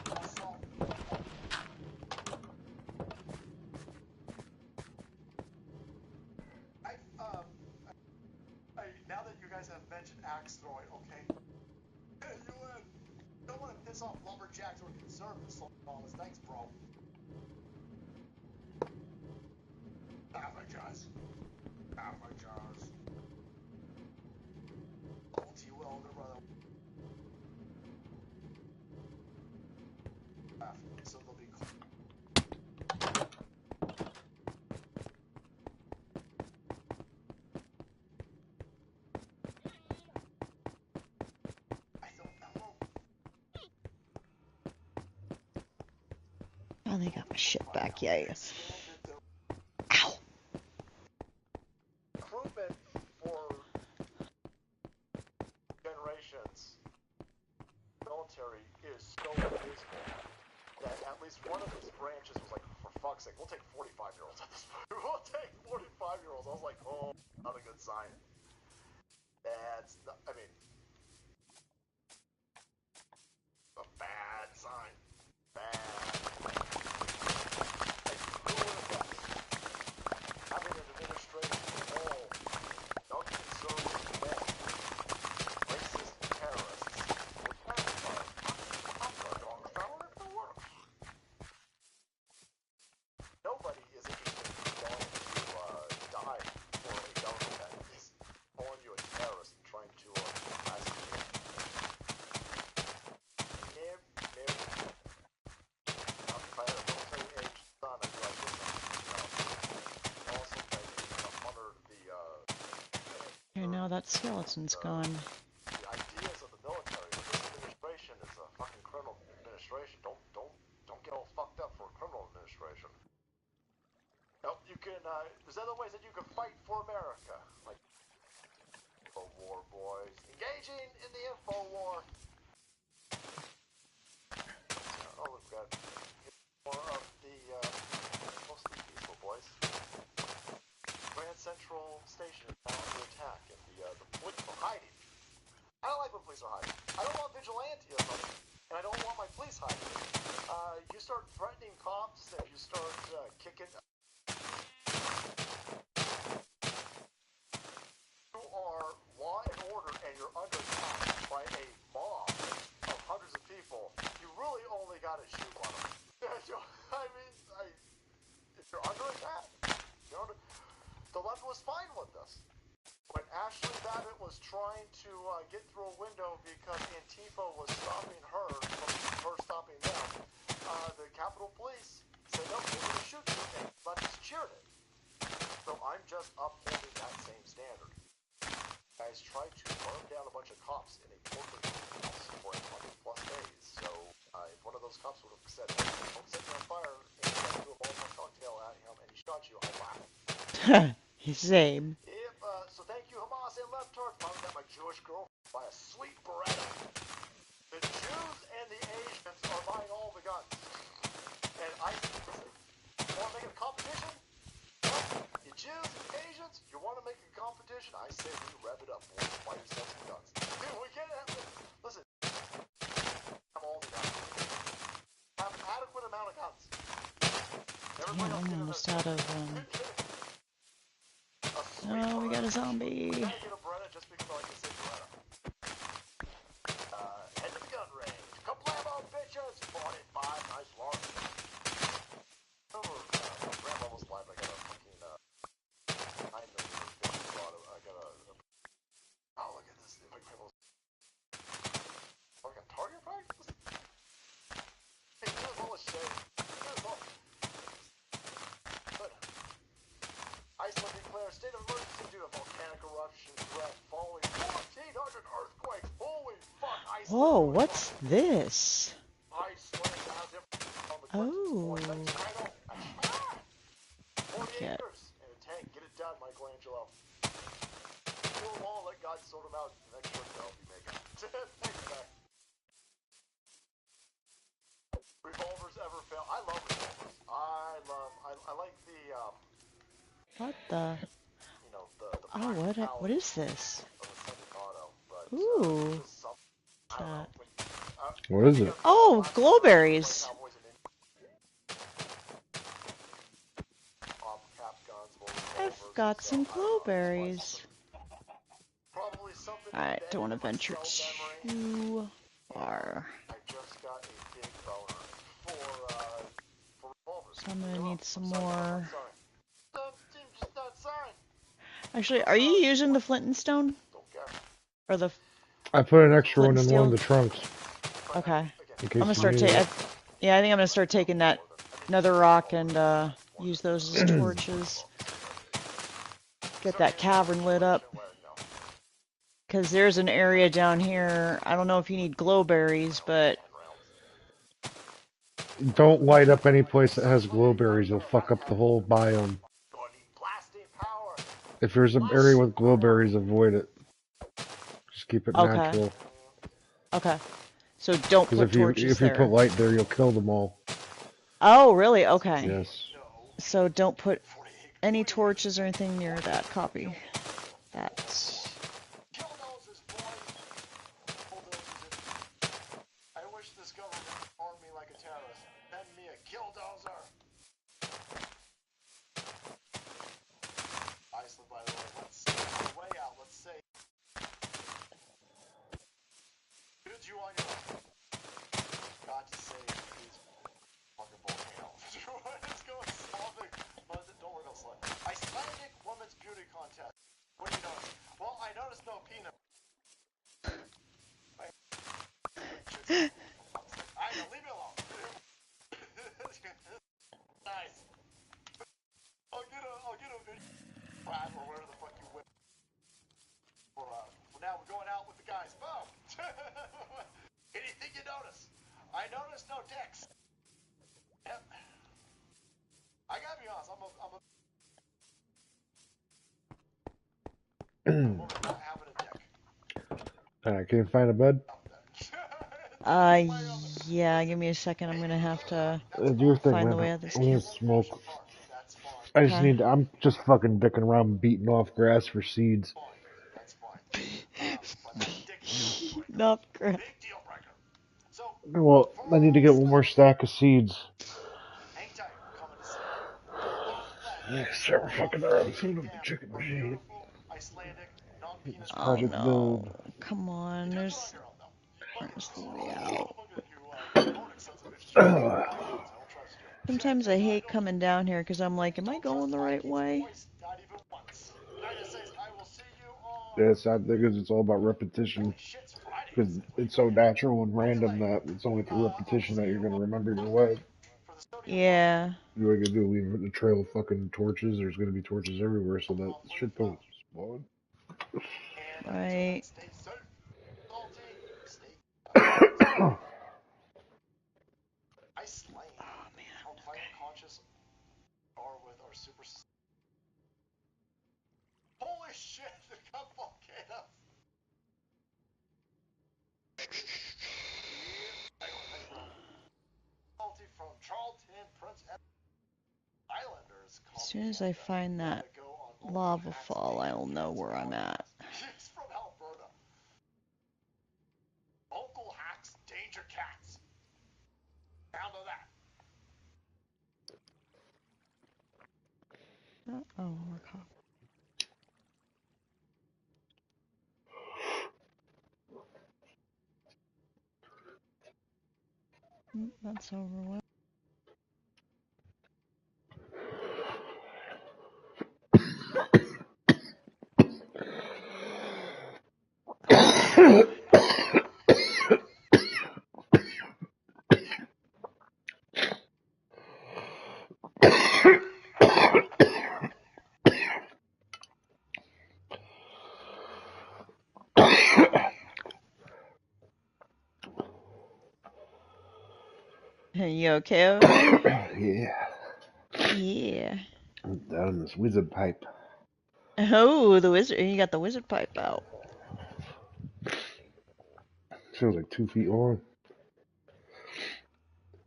Now that you guys have mentioned axe throwing, okay. You don't want to piss off lumberjacks or conservatives, so thanks, bro. Amateurs. Multi-welder, brother. So they'll be cool. I don't know. Oh, they got my shit back, yay. Ow! Recruitment for generations military is so abysmal that at least one of these branches was like, for fuck's sake, we'll take 45-year-olds at this point. We'll take 45-year-olds. I was like, oh, not a good sign. That's not, I mean, a bad sign. Bad. Having an administration all not conservative men, racist terrorists, I'm not going to work. Nobody Oh, that skeleton's gone. The ideas of the military, but this administration is a fucking criminal administration. Don't get all fucked up for a criminal administration. Nope, you can, there's other ways that you can fight for America. Like, info war, boys. Engaging in the info war. Oh, we've got more of the, mostly peaceful, boys. Grand Central Station is now under attack, and the police are hiding. I don't like when police are hiding. I don't want vigilantism, and I don't want my police hiding. You start threatening cops, and you start kicking. You are law and order, and you're under attack by a mob of hundreds of people. You really only got to shoot one of them. If you're under attack, the left was fine with this. When Ashley Babbitt was trying to get through a window because Antifa was stopping her from her stopping them, the Capitol Police said, no, we're going to shoot you, and leftists cheered it. So I'm just upholding that same standard. Guys tried to burn down a bunch of cops in a portrait house for 100+ days. So if one of those cops would have said, hey, don't set me on fire, and you guys threw a Molotov cocktail at him and he shot you, I'll laugh. Same. Yep, so thank you, Hamas and left turds. Finally got my Jewish girl by a sweet Beretta. The Jews and the Asians are buying all the guns. And I want to make it a competition? Well, you Jews and Asians, you want to make a competition? I say we rev it up, boys. Buy yourself some guns. Dude, we can't have it. Listen, have all the guns. Have an adequate amount of guns. Damn, I'm almost out of, Oh, we got a zombie. We gotta get a Beretta just because I like to say Beretta. Head to the gun range. Kablamo, bitches! 45, nice large. Grandma was live. I got a fucking 9mm bitch auto. I got a. Oh, look at this. My grandma's. Oh, I got target practice? Hey, here's all the shade. Here's all. But. Iceland declares state of emergency due to volcanic eruption threat following 1,400 earthquakes. Holy fuck, Iceland. Whoa, what's this? Iceland has it on the Oh. 40 Okay. acres and a tank. Get it done, Michelangelo. Kill them all, let God sort them out. Next one, I'll be making. Thanks, back. Revolvers ever fail? I love revolvers. I like the, What the? you know, Oh, what is this? auto, but, Ooh. that. What is it? Oh, glowberries. I've got some glowberries. Alright, don't want to venture too far. So I'm gonna need some more. Actually, are you using the flint and stone? Or the I put an extra flint one and in one of steel? the trunks. Okay. In I'm case gonna you start need taking. it. Yeah, I think I'm gonna start taking that nether rock and use those as torches. Get that cavern lit up. Because there's an area down here. I don't know if you need glowberries, but Don't light up any place that has glowberries. You'll fuck up the whole biome. If there's an area with glowberries, avoid it. Just keep it okay. natural. Okay. So don't Because put torches if you put there. light there, you'll kill them all. Oh, really? Okay. Yes. So don't put any torches or anything near that. Copy. That's... I wish this government armed me like a terrorist. Send me a killdozer. Iceland, by the way, let's on the way out. Let's say, dude, you on your own. Got to say these fucking volcanoes. It's going Slavic, but don't worry about Slavic. Icelandic women's beauty contest. What do you notice? Well, I noticed no peanut. I know, leave me alone. Nice. I'll get a video. Brad, or whatever the fuck you win. For I can't find a bed. Yeah, give me a second. I'm gonna have to Do your thing, find the man. way out of this I need camp. smoke. I just Okay. need. I'm just fucking dicking around, beating off grass for seeds. Not great. Well, I need to get one more stack of seeds. Start fucking around food with the chicken machine. This Oh project no. build. Come on, there's the way out. Sometimes I hate coming down here because I'm like, am I going the right way? Yeah, it's not because it's all about repetition. Because it's so natural and random that it's only through repetition that you're gonna remember your way. Yeah. What are you gonna do? Leave the trail of fucking torches? There's gonna be torches everywhere, so that shit don't spawn. Right. Oh man. Okay. Holy shit, the got volcanoes! From Charlton, Prince Islanders. As soon as I find that lava fall, I'll know where I'm at. He's from Alberta. Uncle Hacks, Danger Cats. Down to that. Oh, more coffee. That's over with. You okay over there? Yeah. Yeah. I'm down in this wizard pipe. Oh, the wizard! You got the wizard pipe out. Feels like 2 feet long.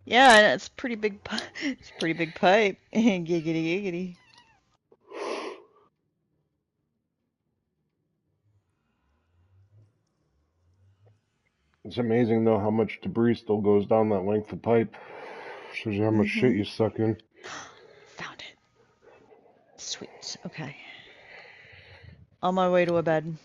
Yeah, it's pretty big. It's a pretty big pipe. Giggity giggity. It's amazing though how much debris still goes down that length of pipe. Shows you how much shit you suck in. Found it. Sweet. Okay. On my way to a bed.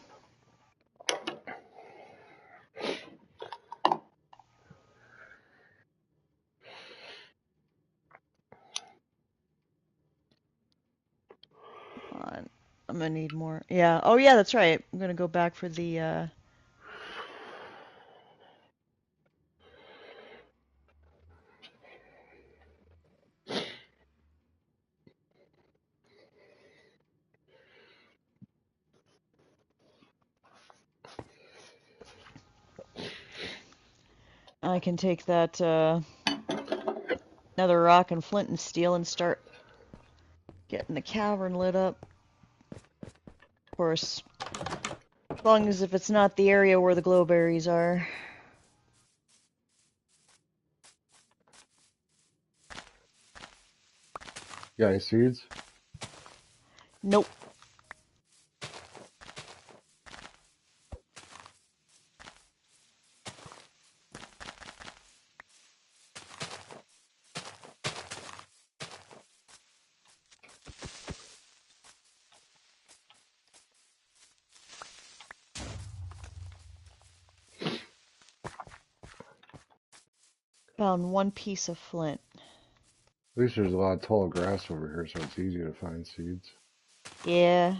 Come on. I'm gonna need more. Yeah. Oh yeah, that's right. I'm gonna go back for the I can take that another rock and flint and steel and start getting the cavern lit up. Of course, as long as if it's not the area where the glowberries are. Got any seeds? Nope. Found one piece of flint. At least there's a lot of tall grass over here, so it's easy to find seeds. Yeah.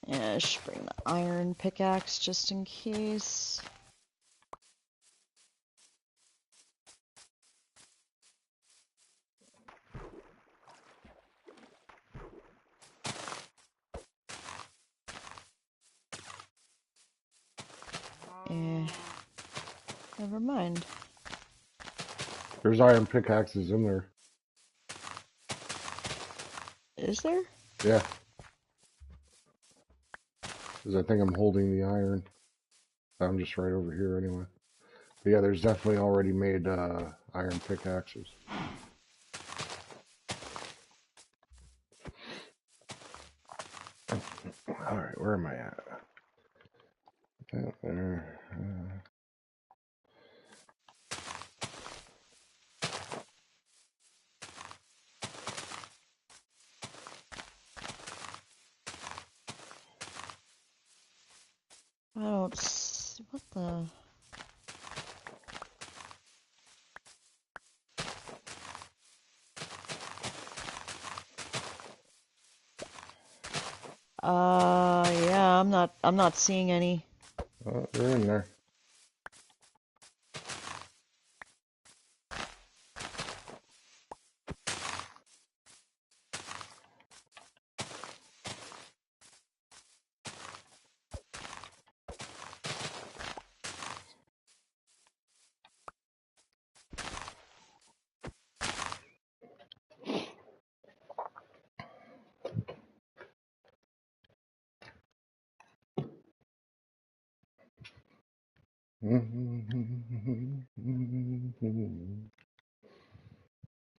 Yeah, I should bring the iron pickaxe just in case. Eh, never mind. There's iron pickaxes in there. Is there? Yeah. Because I think I'm holding the iron. I'm just right over here anyway. But yeah, there's definitely already made iron pickaxes. Alright, where am I at? There. I don't see what the. Yeah, I'm not seeing any. They're in there.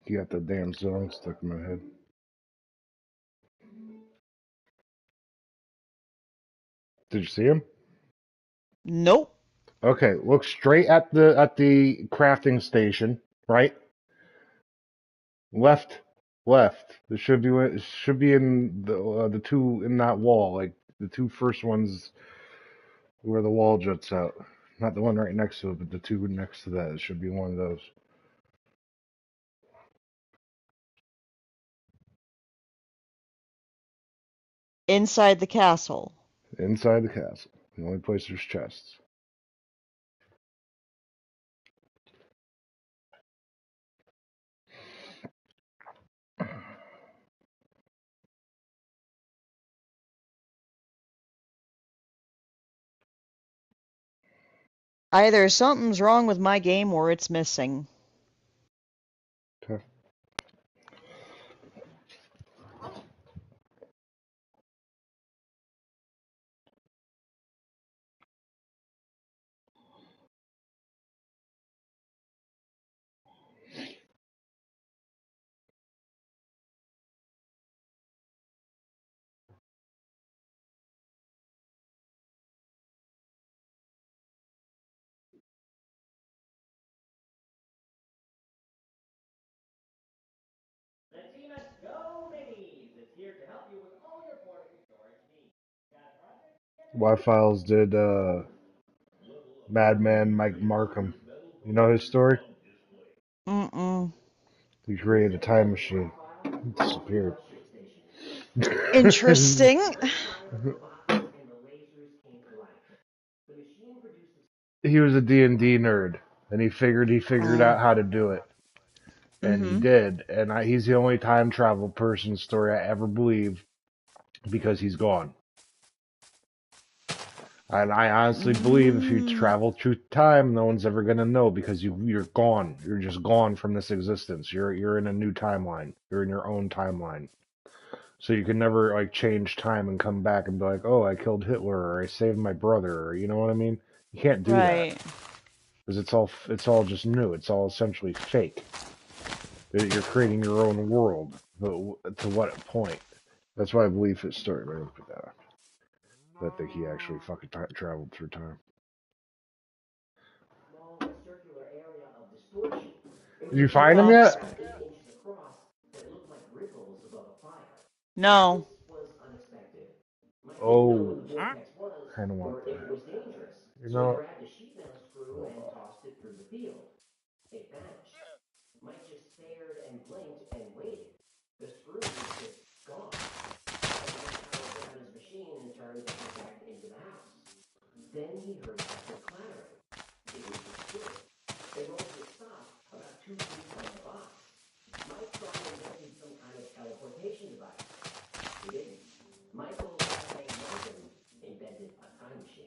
You got the damn song stuck in my head. Did you see him? Nope. Okay, look straight at the crafting station, right? Left, left. It should be in the two in that wall, like the two first ones where the wall juts out. Not the one right next to it, but the two next to that. It should be one of those. Inside the castle. Inside the castle. The only place there's chests. Either something's wrong with my game or it's missing. Okay. Y Files did Madman Mike Markham. You know his story? Mm-mm. He created a time machine. He disappeared. Interesting. He was a D&D nerd, and he figured out how to do it. And he did. And he's the only time travel person story I ever believe because he's gone. And I honestly believe if you travel through time, no one's ever gonna know because you're gone. You're just gone from this existence. You're in a new timeline. You're in your own timeline. So you can never like change time and come back and be like, oh, I killed Hitler or I saved my brother, or you know what I mean? You can't do that because it's all just new. It's all essentially fake. You're creating your own world, but to what point? That's why I believe his story. Right? Put that up. I think he actually fucking traveled through time. Did you find him yet? No. Oh, kind of want that. You know. Then he heard something clattering. It was the spring. They rolled to a stop about 2 feet from the box. Mike thought he invented some kind of teleportation device. He didn't. Michael A. Martin invented a time machine.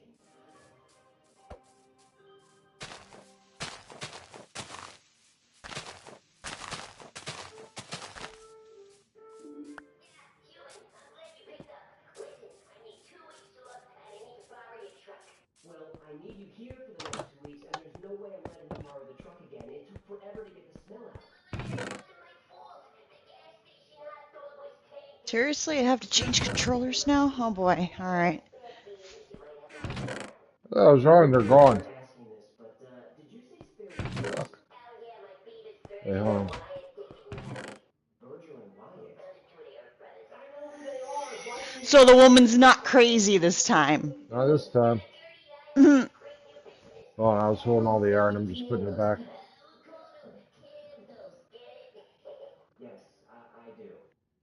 Well, I need you here for the next 2 weeks, and there's no way I'm letting you borrow the truck again. It took forever to get the smell out. Seriously, I have to change controllers now? Oh boy. Alright. I was wrong, they're gone. Fuck. Hey, hold on. So the woman's not crazy this time. Not this time. Oh, I was holding all the air and I'm just putting it back. Yes, I do.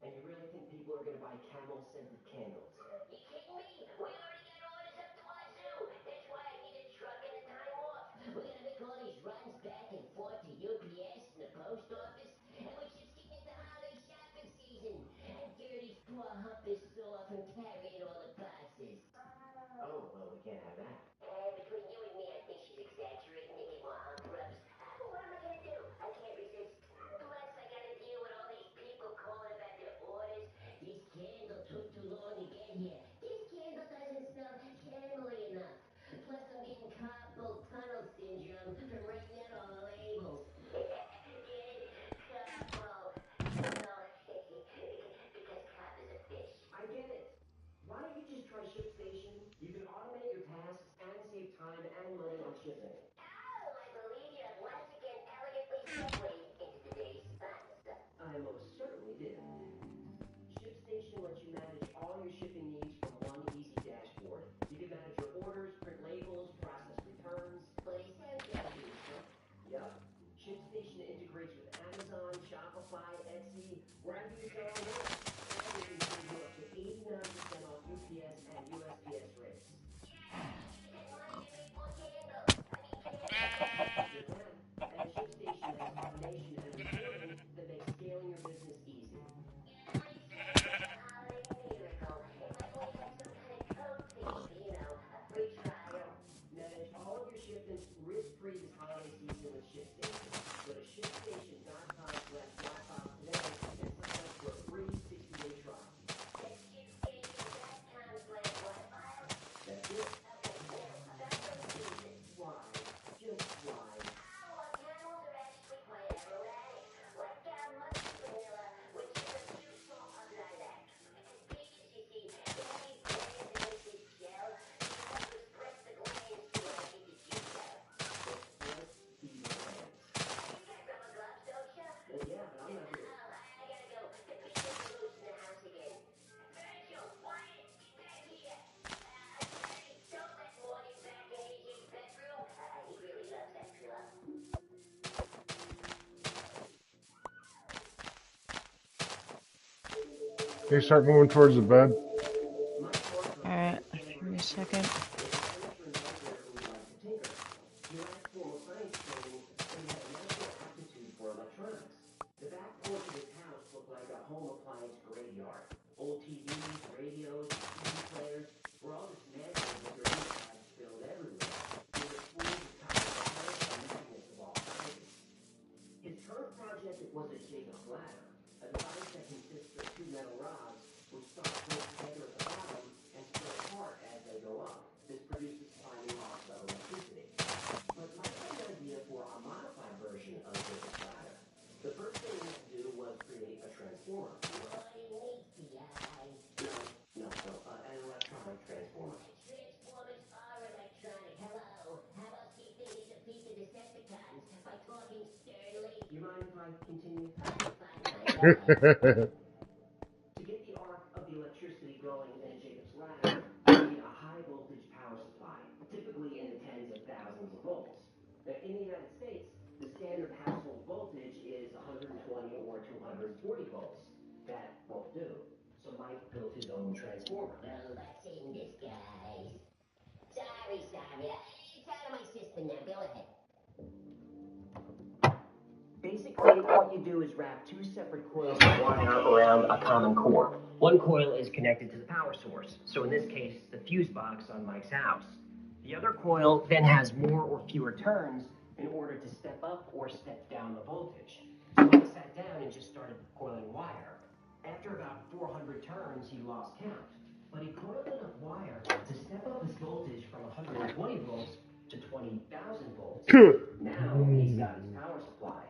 And you really think people are going to buy camel-scented candles? You kidding me? We already got orders up to our zoo. That's why I need a truck and a time off. We gotta make all these runs back and forth to UPS and the post office. And we're just getting into holiday shopping season. And Gertie's poor hump is sore from carrying all the boxes. Oh, well, we can't have that. Between you and me, I think she's exaggerating to get more hump rubs. What am I gonna do? I can't resist. Plus, I gotta deal with all these people calling about their orders. This candle took too long to get here. This candle doesn't smell camely enough. Plus, I'm getting carpal tunnel syndrome from writing out all the labels. Get it? Carpal tunnel. Because carp is a fish. I get it. Why don't you just try ShipStation? You can automate your tasks and save time and money on shipping. Oh, I believe you have once again elegantly segued into today's sponsor. I most certainly did. ShipStation lets you manage all your shipping needs from one easy dashboard. You can manage your orders, print labels, process returns. Well, you sound pretty stuff. Yep. ShipStation integrates with Amazon, Shopify, Etsy, wherever you sell online. And you can save you up to 89% off UPS and USPS rates. You can. And ShipStation has automation and reporting that makes scaling your business easy. Manage all of your shipments risk-free this holiday season with ShipStation. Go to shipstation.com/blackout today and sign up for a free 60-day trial. That's shipstation.com/blackout. That's it. Why? Just why? Camels are actually quite aromatic, like musky vanilla with just a few salt of lilac. Bees, you see, they leave glands against this shell. You have to press the glands to get the juice out. Express the glands. You got rubber gloves, don't you? Yeah, but I'm not here. Oh, I gotta go. The bees are loose in the house again. Virgil, Wyatt, get back here. Daddy, don't let Morgan back in AJ's bedroom. He really loves that pillow. Can you start moving towards the bed? Alright, give me a second. The back porch of his house looked like a home appliance graveyard. Old TVs, radios, CD players were all dismantled with their insides spilled everywhere. There were spools of copper wires and magnets of all sizes. His current project was a Jacob's ladder, a device that consists of two metal rods which start close together at the bottom and split apart as they go up. This produces climbing off of electricity. But Mike had an idea for a modified version of Jacob's ladder. The first thing he had to do was create a transformer. No, an electronic transformer. Transformers are electronic. Hello. How else do you think they defeat the Decepticons? By talking sternly? You mind if I continue? To get the arc of the electricity going in a Jacob's ladder, you need a high voltage power supply, typically in the tens of thousands of volts. Now, in the United States, the standard household voltage is 120 or 240 volts. That won't do. So Mike built his own transformer. Well, that's in disguise. Sorry. It's out of my system now. Go ahead. Basically, what you do is wrap two separate coils of wire around a common core. One coil is connected to the power source, so in this case, the fuse box on Mike's house. The other coil then has more or fewer turns in order to step up or step down the voltage. So Mike sat down and just started coiling wire. After about 400 turns, he lost count, but he coiled enough wire to step up his voltage from 120 volts to 20,000 volts. Now he's got his power supply.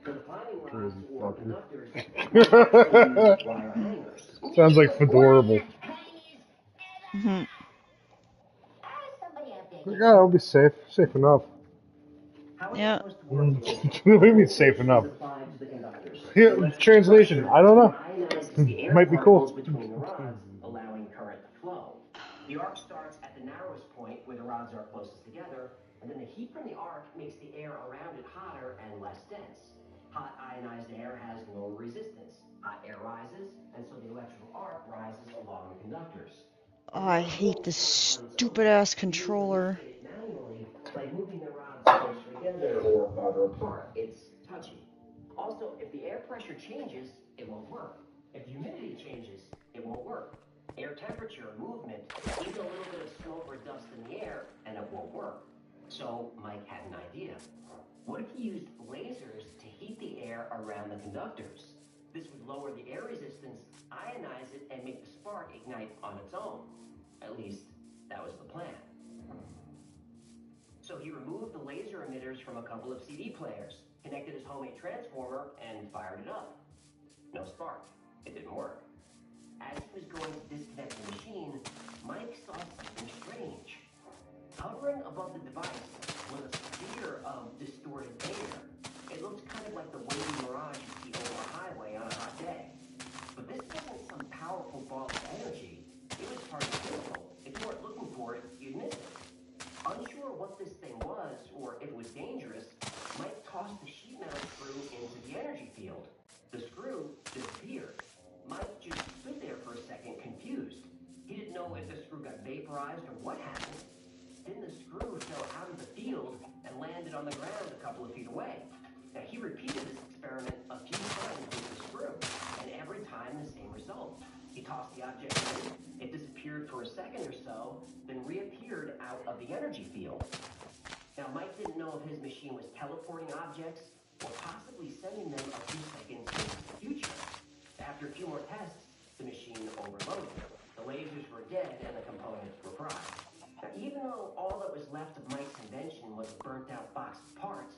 For the climbing rods or conductors, wire hangers. Sounds like adorable. Mhm. Yeah, it'll be safe. Safe enough. Yeah. What do you mean safe enough? Yeah, translation. I don't know. Might be cool. Between the rods, allowing current to flow. The arc starts at the narrowest point where the rods are closest together, and then the heat from the arc makes the air around it hotter and less dense. Hot ionized air has lower resistance. Hot air rises, and so the electrical arc rises along the conductors. Oh, I hate this stupid ass controller. Manually, by moving the rods closer together or farther apart, it's touchy. Also, if the air pressure changes, it won't work. If the humidity changes, it won't work. Air temperature, movement, even a little bit of smoke or dust in the air, and it won't work. So Mike had an idea. What if he used lasers to heat the air around the conductors? This would lower the air resistance, ionize it, and make the spark ignite on its own. At least, that was the plan. So he removed the laser emitters from a couple of CD players, connected his homemade transformer, and fired it up. No spark. It didn't work. As he was going to disconnect the machine, Mike saw something strange. Hovering above the device was a sphere of distorted air. It looked kind of like the wavy mirage you see over a highway on a hot day. But this wasn't some powerful ball of energy. It was particle. If you weren't looking for it, you'd miss it. Unsure what this thing was, or if it was dangerous, Mike tossed the sheet metal screw into the energy field. The screw disappeared. Mike just stood there for a second, confused. He didn't know if the screw got vaporized or what happened. Then the screw fell out of the field and landed on the ground a couple of feet away. Now, he repeated this experiment a few times with the screw, and every time the same result. He tossed the object in, it disappeared for a second or so, then reappeared out of the energy field. Now, Mike didn't know if his machine was teleporting objects or possibly sending them a few seconds into the future. After a few more tests, the machine overloaded. The lasers were dead and the components were fried. Now, even though all that was left of Mike's invention was a burnt-out box of parts,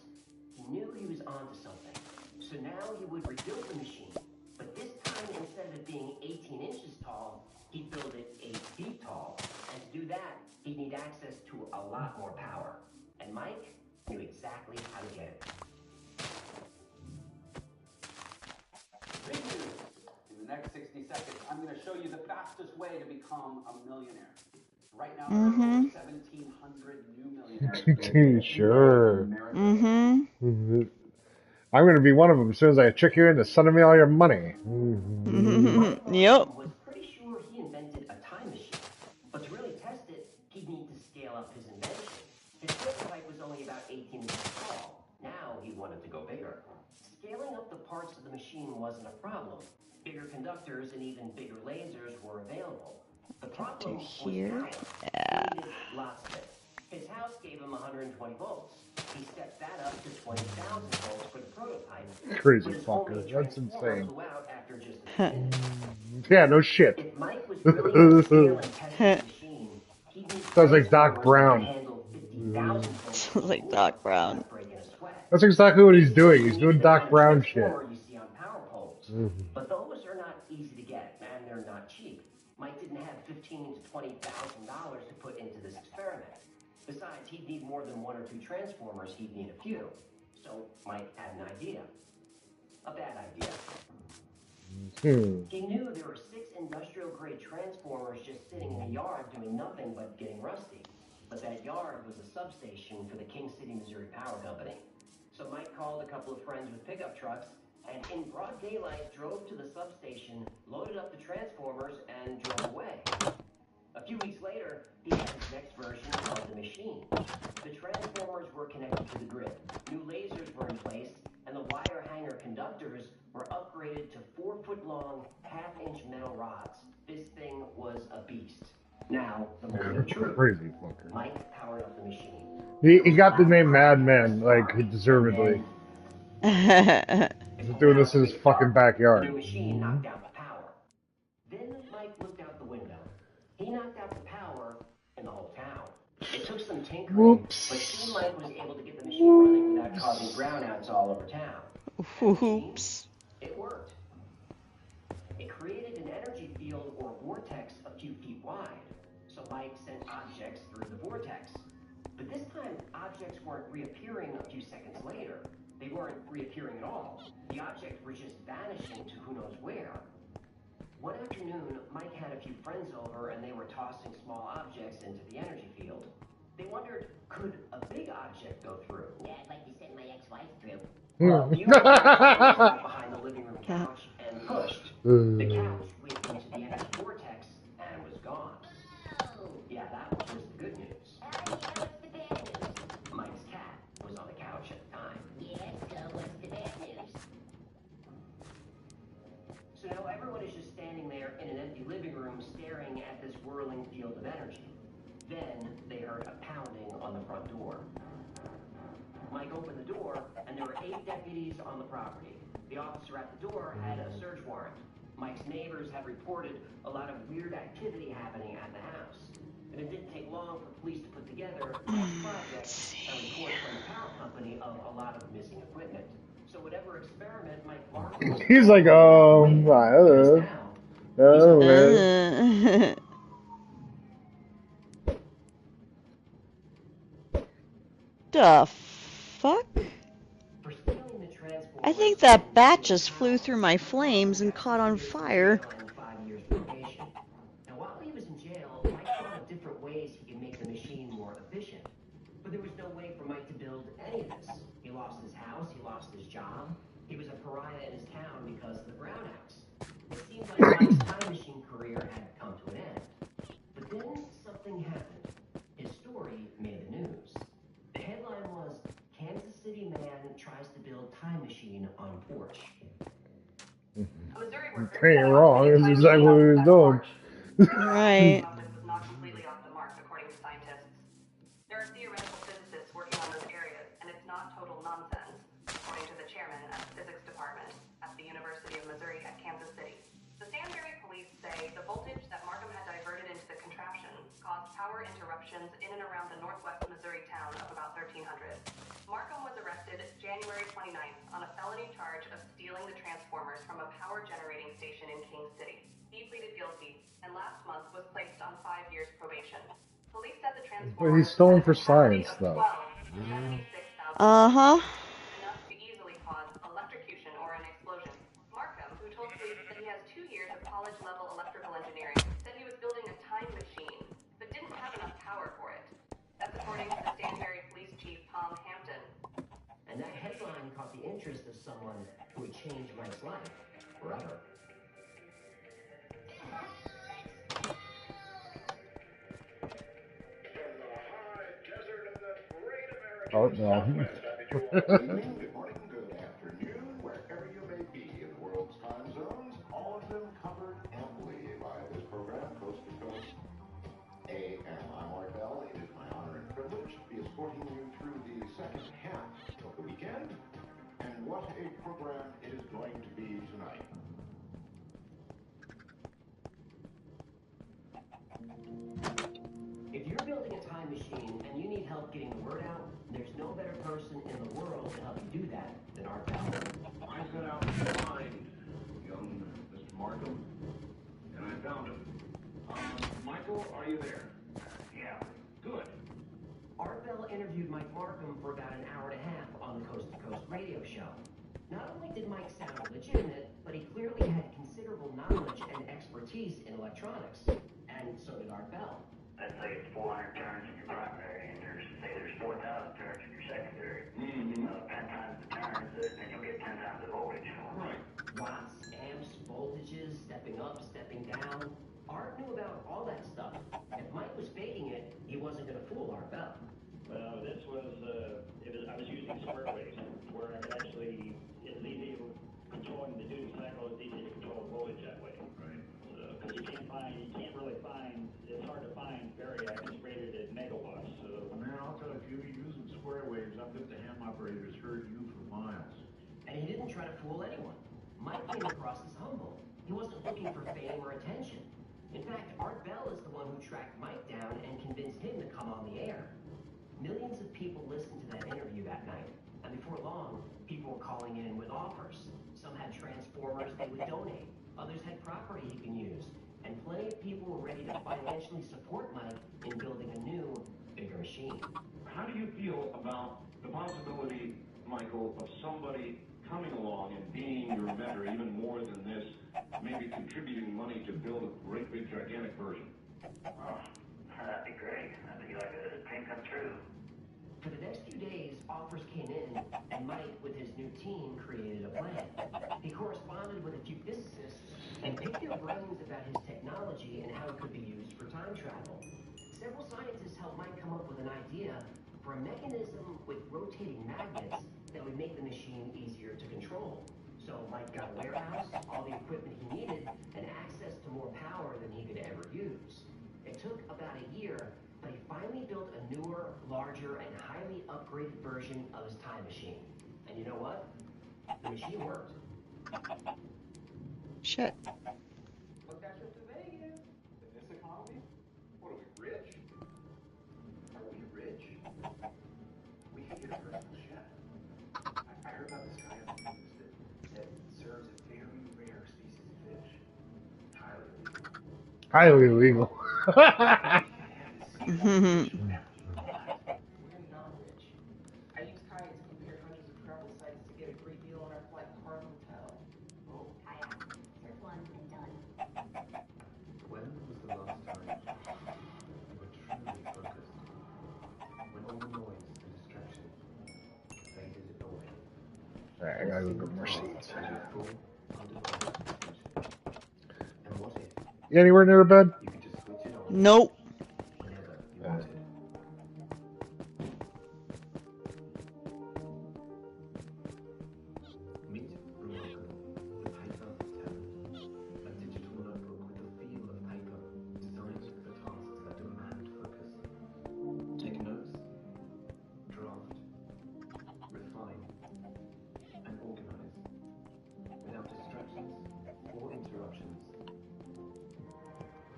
he knew he was onto something. So now he would rebuild the machine. But this time, instead of it being 18 inches tall, he'd build it 8 feet tall. And to do that, he'd need access to a lot more power. And Mike knew exactly how to get it. Big news. In the next 60 seconds, I'm going to show you the fastest way to become a millionaire. Right now, there are over 1,700 new millionaires. Sure. Mm-hmm. I'm going to be one of them as soon as I trick you into sending me all your money. Yep. Was pretty sure he invented a time machine, but to really test it, he'd need to scale up his invention. His prototype was only about 18 inches tall. Now he wanted to go bigger. Scaling up the parts of the machine wasn't a problem. Bigger conductors and even bigger lasers were available. The problem was power. He needed lots of it. His house gave him 120 volts. He stepped that up to 20,000 volts for the prototype. Crazy fucker. That's insane. Blew out after just a few minutes. Yeah, no shit. If Mike was really going to scale and test the machine, he'd need Sounds like Doc Brown. handle 50,000 volts. Sounds like Doc Brown. That's exactly what he's doing. He's doing Doc Brown shit. You see on power poles. But those are not easy to get, and they're not cheap. Mike didn't have $15,000 to $20,000 to put into this experiment. Besides, he'd need more than 1 or 2 transformers. He'd need a few. So Mike had an idea. A bad idea. He knew there were 6 industrial-grade transformers just sitting in a yard doing nothing but getting rusty. But that yard was a substation for the King City, Missouri Power Company. So Mike called a couple of friends with pickup trucks, and in broad daylight drove to the substation, loaded up the transformers, and drove away. A few weeks later, he had his next version of the machine. The transformers were connected to the grid. New lasers were in place, and the wire hanger conductors were upgraded to 4-foot-long, half-inch metal rods. This thing was a beast. Now, the moment of truth. Crazy fucker. Mike powered up the machine. He got the name Madman, like, deservedly. He's doing this in his fucking backyard. The machine knocked out the power. Then Mike looked out the window. He knocked out the power in the whole town. It took some tinkering, but soon Mike was able to get the machine running without causing brownouts all over town. Oops. It worked. It created an energy field or vortex a few feet wide. So Mike sent objects through the vortex. But this time, objects weren't reappearing a few seconds later. They weren't reappearing at all. The objects were just vanishing to who knows where. One afternoon, Mike had a few friends over and they were tossing small objects into the energy field. They wondered, could a big object go through? Yeah, I'd like to send my ex-wife through. Well, you sat behind the living room couch and pushed. The couch went into the energy vortex and was gone. Yeah, that was the good news. What's the bad news? Mike's cat was on the couch at the time. Yes, so what's the bad news? So now everyone is just standing there in an empty living room staring at this whirling field of energy. Then they heard a pounding on the front door. Mike opened the door, and there were 8 deputies on the property. The officer at the door had a search warrant. Mike's neighbors had reported a lot of weird activity happening at the house. And it didn't take long for police to put together a project and report from the power company of a lot of missing equipment. So whatever experiment Mike Markham was He's like, oh, my, oh, man. The fuck? I think that bat just flew through my flames and caught on fire. 5 years probation. Now, while he was in jail, Mike thought of different ways he could make the machine more efficient. But there was no way for Mike to build any of this. He lost his house, he lost his job. He was a pariah in his town because of the brownouts. It seemed like Mike's time machine career had come to an end. But then something happened. His story made the news. The headline was, Kansas City man tries to build time machine on porch. Ain't wrong. That's exactly what he was doing. Right. This was not completely off the mark, according to scientists. There are theoretical physicists working on those areas, and it's not total nonsense, according to the chairman of the physics department at the University of Missouri at Kansas City. The Stanberry police say the voltage that Markham had diverted into the contraption caused power interruptions in and around the northwest Missouri town of about 1300. Markham was arrested January 29th on a felony charge of stealing the transformers from a power generating station in King City. He pleaded guilty and last month was placed on 5 years probation. Police said the transformers But he's stolen for science, though. Uh-huh. enough to easily cause electrocution or an explosion. Markham, who told police that he has 2 years of college-level electrical engineering, said he was building a time machine, but didn't have enough power for it. That's according to the Stanberry Police Chief Tom Hampton. And that headline caught the interest of someone who would change Mike's life forever. Oh, no. Good evening, good morning, good afternoon, wherever you may be in the world's time zones, all of them covered amply by this program, Coast to Coast AM. I'm Art Bell. It is my honor and privilege to be escorting you through the second half of the weekend, and what a program it is going to be tonight. If you're building a time machine and you need help getting the word out, there's no better person in the world to help you do that than Art Bell. I set out to find young Mr. Markham, and I found him. Michael, are you there? Yeah. Good. Art Bell interviewed Mike Markham for about an hour and a half on the Coast to Coast radio show. Not only did Mike sound legitimate, but he clearly had considerable knowledge and expertise in electronics. And so did Art Bell. Let's say it's 400 turns in your primary, and there's 4,000 turns in your secondary. 10 times the turns, then you'll get 10 times the voltage. Right. Watts, amps, voltages, stepping up, stepping down. Art knew about all that stuff. And what? Well, this was, I was using square waves, where I could actually, it's easy to controlling the duty cycle, it's easy to control the voltage that way. Right. So, because you can't really find, it's hard to find variacs rated at megawatts, so. Man, I'll tell you, if you're using square waves, I bet the ham operators heard you for miles. And he didn't try to fool anyone. Mike came across as humble. He wasn't looking for fame or attention. In fact, Art Bell is the one who tracked Mike down and convinced him to come on the air. Millions of people listened to that interview that night, and before long, people were calling in with offers. Some had transformers they would donate, others had property he can use, and plenty of people were ready to financially support Mike in building a new, bigger machine. How do you feel about the possibility, Michael, of somebody coming along and being your mentor, even more than this, maybe contributing money to build a great big gigantic version? Oh, that'd be great. That'd be like a dream come true. For the next few days, offers came in, and Mike, with his new team, created a plan. He corresponded with a few physicists and picked their brains about his technology and how it could be used for time travel. Several scientists helped Mike come up with an idea for a mechanism with rotating magnets that would make the machine easier to control. So Mike got a warehouse, all the equipment he needed, and access to more power than he could ever use. It took about a year, but he finally built a newer, larger, and highly upgraded version of his time machine. And you know what? The machine worked. Shit. Book that trip to Vegas. In this economy? What are we, rich? Are we rich? We could get a personal chef. I heard about this guy on the news that serves a very rare species of fish. Highly illegal. Highly illegal. We're not rich. I use kayak to compare hundreds of travel sites to get a great deal on our flight to Harlem Hotel. Oh. Kayak. Trip one and done. When was the last time you were truly focused? When all the noise and distraction faded away. Alright, I gotta go get more seeds. And what if You anywhere near a bed? you could just switch it on Nope. whenever you wanted? Meet Remarkable, the paper talent. A digital notebook with the feel of paper, designed for tasks that demand focus. Take notes, draft, refine, and organize, without distractions or interruptions.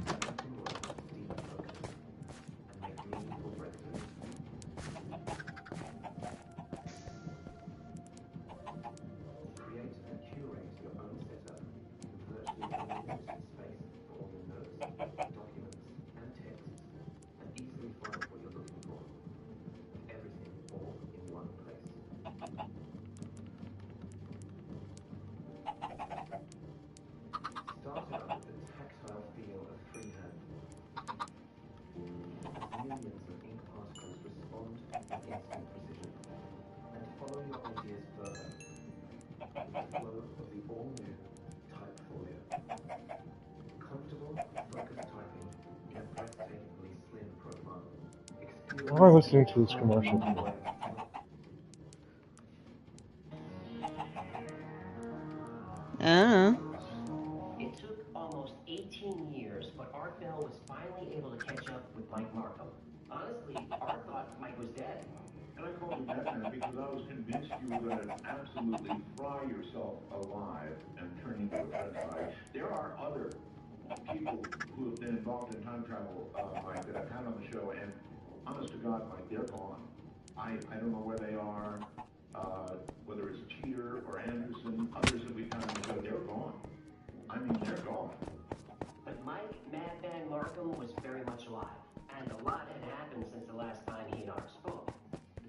You can work with deep focus and make meaningful breakthroughs. Create and curate your own setup in virtually unlimited space for all your notes, documents, and texts, and easily find what you're looking for, with everything all in one place. Start out with the tactile feel of freehand. As millions of ink particles respond with instant precision, and follow your ideas further with the flow of the all-new Type Folio. Comfortable, focused typing in a breathtakingly slim profile. Why am I listening to this commercial? It took almost 18 years, but Art Bell was finally able to catch up with Mike Markham. Honestly, Art thought Mike was dead. And I called you Batman because I was convinced you were going to absolutely fry yourself alive and turn into a french fry. There are other people who have been involved in time travel, Mike, that I've had on the show, and honest to God, Mike, they're gone. I don't know where they are, whether it's Cheater or Anderson, others that we've had on the show, they're gone. I mean, they're gone. But Mike Madman Markham was very much alive, and a lot had happened since the last time he and Art spoke.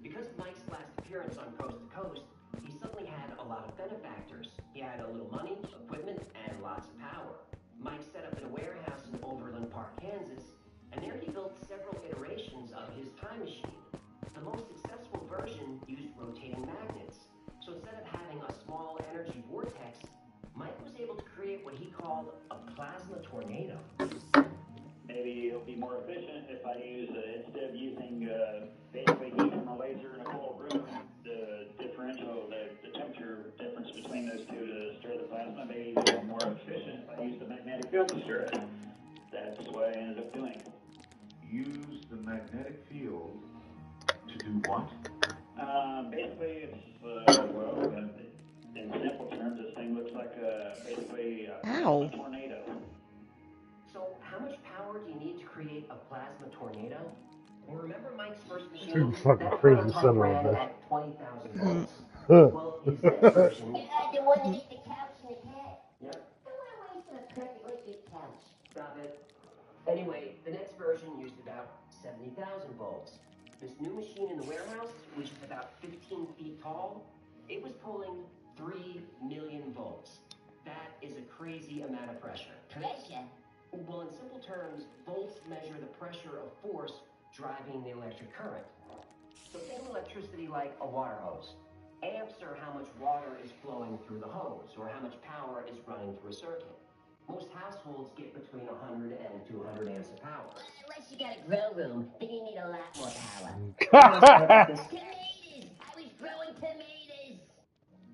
Because of Mike's last appearance on Coast to Coast, he suddenly had a lot of benefactors. He had a little money, equipment, and lots of power. Mike set up in a warehouse in Overland Park, Kansas, and there he built several iterations of his time machine. The most successful version used rotating magnets. So instead of having a small energy vortex, Mike was able to create what he called a plasma tornado. Maybe it'll be more efficient if I use, instead of using basically heat from a laser in a cold room, the differential, the temperature difference between those two to stir the plasma, maybe be more efficient if I use the magnetic field to stir it. That's what I ended up doing. Use the magnetic field to do what? Basically, it's, well, in simple terms, this thing looks like basically a Ow. tornado. So, how much power do you need to create a plasma tornado? Well, remember Mike's first You machine? fucking That crazy prototype son of a ran bitch. at 20,000 volts. Huh. Well, his next version... The one that ate the couch and the cat. Yep. I want to waste on a perfectly good couch. Stop it. Anyway, the next version used about 70,000 volts. This new machine in the warehouse, which is about 15 feet tall, it was pulling 3 million volts. That is a crazy amount of pressure. Pressure? Well, in simple terms, volts measure the pressure of force driving the electric current. So think of electricity like a water hose. Amps are how much water is flowing through the hose, or how much power is running through a circuit. Most households get between 100 and 200 amps of power. Unless you got a grow room, then you need a lot more power. Tomatoes! I was growing tomatoes!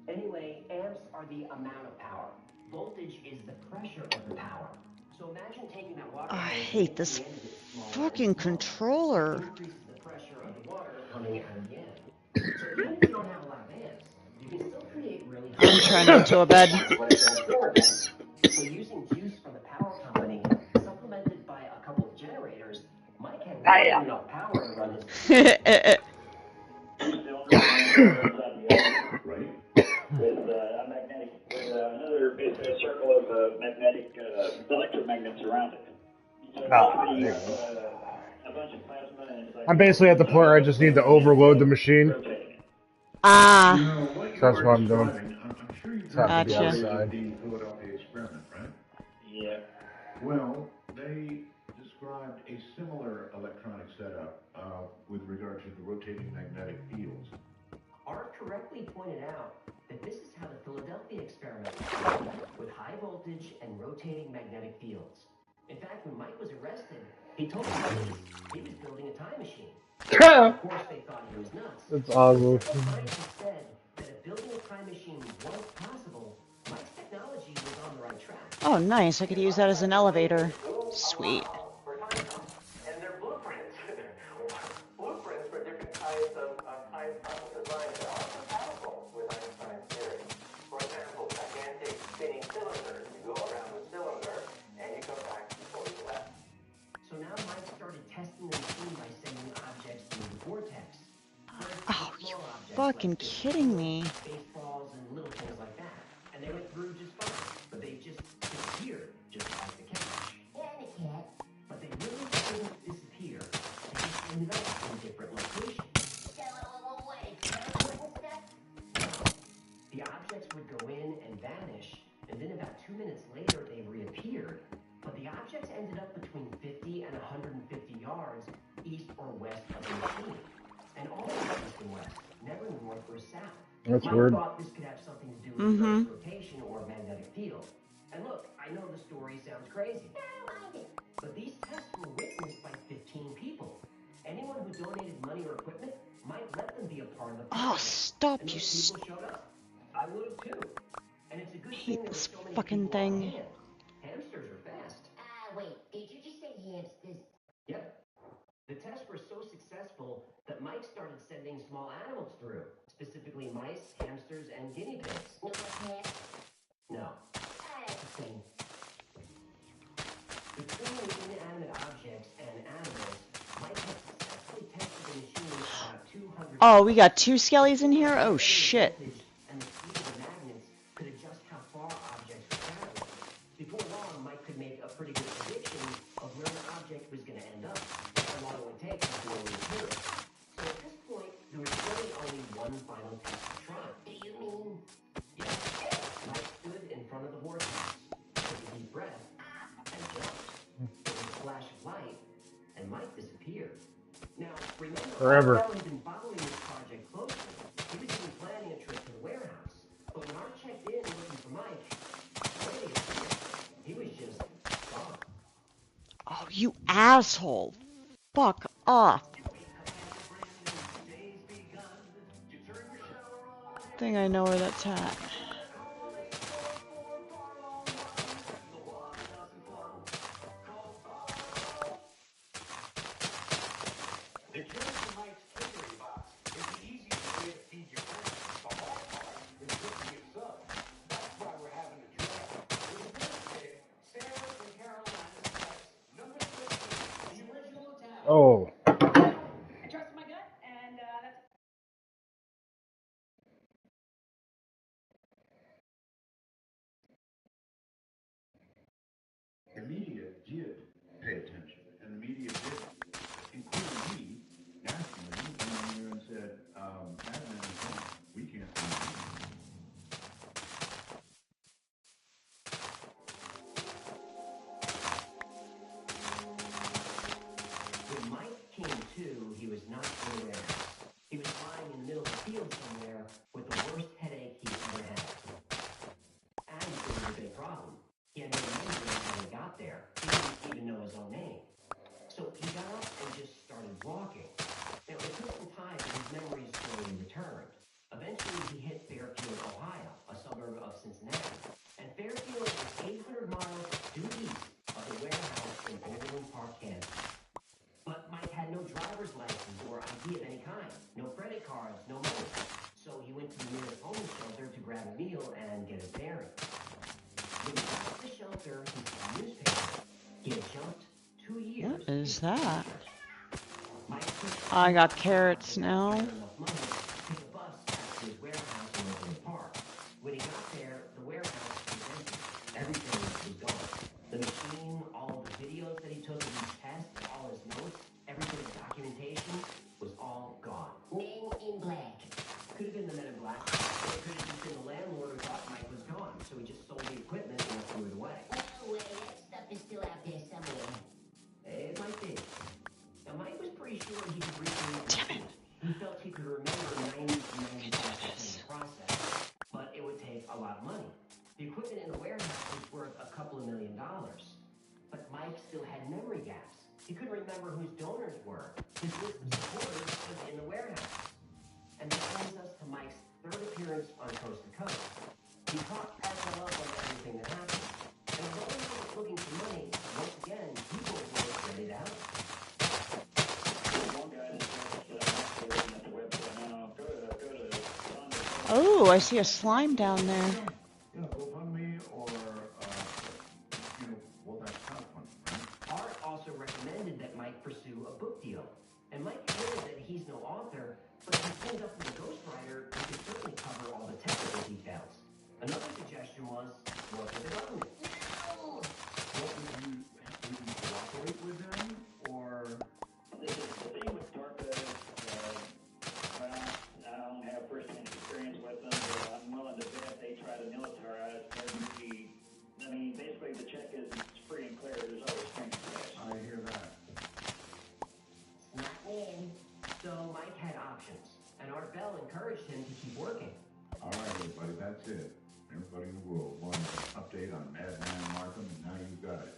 Anyway, amps are the amount of power. Voltage is the pressure of the power. So imagine taking that water I hose hate and this making the end of it smaller fucking and smaller. controller. It increases the pressure of the water coming out of the end. So even if you don't have a lot of amps, you can still create really high I'm trying to get to a bed. That's what a transformer does. So using juice from the power company, supplemented by a couple of generators, Mike had more than enough power to run his Right? With a magnetic, with another, basically a circle of magnetic electromagnets around it. So basically, you have a bunch of plasma and it's like... I'm basically at the point where I just need to overload the machine. Ah. You know, what you So that's are what I'm doing. describing, I'm sure you've It's heard happened to be the Gotcha. stories of outside. the Philadelphia experiment, right? Yeah. Well, they described a similar electronic setup with regard to the rotating magnetic fields. Art correctly pointed out that this is how the Philadelphia experiment was, with high voltage and rotating magnetic fields. In fact, when Mike was arrested, he told police he was building a time machine. Of course, they thought he was nuts. That's awesome. Scientists said that if building a time machine was possible, Mike's technology was on the right track. Oh, nice. I could use that as an elevator. Sweet. And their blueprints. Blueprints for different kinds of time travel designs that are compatible with Einstein's theory. For example, gigantic spinning cylinders. You go around the cylinder and you come back before you left. So now Mike started testing the machine by sending objects through the vortex. Oh, you fucking kidding me. Baseballs and little things like that. And they went through just fine. But they just disappeared, just like the couch. And the cat. But they really didn't disappear. They just ended up in different locations. So, what, teleporting stuff? The objects would go in and vanish, and then about 2 minutes later they reappeared. But the objects ended up between 50 and 150 yards east or west of the machine. And always east and west, never north or south. That's Mike weird. thought this could have something to do with Earth's rotation or magnetic field. And look, I know the story sounds crazy. But these tests were witnessed by 15 people. Anyone who donated money or equipment might let them be a part of the project. Oh, stop, And you those people showed up. I would have too. And it's a good thing hate there were this so many fucking people on thing. hand. Hamsters are fast. Wait, did you just say hamsters? Yep. The tests were so successful that Mike started sending small animals through, specifically mice, hamsters, and guinea pigs. No cats? No. That's the thing. Between the inanimate objects and animals, Mike had successfully tested the machine about 200 Oh, we got two skellies in here? Oh, shit. and the speed of the magnets could adjust how far objects were traveling. Before long, Mike could make a pretty good prediction of where an object was going to end up, how long it would take before we appear it. So at this point, there was really only one final test to try. Do you mean? Yes. Mike stood in front of the vortex, took a deep breath, and jumped. There was a flash of light, and Mike disappeared. Now, remember, Forever. Arnold had been following this project closely. He was even planning a trip to the warehouse. But when Art checked in looking for Mike, he was just gone. Oh, You asshole. Fuck off. I think I know where that's at. The key to Mike's catering box is the easiest way to feed your friends. The hard part is cooking your subs. That's why we're having a draft. With the first pick, Sarah from Carolina selects number 15, the original Italian. Oh. I trust my gut, and that's. The media did pay attention, and the media did, including me, nationally, went on there and said, Mad Men is gone. We can't see it. When Mike came to, he was not in the warehouse. He was lying in the middle of the field somewhere with the worst headache he's ever had. And it was a big problem. He had no memory of how he got there. He didn't even know his own name. So he got up and just started walking. Now, it took some time, but his memories slowly returned. Eventually, he hit Fairfield, Ohio, a suburb of Cincinnati. And Fairfield is 800 miles due east of the warehouse in Overland Park, Kansas. But Mike had no driver's license or ID of any kind, no credit cards, no money. So he went to the nearest homeless shelter to grab a meal and get his bearings. When he got to the shelter, he saw a newspaper. He had jumped 2 years. What is that? I got carrots now. Take a bus back to his warehouse in Overland Park. When he got there, the warehouse was empty. Everything was gone. The machine, all the videos that he took of each test, all his notes, every bit of documentation was all gone. Men in Black. Could have been the Men in Black. Or it could have just been the landlord who thought Mike was gone, so he just sold the equipment and threw it away. No way, that stuff is still out there somewhere. It might be. Now, Mike was pretty sure he could recreate the equipment. He felt he could remember 90 to 95% of the process, but it would take a lot of money. The equipment in the warehouse was worth a couple of $1 million. But Mike still had memory gaps. He couldn't remember whose donors were. His list of supporters was in the warehouse. And that brings us to Mike's third appearance on Coast to Coast. He caught all up on everything that happened. And although he was looking for money, once again, people were ready to help. Oh, I see a slime down there. Yeah, GoFundMe or, well, that's kind of fun, right? Art also recommended that Mike pursue a book deal. And Mike admitted that he's no author, but if he teamed up with a ghostwriter, he could certainly cover all the technical details. Another suggestion was work with the government. No! What would you cooperate with them, or? The thing with DARPA is, well, I don't have first-hand experience with them, but I'm willing to bet they try to militarize every. I mean, basically the check is free and clear. There's always strings attached. I hear that. Not in. So Mike had options, and Art Bell encouraged him to keep working. All right, everybody, that's it. Everybody in the world wanted an update on Madman Markham, and now you've got it.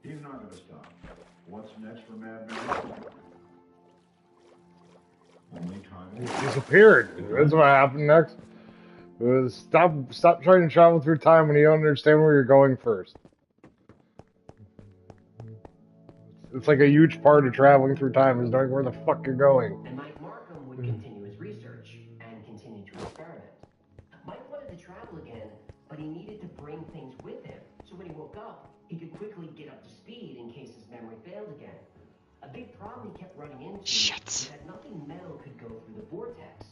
He's not going to stop. What's next for Madman? Only time. He disappeared. That's what happened next. It was stop trying to travel through time when you don't understand where you're going first. It's like a huge part of traveling through time is knowing where the fuck you're going. And Mike Markham would continue his research and continue to experiment. Mike wanted to travel again, but he needed to bring things with him. So when he woke up, he could quickly get up to speed in case his memory failed again. A big problem he kept running into was that nothing metal could go through the vortex.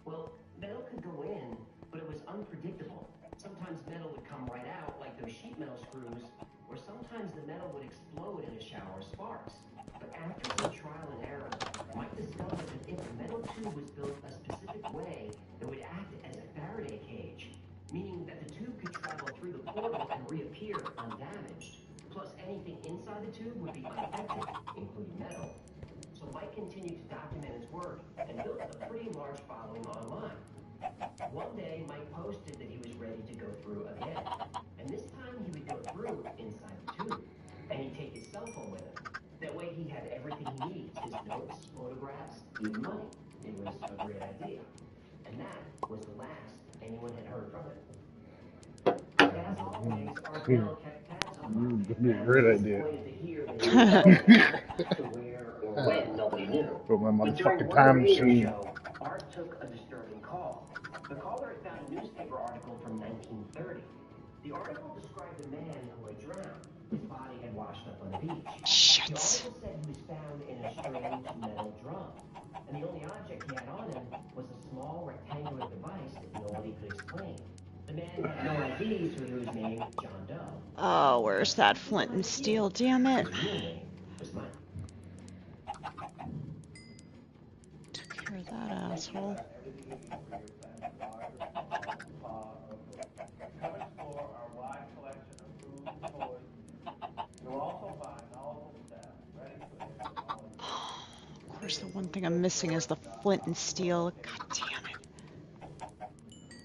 Well, metal could go in, but it was unpredictable. Sometimes metal would come right out like those sheet metal screws, or sometimes the metal would explode in a shower of sparks. But after some trial and error, Mike discovered that if the metal tube was built a specific way, it would act as a Faraday cage, meaning that the tube could travel through the portal and reappear undamaged. Plus, anything inside the tube would be unaffected, including metal. So Mike continued to document his work and built a pretty large following online. One day, Mike posted that he was ready to go through again. And this time he would go through inside the tube. And he'd take his cell phone with him. notes, photographs, even money. It was a great idea. And that was the last anyone had heard from him. As always, Art Bell kept tabs on Mike. That'd be a great idea. Disappointed to hear that he was going back to where or when nobody knew. Put my But during motherfucking one time radio machine. show, Art took a disturbing call. The caller had found a newspaper article from 1930. The article described a man who had drowned. His body had washed up on the beach. Shit. The article said he was found in a strange metal drum. And the only object he had on him was a small rectangular device that nobody could explain. The man had no ID, so he was named John Doe. Oh, where's that flint and steel? Damn it. His real name was Mike. Took care of that asshole. Everything you need for your family, large or small, or good. Come explore our wide collection of food, toys, and music. You'll also find knowledgeable staff ready to answer all your questions. Of course, the one thing I'm missing is the flint and steel. God damn it.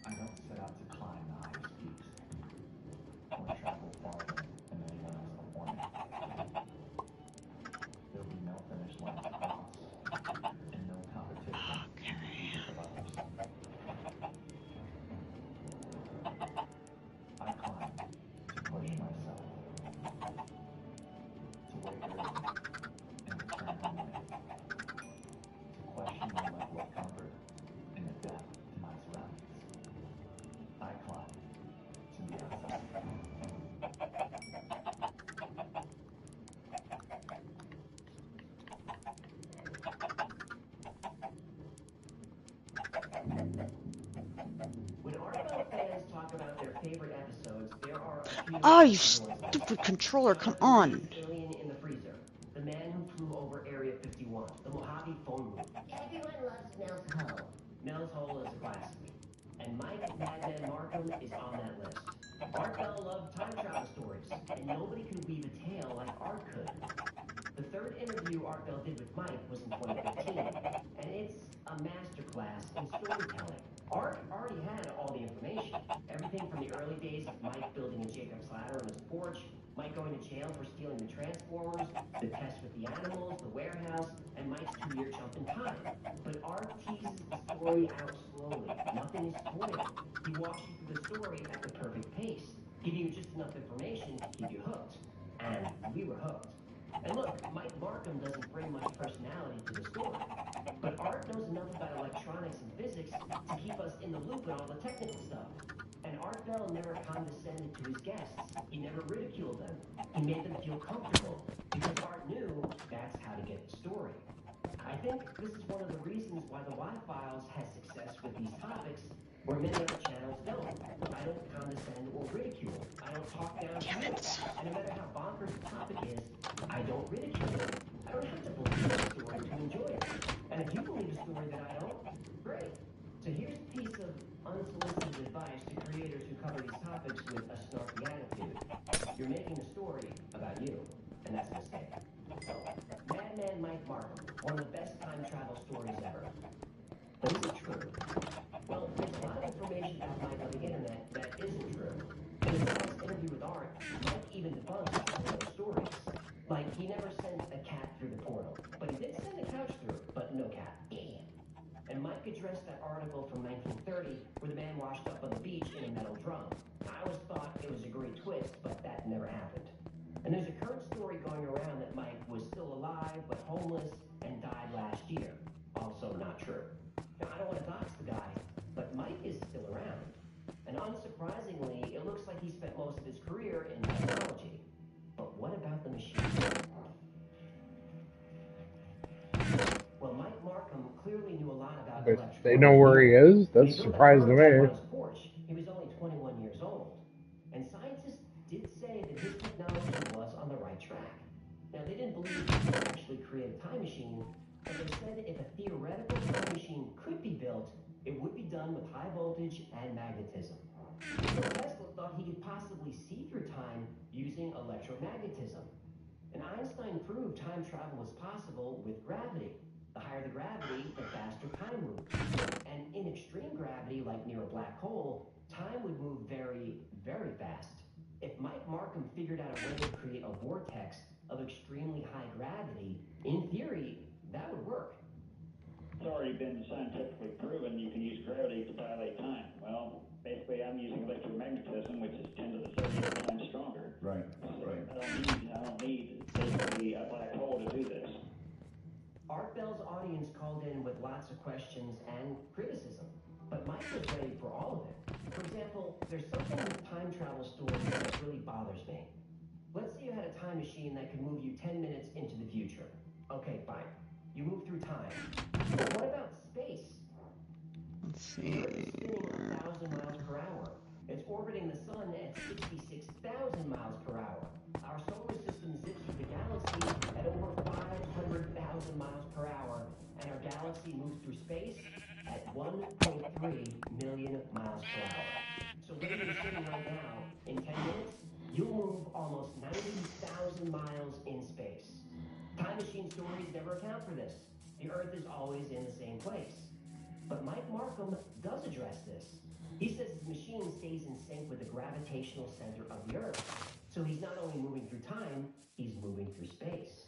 I don't set out to climb the highest peaks or travel farther than anyone else before me. There'll be no finish line to cross and no competition with others. I climb to push myself, to wake early and return home late, to question my level of comfort and adapt to my surroundings. I climb to be outside. When Art Bell fans talk about their favorite episodes, there are a few Oh, you excellent ones. stupid controller, come Jonathan on. Reed's Alien in the Freezer, The Man Who Flew Over Area 51, The Mojave Phone Booth. Everyone loves Mel's Hole. Mel's Hole is a classic. And Mike Madman Markham is on that list. Art Bell loved time travel stories, and nobody could weave a tale like Art could. The third interview Art Bell did with Mike was in 2015, and it's a masterclass in storytelling. Art already had all the information. Everything from the early days of Mike building a Jacob's ladder on his porch, Mike going to jail for stealing the Transformers, the test with the animals, the warehouse, and Mike's 2-year jump in time. But Art teases the story out slowly. Nothing is spoiled. He walks you through the story at the perfect pace, giving you just enough information to keep you hooked. And we were hooked. And look, Mike Markham doesn't bring much personality to the story. But Art knows enough about electronics and physics to keep us in the loop and all the technical stuff. And Art Bell never condescended to his guests. He never ridiculed them. He made them feel comfortable. Because Art knew that's how to get the story. I think this is one of the reasons why the Y-Files has success with these topics where many other channels don't. I don't condescend or ridicule. I don't talk down to it. And no matter how bonkers the topic is, I don't ridicule it. I don't have to believe the story to enjoy it. And if you believe a story that I don't, great. So here's a piece of unsolicited advice to creators who cover these topics with a snarky attitude. You're making a story about you, and that's a mistake. So, Madman Mike Markham, one of the best time travel stories ever. But is it true? Well, there's a lot of information about Mike on the internet that isn't true. In his last interview with Art, Mike even debunks some of those stories. Like, he never sent a cat through the portal, but he did send a couch through, but no cat. And Mike addressed that article from 1930 where the man washed up on the beach in a metal drum. I always thought it was a great twist, but that never happened. And there's a current story going around that Mike was still alive but homeless and died last year. Also not true. Now, I don't want to dox the guy, but Mike is still around. And unsurprisingly, it looks like he spent most of his career in technology. But what about the machine? Well, Mike Markham clearly knew a lot about But electrical. they know where he is? That's He built a surprising to prototype on me. his porch. He was only 21 years old. And scientists did say that his technology was on the right track. Now, they didn't believe he could actually create a time machine, but they said if a theoretical time machine could be built, it would be done with high voltage and magnetism. So Tesla thought he could possibly see through time using electromagnetism. And Einstein proved time travel was possible with gravity. The higher the gravity, the faster time moves. And in extreme gravity, like near a black hole, time would move very, very fast. If Mike Markham figured out a way to create a vortex of extremely high gravity, in theory, that would already been scientifically proven you can use gravity to dilate time. Well, basically I'm using electromagnetism, which is 10 to the 38 times stronger. Right, right. I don't need basically a black hole to do this. Art Bell's audience called in with lots of questions and criticism, but Mike was ready for all of it. For example, there's something with time travel stories that really bothers me. Let's say you had a time machine that could move you 10 minutes into the future. Okay, fine. You move through time. But what about space? Let's The see. Earth is spinning 1,000 miles per hour. It's orbiting the sun at 66,000 miles per hour. Our solar system zips through the galaxy at over 500,000 miles per hour, and our galaxy moves through space at 1.3 million miles per hour. So where you're sitting right now, in 10 minutes, you'll move almost 90,000 miles in space. Time machine stories never account for this. The Earth is always in the same place. But Mike Markham does address this. He says his machine stays in sync with the gravitational center of the Earth. So he's not only moving through time, he's moving through space.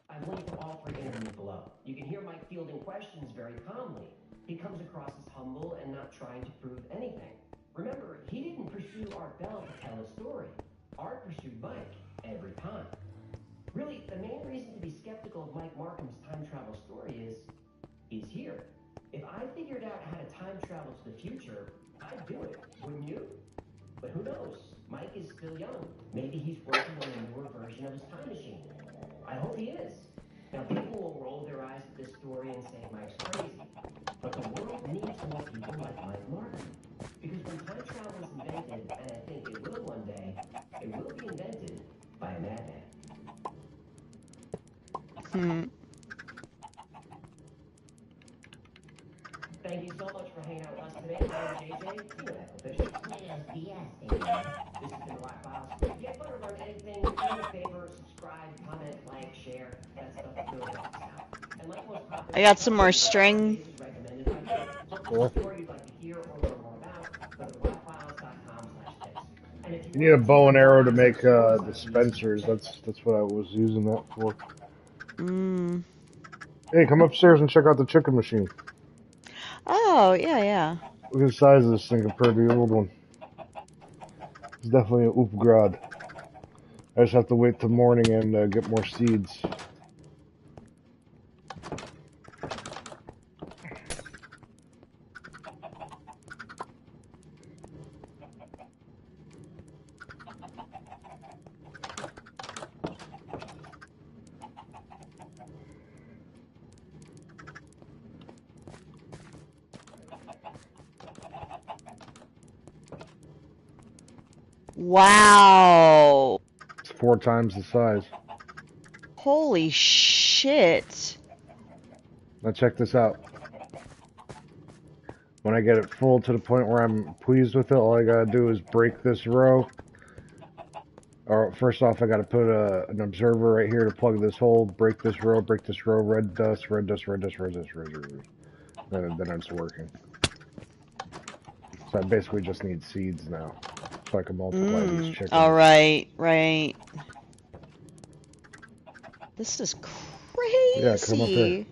I've linked to all 3 interviews below. You can hear Mike fielding questions very calmly. He comes across as humble and not trying to prove anything. Remember, he didn't pursue Art Bell to tell his story. Art pursued Mike every time. Really, the main reason to be skeptical of Mike Markham's time travel story is he's here. If I figured out how to time travel to the future, I'd do it, wouldn't you? But who knows? Mike is still young. Maybe he's working on a newer version of his time machine. I hope he is. Now, people will roll their eyes at this story and say Mike's crazy. But the world needs more people like Mike Markham. Because when time travel is invented, and I think it will one day, it will be invented by a madman. Thank you so much for hanging out with us today. I'm JJ. You know that, Bitchute. This has been the Rock Files. If you ever learn anything, do me a favor, subscribe, comment, like, share. That stuff really helps us out. And like most popular, I got some more string. this is recommended by you. So if there's a story you'd like to hear or learn more about, go to rockfiles.com/tips. And if You need a bow and arrow to make dispensers. That's what I was using that for. Hey, come upstairs and check out the chicken machine. Oh, yeah. Look at the size of this thing compared to the old one. It's definitely an upgrade. I just have to wait till morning and get more seeds. Wow. It's 4 times the size. Holy shit. Now check this out. When I get it full to the point where I'm pleased with it, all I gotta do is break this row. Or first off, I gotta put an observer right here to plug this hole, break this row, red dust. Then it's working. So I basically just need seeds now, so I can multiply these chickens. All right. This is crazy. Yeah, come up here.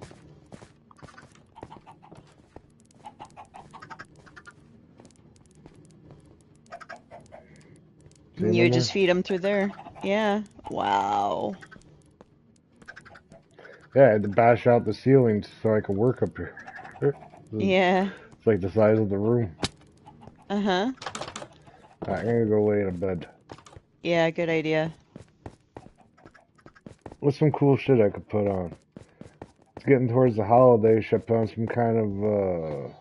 You just feed them through there. Yeah. Wow. Yeah, I had to bash out the ceilings so I could work up here. Yeah. It's like the size of the room. Uh-huh. Alright, I'm gonna go lay in a bed. Yeah, good idea. What's some cool shit I could put on? It's getting towards the holidays. Should I put on some kind of,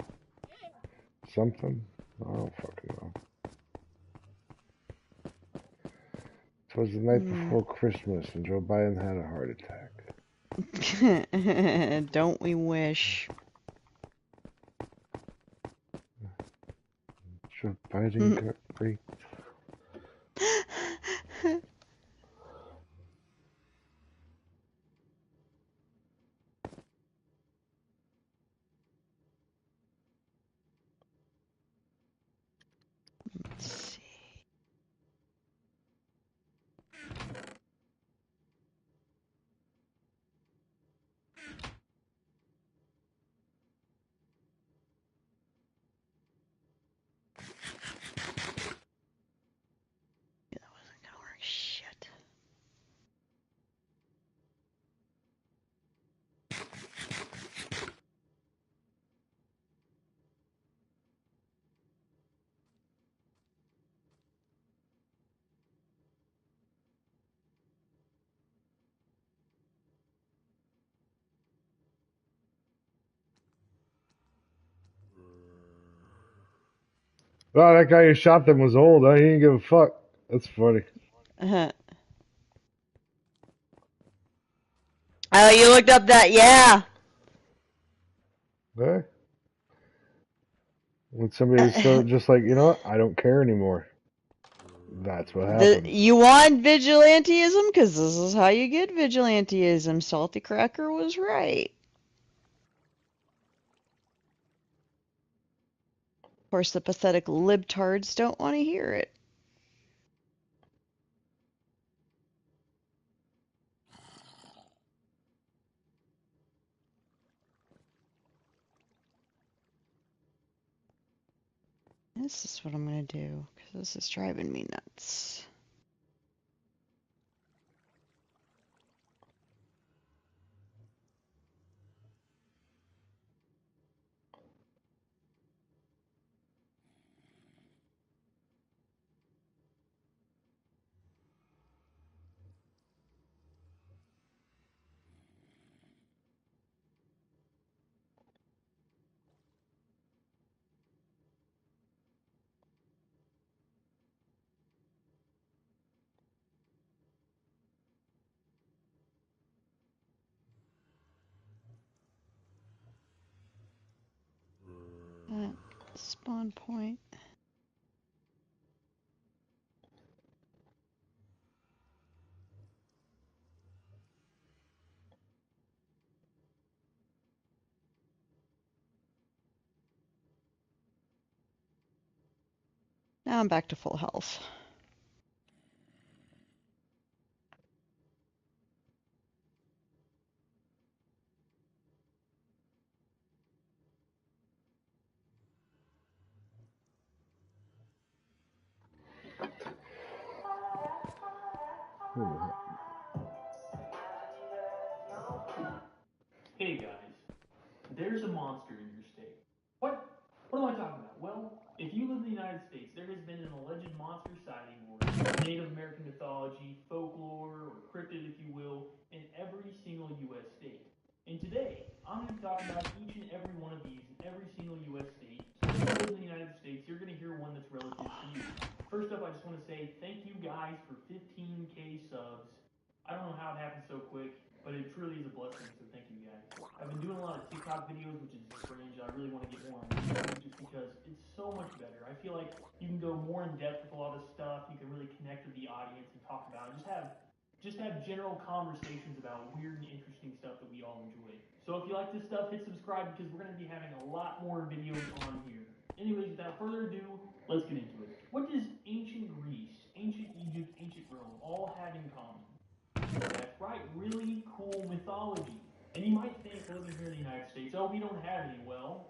something? I don't fucking know. Twas the night before Christmas and Joe Biden had a heart attack. Don't we wish? Joe Biden got raped. Let's see. Oh, that guy who shot them was old. Huh? He didn't give a fuck. That's funny. Oh, you looked up that? Yeah. Huh? When somebody start just like, you know what? I don't care anymore. That's what happens. You want vigilanteism? Because this is how you get vigilanteism. Salty Cracker was right. Of course, the pathetic libtards don't want to hear it. This is what I'm going to do, because this is driving me nuts. Spawn point. Now I'm back to full health. Hey guys, there's a monster in your state. What? What am I talking about? Well, if you live in the United States, there has been an alleged monster sighting or Native American mythology, folklore, or cryptid, if you will, in every single U.S. state. And today, I'm going to be talking about each and every one of these in every single U.S. state. So if you live in the United States, you're going to hear one that's relative to you. First up, I just want to say thank you guys for 15K subs. I don't know how it happened so quick, but it truly is a blessing, so thank you guys. I've been doing a lot of TikTok videos, which is cringe. I really want to get more on YouTube just because it's so much better. I feel like you can go more in depth with a lot of stuff. You can really connect with the audience and talk about it. Just have general conversations about weird and interesting stuff that we all enjoy. So if you like this stuff, hit subscribe because we're going to be having a lot more videos on here. Anyways, without further ado, let's get into it. What does ancient Greece, ancient Egypt, ancient Rome all have in common? That's right, really cool mythology. And you might think, living here in the United States, oh, we don't have any. Well,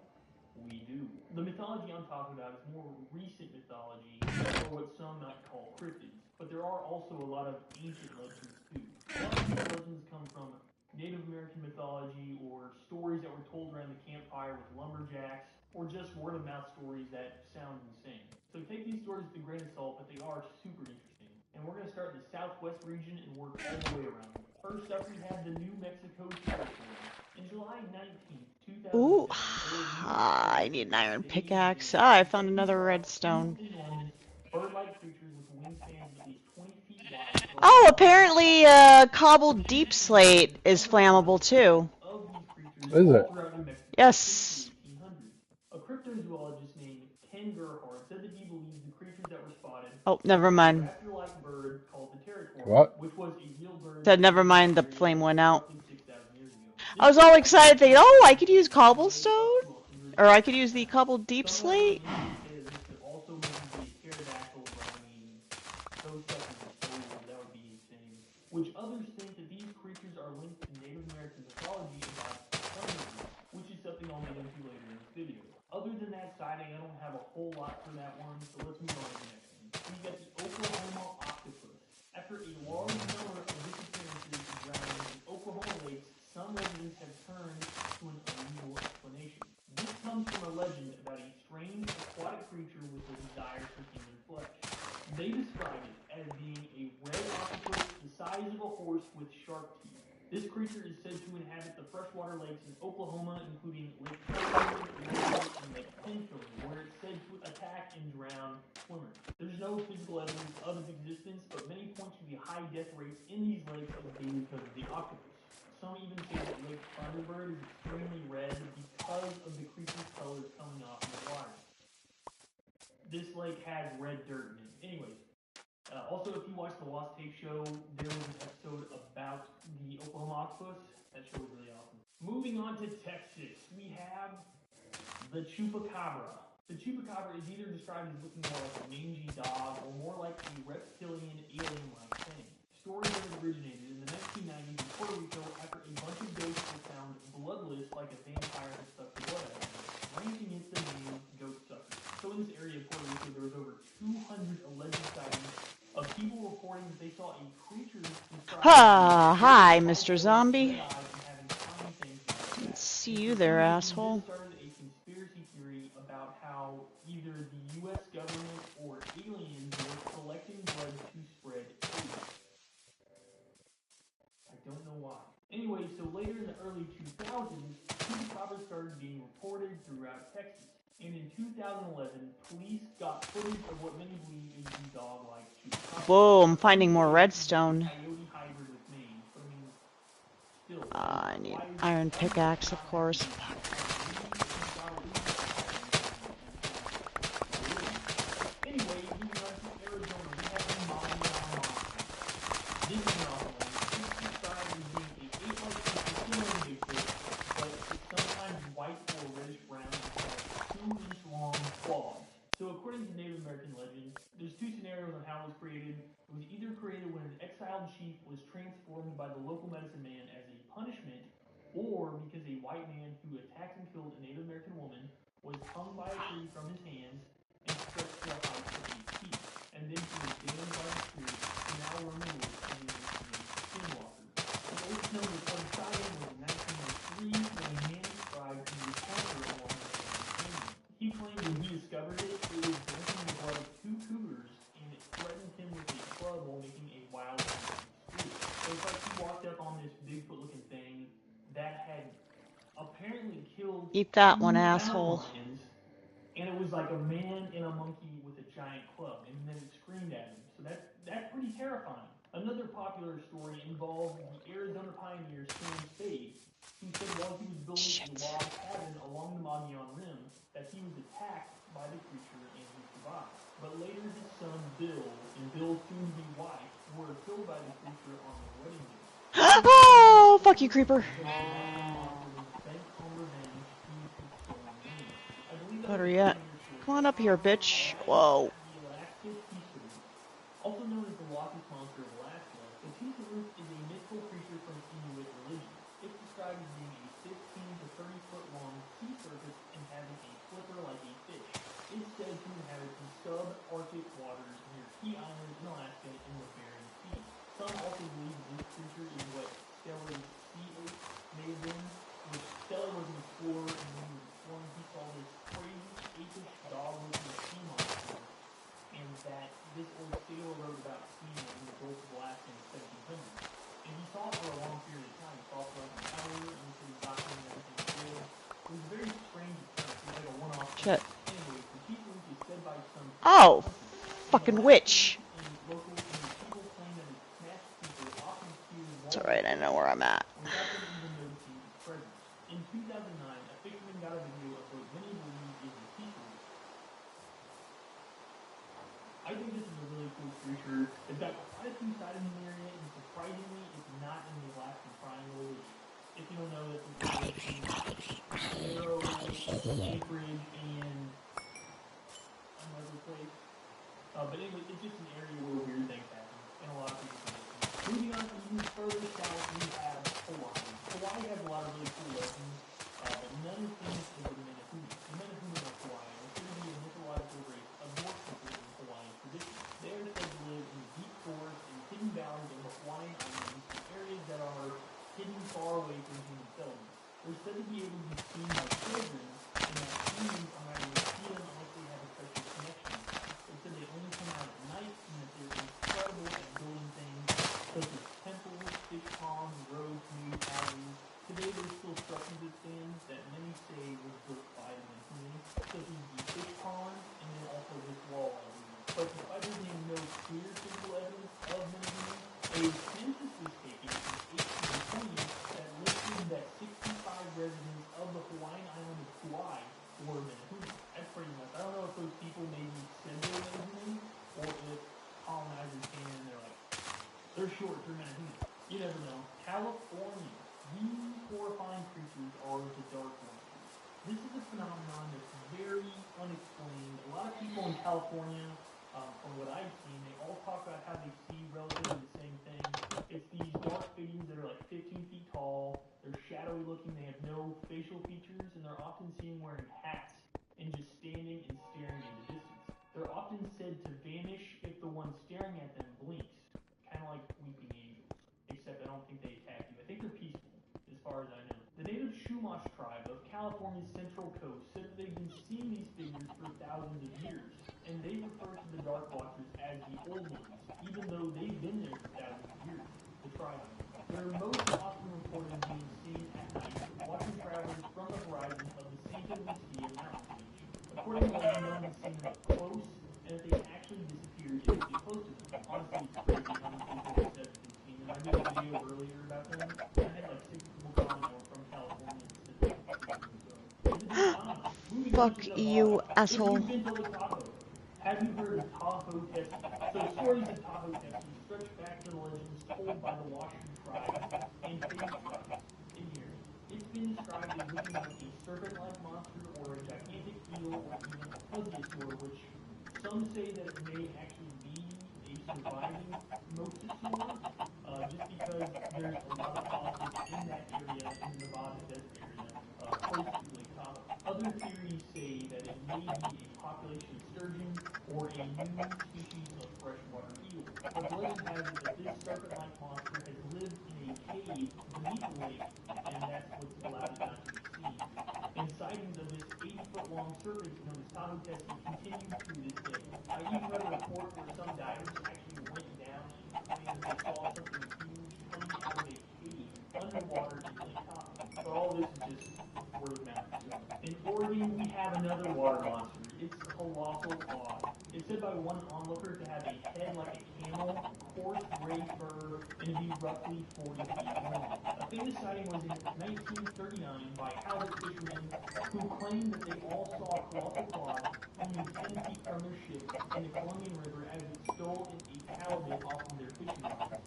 we do. The mythology I'm talking about is more recent mythology, or what some might call cryptids. But there are also a lot of ancient legends too. A lot of these legends come from Native American mythology or stories that were told around the campfire with lumberjacks, or just word of mouth stories that sound insane. So take these stories with a grain of salt, but they are super interesting. And we're going to start in the southwest region and work all the way around. First up, we have the New Mexico territory. In July 19th, 2007, Ooh, I need an iron pickaxe. I found another redstone. enormous bird-like creatures with wingspans at least 20 feet wide. Oh, apparently cobbled deep slate is flammable too. Of these creatures Is all it? throughout New Mexico Yes. since the 1800s. A cryptozoologist named Ken Gerhardt said that he believes the creatures that were spotted Oh, never were a mind. raptor-like bird called the pterosaur, What? which was a real bird Said that never lived in mind, this the area flame went out. roughly 6,000 years ago. I was all excited thinking, oh, I could use cobblestone? Or I could use the cobbled deep Some other slate? lineages say that this could also maybe be a pterodactyl, but I mean, those suckers are so old, that would be insane. Which others think that these creatures are linked to Native American mythology about Thunderbirds, which is something I'll get into later in this video. Other than that sighting, I don't have a whole lot for that one, so let's move on to the next one. We've got the Oklahoma octopus. After a large number of disappearances and drownings in Oklahoma lakes, some residents have turned to an unusual explanation. This comes from a legend about a strange aquatic creature with a desire for human flesh. They describe it as being a red octopus the size of a horse with shark teeth. This creature is said to inhabit the freshwater lakes in Oklahoma, including Lake Charles and Lake Pinfield, where it's said to attack and drown swimmers. There's no physical evidence of its existence, but many point to the high death rates in these lakes as being because of the octopus. Some even say that Lake Thunderbird is extremely red because of the creature's colors coming off in the water. This lake has red dirt in it. Anyways, also, if you watch the Lost Tape show, there was an episode about the Oklahoma octopus. That show was really awesome. Moving on to Texas, we have the Chupacabra. The Chupacabra is either described as looking more like a mangy dog or more like a reptilian alien-like thing. Story that originated in the 1990s in Puerto Rico after a bunch of ghosts were found bloodless like a vampire had sucked the blood out of them, ranking it the name Ghost Sucker. So in this area of Puerto Rico, there was over 200 alleged sightings of people reporting that they saw a creature Hi, Mr. Zombie. See you there, asshole. Started a conspiracy theory about how either the U.S. government or aliens were collecting blood to spread AIDS. I don't know why. Anyway, so later in the early 2000s, chupacabras started being reported throughout Texas. And in 2011, police got footage of what many believe is the dog-like chupacabra. Whoa, I'm finding more redstone. Coyote hybrid with mange, but I mean, still. I need iron pickaxe, of course. Anyway, moving on to Arizona, we have the This is an awful one. It's described as being a ape-like creature similar to Bigfoot, but it's sometimes white or reddish-brown and has 2-inch-long claws. So according to Native American legend, there's two scenarios on how it was created. It was either created when an exiled chief was transformed by the local medicine man as a punishment, or because a white man who attacked and killed a Native American woman was hung by a tree from his hands and stretched to a height of 8 feet, and then he was damned by the spirit to now roam the woods and is named Skinwalker. The oldest known recorded sighting was in 1903 when a man described an encounter along the canyon. He claimed when he discovered it, it was drinking the blood of 2 cougars, and it threatened him with a club while making a wild scream. So it's like he walked up on this Bigfoot-looking thing that had apparently killed Eat that 2 one, mountain asshole. lions, and it was like a man and a monkey with a giant club, and then it screamed at him. So that's pretty terrifying. Another popular story involved the Arizona pioneer Sam Spade, who said while he was building a log cabin along the Magellan Rim that he was attacked by the creature and he survived. But later his son Bill and Bill's soon-to-be wife were killed by the creature on their wedding day. Oh, fuck you, creeper. What are you at? Come on up here, bitch. Whoa. Also known as the Loch Ness Monster of Alaska, the Tooth-Tooth is a mythical creature from Inuit religion. It's described as being a 15 to 30 foot long sea serpent and having a flipper like a fish. It's said to inhabit the subarctic waters near key islands in Alaska and the Bering Sea. Some also believe this creature is what Stella's sea ape may have been, which Stella was an explorer, and when he was exploring he saw this crazy apish dog-looking sea monster, and that this old sailor wrote about seeing it in the Gulf of Alaska in the 1700s. And he saw it for a long period of time. He saw it for like an hour, and he said he documented everything he did. It was a very strange occurrence. It was like a one-off Shit. thing. Anyways, the Tooth-Tooth is said by some Oh, fucking witch. It's alright, I know where I'm at. Without them even noticing its presence. In 2009, a fisherman got a video of what many believe is a Tooth-Tooth. I think this is a really cool creature. It's got quite a few sightings in the area, and surprisingly, it's not in the Alaskan Triangle, which, if you don't know, that's an area between Arrow, Anchorage, and another place. But anyway, it's just an area where weird things happen, and a lot of people think it's cool. Moving on even further south, we have Hawaii. Hawaii has a lot of really cool legends, but none as famous as the Menehune. The Menehune of Hawaii are considered to be a mythological race of Norse people in Hawaiian tradition. They are said to live in deep forests and hidden valleys of the Hawaiian Islands, areas that are hidden far away from human settlements. They're said to be able to be seen by children, and that humans are not able to see them unless they have a special connection. They said they only come out at night, and that they're incredible at building things such as temples, fish ponds, roads, California, these horrifying creatures are the dark monsters. This is a phenomenon that's very unexplained. A lot of people in California, from what I've seen, they all talk about how they see relatively the same thing. It's these dark figures that are like 15 feet tall, they're shadowy looking, they have no facial features, and they're often seen wearing hats and just standing and staring into distance. They're often said to vanish if the one staring at them blinks, kind of like weeping angels, except I don't think they attack you. I think they're peaceful, as far as I know. The native Chumash tribe of California's Central Coast said that they've been seeing these figures for thousands of years, and they refer to the Dark Watchers as the Old Ones, even though they've been there for thousands of years. The tribe. They're most often reported being seen at night, watching travelers from the horizon of the Santa Lucia mountain range. According to legend, no one's seen them up close, and if they actually disappeared, it would be close to them. Honestly, it's crazy how many people have said that they've seen them. I did a video earlier about them, and I had like 6 people comment that were from California and said that they've seen them, so it's a big phenomenon. Fuck you, asshole. If you've been to Lake Tahoe, have you heard of Tahoe Tessie? So stories of Tahoe Tessie stretch back to the legends told by the Washoe tribes and Paiute tribes. In here, it's been described as looking like a serpent-like monster or a gigantic eel or even a plesiosaur, which some say that it may actually be a surviving mosasaur, just because there's a lot of fossils in that area, in the Nevada desert area, close to Lake Tahoe. Other theories say that it may be a population of sturgeon or a new species of freshwater eel. But the legend has it that this serpent-like monster has lived in a cave beneath the lake, and that's what's allowed it not to be seen. And sightings of this 80-foot-long serpent known as Tahoe Tessie continue to this day. I even read a report where some divers actually went down and claimed that they saw something huge coming out of a cave underwater in Lake Tahoe. But all this is just word of mouth. So, in Oregon, we have another water monster. It's colossal cod. It's said by one onlooker to have a head like a camel, coarse gray fur, and to be roughly 40 feet long. A famous sighting was in 1939 by halibut fishermen who claimed that they all saw a colossal cod only 10 feet from their ship in the Columbian River as it stole and ate halibut off of their fishing rods.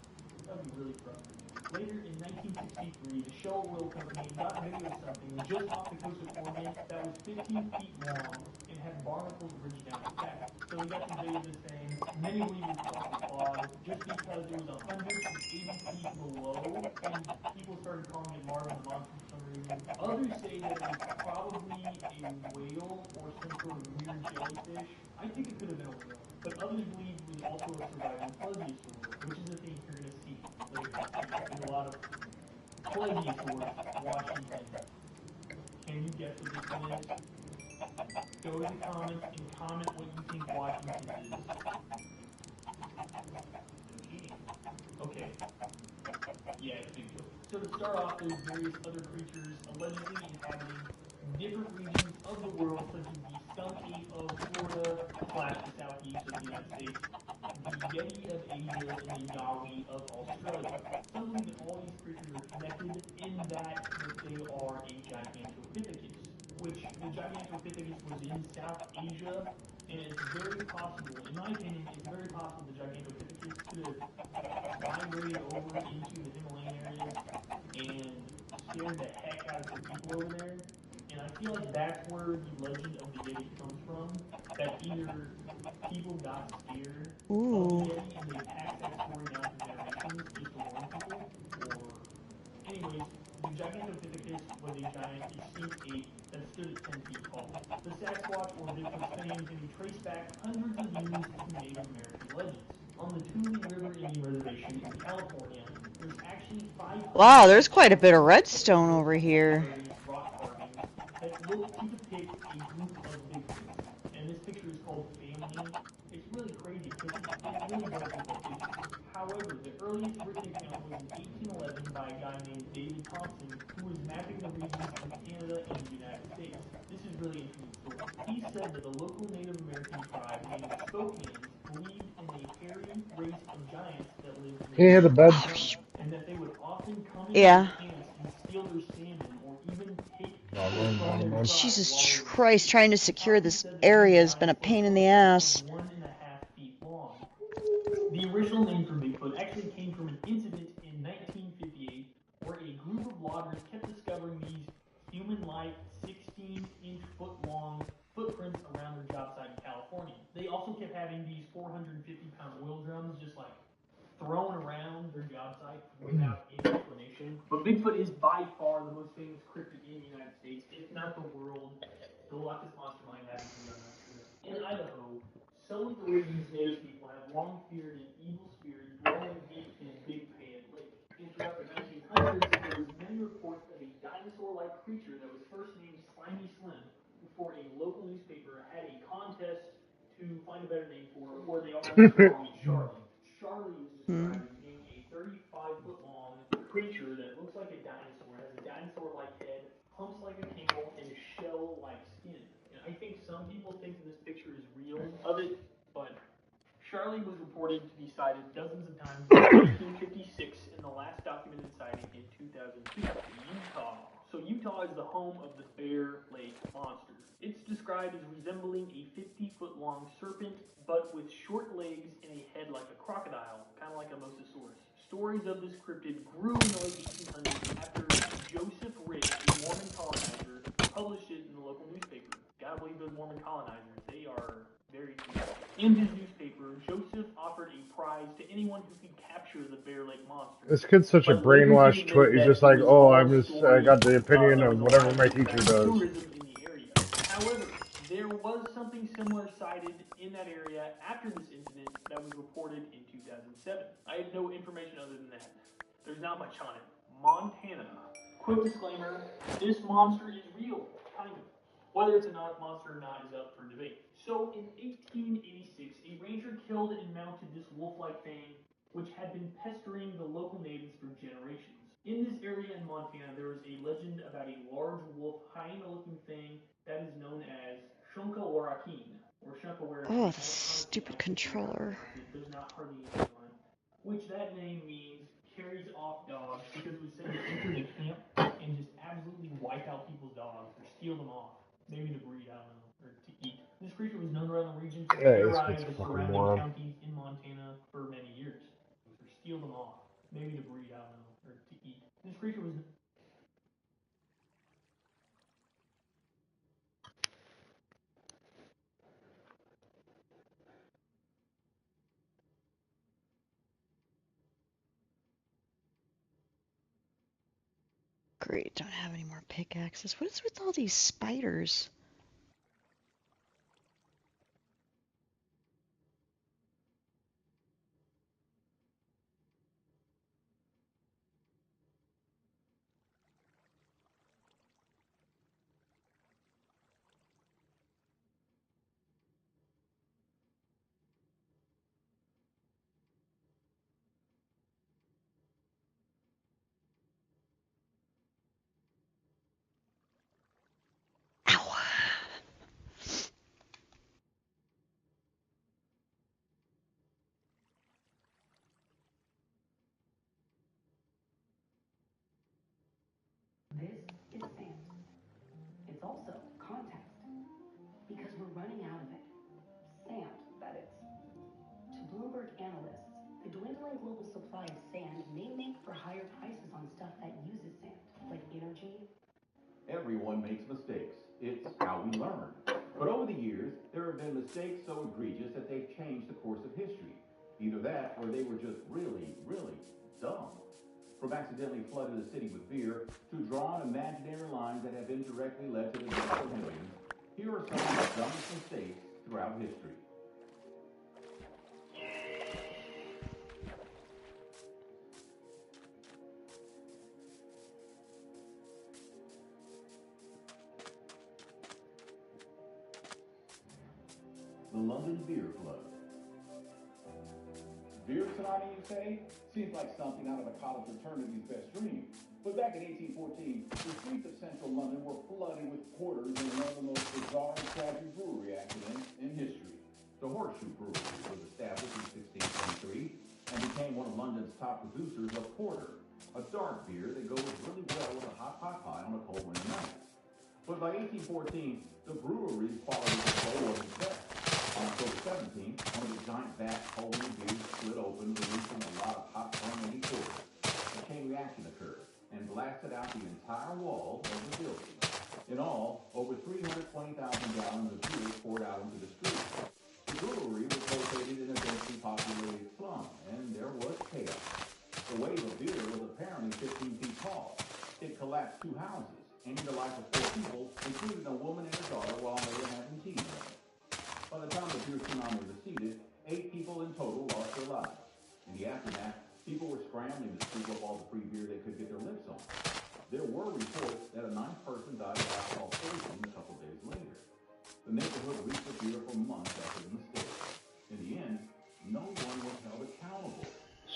That would be really frustrating. Later in 1963, the Shell Oil Company got video of something just off the coast of Oregon that was 15 feet long and had barnacles ridged down its back. So we got some video of this thing. Many believe it's called cod just because it was 180 feet below, and people started calling it Marvin the Monster for some reason. Others say that it was probably a whale or some sort of weird jellyfish. I think it could have been a whale, but others believe it was also a surviving plesiosaur, which is a thing you're going to see later. There's a lot of plesiosaurs watching things. Can you guess what this one is? Go to the comments and comment what you think Washington is. Okay. Yeah, it's Bitchute. So to start off, there's various other creatures allegedly inhabiting different regions of the world, such as the skunk ape of Florida / the southeast of the United States, the Yeti of Asia, and the Yowie of Australia. Some believe that all these creatures are connected in that they are a Gigantopithecus, which the Gigantopithecus was in South Asia, and it's very possible, in my opinion, it's very possible the Gigantopithecus could have migrated over into the Himalayan areas and scared the heck out of some people over there. And I feel like that's where the legend of the Yeti comes from. That either people got scared of the Yeti and they passed that story down for generations just to warn people, or anyways, the Gigantopithecus was a giant extinct ape that stood at 10 feet tall. The Sasquatch or Bigfoot's fame can be traced back hundreds of years to Native American legends. On the Tule River Indian Reservation in California, there's actually 5 Wow, there's quite a bit of redstone over here. rock carvings that look to depict a group of Bigfoots. And this picture is called Family. It's really crazy because it really does look like Bigfoot. However, the earliest written account was in 1811 by a guy named David Thompson, who was mapping the regions of Canada and the United States. This is really interesting story. He said that the local Native American tribe named Spokanes believed in a hairy race of giants that lived Hey, near the bed. and that they would often come into Yeah. their camps and steal their salmon or even take No, people from their tribe. Jesus Christ, trying to secure this area has been a pain in the ass. 1.5 feet long. The original name for Bigfoot actually came from an incident in 1958 spotters kept discovering these human-like 16-inch foot-long footprints around their job site in California. They also kept having these 450-pound oil drums just like thrown around their job site without any explanation. But Bigfoot is by far the most famous cryptid in the United States, if not the world. The luckiest monster might have been done that trip. In Idaho, some of the region's native people have long-feared an evil spirit dwelling deep in Big Pan Lake. And throughout the 1900s, there was many reports of a dinosaur-like creature that was first named Slimy Slim before a local newspaper had a contest to find a better name for it, where they already called it Charlie. Charlie is described as being a 35-foot-long creature that looks like a dinosaur, has a dinosaur-like head, humps like a camel, and shell-like skin. And I think some people think that this picture is real of it, but Charlie was reported to be sighted dozens of times in 1956, and the last documented sighting in 2002. Utah. So Utah is the home of the Bear Lake Monster. It's described as resembling a 50-foot-long serpent, but with short legs and a head like a crocodile, kind of like a mosasaurus. Stories of this cryptid grew in the late 1800s after Joseph Rich, a Mormon colonizer, published it in the local newspaper. Gotta believe those Mormon colonizers, they are very cool. In his newspaper, Joseph offered a prize to anyone who could capture the Bear Lake Monster. This kid's such a brainwashed twit. He's just like, oh, I got the opinion of whatever my teacher does. Tourism in the area. However, there was something similar sighted in that area after this incident that was reported in 2007. I have no information other than that. There's not much on it. Montana. Quick disclaimer, this monster is real, kind of. Whether it's a monster or not is up for debate. So in 1886, a ranger killed and mounted this wolf-like thing, which had been pestering the local natives for generations. In this area in Montana, there is a legend about a large wolf, hyena-looking thing that is known as Shunkawarakeen, or Shunkawarakeen. Oh, the stupid controller. It does not hardly anything on it. Which that name means carries off dogs, because it was said to enter the camp and just absolutely wipe out people's dogs, or steal them off. Maybe to breed, I don't know, or to eat. This creature was known around the region to terrorize the surrounding counties in Montana for many years. Or steal them off. Maybe to breed, I don't know, or to eat. This creature was... Great, don't have any more pickaxes. What is with all these spiders? This is sand. It's also context, because we're running out of it. Sand, that is. To Bloomberg analysts, the dwindling global supply of sand may make for higher prices on stuff that uses sand, like energy. Everyone makes mistakes. It's how we learn. But over the years, there have been mistakes so egregious that they've changed the course of history. Either that, or they were just really, really dumb. From accidentally flooding the city with beer, to drawing imaginary lines that have indirectly led to the death of millions, here are some of the dumbest mistakes throughout history. The London beer flood. Beer tsunami, you say? Seems like something out of a college fraternity's best dream. But back in 1814, the streets of central London were flooded with porters in one of the most bizarre and tragic brewery accidents in history. The Horseshoe Brewery was established in 1623 and became one of London's top producers of porter, a dark beer that goes really well with a hot pot pie on a cold winter night. But by 1814, the brewery's quality control wasn't there. On October 17th, one of the giant vats holding the beer split open, releasing a lot of hot fermented porter. A chain reaction occurred, and blasted out the entire wall of the building. In all, over 320,000 gallons of beer poured out into the street. The brewery was located in a densely populated slum, and there was chaos. The wave of beer was apparently 15 feet tall. It collapsed 2 houses, ending the life of 4 people, including a woman and her daughter, while they were having tea together. By the time the beer tsunami receded, 8 people in total lost their lives. In the aftermath, people were scrambling to scoop up all the free beer they could get their lips on. There were reports that a 9th person died of alcohol poisoning a couple days later. The neighborhood reeked of beer for months after the mistake. In the end, no one was held accountable.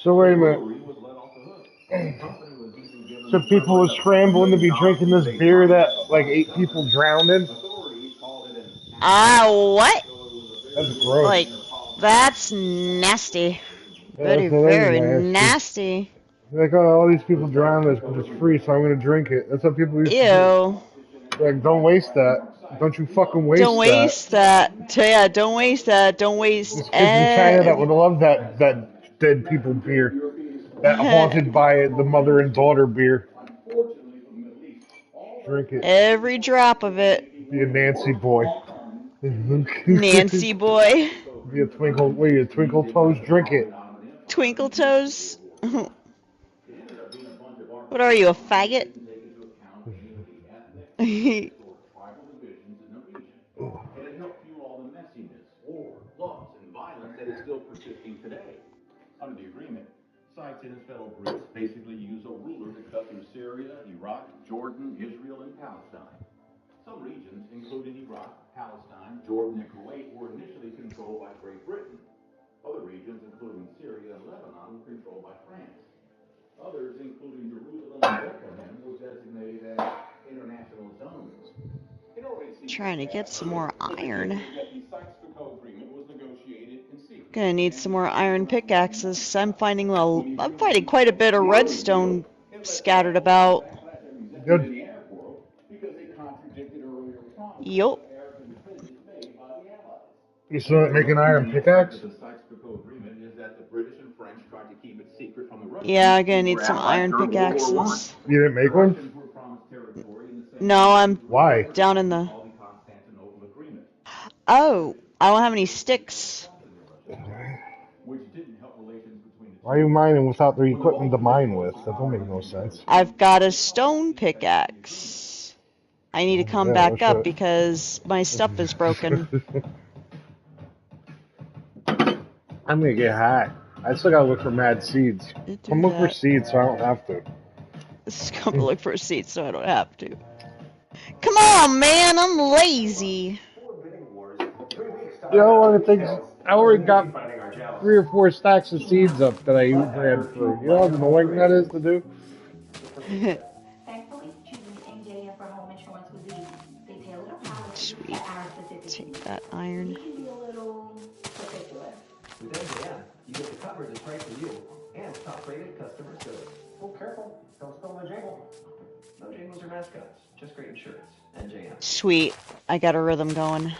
So wait a minute. The brewery was let off the hook. The company was even given So people were scrambling to be drinking this beer that like 8 people drowned in? What? That's gross. Like, that's nasty. Yeah, Very, that's what I very mean, nasty. Like, oh, all these people drowned this, but it's free, so I'm gonna drink it. That's what people used to Ew. do. Like, don't waste that. Don't you fucking waste Don't that. waste that. Yeah, don't waste that. Don't waste There's kids in China that would love that dead people beer. That haunted by the mother and daughter beer. Drink it. Every drop of it. Be a Nancy boy. Nancy boy. Be a twinkle. Wait, a twinkle toes. Drink it. Twinkle toes. What are you, a faggot? It had helped fuel all the messiness, war, loss, and violence that is still persisting today. Under the agreement, Sykes and his fellow Brits basically use a ruler to cut through Syria, Iraq, Jordan, Israel, and Palestine. Some regions, including Iraq, Palestine, Jordan, and Kuwait, were initially controlled by Great Britain. Other regions, including Syria and Lebanon, were controlled by France. Others, including Jerusalem and Bethlehem, were designated as international zones. Trying to get some more iron. Gonna need some more iron pickaxes. I'm finding quite a bit of redstone scattered about. Good. Yup. You still not making iron pickaxe? Yeah, I'm gonna need some iron pickaxes. You didn't make one? No, I'm Why? down in the... Oh, I don't have any sticks. Why are you mining without the equipment to mine with? That don't make no sense. I've got a stone pickaxe. I need to come back up because my stuff is broken. I'm gonna get high. I still gotta look for mad seeds. I'm looking for seeds so I don't have to. Just come to look for seeds so I don't have to. Come on, man, I'm lazy. You know, I already got 3 or 4 stacks of seeds up that I had for. You know how annoying that is to do? Sweet. Take that iron. With NJM, you get the coverage that's right for you and top-rated customer service. Oh, careful. Don't spill the jingle. No jingles or mascots. Just great insurance. NJM. Sweet. I got a rhythm going.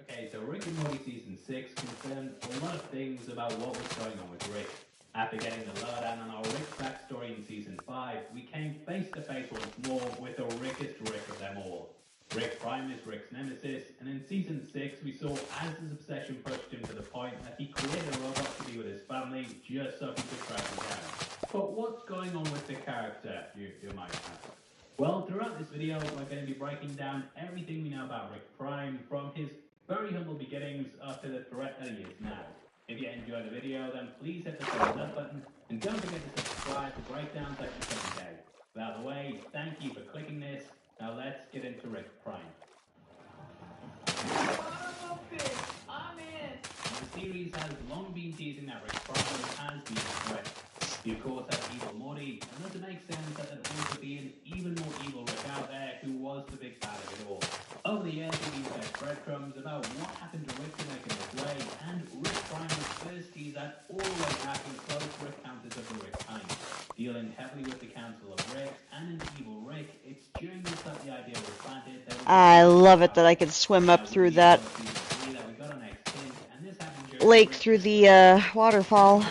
Okay, so Rick and Morty Season 6 confirmed a lot of things about what was going on with Rick. After getting the lowdown on our Rick backstory in Season 5, we came face to face once more with the Rickest Rick of them all. Rick Prime is Rick's nemesis, and in Season 6 we saw as his obsession pushed him to the point that he created a robot to be with his family just so he could track him down. But what's going on with the character, you might ask? Well, throughout this video we're going to be breaking down everything we know about Rick Prime, from his very humble beginnings up to the threat that he is now. If you enjoyed the video, then please hit the thumbs up button, and don't forget to subscribe for breakdowns like this every day. By the way, thank you for clicking this. Now let's get into Rick Prime. Okay, I'm in. The series has long been teasing that Rick Prime has been a threat. You of course have Evil Morty, and does it make sense that there'd also be an even more evil Rick out there who was the big bad of it all? Over the years, we've been fed breadcrumbs about what happened to Rick to make him this way, and Rick Prime was first teased at all the way back in close Rick counters of the Rick time. Dealing heavily with the Council of Ricks and an evil Rick, it's during this that the idea was planted. I love it that I could swim up through that lake through the waterfall.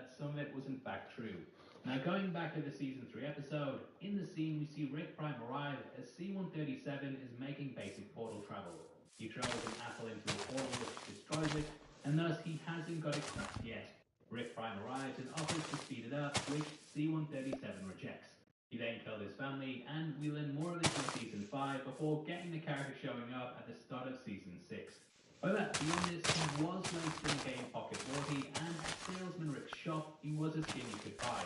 that some of it was in fact true. Now, going back to the Season 3 episode, in the scene we see Rick Prime arrive as C-137 is making basic portal travel. He throws an apple into a portal which destroys it, and thus he hasn't got it cracked yet. Rick Prime arrives and offers to speed it up, which C-137 rejects. He then killed his family, and we learn more of this in Season 5 before getting the character showing up at the start of Season 6. However, beyond this, he was released in the game Pocket Warty, and at Salesman Rick's shop, he was a skin you could buy.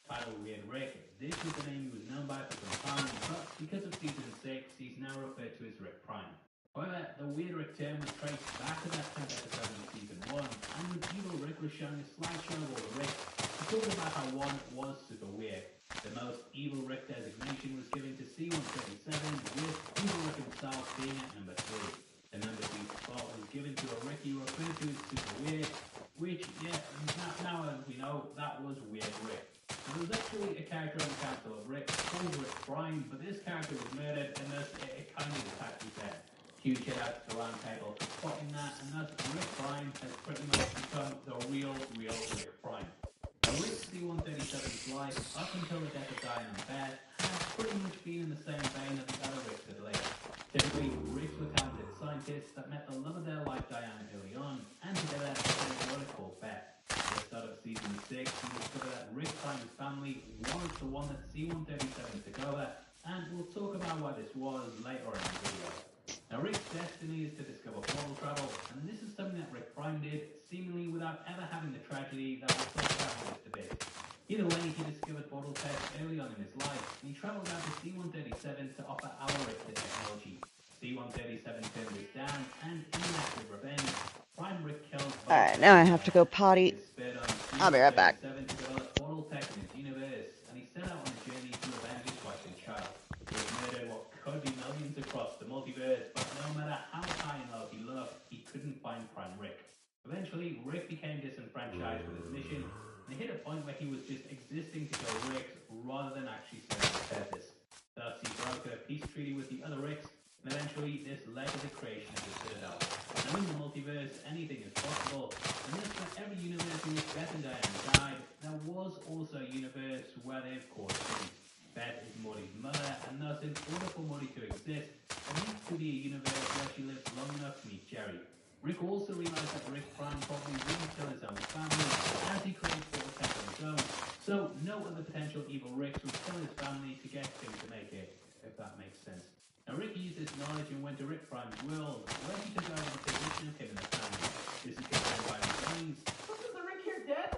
Titled Weird Rick, this was the name he was known by for some time, but because of Season 6, he's now referred to as Rick Prime. However, the Weird Rick term was traced back to that 10th episode in Season 1, and with Evil Rick was showing a slideshow of all the Ricks, he talked about how one was super weird. The most Evil Rick designation was given to C-137, with Evil Rick himself being at number 3. The number 2 spot was given to a Rick he referred to as Super Weird, which, yeah, now as we know, that was Weird Rick. There was actually a character on the Council of Rick called Rick Prime, but this character was murdered, and thus it kind of attacked his head. Huge shout out to the round table for spotting that, and thus Rick Prime has pretty much become the real Rick Prime. Now, Rick C-137's life, up until the death of Diane and Beth, has pretty much been in the same vein that the other Ricks had lived. Typically, Ricks were talented scientists that met the love of their life, Diane, early on, and together became what is called Beth. At the start of Season 6, we discover that Rick Prime's family was the one that C-137 took over, and we'll talk about why this was later on in the video. Now, Rick's destiny is to discover portal travel, and this is something that Rick Prime did, seemingly without ever having the tragedy that we'll talk about in just a bit. Either way, he discovered portal tests early on in his life, and he travelled down to C-137 to offer our Rick the technology. C-137 turned this down, and in an act of revenge, Prime Rick killed... Alright, now I have to go potty. I'll be right back. To develop portal tech in his universe, and he set out on a journey to avenge his wife and child. He murdered what could be millions across the multiverse, but no matter how high and low he looked, he couldn't find Prime Rick. Eventually, Rick became disenfranchised with his mission, and he hit a point where he was just existing to kill Ricks rather than actually serving a purpose. Thus, he broke a peace treaty with the other Ricks, and eventually this led to the creation of the Citadel. Now, in the multiverse, anything is possible, and thus for every universe in which Beth and Diane died, there was also a universe where they have caused peace. Beth is Morty's mother, and thus in order for Morty to exist, there needs to be a universe where she lived long enough to meet Jerry. Rick also realized that Rick Prime probably wouldn't kill his own family, as he created portal tech on his own, so no other potential evil Ricks would kill his family to get him to make it, if that makes sense. Now, Rick used this knowledge and went to Rick Prime's world, where he took over the position of him in the family. This is confirmed by the brains. Wasn't the Rick here dead?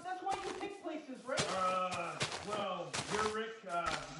That's why you pick places, right? Well, your Rick,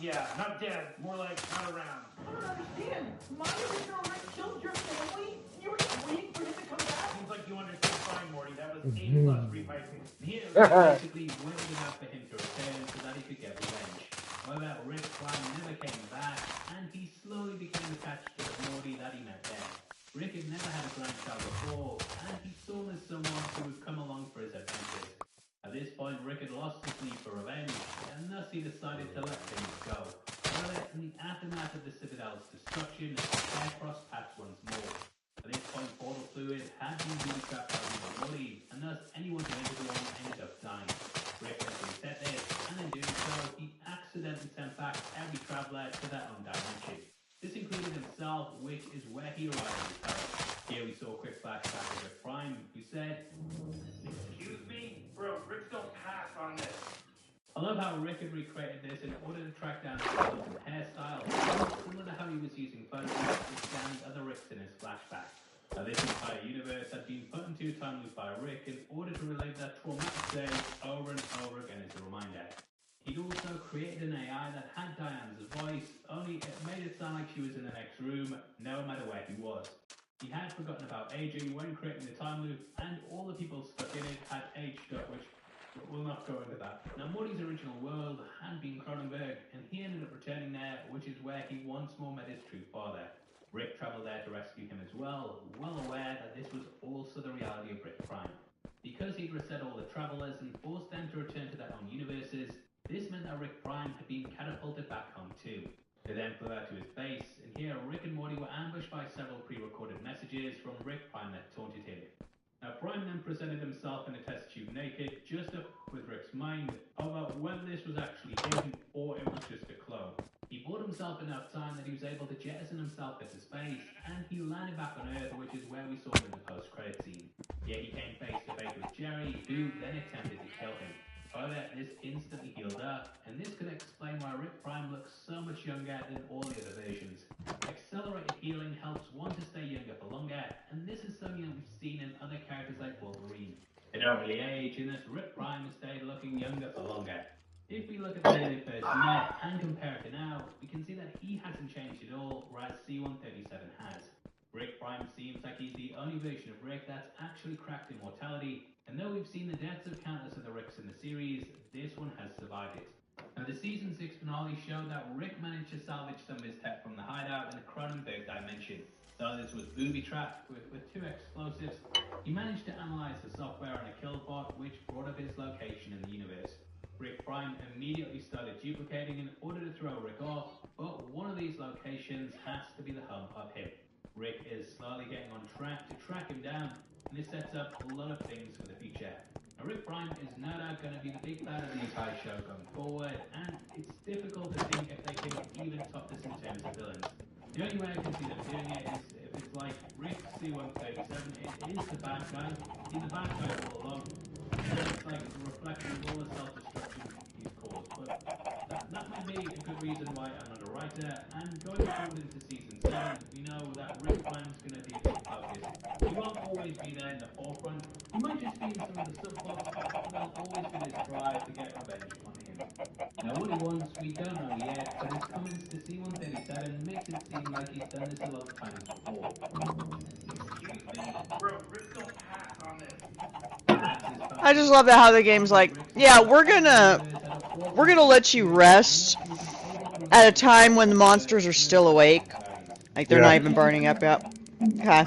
yeah, not dead, more like not around. I don't understand. My original Rick killed your family? You were just waiting for him to come back? Seems like you understood fine, Morty. That was 8+ repiping. Here, basically waited enough for him to return so that he could get revenge. However, Rick Prime never came back, and he slowly became attached to the Morty that he met there. Rick had never had a grandchild before, and he saw him as someone who would come along for his adventures. At this point, Rick had lost his need for revenge, and thus he decided to let things go. However, in the aftermath of the Citadel's destruction, they crossed paths once more. At this point, portal fluid had been trapped out of the body, and thus anyone who entered one ended up dying. Rick had reset this, and in doing so, he accidentally sent back every traveller to their own dimension. This included himself, which is where he arrived at his house. Here we saw a quick flashback of Rick Prime, who said, Excuse me? Bro, Ricks don't pass on this. I love how Rick had recreated this in order to track down his clothes and hairstyle, similar to how he was using photographs to scan other Ricks in his flashback. Now, this entire universe had been put into a time loop by Rick in order to relive that traumatic day over and over again as a reminder. He'd also created an AI that had Diane's voice, only it made it sound like she was in the next room, no matter where he was. He had forgotten about aging when creating the time loop, and all the people stuck in it had aged up, which we'll not go into that. Now, Morty's original world had been Cronenberg, and he ended up returning there, which is where he once more met his true father. Rick travelled there to rescue him as well aware that this was also the reality of Rick Prime. Because he'd reset all the travellers and forced them to return to their own universes, this meant that Rick Prime had been catapulted back home too. They then flew out to his base, and here Rick and Morty were ambushed by several pre-recorded messages from Rick Prime that taunted him. Now, Prime then presented himself in a test tube naked, just up with Rick's mind over whether this was actually him or it was just a clone. He bought himself enough time that he was able to jettison himself into space, and he landed back on Earth, which is where we saw him in the post-credit scene. Yet he came face to face with Jerry, who then attempted to kill him. However, this instantly healed up, and this could explain why Rick Prime looks so much younger than all the other versions. Accelerated healing helps one to stay younger for longer, and this is something that we've seen in other characters like Wolverine. They don't really age, and thus Rick Prime has stayed looking younger for longer. If we look at the day they first met and compare it to now, we can see that he hasn't changed at all, whereas C-137 has. Rick Prime seems like he's the only version of Rick that's actually cracked immortality, and though we've seen the deaths of countless of the Ricks in the series, this one has survived it. Now, the Season 6 finale showed that Rick managed to salvage some of his tech from the hideout in the Cronenberg dimension. Though this was booby-trapped with 2 explosives, he managed to analyze the software on a killbot, which brought up his location in the universe. Rick Prime immediately started duplicating in order to throw Rick off, but one of these locations has to be the home of him. Rick is slowly getting on track to track him down, and this sets up a lot of things for the future. Now, Rick Prime is no doubt going to be the big bad of the entire show going forward, and it's difficult to think if they can even top this in terms of villains. The only way I can see them doing it is if it's like Rick C-137 is the bad guy, he's the bad guy all along. And it's like a reflection of all the self-destruction he's caused, but that might be a good reason why I'm not a writer, and going forward into Season 7, we know that Rick Prime's going to be a big focus. He won't always be there in the forefront, he might just be in some of the subplots, but there'll always be this drive to get revenge on him. Now what he wants, we don't know yet, but his comments to C-137 makes it seem like he's done this a lot of times before. Excuse me? Bro, Rick don't pass on this. I just love that how the game's like, yeah, we're gonna let you rest at a time when the monsters are still awake. Like they're not even burning up yet. Okay.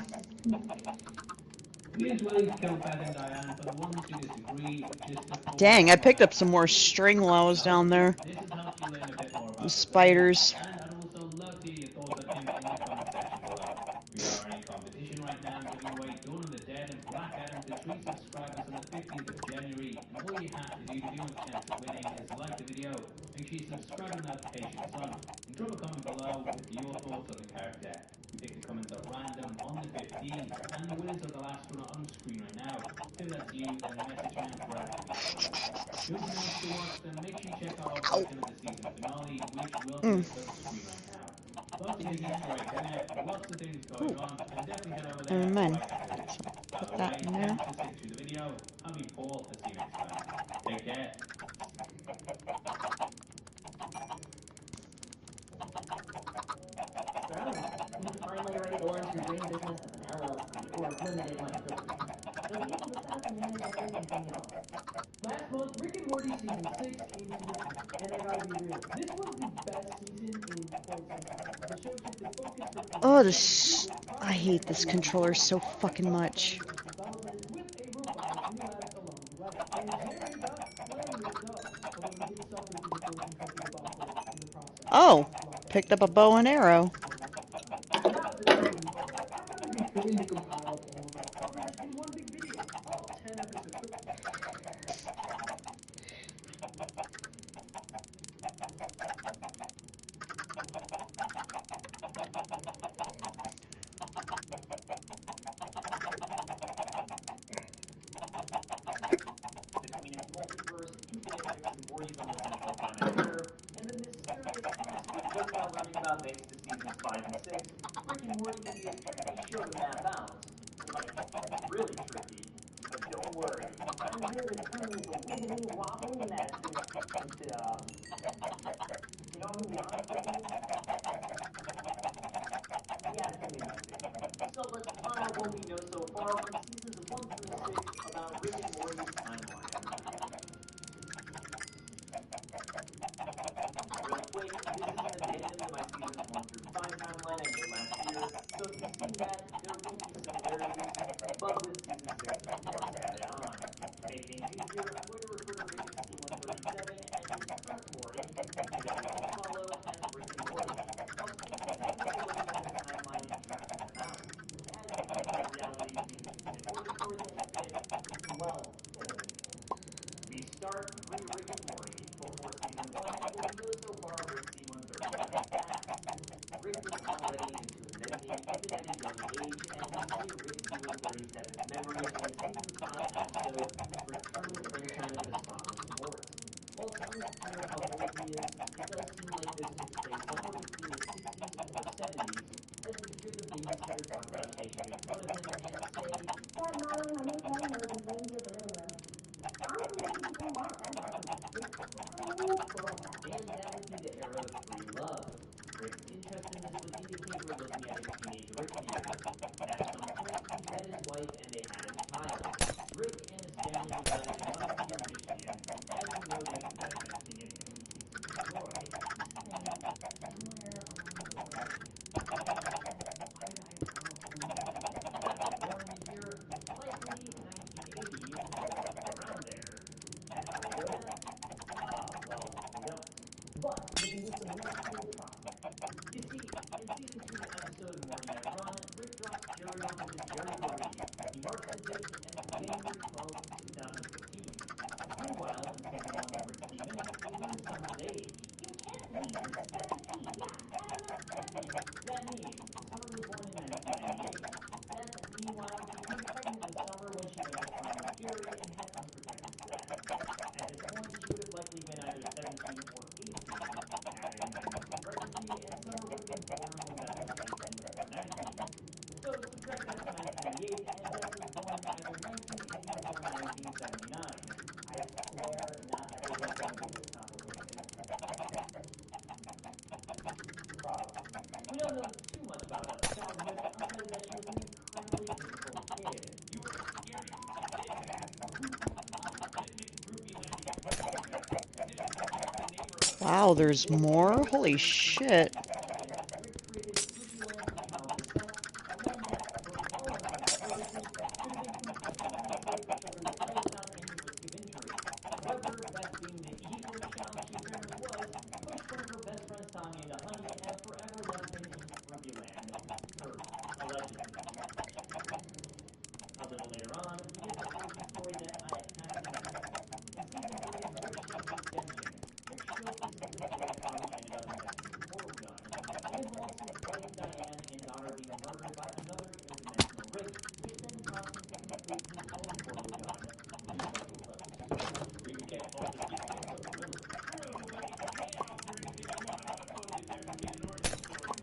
He is willing to kill Beth and Diane, but the ones who disagree just to force Dang, I picked up some more string lows down there. This has helped you learn a bit more about The spiders. and I'd also love to hear your thoughts on him in the comment section below. We are in a competition right now giving away Dawn of the Dead and Black Adam to 3 subscribers on the 15th of January, and all you have to do to have a chance of winning is like the video, make sure you subscribe and notifications on, and drop a comment below with your thoughts on the character. We pick the comments at random on the 15th, and the winners of the last one are on the screen right now. So if that's you, then message me on Thread to be followed. If you want to watch, then make sure you check out our version of the season finale, which will be on the screen right now. Lots of big Easter eggs in it, lots of things going on, and definitely head over there right after this. By the way, thanks for sticking through the video. I've been Paul, I'll see you next time. Take care. You're finally ready to launch your dream business as an LLC or limited liability company. You'll be able to set up and manage everything else. Last month, Rick and Morty Season 6 came to its end, and I gotta be real, this was the best season in quite some time. The show shifted focus from Oh, this. I hate this controller so fucking much. development with a robotic relapse along the way. And Jerry got slammed with dough, although he did suffer through the broken cookie debacle in the process. Oh, picked up a bow and arrow. Fully compiled all of our coverage in one big video, all 10 episodes. Between its multiverse, infinite Ricks and Mortys on the Central Planet Earth, and the mysterious past we're just now learning about thanks to Seasons 5 and 6, Rick and Morty can be a tricky show to map out. Like, really tricky. But don't worry. I'm here to turn the wiggly wobbly mess into, you know, I'm gonna be honest with you. Yeah, it's gonna be messy. So let's pile what we know so far from seasons 1 through 6 about Rick and Morty's timeline. Real quick, this is an addendum to my seasons 1 through 5 timeline I made last year, so if you've seen that, there will be similarities, but with season 6 parts added on. To make things easier, I'm going to refer to Rick and C-137 as his current Morty, and the others to follow as Rick and Morty. I'll keep taking a look at the timeline and tracking them out. As you can tell, reality already into inventing even at a young age, and we see Rick stealing 37's memories in the season 5 episode Return Sunshine of the Spotless Forest. While it's unclear how old he is, it does seem like this took place somewhere between the 60s or 70s, as we hear the babysitter talk about Jake making fun of him and say, Dad, Molly, my new pen knows and blames you for living room. Honestly, maybe you can want that back. It's so cool. and that would be the era of free love. Rick's interest in this would indicate we're looking at his teenage Rick years. At some point, he met his wife and they had a child. Rick and his family resided in Montpelier, Michigan. As we know, there's a death singing in season Troy. Born in the year likely 1980 or around there. Well, we don't. But we can do some real cool prospects. You see, in season 2's episode Morning at Ron, Rick drops Jerry off at his Jamboree. He marks the date as January 12th, 2015. Meanwhile, in season 1 of Rick's Revenge, we learn Summer's age. You can't leave this recipe. Yeah, add another 7. That means Summer was born in 1998. Beth, meanwhile, became pregnant with Summer when she went to prom with Jerry and had unprotected sex. At this point, she would have likely been either 17 or 18, adding 9 months of pregnancy, and Summer would have been born when Beth was 18 or 19. So subtract that from 1998, and Beth was born either 1980 or 1979. I swear not everything's going to be this complicated. Probably. We don't know too much about Beth's childhood, outside of that she was an incredibly physical kid. You were a scary kid. Wow, there's more? Holy shit. Rick created creepy land for childhood pets, a land that, for all intents and purposes, should have been completely unsafe for children to play without any risk of injury. However, Beth, being the evil child she apparently was, pushed one of her best friends Tommy into Honey and have forever left him in creepy land. Allegedly. A little later on, we get the origin story that I have to mention. In season 3's Rick Shakes Extension, Rick shows the season 4 how he ended up inventing his portal gun. It involves his wife Diane and daughter being murdered by another interdimensional Rick, which then caused him to complete his own portal gun. Recycle those. Rick kept all the secrets so thriller. True, but he can't after he picks one of a totally fabricated origin story.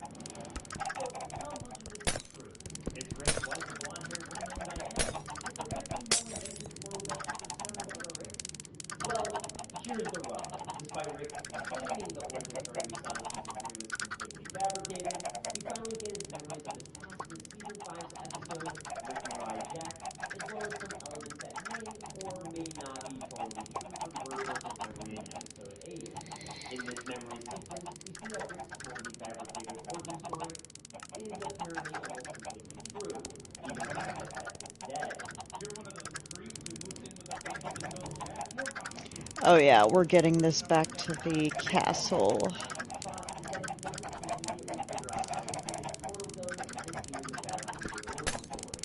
So, how much of this is true? Is Rick's wife a blonde-haired woman named Diane? Did the Rick we know invent his portal gun after killing other Ricks? Well, here's the rub. Despite Rick claiming the origin story we saw in season 3 was completely fabricated, we finally get his memories of his past in season 5's episode Rick and Ride Jack, as well as some elements that may or may not be totally true for the word versus memory in episode 8. In this memory sequence, we see that Rick's totally fabricated origin story is apparently almost completely true. Even the fact that Beth is dead. You're one of those creeps who moves in with a baby that goes bad. More power to you. Oh yeah, we're getting this back to the castle. Spock then doesn't immediately figure out how to create his portal gun and hear the fabricated origin story.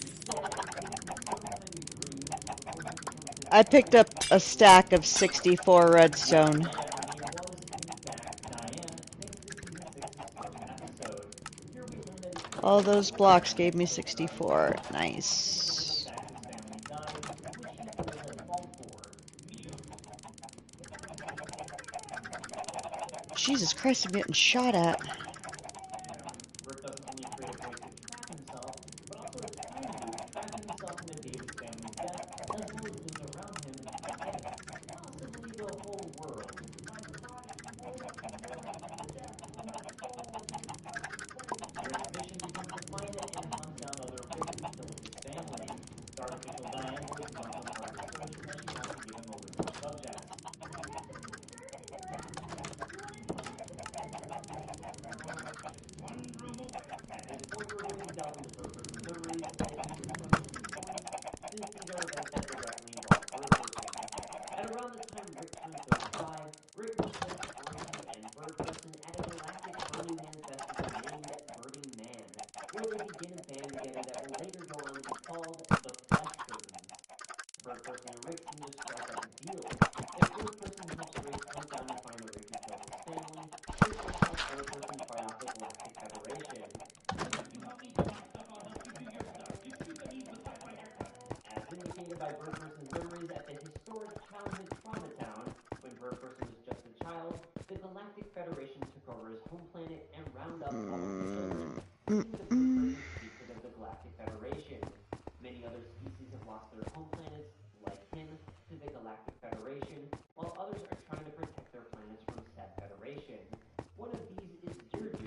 Instead, it takes him some time to grieve before he becomes his I picked up own a stack of 64 redstone. whatever name was, in fact, Diane, thanks to season 6's first episode. Here we learn that his All parents those were blocks gave me divorced. 64. The Nice. fact his family died, which he feels at fault for. Jesus Christ, I'm getting shot at. Rick doesn't only create a voice to trap himself, but also a time loop trapping himself in the day of his family's death, as well as those around him, and possibly the whole world. Rick's mission becomes to find it and hunt down other Rick who killed his family. The artificial Diane voice is often hard to search unless you want to give him original subjects. round up all of the children, leaving the bird person secret of the Galactic Federation. Many other species have lost their home planets, like him, to the Galactic Federation, while others are trying to protect their planets from said Federation. One of these is Dirge,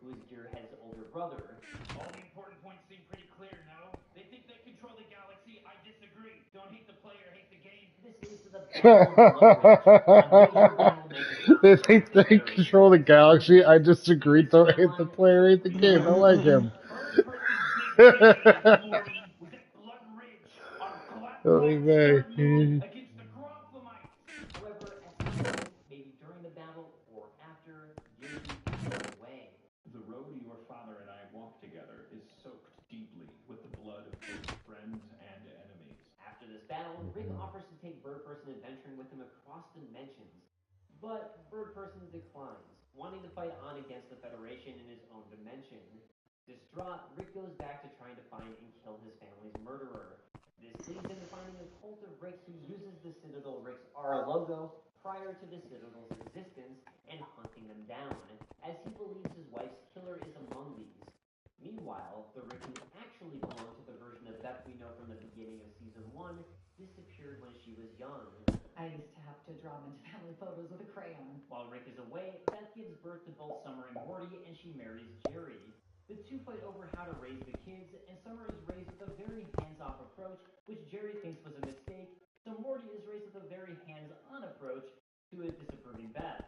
who is Gearhead's older brother. All the important points seem pretty clear, no? They think they control the galaxy. I disagree. Don't hate the player, hate the game. This leads to the Battle of Blood Ridge, a major battle meant to stop They the think Galactic they Federation control the from galaxy. I expanding. disagree. Don't hate the player, hate the game. I like him. Bird person's big day, Morty, was at Blood Ridge on Holy Black Star Moon man. against the Gronflamites. However, at some point, maybe during the battle or after, Dirge passes away. The road your father and I walk together is soaked deeply with the blood of both friends and enemies. After this battle, Rick offers to take Bird Person adventuring with him across dimensions. But Bird Person declines, wanting to fight on against the Federation in his own dimension. Distraught, Rick goes back to trying to find and kill his family's murderer. This leads him to finding a cult of Ricks who uses the Citadel Rick's R logo prior to the Citadel's existence and hunting them down, as he believes his wife's killer is among these. Meanwhile, the Rick who actually belonged to the version of Beth we know from the beginning of Season 1 disappeared when she was young. I used to have to draw them into family photos with a crayon. While Rick is away, Beth gives birth to both Summer and Morty, and she marries Jerry. The two fight over how to raise the kids, and Summer is raised with a very hands-off approach, which Jerry thinks was a mistake, so Morty is raised with a very hands-on approach to a disapproving Beth.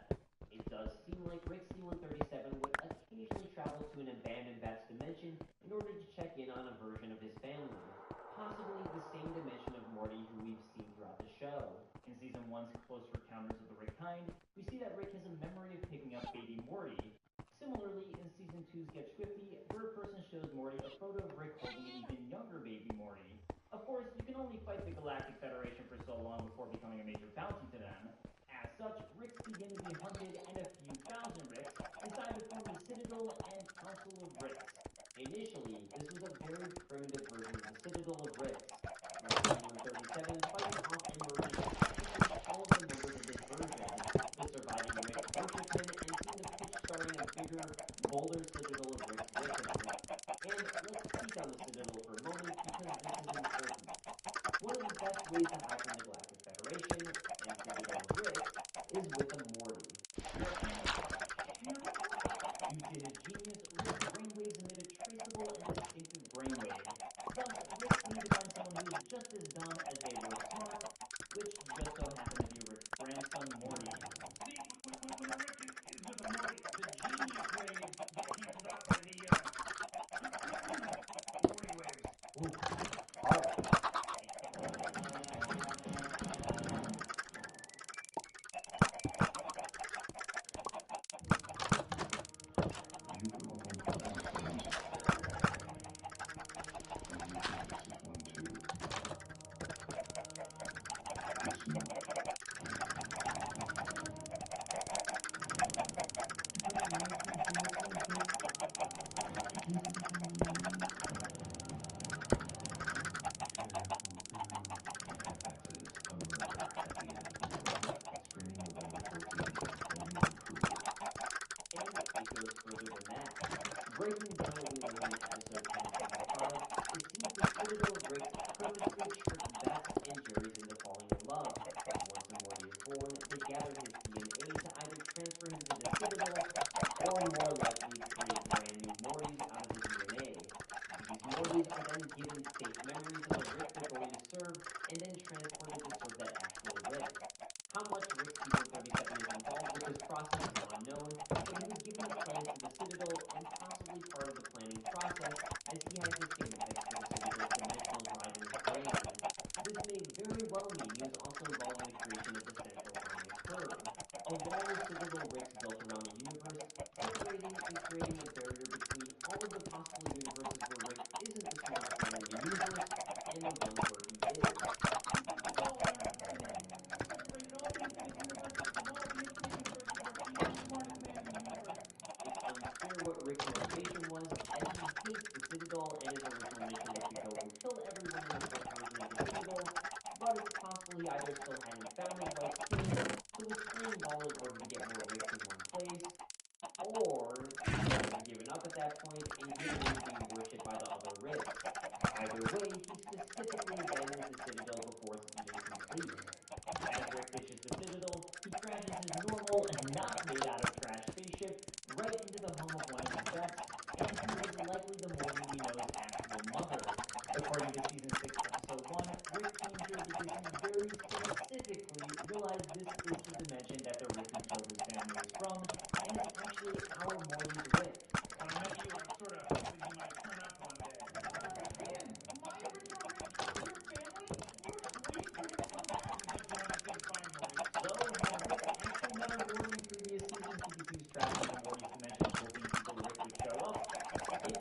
It does seem like Rick C-137 would occasionally travel to an abandoned Beth's dimension in order to check in on a version of his family, possibly the same dimension of Morty who we've seen throughout the show. In Season 1's Close Encounters of the Rick Kind, we see that Rick has a memory of picking up baby Morty. Similarly, in Season 2's Get Swifty, Bird Person shows Morty a photo of Rick holding an even younger baby Morty. Of course, you can only fight the Galactic Federation for so long before becoming a major bounty to them. As such, Ricks begin to be hunted, and a few thousand Ricks decide to form the Citadel and Council of Ricks. Initially, this was a very primitive version of the Citadel of Ricks, with C-137 fighting off and murdering practically all of the members of this version, the surviving Rick worship him and seem to pitch starting a bigger, bolder Citadel of Ricks with him. And let's speak on the Citadel for a moment, because this is important. One of the best ways to hide from the Galactic Federation and Citadel of Ricks is with a Morty. Due to his genius, Rick's brainwaves emit a traceable and distinctive brainwave. Thus, Ricks need to find someone who is just as dumb as they were smart, which just so happened to be Rick's grandson, Morty. See, when Rick is with a Morty, the genius waves get canceled out by the Morty waves. Ooh, harsh. You come up on Clubhouse and you think this is one too. It's not. FX's A Murder at the End of the World. Streaming November 14th, only on Hulu. And it goes further than that. Breaking down what we learned in episode 10 of season 5, it seems the Citadel of Ricks purposely tricked Beth and Jerry's into falling in love. Once a Morty is born, they gather his DNA to either transfer him to the Citadel, or more likely create brand new Mortys out of his DNA. These Mortys are then given fake memories of the Rick they're going to serve, and then transported to serve that actual Rick. How much Rick C-137 is involved with this process is unknown, but he was given the plans to the Citadel and possibly part of the planning process, as he has the schematics for the Citadel's dimensional drive in his brain. This may very well mean he was also involved in the creation of the central harmonic curve, a wall of Citadel Ricks built around the universe, separating and creating a barrier between all of the possible universes where Rick isn't the smartest man in the universe, and the ones where he is. Separated all the infinite universes from all the infinite universes where he's the smartest man in the universe. It's unclear what Rick's motivation was, as he hates the Citadel and his original mission was to go and kill everyone in the first version of the Citadel, but it's possible he either still hadn't found his wife's killer, so was playing ball in order to get more Ricks in one place, or he wasn't Morty's Rick. When I met you, I was sort of hoping he might turn up one day. Man, my original Rick killed your family? You're sweet, you didn't come back? Seems like you're on the same fine, Morty. So, had Rick actually met on Morty in previous seasons because he was traveling to Morty's dimension hoping people Rick would show up? It could be.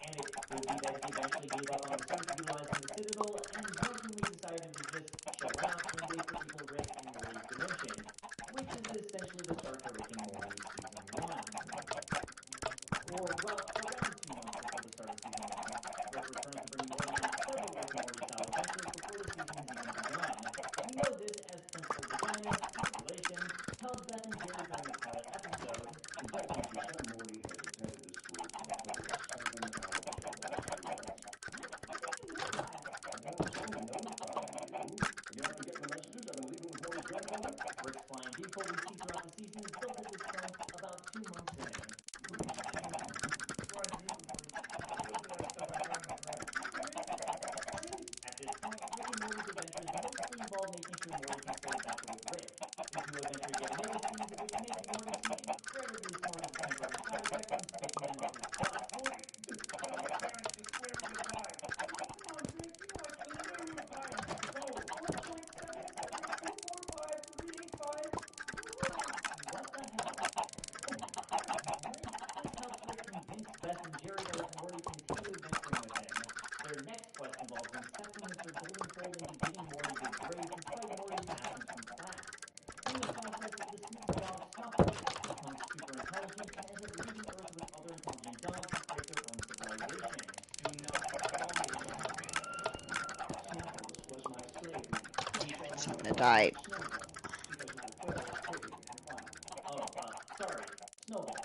And it could be that he eventually gave up on the search utilizing the Citadel and drunkenly decided to just chill out and wait for Evil Rick in Morty's dimension, which is essentially the start to Rick and Morty Season 1. Or, well, around 2 months before the start of Season 1, Rick returns to bring Morty on several Rick and Morty-style adventures before the season has even begun. We know this as principal vagina, manipulation, held Beth and Jerry during the pilot episode. Becky, your son Morty has attended this school for a total of 7 hours in the last 2 months. I got a phone notifying you. You happen to get the messages I've been leaving with Morty's grandmother? Rick's flying vehicle we see throughout the season is built at this point about 2 months in. Why do you, Morty? Look at that stuff I got in the garage. At this point, Rick and Morty's adventures mostly involve making sure Morty can stay better with Rick. The two eventually get mega scenes, which make Morty seem incredibly smart as a temporary side effect when picking them up his butt. Morty, just tell my parents to swear me to die. Come on, Rick, you know I can Swear you to die. Go. 1.77245385. What the hell? This helps Rick convince Beth and Jerry to let Morty continue adventuring with him. Their next quest involves them separating Mr. Goldenfold into getting Morty good grades despite Morty's absence from class. In the process, the small dog Snuffles becomes super intelligent and ends up leaving Earth with other intelligent dogs despite their own civilization. Do not call me Snuffles was my slave name. He saw So me I'm as gonna a die. Snowball because my fur is pretty and fun. Oh, sorry, Snowball.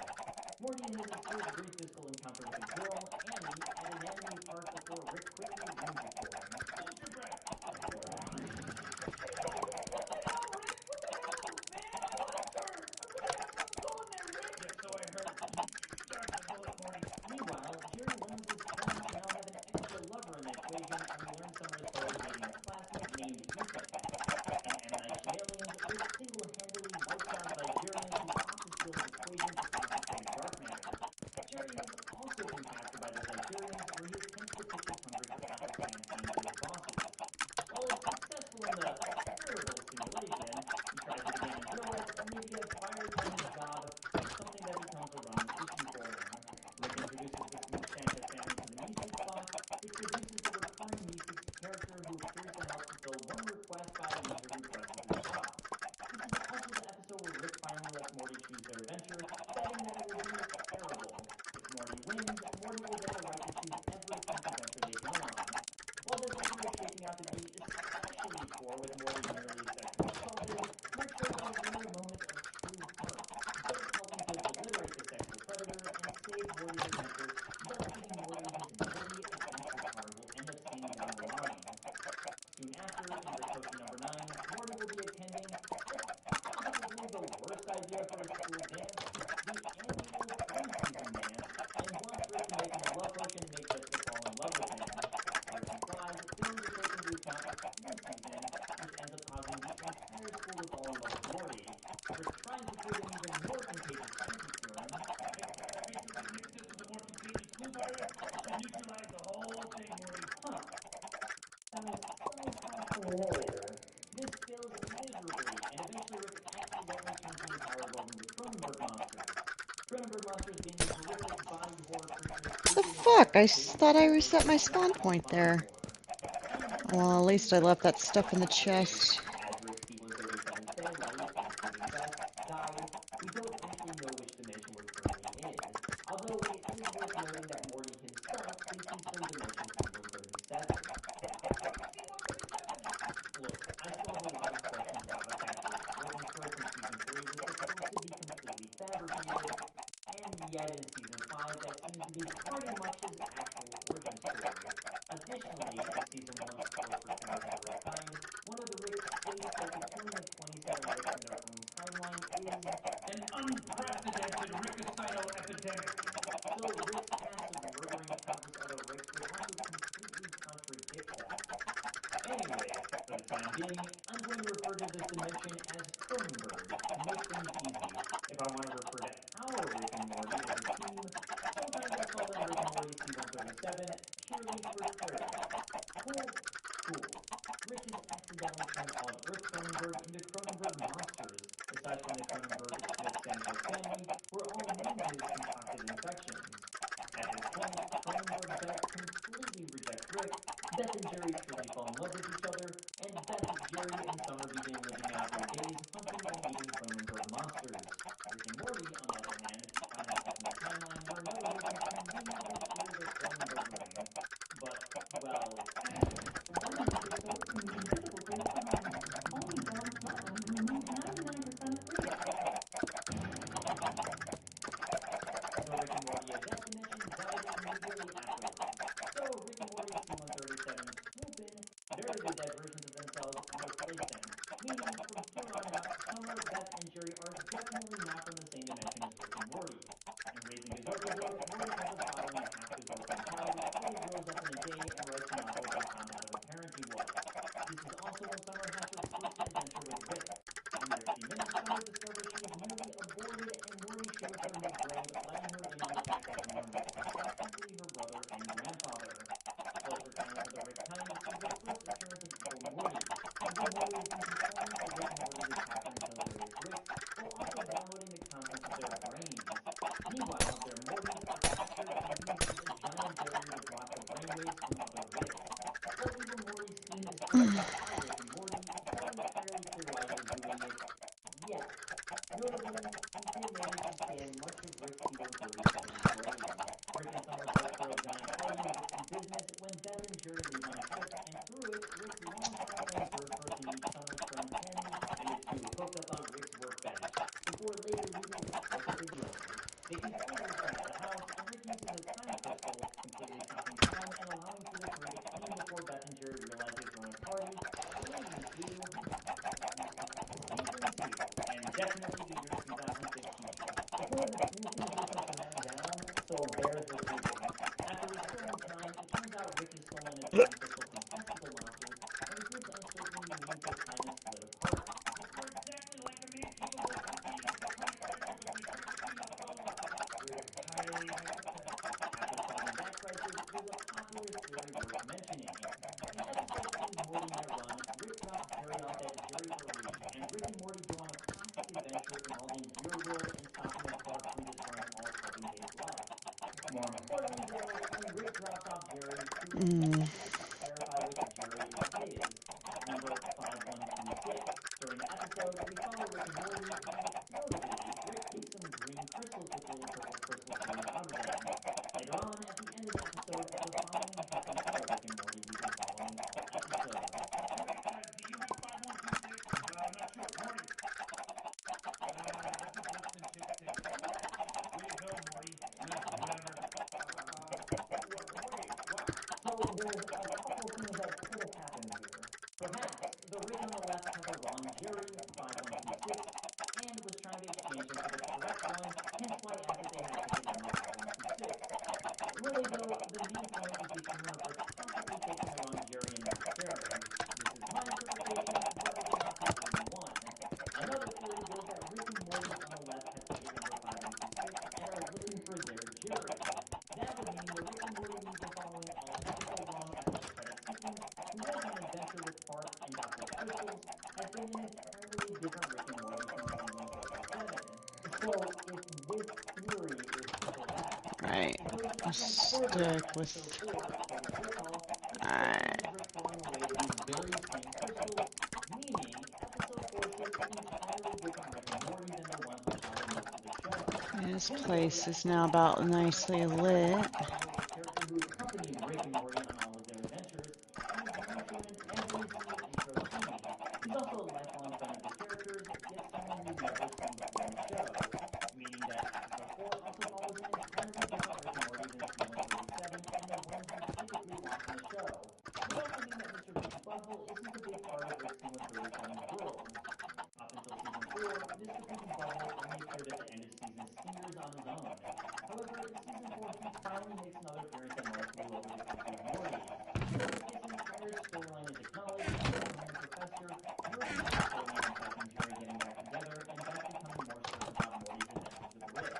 Morty has his first brief physical encounter with a girl, Annie, at an anime park before Rick quickly ruins it for him. Hold your breath. Yeah, so I heard. Dodge the bullet, Morty. Meanwhile, Jerry learns his parents now have an extra lover in the equation, and we learn Summer is slowly dating a classmate named Ethan. In M. Night Shyamalan's, Rick single-handedly wipes out Vigerians who opt to steal his equation to concentrate dark matter. Jerry has also been captured by the Vigerians, where he attempts to pitch his hunger for aspartame to his bosses. While he's successful in the terrible simulation, he tries it again in real life, only to get fired from his job, something that becomes a running issue for him. Rick introduces the Smooth Sanchez family to the Meeseeks box, which produces the recurring Meeseeks character who appears to help fulfill one request by a user who presses his box. This is also the episode where Rick finally lets Morty choose their adventure, betting that it will be terrible. If Morty wins, Morty will get the right to choose every pink adventure they go on. While this appears shaping out to be especially poor with Morty nearly sexually assaulted, Rick shows a rare moment of true heart, both helping to obliterate the sexual predator and save Morty's adventure, thus giving Morty his Morty adventure card we'll end up seeing down the line. Soon after, in Rick Potion number 9, Morty will be attending possibly the worst idea for a school dance, the annual preseason dance, and wants Rick to make him a love potion to make Jessica fall in love with him. Rick complies, failing to take into account a flu season, which ends up causing the entire school to fall in love with Morty. Rick tries to create an even more contagious science experiment. I basically mixed this with a more contagious flu virus and neutralized the whole thing, Morty. Huh. That was so familiar. This fails miserably, and eventually Rick accidentally turns the entire world into Cronenberg monsters. Cronenberg monsters being the horrific body horror creatures The created fuck? by I David thought I Cronenberg's reset my Jason spawn point body there. horror. And this Well, at least I left that stuff in the chest. as Rick's Evil 37 family, including Beth, dies, we don't actually know which dimension we're currently in. Although it is worth noting that Morty himself thinks he's from dimension Evil 37. Look, I still have a lot of questions about the fact that Morton's birth in Season 3 was supposed to be completely fabricated, and yet in Season 5 that seems to be pretty much his actual origin story. Additionally, in Season 1's Close for Sinners of Rick Kind, one of the Ricks states that the killing of 27 Ricks in their own timeline is an unprecedented rickocyto epidemic. So Rick's past of murdering countless other Ricks would also completely contradict that. Anyway, for the time being, I'm going to refer to this dimension as Cronenberg to make things easy. If I want to refer to our Rick the event dimension died immediately afterwards. So Rick and Morty's C-137 swoop in, very good diversions of themselves, and replace them. Meaning, from here on out, Summer, Beth, and Jerry are definitely not from the same dimension as Rick and Morty. In Raising Berserker Boy, Morty ends up following a half-berserk mentality till he grows up in a day and writes a novel about how bad of a parent he was. This is also when Summer has her first adventure with Rick. In their few minutes, Summer discovers she is nearly aborted, and Morty shows her his grave, letting her in on the fact that Norm Rick was technically her brother and grandfather. Closer Time for the Rick Times is the first appearance of Evil Morty. Evil Morty has been controlling for Rick and Morty to capture and kill various Ricks, while also downloading the contents of their brains. Meanwhile, their Mortys are captured and used as a giant barrier to block the brainwaves from other Ricks. While Evil Morty's scheme is carried out by Rick and Morty, it's not entirely clear why they're doing it yet. Notably, he did manage to scan much of Rick C-137's brain. Rick and Summer both throw a giant party in Rick's business when Beth and Jerry leave on a trip, and through it, Rick's longtime friend Bertha meets Summer's friend Penny, and the two hooked up on Rick's workbench, before later leaving to smoke a big joint. They can finally crash the house, and Rick uses a time crystal, completely stopping time and allowing for the three to clean before Beth and Jerry realize they've thrown a party, leading to Season 2, and definitely the year 2015. It's one of the few things we can track down, so bears with reading. After restoring time, it turns out Rick has stolen a time crystal from testicle monsters, and the group's uncertainty means their time is split apart. You're exactly like a man capable of completing a tectonic fracture with regurgitating a bone. We're highly hypothetical. After solving that crisis, there's a popular theory worth mentioning. In episode 2's Morty Minute Run, Rick drops Jerry off at Jerry Reach, and Rick and Morty go on a classic adventure involving Gear World and stopping a Clark from destroying all carbon-based life. More importantly, though, when Rick drops off Jerry, he refuses to clarify which Jerry is his, number 5126. During the episode, we follow Rick and Morty, and notably, Rick takes some green crystals with little purple crystals coming out of them. Later on, at the end of the episode, the following happens to the Rick and Morty we've been following all episode. Wait, do you have 5126? I'm not sure. Morty. This is less than 66. Way to go, Morty. No, whatever. Wait, what? So there's a couple things that could have happened here. Perhaps the Rick on the left has a wrong Jerry, 5126, and was trying to exchange him for the correct one, hence why I asked if they had ticket number 5126. Really though, the main point is the humor of Rick possibly taking the wrong Jerry and not caring. This is my interpretation, but it's not the only one. Another theory goes that Rick and Morty on the left have ticket number 5126 and are looking for their Jerry. That would mean the Rick and Morty we've been following all episode long after the credits sequence, who went on an adventure with Park and got the crystals, has been an entirely different Rick and Morty since season 37. So if this theory is correct, Right. it goes I'll even further in stick with. episode 4, Total Recall, which Alright. showcases Rick throwing away these very same crystals, meaning episode 4 shows an entirely different Rick and Morty than the one who followed most of the show. This Hence, the place overlap is now about nicely lit. the character who accompanied Rick and Morty on all of their adventures, and is now shown in every single intro scene. He's also a lifelong friend of the characters, yet someone we've never seen before in the show, meaning that episode 4 also follows an entirely different Rick and Morty than C-137 and the ones we typically watch in the show. It would also mean that Mr. Poopy Butthole isn't a big part of Rick C-137's world. Up until season 4, Mr. Poopy Butthole only appeared at the end of season Steers on his own. However, in season 4, he finally makes another appearance and marks Blue over to speak with Morty. Because this entire storyline is acknowledged, becoming a professor, Morty has a storyline on Beth and Jerry getting back together, and Beth becoming more certain about Morty's adventures with Rick.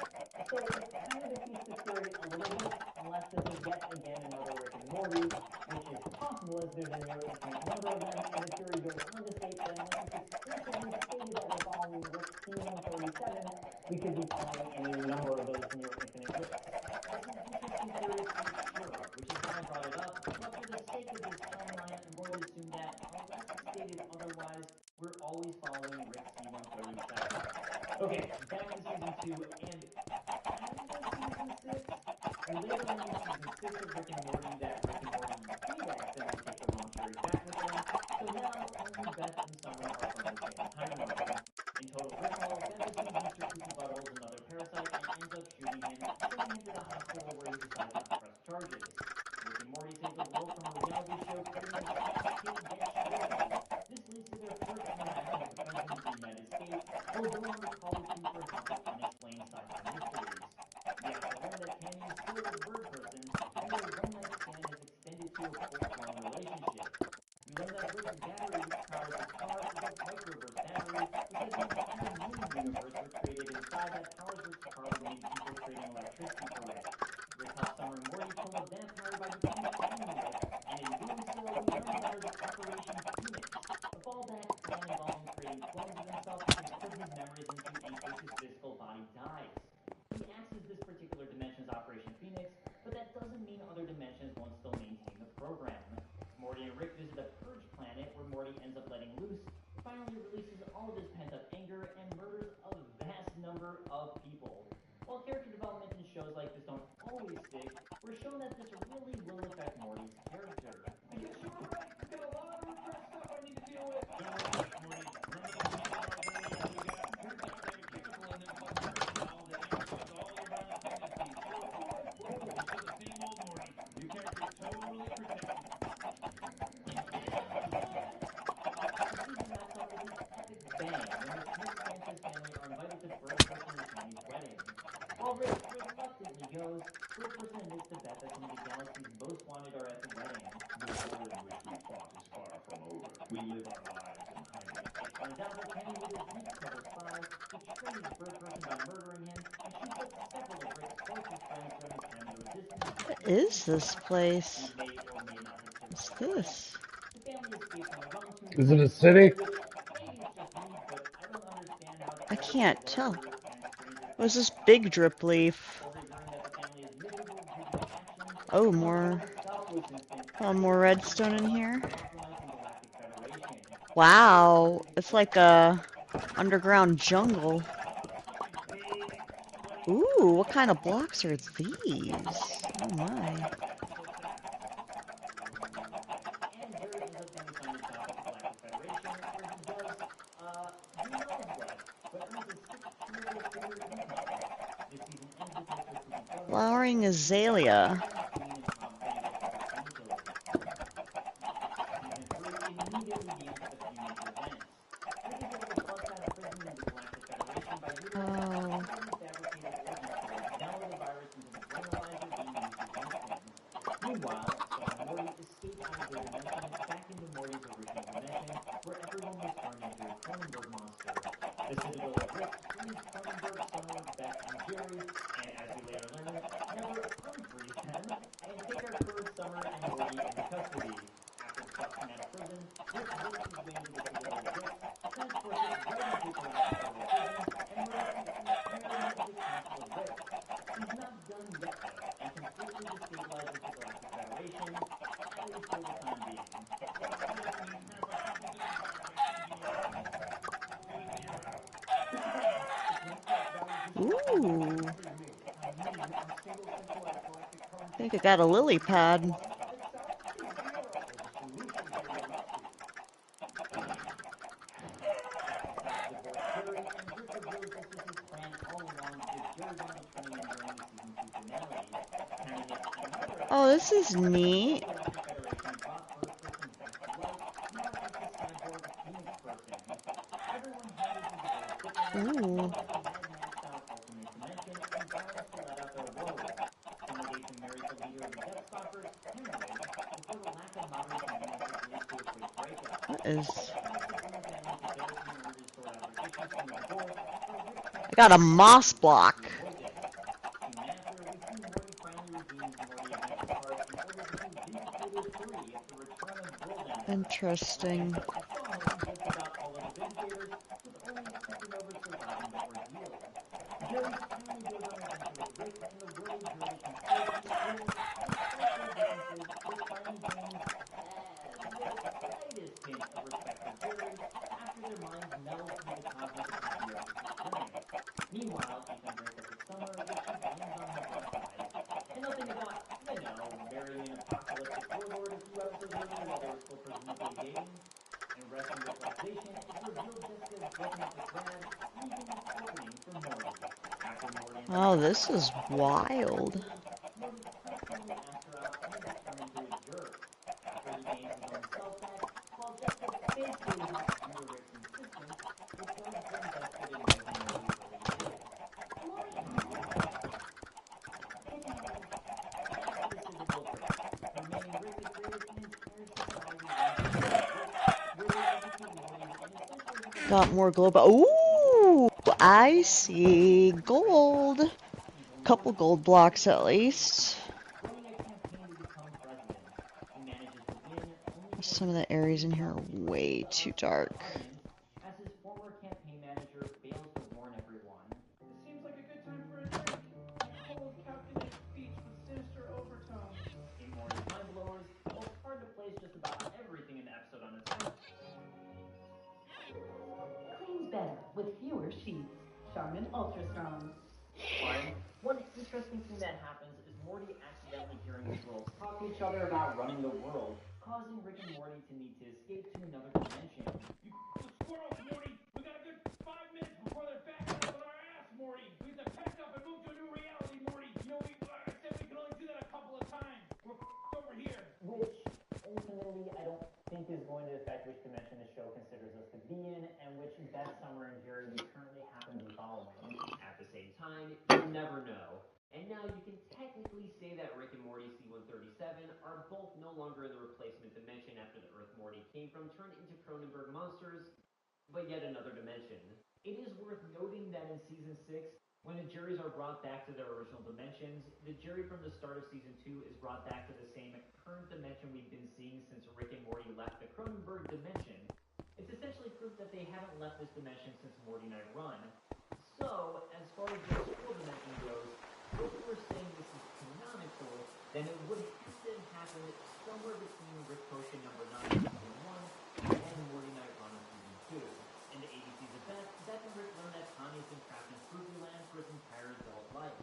So it kind of defeats the theory a little bit, unless this is yet again another Rick and Morty, which is possible as there's a near infinite number of them, and the theory goes on to state that unless it's explicitly stated that we're following Rick C-137, we could be following any number of those near infinite Ricks. It's an interesting theory to be sure, which is why I brought it up, but for the sake of this timeline, I'm going to assume that, unless it's stated otherwise, we're always following Rick C-137. Okay, back to season 2, and kind of season 6. We later learn in season 6 of Rick and Morty that Rick and Morty did accidentally take the wrong Jerry back with them, so now only Beth and Summer are from the same timeline. In Total Recall, Beth assumes Mr. Poopy Butthole's another parasite and ends up up shooting him, sending him to the hospital where he decides not to press charges. Rick and Morty save the world from a reality show creating a sophisticated yet short life. This leads to their first interaction with the President of the United States, who will go on to call the two for help with unexplained sci-fi mysteries. We also learn that Tammy is still with Bird Person, and their one-night stand has extended to a full-blown relationship. We learn that Rick's battery which powers his car is a microverse battery, which has an entire mini universe recreated inside that powers Rick's car with many people trading electricity for Rick. Rick helps Summer and Morty kill a vampire by becoming enemy Rick, and in doing so, we learn about his Operation Phoenix, a fallback plan involving creating clones of himself who can put his memories into in case his physical body dies. He axes this particular dimension's Operation Phoenix, but that doesn't mean other dimensions won't still maintain the program. Morty and Rick visit a purge planet where Morty ends up letting loose, finally releases all of his pent-up anger, and murders a vast number of people. While character development in shows like this don't always stick, we're shown that this really will affect Morty's character. I guess you were right. I've got a lot of repressed stuff I need to deal with. Don't worry, Morty. Remember those handlebars earlier that we got? Turns out they have a chemical in them called erythritol that amplifies all your violent tendencies. Oh boy, woo! You're still the same old Morty. New character totally protected. The season wraps up with an epic bang when the Smith-Sanchez family are invited to Bird Person and Tammy's wedding. While Rick reluctantly goes, Bird Person admits to Beth that some of the galaxy's most wanted are at the wedding. The war in which we fought is far from over. We live our lives in hiding. It turns out that Tammy was a deep cover spy, betrays Bird Person by murdering him, and shoots up several of Rick's closest friends during his time in the Resistance. What is this place? Who may or may not have What's survived the event. this? The family escapes on their own to Is it a New city? which maybe it's just me, but I don't understand how I travel can't gets tell. larger and stranger What's fast. this big drip leaf? Or revealing that the family is miserable due to the actions Oh, of more. the Salvos incident, Oh, which more resulted in redstone the in galaxy here. compromising Galactic Federation. Wow, it's like a underground jungle. Ooh, what kind of blocks are these? Oh my. And Jerry ends up being assigned a job at the Galactic Federation, where he does, who knows what, but earns a six-figure income. This season ends with Mr. Poopy's brother, Flowering azalea. Queen and Tom playing different archangels. Season 3 immediately begins with a few major events. Rick is able to bust out of prison in the Galactic Federation by utilizing a Oh. highly fabricated origin story to download a virus into the brainalyzer being used against him. Meanwhile, Summer and Morty escape out of their dimension back into Morty's original dimension, where everyone was turned into a Cronenberg monster. The Citadel of Rick frees Cronenberg, Summer, Beth, and Jerry, and as we later learn, never unfrees them, and take our current Summer and Morty into custody. After busting out of prison, Rick works his way into the Citadel of Rick, transports it right into the Galactic Federal prison, and murders the entirety of the Council of Rick. He's not done yet, though, and completely destabilizes the Galactic Federation, at least for the time being. Ooh. I think I got a lily pad. Divorce Jerry, and Rick reveals this was his plan all along because Jerry wanted to turn him in during the season 2 finale. Tammy makes another Oh, this is the neat. Galactic Federation brought Bird Person back to life, now as the cyborg Phoenix Person. Everyone handles his affairs differently, Ooh. known as the Mad Max-style alternate dimension, and violence to let out their woes. Summer dates and marries the leader of the Death Stalkers, Hemorrhage, before the lack of modern conveniences leads to a quick breakup. What is... Back to Boone family to therapy in order to sort out their issues from the divorce, where Rick I got a moss block. to avoid this. Soon after, we see Morty finally redeem his Morty Adventure card in order to do Vindicator 3 at the Return of World Ender. Interesting. Rick ends up following just about all of the Vindicators, with only Supernova surviving the ordeal. Jerry finally goes on an adventure with Rick, and the world-journey conspiracy is, despite their differences, they finally gain the slightest hint of respect for Jerry after their minds meld through the cosmic apotheosis experience. Meanwhile, Ethan breaks up with Summer, which she blames on her black eyes. And nothing about, marrying an apocalyptic warlord a few episodes earlier while they were still presumably dating. And arresting Rickalization, it's revealed Jessica has broken up with Brad, leaving an opening for Morty. After Morty and Oh, this is wild. Morty personally asked her out and then turned into a jerk. After he gains his own self back, while Jessica basically has to do Rick's insistence, it does bring Beth good in Rick and Morty's early days. Morty, get down here. After this physical break, Hermione and Rick have created an entire society inside of Rick, where they educate Morty and essentially have a Got more basic glow. education Ooh, about I all the see different gold. He's only Couple 14, gold blocks and at he's currently least. running a campaign to become president. He manages to win only for Some of his the areas in here are curiosity rating way with the too hostile dark. audience, as his former campaign manager fails to warn everyone. It seems like a good time for a drink. Full of calculated speech with sinister overtones. In Morty's Mind Blowers, while it's hard to place just about everything in the episode on its own, Cleans better with fewer sheets. Charmin Ultra Strong. one interesting thing that happens is Morty accidentally hearing squirrels talk to each other about running the world, causing Rick and Morty to need to escape to another dimension. You the squirrels, Morty! We got a good 5 minutes before they're back at us on our ass, Morty! We have to pack up and move to a new reality, Morty! You know, I said we can only do that a couple of times. We're over here. Which, ultimately, I don't think is going to affect which dimension the show considers us to be in, and which Beth, Summer, and Jerry we currently happen to be following. At the same time, you never know. And now you can technically say that Rick and Morty C-137 are both no longer in the replacement dimension after the Earth Morty came from turned into Cronenberg monsters, but yet another dimension. It is worth noting that in Season 6, when the Jerrys are brought back to their original dimensions, the Jerry from the start of Season 2 is brought back to the same current dimension we've been seeing since Rick and Morty left the Cronenberg dimension. It's essentially proof that they haven't left this dimension since Morty Night Run. So, as far as the school dimension goes, if we're saying this is canonical, then it would have to have happened somewhere between Rick Potion number 9 in Season 1 and Morty Night Run in Season 2. In the ABC's of Beth and Rick learn that Connie's been trapped in Fruity Land for his entire adult life.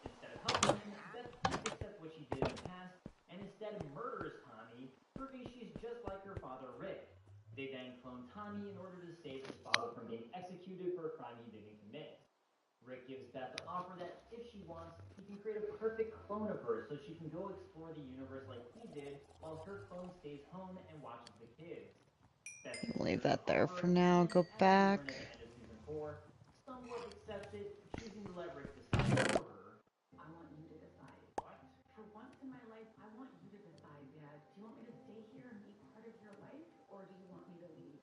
Instead of helping him, Beth can't accept what she did in the past, and instead murders Tommy, proving she's just like her father Rick. They then clone Tommy in order to save his father from being executed for a crime he didn't commit. Rick gives Beth the offer that if she wants, he can create a perfect clone of her so she can go explore the universe like he did, while her clone stays home and watches the kids. Beth Leave considers that the there offer, for now. and Go as we back. learn at the end of Season 4, somewhat accepts it, choosing to let Rick decide for her. I want you to decide. What? For once in my life, I want you to decide, Dad. Do you want me to stay here and be part of your life, or do you want me to leave?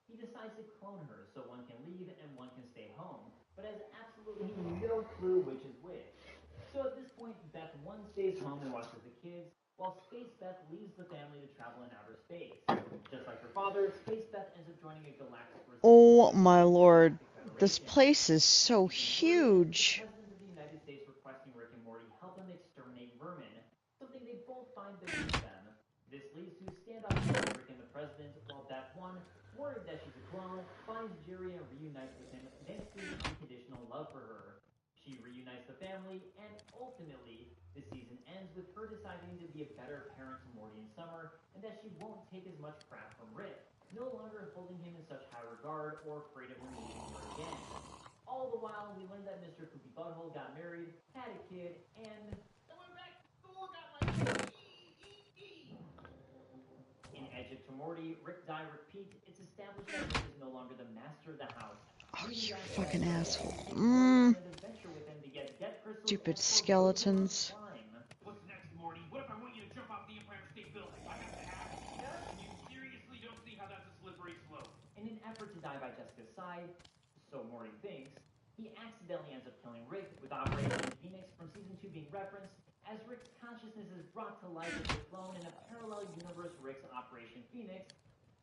He decides to clone her so one can leave and one can stay home, but has absolutely no clue which is which. So at this point, Beth 1 stays home and watches the kids, while Space Beth leaves the family to travel in outer space. Just like her father, Space Beth ends up joining a galactic Oh my lord. This place is so huge. President of the United States requesting Rick and Morty help him exterminate vermin, something they both find beneath them. This leads to standoff between Rick and the President, while Beth 1, worried that she's a clone, finds Jerry and reunites with him thanks to his unconditional love for her. She reunites the family, and ultimately, the season ends with her deciding to be a better parent to Morty and Summer, and that she won't take as much crap from Rick, no longer holding him in such high regard or afraid of him leaving her again. All the while, we learned that Mr. Poopy Butthole got married, had a kid, and Going back, Thor got my in Edge to Morty, Rick Die Repeat, it's established that Rick is no longer the master of the house. Oh, you fucking asshole. Stupid skeletons. What's next, Morty? What if I want you to jump off the Empire State Building? I got to have it. You seriously don't see how that's a slippery slope? In an effort to die by Jessica's side, so Morty thinks, he accidentally ends up killing Rick, with Operation Phoenix from Season 2 being referenced, as Rick's consciousness is brought to life as a clone in a parallel universe Rick's Operation Phoenix,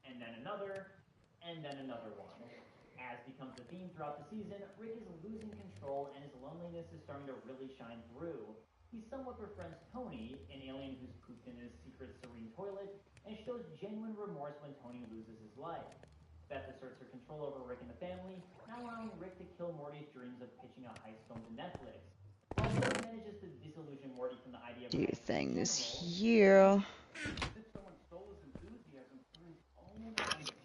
and then another one. As becomes the theme throughout the season, Rick is losing control and his loneliness is starting to really shine through. He somewhat befriends Tony, an alien who's pooped in his secret serene toilet, and shows genuine remorse when Tony loses his life. Beth asserts her control over Rick and the family, not allowing Rick to kill Morty's dreams of pitching a heist film to Netflix. While Rick manages to disillusion Morty from the idea of You heists in things general, here. As if someone stole his enthusiasm for his own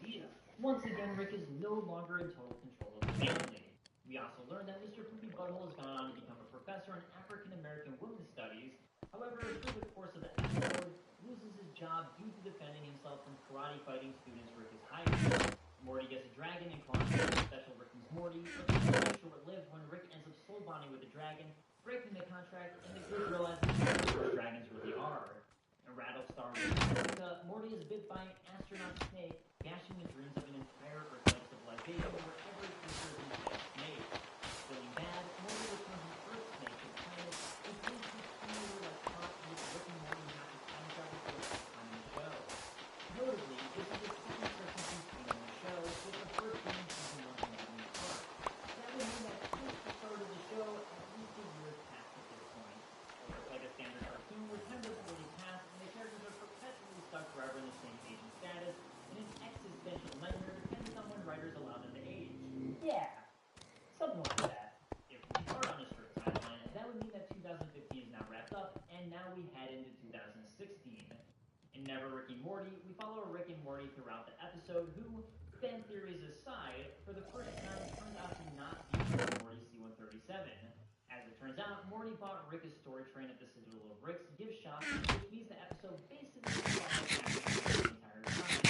idea. once again, Rick is no longer in total control of the family. We We also learned that Mr. Poopy Butthole has gone on to become a professor in African American Women's Studies. However, through the course of the episode, loses his job due to defending himself from karate fighting students Rick is hiring. Morty gets a dragon and claws special Rick and Morty, but it's very short-lived when Rick ends up soul bonding with the dragon, breaking the contract, and the group realizes what dragons really are. In Rattlestar America, Morty is bit by an astronaut snake, gashing the dreams of an entire Earth-like civilization where every creature is a snake. Feeling bad, Morty returns an Earth snake to the planet, and brings his family like caught with Rick and Morty have to time travel for the first time in the show. Notably, this is the second Christmas scene in the show, with the first being season 1 from Jimmy Park. That would mean that since the start of the show, at least a year has passed at this point. It looks like a standard cartoon where time doesn't really pass, and the characters are perpetually stuck forever in the same age and status, and an existential nightmare depending on when writers allow them to age. Yeah, something like that. If we are on a strict timeline, that would mean that 2015 is now wrapped up, and now we head into 2016. In Never Rick and Morty, we follow Rick and Morty throughout the episode, who, fan theories aside, for the first time turns out to not be Rick and Morty C-137. As it turns out, Morty bought Rick a story train at the Citadel of Rick's gift shop, which means the episode basically follows the entire time.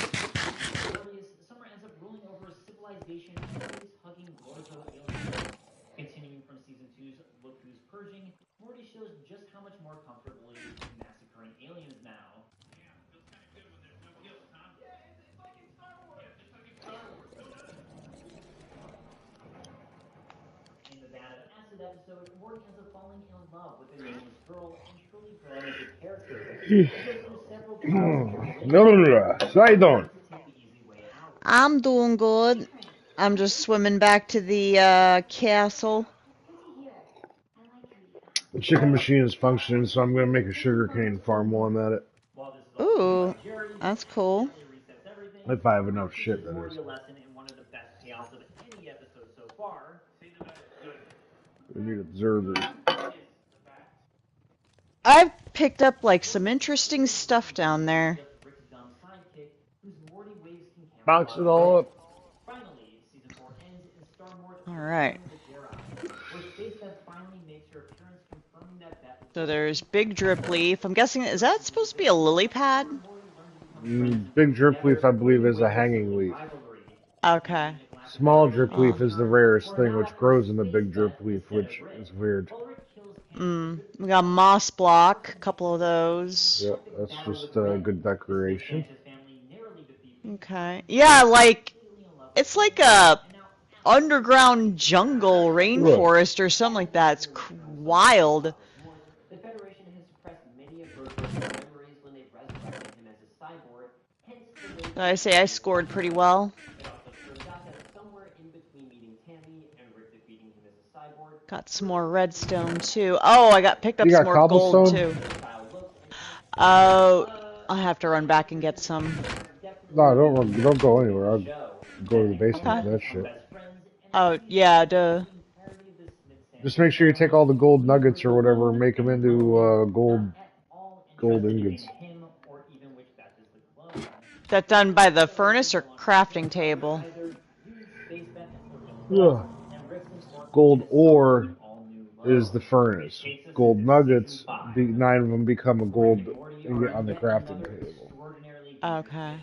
Morty's Summer ends up ruling over a civilization and face-hugging lords of aliens. Continuing from season 2's Look Who's Purging, Morty shows just how much more comfortable he is massacring aliens now. In the Vat of Acid episode, Morty ends up falling in love with a nameless girl and truly growing as a character. He goes through several trials and tribulations. Slide on. To take the easy way out. I'm doing good. I'm just swimming back to the castle. The chicken machine is functioning, so I'm going to make a sugarcane farm while I'm at it. Ooh, that's cool. If I have enough shit, that Morty is. a lesson in one of the best payoffs of any episode so far. We need observers. I've picked up like some interesting stuff down there. Box it all up. Finally, season 4 ends and Star-Lord All right. where Space Beth finally makes her appearance, confirming that Beth is So there's Big Drip Leaf. I'm guessing, is that supposed to be a lily pad? Big drip leaf, I believe, is a hanging leaf. Okay. Small drip leaf is the rarest thing, which grows in the big drip leaf, which is weird. We got moss block, a couple of those. Yep, that's just a good decoration. Okay. Yeah, like, it's like a underground jungle rainforest or something like that. It's wild. The Federation has suppressed many of Bert's memories when they resurrected him as a cyborg, hence the way I say I scored pretty well. it also turns out that somewhere in between meeting Tammy and Rick defeating him as a cyborg, Got some more redstone too. Oh, I got picked up You some got more gold cobblestone? too. Oh, I'll have to run back and get some. No, don't go anywhere. I'll go to the basement for that shit. Oh, yeah, duh. Just make sure you take all the gold nuggets or whatever and make them into gold ingots. That done by the furnace or crafting table? Yeah. Gold ore is the furnace. Gold nuggets, 9 of them become a gold ingot on the crafting table. Okay.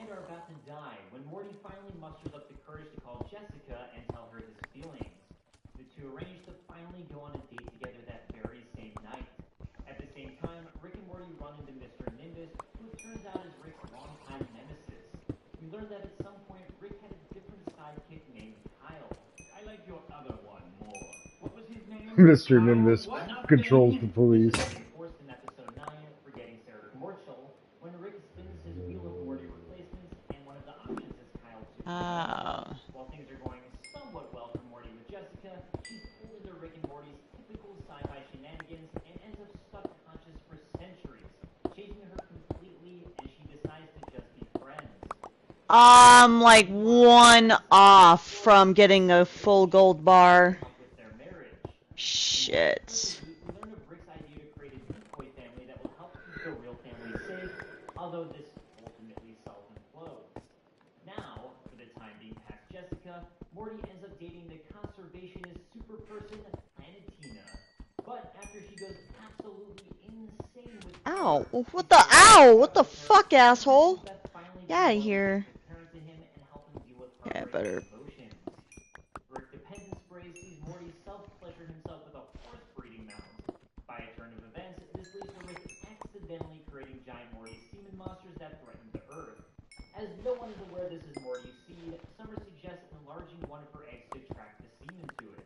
and are about to die when Morty finally musters up the courage to call Jessica and tell her his feelings. The two arrange to finally go on a date together that very same night. At the same time, Rick and Morty run into Mr. Nimbus, who it turns out is Rick's longtime nemesis. We learn that at some point, Rick had a different sidekick named Kyle. I like your other one more. What was his name? Mr. Nimbus controls the police. Forced in episode 9, forgetting Sarah Commercial, when Rick spins his wheel of Morty replacements, and one of the options is Kyle too. While things are going somewhat well for Morty with Jessica, she's pulled into Rick and Morty's typical sci-fi shenanigans and ends up stuck conscious for centuries, changing her completely, and she decides to just be friends. Like one off from getting a full gold bar. Shit. We learn of Rick's idea to create a decoy family that will help keep the real family safe, although this ultimately self-implodes. Now, for the time being past Jessica, Morty ends up dating the conservationist super person Planetina. But after she goes absolutely insane with Ow. fear, What the? Ow. What the fuck, asshole? Get out of here. parent to him and help him deal with Yeah, heartbreak better. and emotions. Rick Dependence Spray sees Morty self-pleasure himself with a horse breeding mount. By a turn of events, this leads to Rick accidentally creating giant Morty semen monsters that threaten the Earth. As no one is aware this is Morty's seed, Summer suggests enlarging one of her eggs to attract the semen to it.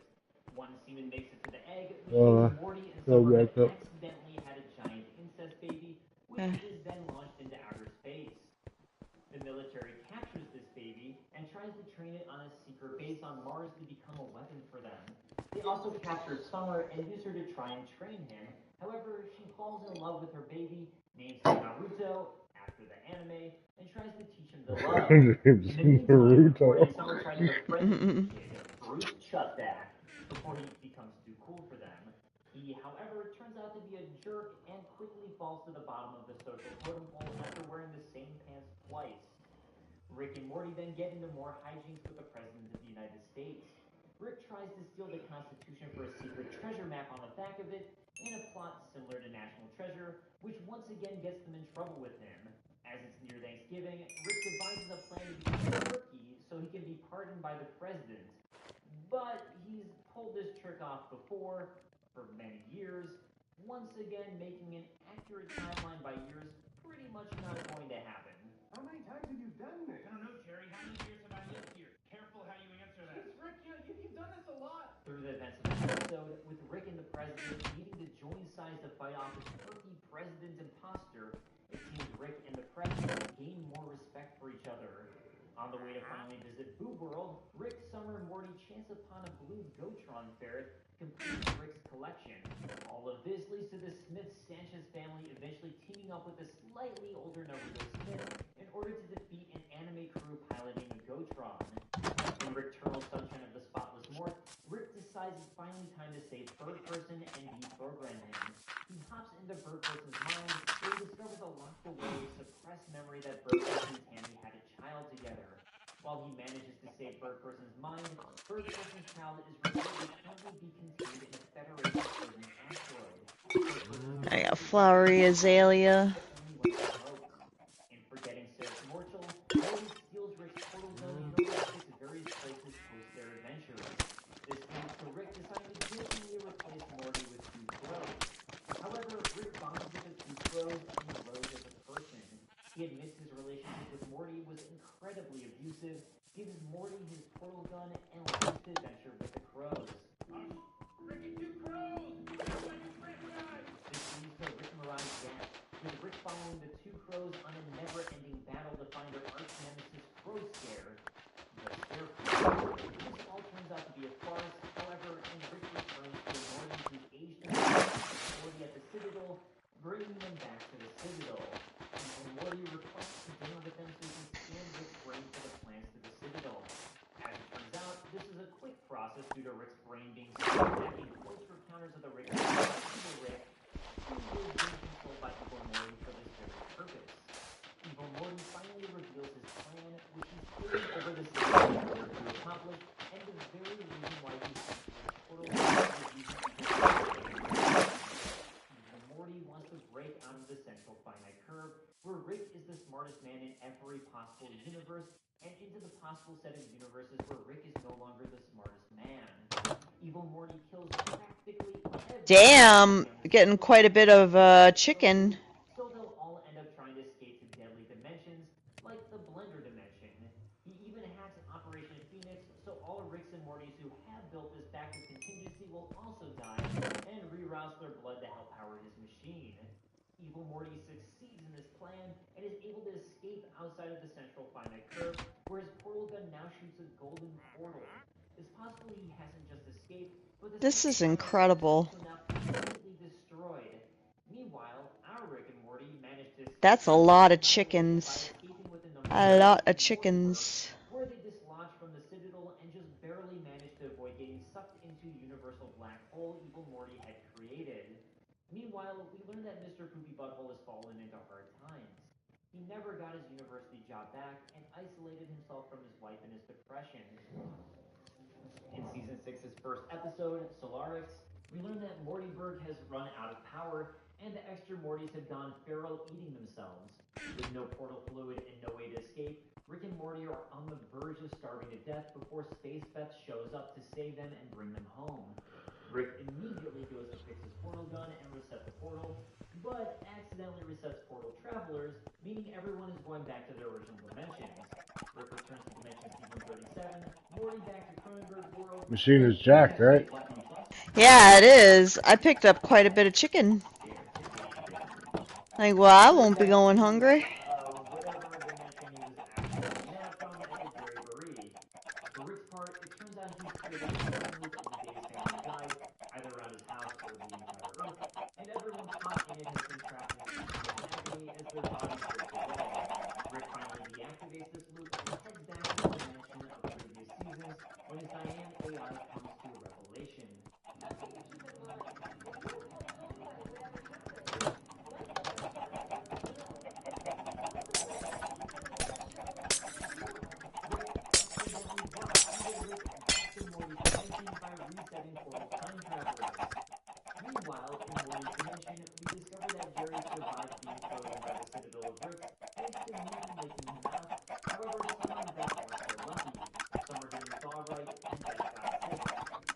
One semen makes it to the egg, which means Morty and Summer have accidentally had a giant incest baby, which is then launched into outer space. The military captures this baby and tries to train it on a secret base on Mars to become a weapon for them. They also capture Summer and use her to try and train him. However, she falls in love with her baby, names him Naruto, after the anime, and tries to teach him to love. In the meantime, Morty and Summer try to befriend the kid, Bruce Chutback, before he becomes too cool for them. He, however, turns out to be a jerk and quickly falls to the bottom of the social totem pole after wearing the same pants twice. Rick and Morty then get into more hijinks with the President of the United States. Rick tries to steal the Constitution for a secret treasure map on the back of it, in a plot similar to National Treasure, which once again gets them in trouble with him. As it's near Thanksgiving, Rick devises a plan to become a turkey so he can be pardoned by the President. But he's pulled this trick off before, for many years, once again making an accurate timeline by years pretty much not going to happen. How many times have you done this? I don't know, Jerry. How many years have I lived here? Careful how you answer that. Jeez, Rick, you've done this a lot. Through the events of the episode, with Rick and the President needing to join sides to fight off the turkey president imposter, it seems Rick and the President gain more respect for each other. On the way to finally visit Boo World, Rick, Summer, and Morty chance upon a blue Gotron ferret, completing Rick's collection. All of this leads to the Smith-Sanchez family eventually teaming up with the slightly older Naruto Smith in order to defeat an anime crew piloting a Gotron. In Returnal Sunshine of the Spotless North, Rick decides it's finally time to save Bird Person and deprogram him. He hops into Bird Person's mind where he discovers a locked away, suppressed memory that Bird Person and Tammy had a child together. While he manages to save Bird Person's mind, Bird Person's child is revealed to currently be contained in a Federation prison asteroid. I got flowery azalea. In forgetting Sarah Morchel, Morty steals Rick's portal gun in order to fix various places post their adventures. This leads to Rick deciding to guiltily replace Morty with two crows. However, Rick bonds with the two crows and grows as a person. He admits his relationship with Morty was incredibly abusive, gives Morty his portal gun, and leaves to adventure with the crows. Ricky, two crows! This leads to Rick Moran's death, with Rick following the two crows on a never-ending battle to find their arch-nemesis Crow Scare, the Scarecrow. This all turns out to be a farce, however, and Rick returns to Morty, who's aged Morty at the Citadel, bringing them back to the Citadel. And Morty requests to dinner with them so he can scan Rick's brain for the plans to the Citadel. As it turns out, this is a quick process due to Rick's brain being scanned back in close encounters of the Rick and Evil Rick, who is being controlled by Evil Morty for this very purpose. Evil Morty finally reveals his plan, which he's taken over the Citadel in order to accomplish, and the very reason why he has his portal is using Evil Morty wants to break out of the central finite curve, where Rick is the smartest man in every possible universe, and into the possible set of universes where Rick is no longer the smartest man. Evil Morty kills practically every Damn, getting quite a bit of chicken. so they'll all end up trying to escape to deadly dimensions, like the Blender Dimension. He even hacks Operation Phoenix, so all Ricks and Mortys who have built this backup contingency will also die, and reroutes their blood to help power his machine. Evil Morty succeeds in this plan, and is able to escape outside of the central finite curve, where his portal gun now shoots a golden portal. It's possible he hasn't just escaped, but the This is incredible. now completely destroyed. Meanwhile, our Rick and Morty managed to escape That's a lot of chickens. A lot of chickens. where they dislodged from the Citadel and just barely managed to avoid getting sucked into universal black hole Evil Morty had created. Meanwhile, we learn that Mr. Poopy Butthole has fallen into hard times. He never got his university job back and isolated himself from his wife in his depression. In Season 6's first episode, Solarix, we learn that Morty Berg has run out of power, and the extra Mortys have gone feral, eating themselves. With no portal fluid and no way to escape, Rick and Morty are on the verge of starving to death before Space Beth shows up to save them and bring them home. Rick immediately goes to fix his portal gun and reset the portal, but accidentally resets portal travelers, meaning everyone is going back to their original dimensions. Rick returns to Dimension Season 37, Morty back to Cronenberg World. Machine is jacked, right? Yeah, it is. I picked up quite a bit of chicken. Like, well, I won't be going hungry. Whatever dimension he was actually coming out from at the Jerry Berea. For Rick's part, it turns out he's created a time loop of the days family died, either around his house or the entire Earth, and everyone caught in it has been trapped in excruciating agony as their bodies drift away. Rick finally deactivates this loop and heads back to the dimension of previous seasons when his Diane AI comes to a revelation. Rick accidentally brought Evil Rick back to Morty's dimension by resetting portal time travelers. Meanwhile, in Morty's dimension, we discover that Jerry survived being frozen by the Citadel of Ricks thanks to Newton licking him out. However, Summer and Beth weren't so lucky. Summer didn't thaw right, and Beth got sick.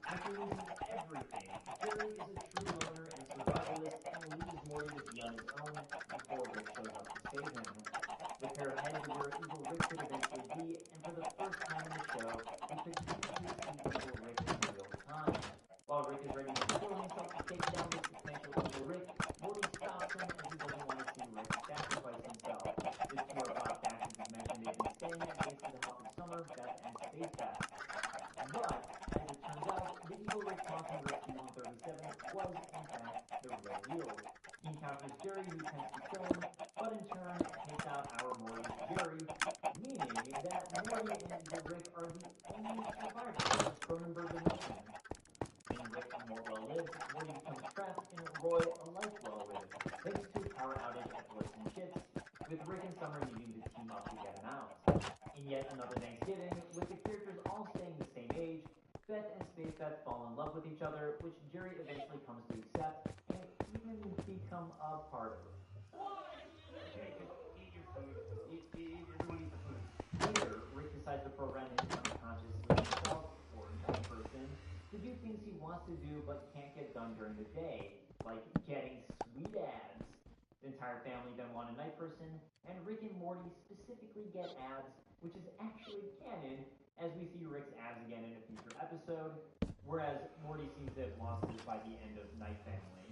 After losing everything, Jerry is a true loner and survivalist and leaves Morty to be on his own before Rick shows up to save him. The pair head to where Evil Rick could eventually be, and for the first time in the show, we potentially see Evil Rick in real time. While Rick is ready to kill himself to take down this potential Evil Rick, Morty stops him as he doesn't want to see Rick sacrifice himself. The two are brought back to the dimension they've been staying at thanks to the help of Summer, Beth, and Space Beth. But, as it turns out, the Evil Rick caught from Rick Season 37 was, in fact, the real deal. He encounters Jerry, who attempts to kill him, but in turn takes out our Morty's Jerry, meaning that Morty and Evil Rick are the only survivors of Cronenberg Dimension. When Rick more well-lived, Morty becomes trapped in Roy a life well-lived, thanks to a power outage at Bliss and Chips, with Rick and Summer needing to team up to get him out. In yet another Thanksgiving, with the characters all staying the same age, Beth and Space Beth fall in love with each other, which Jerry eventually comes to accept and even become a part of. Eat your food. Everyone eat the food. Later, Rick decides to program his unconscious sleeping self, or night person, to do things he wants to do but can't get done during the day, like getting sweet abs. The entire family then want a night person, and Rick and Morty specifically get abs, which is actually canon, as we see Rick's abs again in a future episode, whereas Morty seems to have lost his by the end of Night Family.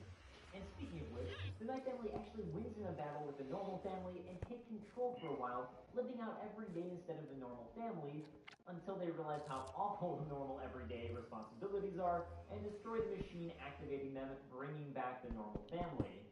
And speaking of which, the Night Family actually wins in a battle with the Normal Family and take control for a while, living out every day instead of the Normal Family, until they realize how awful the normal everyday responsibilities are, and destroy the machine activating them, bringing back the Normal Family.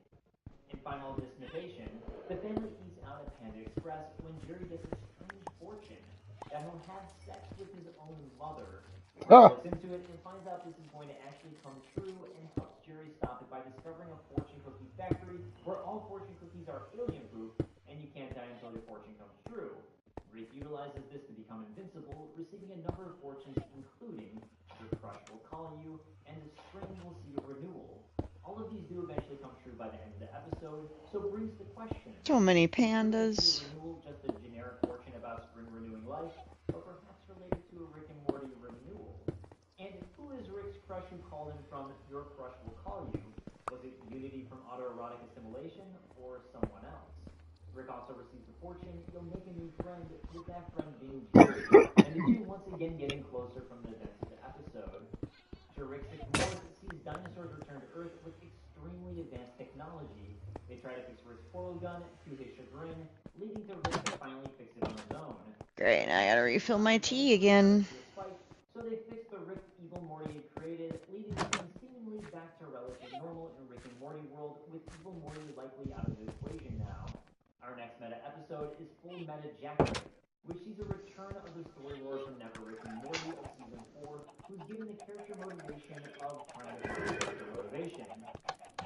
In final disnovation, the family eats out at Panda Express when Jerry gets a strange fortune that he'll have sex with his own mother. Rick looks into it and finds out this is going to actually come true and helps Jerry stop it by discovering a fortune cookie factory where all fortune cookies are alien proof and you can't die until your fortune comes true. Rick utilizes this to become invincible, receiving a number of fortunes including Your Crush Will Call You and The Spring Will See a Renewal. All of these do eventually come true by the end of the episode, so it brings the question. So many pandas. Renewal, just a generic fortune about spring renewing life, or perhaps related to a Rick and Morty renewal? And who is Rick's crush who called him from Your Crush Will Call You? Was it Unity from autoerotic assimilation, or someone else? Rick also receives the fortune, you'll make a new friend, with that friend being Jerry, and the two once again getting closer from the events of the episode. Rick sees dinosaurs return to Earth with extremely advanced technology. They try to fix Rick's portal gun to his chagrin, leading to Rick to finally fix it on his own. Great, now I gotta refill my tea again. So they fix the Rick Evil Morty had created, leading things seemingly back to relative normal in Rick and Morty world, with Evil Morty likely out of the equation now. Our next meta episode is Full Meta Jack, which sees a return of the story lore from Never Rick and Morty of Season 4, who's given the character motivation of trying to find character motivation.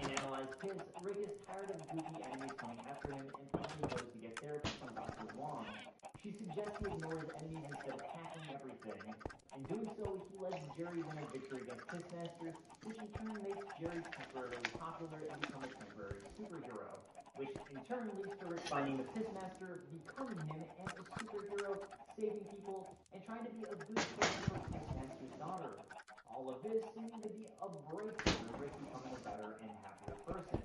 In Analyze Kids, Rick is tired of goofy enemies coming after him and finally goes to get therapy from Dr. Wong. She suggests he ignore his enemies instead of tackling everything. In doing so, he lets Jerry win a victory against Pissmaster, which in turn makes Jerry temporarily popular and become a temporary superhero, which in turn leads to Rick finding the Pissmaster, becoming him, and a superhero, saving people, and trying to be a good person for Pissmaster's daughter. All of this seeming to be a breakthrough to Rick becoming a better and happier person.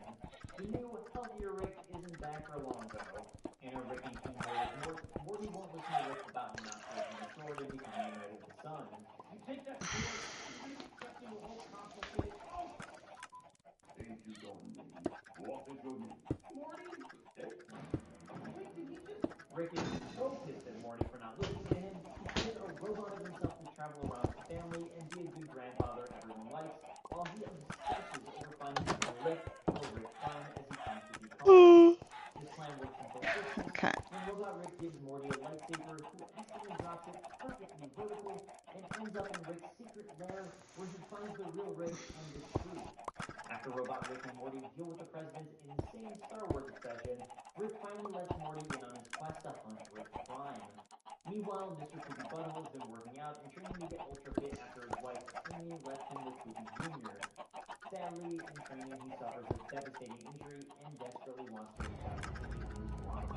The new, healthier Rick isn't back for long, though. In a Rick and Teamplay with Morty won't listen to Rick about not taking the sword and becoming United the Sun. You take that sword, you think accepting will help complicate it? Oh! Ain't you going me? Walk it with me. Morty? Wait, did he just... Rick is so pissed at Morty for not listening to him, he hires a robot of himself to travel around with the family and be a good grandfather everyone likes, while he obsesses over finding his real Rick, or Rick Prime as he comes to be called. This plan works until Christmas, Okay. when Robot Rick gives Morty a lightsaber, who accidentally drops it perfectly vertical, and ends up in Rick's secret lair, where he finds the real Rick and the truth. After Robot Rick and Morty deal with the President's insane Star Wars obsession, Rick finally lets Morty in on his quest to hunt Rick Prime. Meanwhile, Mr. Poopy Butthole has been working out and training to get ultra fit after his wife Amy left him with Poopy Jr. Sadly, in training, he suffers a devastating injury and desperately wants to reach out to Poopy, who's blonde.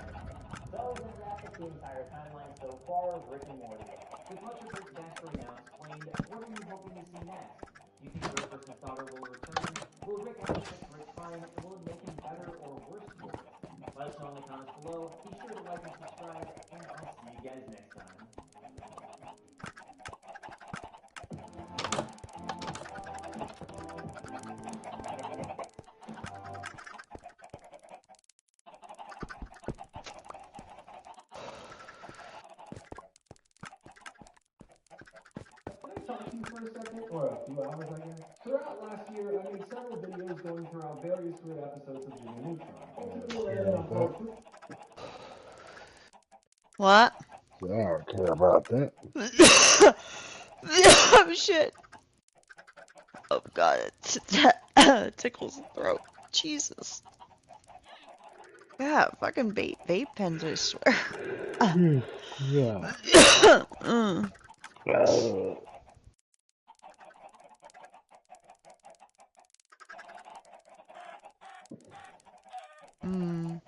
So that wraps up the entire timeline so far of Rick and Morty. With much of Rick's backstory now explained, what are you hoping to see next? Do you think Rick versus Daughter will return? Will Rick ever catch Rick Prime, and will it make him better or worse for it? Let us know in the comments below. Be sure to like and subscribe, and I'll see you guys next time. Can I talk to you for a second? Or a few hours, I guess? Throughout last year, I made several videos going through our various weird episodes of Jimmy Neutron. Ultimately landed on Code. What? I don't care about that. Oh, shit. Oh, God. It tickles the throat. Jesus. Yeah, fucking vape pens, I swear. Yeah. Mm. Mm.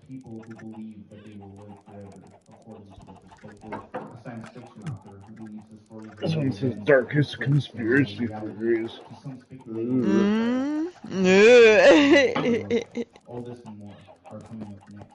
People who believe that they will live forever, according to the perspective of a science fiction author who believes the stories This will one never says end or darkest place them in another conspiracy reality. theories. To some speculating Mm. all this and more are coming up next.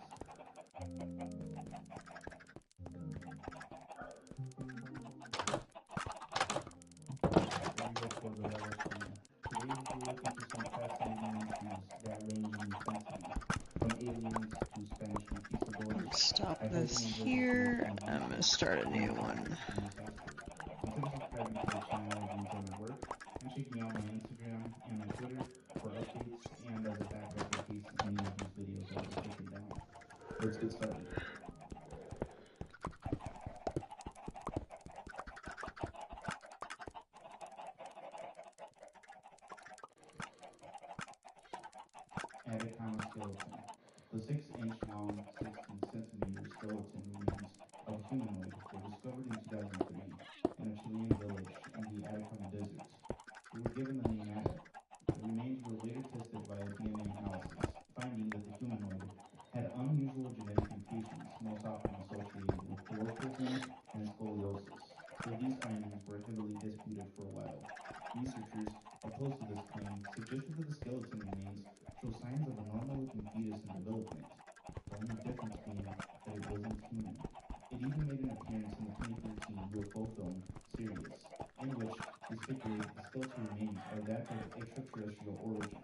There you go for the live stream. Today we'll look into some fascinating issues that range in intensity, from aliens to Spanish conquistadors. Stop I hope this you enjoy this here. informative I'm gonna research start a and new insight one. into this iceberg. Consider subscribing to the channel if you enjoy my work, and checking out my Instagram and my Twitter for updates and as a backup in case any of these videos are ever taken down. Let's get started. Atacama skeleton. The 6-inch long, 16-centimeter skeleton remains of a humanoid were discovered in 2003 in a Chilean village in the Atacama Desert. They were given the name Ata. The remains were later tested via DNA analysis, finding that the humanoid had unusual genetic mutations, most often associated with dwarfism and scoliosis, though these findings were heavily disputed for a while. Researchers opposed to this claim suggested that the skeleton remains show signs of a normal-looking fetus in development, the only difference being that it wasn't human. It even made an appearance in the 2013 UFO film Sirius, in which they speculated the skeletal remains are that of extraterrestrial origin.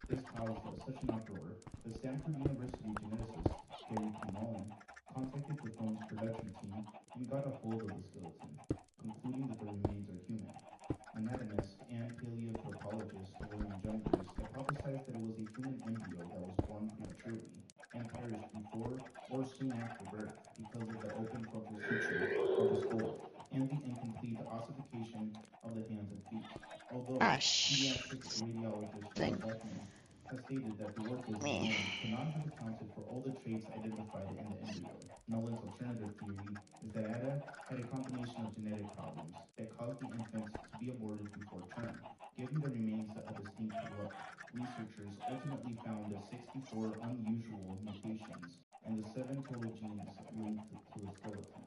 This caused such an uproar that Stanford University geneticist Gary P. Mullen contacted the film's production team and got a hold of the skeleton, concluding that the remains are human. Anatomist and paleoanthropologist William Junkers hypothesized that it was a human embryo that was born prematurely. Pediatric radiologist Joel thing. Beckman has stated that the workers alone could not have accounted for all the traits identified in the embryo. Nolan's alternative theory is that Ada had a combination of genetic problems that caused the infant to be aborted before term, giving the remains a distinct look. Researchers ultimately found 64 unusual mutations and the 7 total genes linked to the skeleton,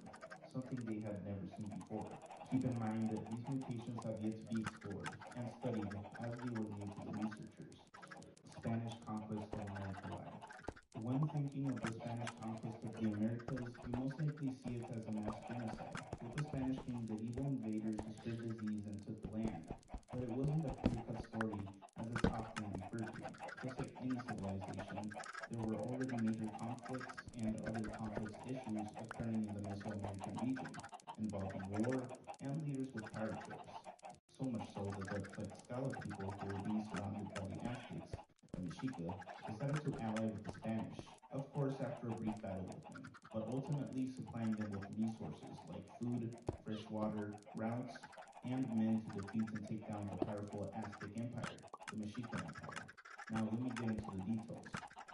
something they had never seen before. Keep in mind that these mutations have yet to be explored and studied as they were new to the researchers. Spanish conquest of America live. When thinking of the Spanish conquest of the Americas, you most likely see it as a mass genocide, with the Spanish being the evil invaders who spread disease and took the land. But it wasn't a clear-cut story as it's often referred to. Just like any civilization, there were already major conflicts and other complex issues occurring in the Mesoamerican region, involving war and leaders with power trips. So much so that the Tlaxcala people, who were being surrounded by the Aztecs, the Mexica, decided to ally with the Spanish, of course after a brief battle with them, but ultimately supplying them with resources like food, fresh water, routes, and men to defeat and take down the powerful Aztec Empire, the Mexica Empire. Now let me get into the details.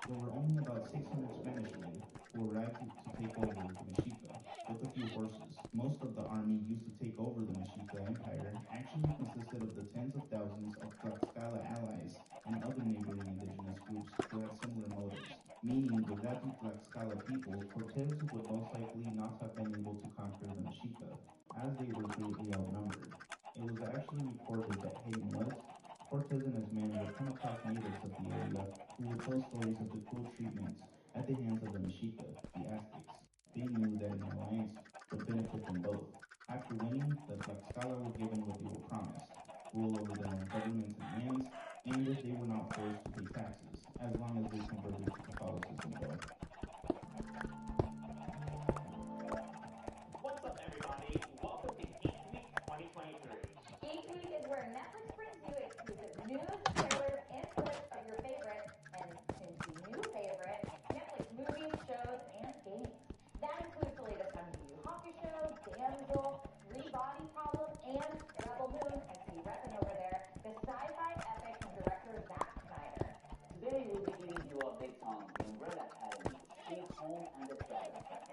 There were only about 600 Spanish men who arrived to take over the Mexica, with a few horses. Most of the army used to take over the Mexica Empire actually consisted of the tens of thousands of Tlaxcala allies and other neighboring indigenous groups who had similar motives, meaning without the Tlaxcala people, Cortez would most likely not have been able to conquer the Mexica, as they were greatly outnumbered. It was actually recorded that heading west, Cortez and his men would come across natives of the area who would tell stories of the cruel treatment at the hands of the Mexica, the Aztecs. They knew that an alliance would benefit them both. After winning, the Tlaxcala were given what they were promised: rule over their own government and lands, and they were not forced to pay taxes, as long as they converted to Catholicism, though. What's up, everybody? Welcome to Geek Week 2023. Geek Week is where Netflix brings you exclusive news, trailers, and clips of your favorite, and soon to be new favorite, Netflix movies, shows, and games. That includes the latest on Yu Yu Hakusho, Damsel, Three Body Problem, and Rebel Moon. I see you repping over there. The sci-fi epic from director Zack Snyder. Today we'll be giving you updates on The Umbrella Academy, She's Home, and The Shadow Effect.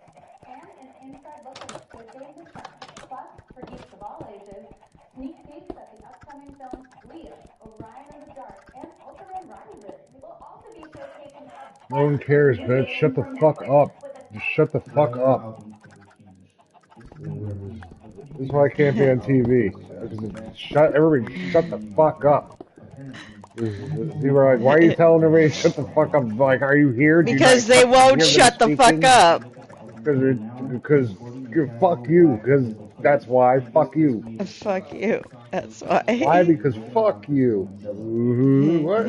And an inside look at Squid Game this summer. Plus, for geeks of all ages, sneak peeks at the upcoming films Leah, Orion in the Dark, and Ultraman Rising. We'll also be showcasing a No one bunch of cares, new bitch. games Shut the from fuck Netflix up. with a Just shut the fuck Why our up. album cover changed. This is in reference to the This is why I previous can't be on album TV. cover by Michael Shut, Jackson, everybody, shut the foreshadowing our fuck growth. up. Apparently, many people People may are like, find why are you this telling album everybody to a shut the bit fuck up? strange. Like, are you here? Do you not Because they fucking won't hear them shut the fuck speaking? As we up. look at the album cover now, Because, the sporting apparel, fuck you. black Because label that's footage, why. I guess Fuck this you. made it Fuck you. TikTok That's real famous. Why? why. Because We're gonna fuck rock this you. one Mandela.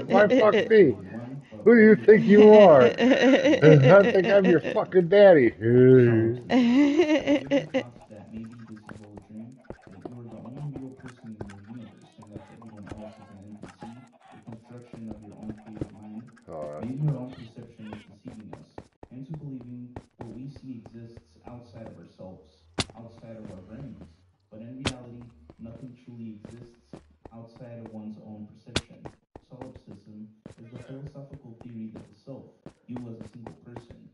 Why Doesn't fuck affect me? everyone, but Who do you only think those you who are? follow Netflix I will think I'm your understand. fucking daddy. Shout out to you. Have you ever thought that maybe this is all a dream? That you are the only real person in your universe and that everyone else is an NPC, a construction of your own creative mind? Maybe our own perception is deceiving us into believing what we see exists outside of ourselves, outside of our brains. But in reality, nothing truly exists outside of one's own perception. Solipsism is the philosophical theory that the self, you as a single person,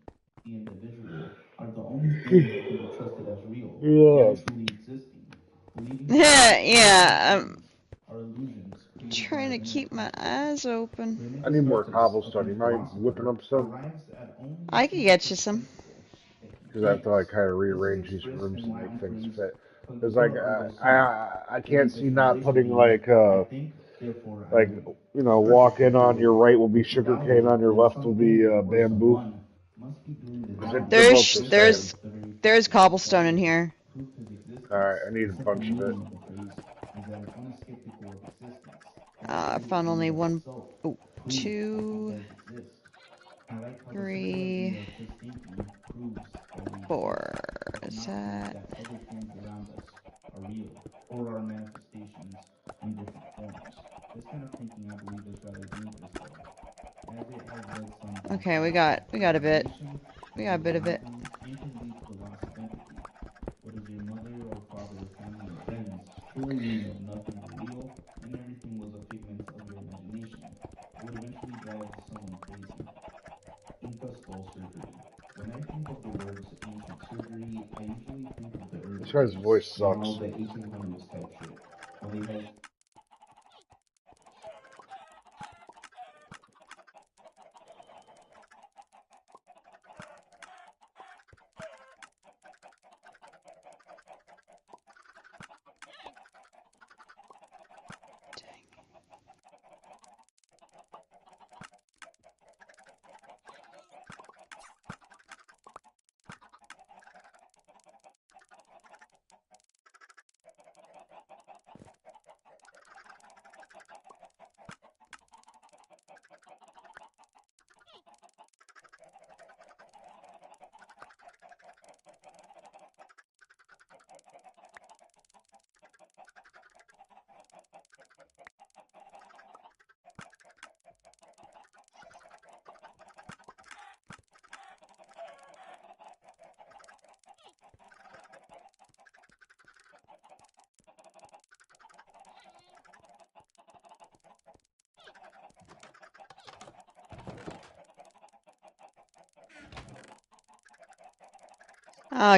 the individual, are the only thing that can be trusted as real Yeah. and truly existing. Believing Yeah, I'm are illusions created by trying our to mental keep my constructs. eyes open. I Rene need more Descartes, a cobblestone. You French mind whipping philosopher, up some? arrives at only a I could single get you some. principle, that Because I have to he like is. kind of This is rearrange these expressed rooms in and make Latin things phrase fit. Because cogito like ergo sum, I that can't in see this not translation putting means like I think, therefore I like believe. walk Scripture in on your teaches right will be that the sugarcane, doubter on your or left will be something or bamboo. someone must be doing the They're doubting both There's the first same. there's the very there's practice of cobblestone in doubting here. proof his All right, existence. I need The a simple bunch of it. meaning of the phrase is that one is skeptical of existence. That I very found only in and of one, itself oh, proves that he 2, does exist. I like how the simple idea 3, of just thinking proves that we exist, 4. but Is cannot prove that? that other things around us are real or are manifestations in different forms. This kind of thinking, I believe, is rather dangerous, though, as it has led some down Okay, we paths got of a bit. polarization, We got a bit of it. tribalism, and can lead to the loss of empathy. What is your mother or father or family or friends truly mean if nothing were real and everything was a This guy's voice you sucks. know, the 1800s type shit. When they had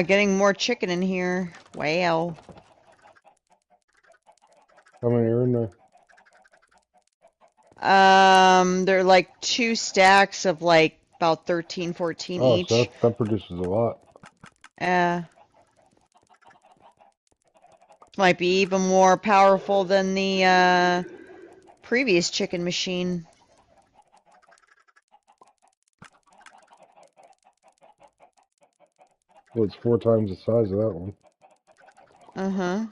Getting more chicken in here. Wow. How many are in there? They're like 2 stacks of like about 13, 14 Oh, so each. that produces a lot. Might be even more powerful than the previous chicken machine. Well, it's 4 times the size of that one. Uh-huh.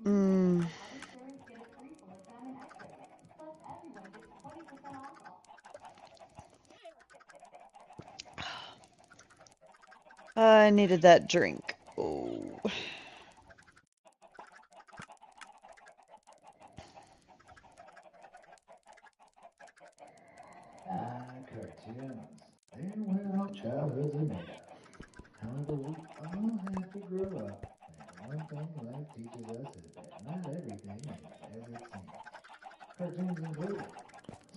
Mm. I needed that drink. Oh. Cartoons. They're what all childhoods are made of. However, we all have to grow up. And one thing life teaches us is that not everything is as it seems. Cartoons included.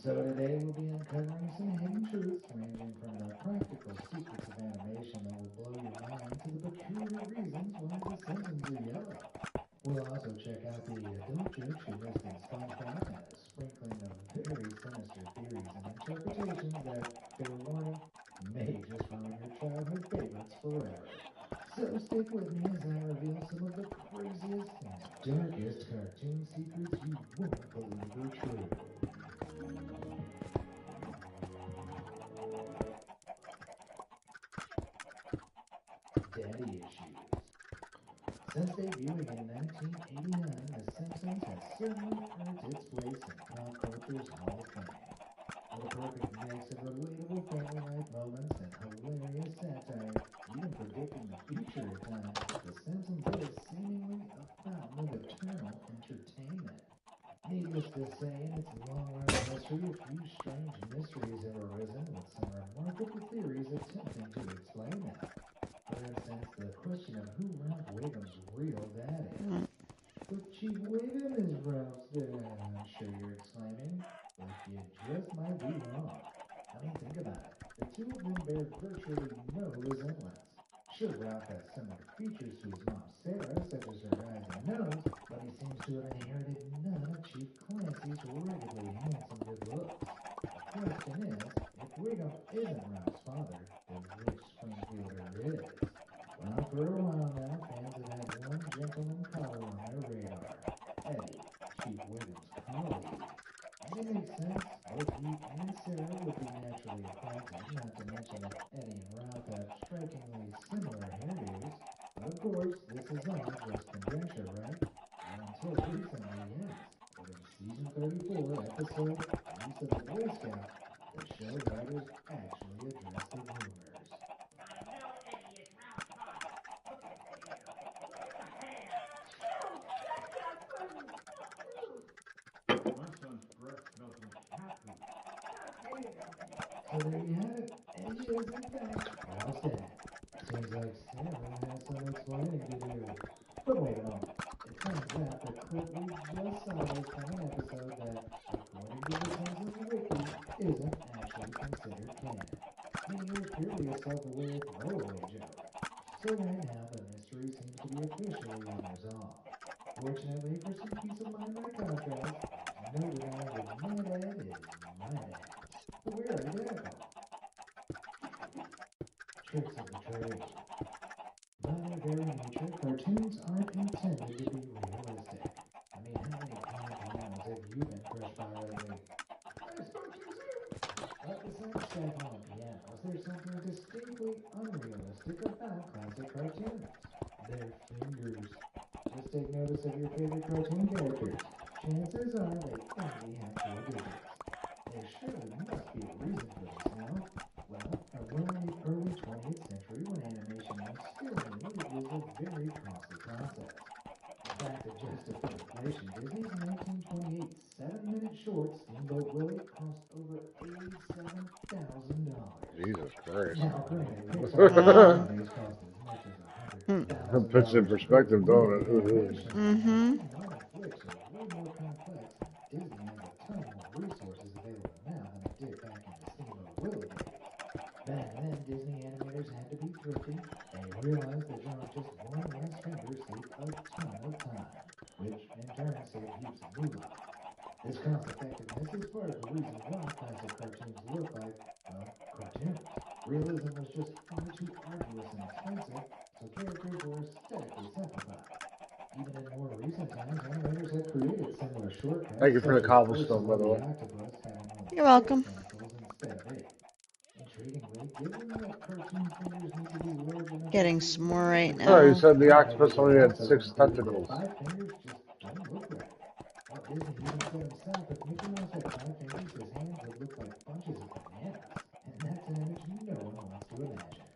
So today we'll be uncovering some hidden truths ranging from the practical secrets of animation that will blow your mind to the peculiar reasons why the Simpsons are yellow. We'll also check out the adult jokes you missed in SpongeBob and a sprinkling of very sinister theories and interpretations that, fair warning, may just ruin your childhood favorites forever. So stick with me as I reveal some of the craziest and darkest cartoon secrets you won't believe are true. Daddy issues. Since debuting in 1989, The Simpsons has certainly earned its place in pop culture's Hall of Fame. With a perfect mix of relatable family-like moments and hilarious satire, even predicting the future at times, The Simpsons is seemingly a fountain of eternal entertainment. Needless to say, in its long-running history, a few strange mysteries have arisen, with some remarkable theories attempting to explain them. For instance, the question of who Ralph Wiggum's real dad is. But Chief Wiggum is Ralph's dad, I'm sure you're exclaiming. But you just might be wrong. I mean, think about it. The two of them bear virtually no resemblance. Sure, Ralph has similar features to his mom Sarah, such as her eyes and nose, but he seems to have inherited none of Chief Clancy's raggedly handsome good looks. The question is, if Wiggum isn't Ralph's father, then which Springfielder is? Well, for a while now, fans have had one gentleman caller on their radar, Eddie, Chief Wiggum's colleague. And it makes sense. Both he and Sarah would be naturally acquainted, not to mention that Eddie and Ralph have strikingly similar hairdos. But of course, this is all just conjecture, right? Well, until recently, yes. For the season 34 episode Use of the Boy Scout, the show writers actually address the rumors. I know, Eddie, it's round top. Look at the hair. Look at the hair. Ew, that's not funny. Not rude. My son's breath smells like cat food. Stop saying something. So there you have it. Eddie is, in fact, Ralph's dad. Seems like Sarah has some explaining to do. But wait a moment. It turns out the clip we just saw was from an episode that, according to the Simpsons wiki, isn't actually considered canon. Meaning it was purely a self-aware throwaway joke. So right now, the mystery seems to be officially unresolved. Fortunately, for some peace of mind by contrast, there's no denying that my dad is my dad. But we're identical. Tricks of the trade. By their very nature, cartoons aren't intended to be realistic. I mean, how many grand pianos have you been crushed by lately? I spoke too soon! But besides stacking on pianos, there's something distinctly unrealistic about classic cartoons. Their fingers. Just take notice of your favorite cartoon characters. Chances are they only have 4 digits. There surely must be a reason for this, no? Well, around the early 20th century, when animation was still new, it was a very costly process. In fact, adjusted for inflation, Disney's 1928 7-minute short, Steamboat Willie, cost over $87,000. Jesus Christ. Now, granted, Pixar nowadays cost as much as That puts it in $100,000 per perspective, don't minute it? of animation. Mm-hmm. These modern flicks are way more complex, and Disney has a ton more resources available now than it did back in the Steamboat Willie days. Back then, Disney animators had to be thrifty. They realized that drawing just one less finger saved a ton of time, which in turn saved heaps of moolah. This cost effectiveness is part of the reason why classic cartoons look like, well, cartoons. Realism was just far too arduous and expensive, so characters were aesthetically simplified. Even in more recent times, animators have created similar shortcuts, Thank you for such the as cobblestone, by Ursula the the way. octopus having only You're 6 welcome. tentacles instead of 8. Intriguingly, given that cartoon fingers need to be large enough to Getting see some more right individually, Oh, you now. said the some octopus figures only have had also 6 concluded that tentacles. 5 fingers just don't look right. Walt Disney even said himself if Mickey Mouse had 5 fingers, his hands would look like bunches of bananas. And that's an image no one wants to imagine.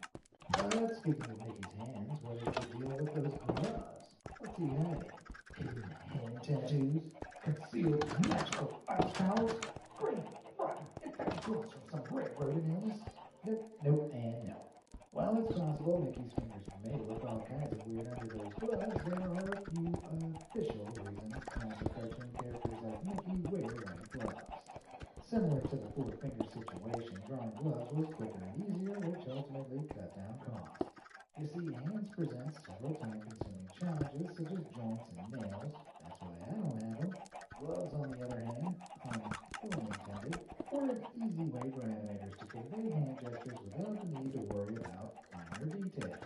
But speaking of Mickey's hands, what is the deal with those gloves? What's he hiding? Hidden hand tattoos? Concealed magical ice powers? Green, rotten, infected gloves from some rare rodent illness? Nope, nope, and no. While it's possible Mickey's fingers may look all kinds of weird under those gloves, there are a few official reasons classic cartoon characters like Mickey wear white gloves. Similar to the 4-finger situation, drawing gloves was quicker and easier, which ultimately cut down costs. You see, hands present several time-consuming challenges such as joints and nails. That's why I don't have them. Gloves, on the other hand, pun intended, were an easy way for animators to convey hand gestures without the need to worry about finer details.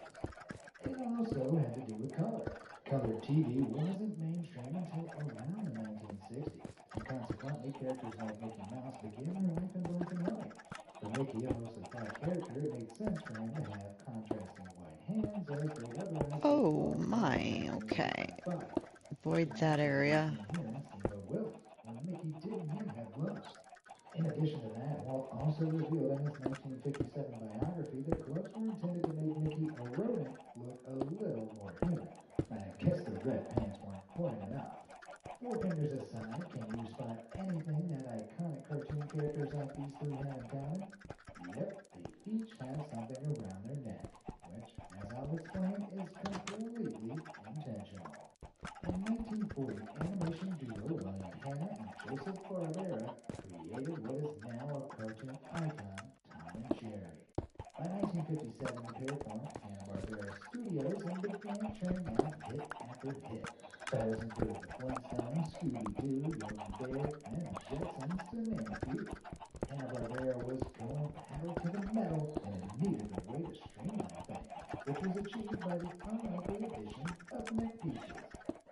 It also had to do with color. Color TV wasn't mainstream until around the 1960s, and consequently, characters like Mickey Mouse began their life in black and white. For Mickey, a mostly black character, it made sense for him to have contrasting white hands as they'd otherwise get Oh lost in the my, monotony of a okay. black body. Avoid Same that thing was area. seen here in Steamboat Willie, where Mickey didn't yet have gloves. In addition to that, Walt also revealed in his 1957 biography that gloves were intended to make Mickey, a rodent, look a little more human. I guess the red pants weren't quite enough. 4 fingers aside, can you spot anything that iconic cartoon characters like these three have in common? Yep, they each have something around their neck, which, as I'll explain, is completely intentional. In 1940, animation duo William Hanna and Joseph Barbera created what is now a cartoon icon, Tom and Jerry. By 1957, the pair formed Hanna-Barbera Studios and began churning out hit after hit. Titles included The Flintstones, Scooby-Doo, Yogi Bear, and The Jetsons, to name a few. Hanna-Barbera was going pedal to the metal, and it needed a way to streamline things, which was achieved by the unlikely addition of neck pieces.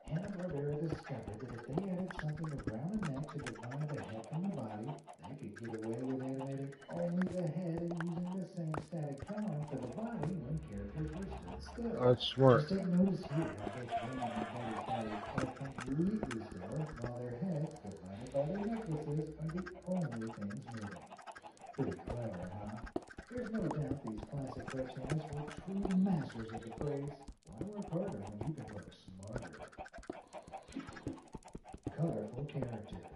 Hanna-Barbera discovered that if they added something around the neck to divide the head from the body, they could get away with animating only the head and using the same static drawing for the body when characters were stood still. That's smart. Just take notice here how both William and Betty's bodies are completely still, while their heads, divided by their necklaces, are the only things moving. stands for true masters of the phrase, why work harder when you can work smarter? Colorful characters.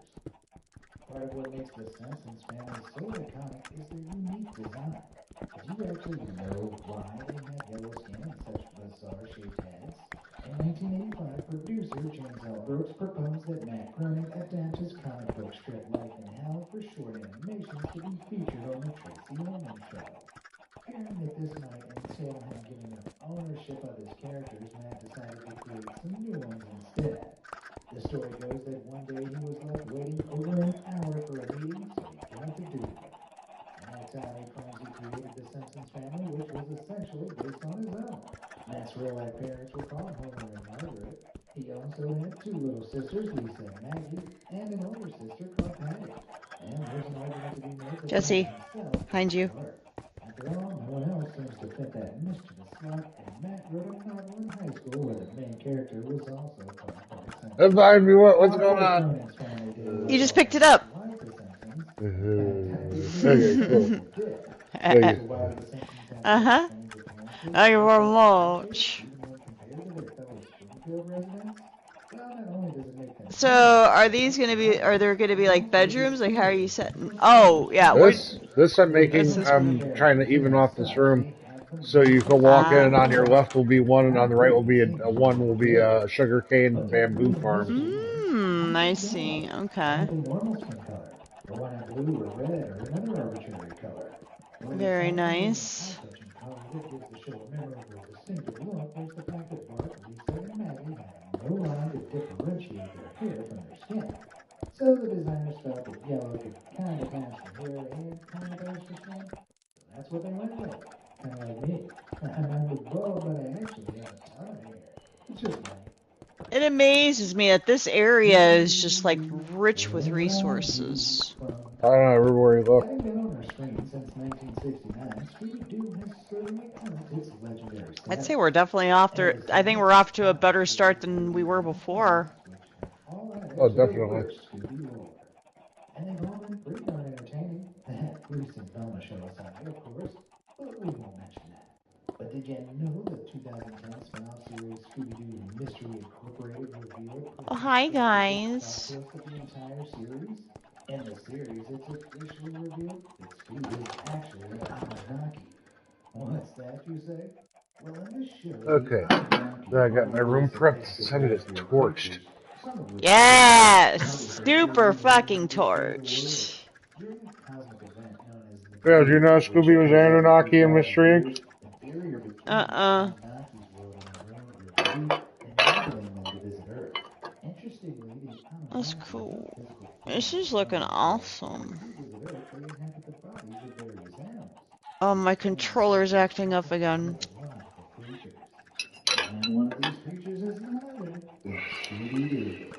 Part of what makes the Simpsons family so iconic is their unique design. But do you actually know why they have yellow skin and such bizarre shaped heads? In 1985, producer James L. Brooks proposed that Matt Groening adapt his comic book strip Life in Hell for short animations to be featured on the Tracy Ullman Show. Fearing that this might entail him giving up ownership of his characters, Matt decided to create some new ones instead. The story goes that one day he was left waiting over an hour for a meeting, so he got to doing it. In that time, he claims he created the Simpsons family, which was essentially based on his own. Matt's real-life parents were called Homer and Margaret. He also had two little sisters, Lisa and Maggie, and an older sister called Patty. And there's an argument to be made that Jesse, Matt himself behind you. Bart. After all, no one else seems to fit that mischievous slot, and Matt wrote a novel in high school where the main character was also called Bart Simpson. Remind me what's Now, going of course, on? Groening's family didn't You look just all picked it that up. much like the Simpsons. Okay, cool. So why do the Simpsons have such Uh-huh. strange appearances? Thank you Or very such much. even when compared to their fellow Springfield residents? Well, not only does it make them So, are there gonna be like bedrooms? Like, how are you setting? Oh, yeah, This I'm making. What's this I'm one? trying to even off this room, so you can walk in, and on your left will be one, and on the right will be one will be a sugarcane and bamboo farm. I see. Okay. Normal skin color, or one in blue or red or another arbitrary color. Very nice. Eye-catching color that gives the show a memorable, distinctive look was the fact that Bart, Lisa, and Maggie had no line to differentiate their hair from their skin. So the designers felt that yellow could kind of match the hair and kind of match the skin. So that's what they went with. Kind of like me. I'm with bald, but I actually have a ton of hair. It's just white. It amazes me that this area is just like rich with resources. I don't know everywhere you look. Having been on our screen since 1969, Scooby-Doo has certainly earned its legendary status. I'd say we're definitely off to. I think we're off to a better start than we were before. Oh, definitely. Scooby lore. And they've all been pretty darn entertaining. That Bruce and Velma show aside, of course, but we won't mention that. But did you know the 2010 spin-off series Scooby-Doo Mystery Incorporated revealed Oh, hi guys. plot twist of the entire series? In the series, it's officially revealed that Scooby is actually an Anunnaki. What's that, you say? Well, in the show, Okay. Then I got my room prepped. Set it as torched. Yes, super fucking torched. During a cosmic event known as the Yeah, do you know Scooby was Anunnaki in Mystery Inc.? Anunnaki's rode on a road with Luke, enabling them to visit Earth. Interestingly, the That's cool. This is looking awesome. visit Earth, they inhabit the bodies of various animals. Oh, my controller's acting up again. Wonderful creatures. And one of these creatures is none other than Scooby-Doo.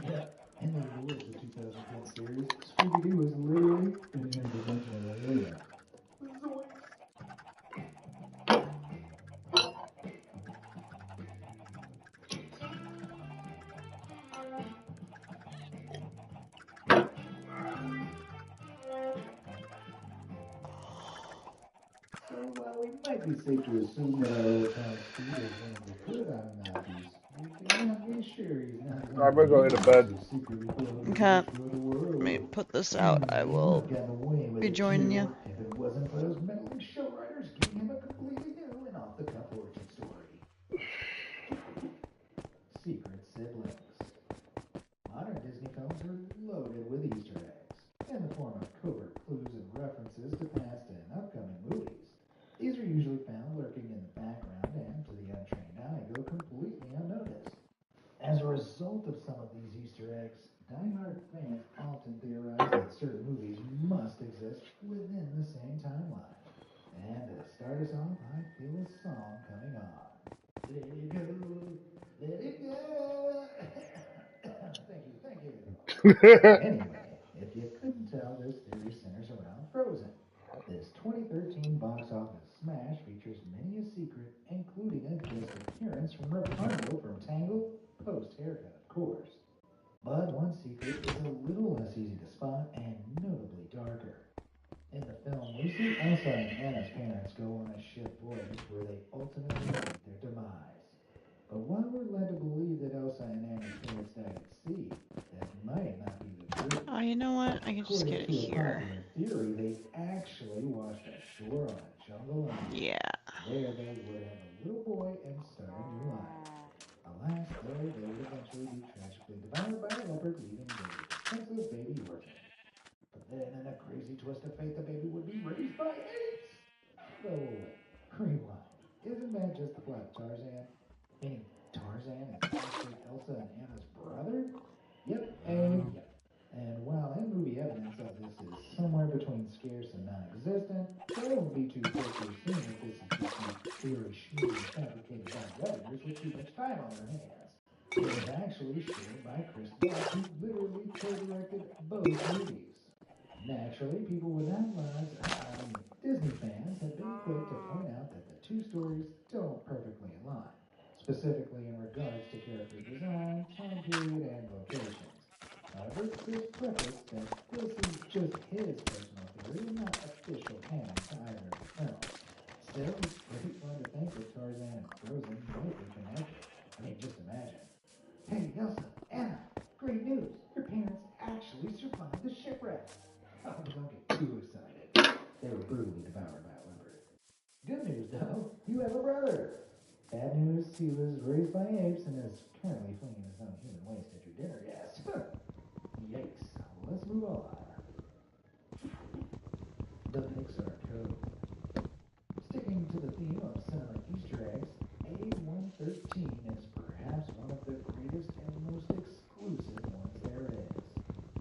Yep, in the lore of the 2010 series, Scooby-Doo is literally an interdimensional alien. Zoinks! So while we might be safe to assume that our old pal Scoot is one of the good Anunnakis, we cannot be sure he's not one I'm gonna go into bed. Okay. Let me put this out. I will be joining you. If it wasn't for those meddling show writers giving him a completely new and off-the-cuff origin story. Secret siblings. Modern Disney films are loaded with Easter eggs, in the form of covert clues and references to past and upcoming movies. These are usually found lurking in the background and, to the untrained eye, go completely unnoticed. As a result of some of these Easter eggs, die-hard fans often theorize that certain movies must exist within the same timeline. And to start us off, I feel a song coming on. Let it go, let it go. Thank you. Anyway, if you couldn't tell, this theory centers around Frozen. This 2013 box office smash features many a secret, including a guest appearance from Rapunzel from Tangled, post-haircut, of course. But one secret is a little less easy to spot and notably darker. In the film, we see, Elsa and Anna's parents go on a ship voyage where they ultimately meet their demise. But while we're led to believe that Elsa and Anna's parents died at sea, that might not be the truth. Oh, you know what? I can just According get it to a here. popular theory, they actually washed ashore on a jungle island. Yeah. There they would have a little boy and start a new life. Alas, though, they would eventually be tragically devoured by a leopard, leaving their defenseless baby orphan. But then, in a crazy twist of fate, the baby would be raised by apes! No, wait. Rewind. Isn't that just the plot of Tarzan? Meaning Tarzan is actually Elsa and Anna's brother? Yep, and yep. And while in movie evidence of this is somewhere between scarce and non-existent, don't be too quick to assume that this is just some theory schmeary fabricated by Webers with too much time on their hands. It was actually shared by Chris Rock, who literally co-directed both movies. Naturally, people without lives, Disney fans, have been quick to point out that the two stories don't perfectly align, specifically in regards to character design, time period, and locations. However, Chris prefaced that this is just his personal theory and not official canon to either of the films. Still, it's pretty fun to think that Tarzan and Frozen might be connected. I mean, just imagine. Hey, Elsa, Anna, great news! Your parents actually survived the shipwreck! Oh, don't get too excited. They were brutally devoured by a leopard. Good news, though, you have a brother. Bad news, he was raised by apes and is currently flinging his own human waste at your dinner guest. Yikes. Let's move on. The Pixar Code. Sticking to the theme of cinema Easter eggs, A113 is perhaps one of the greatest and most exclusive ones there is.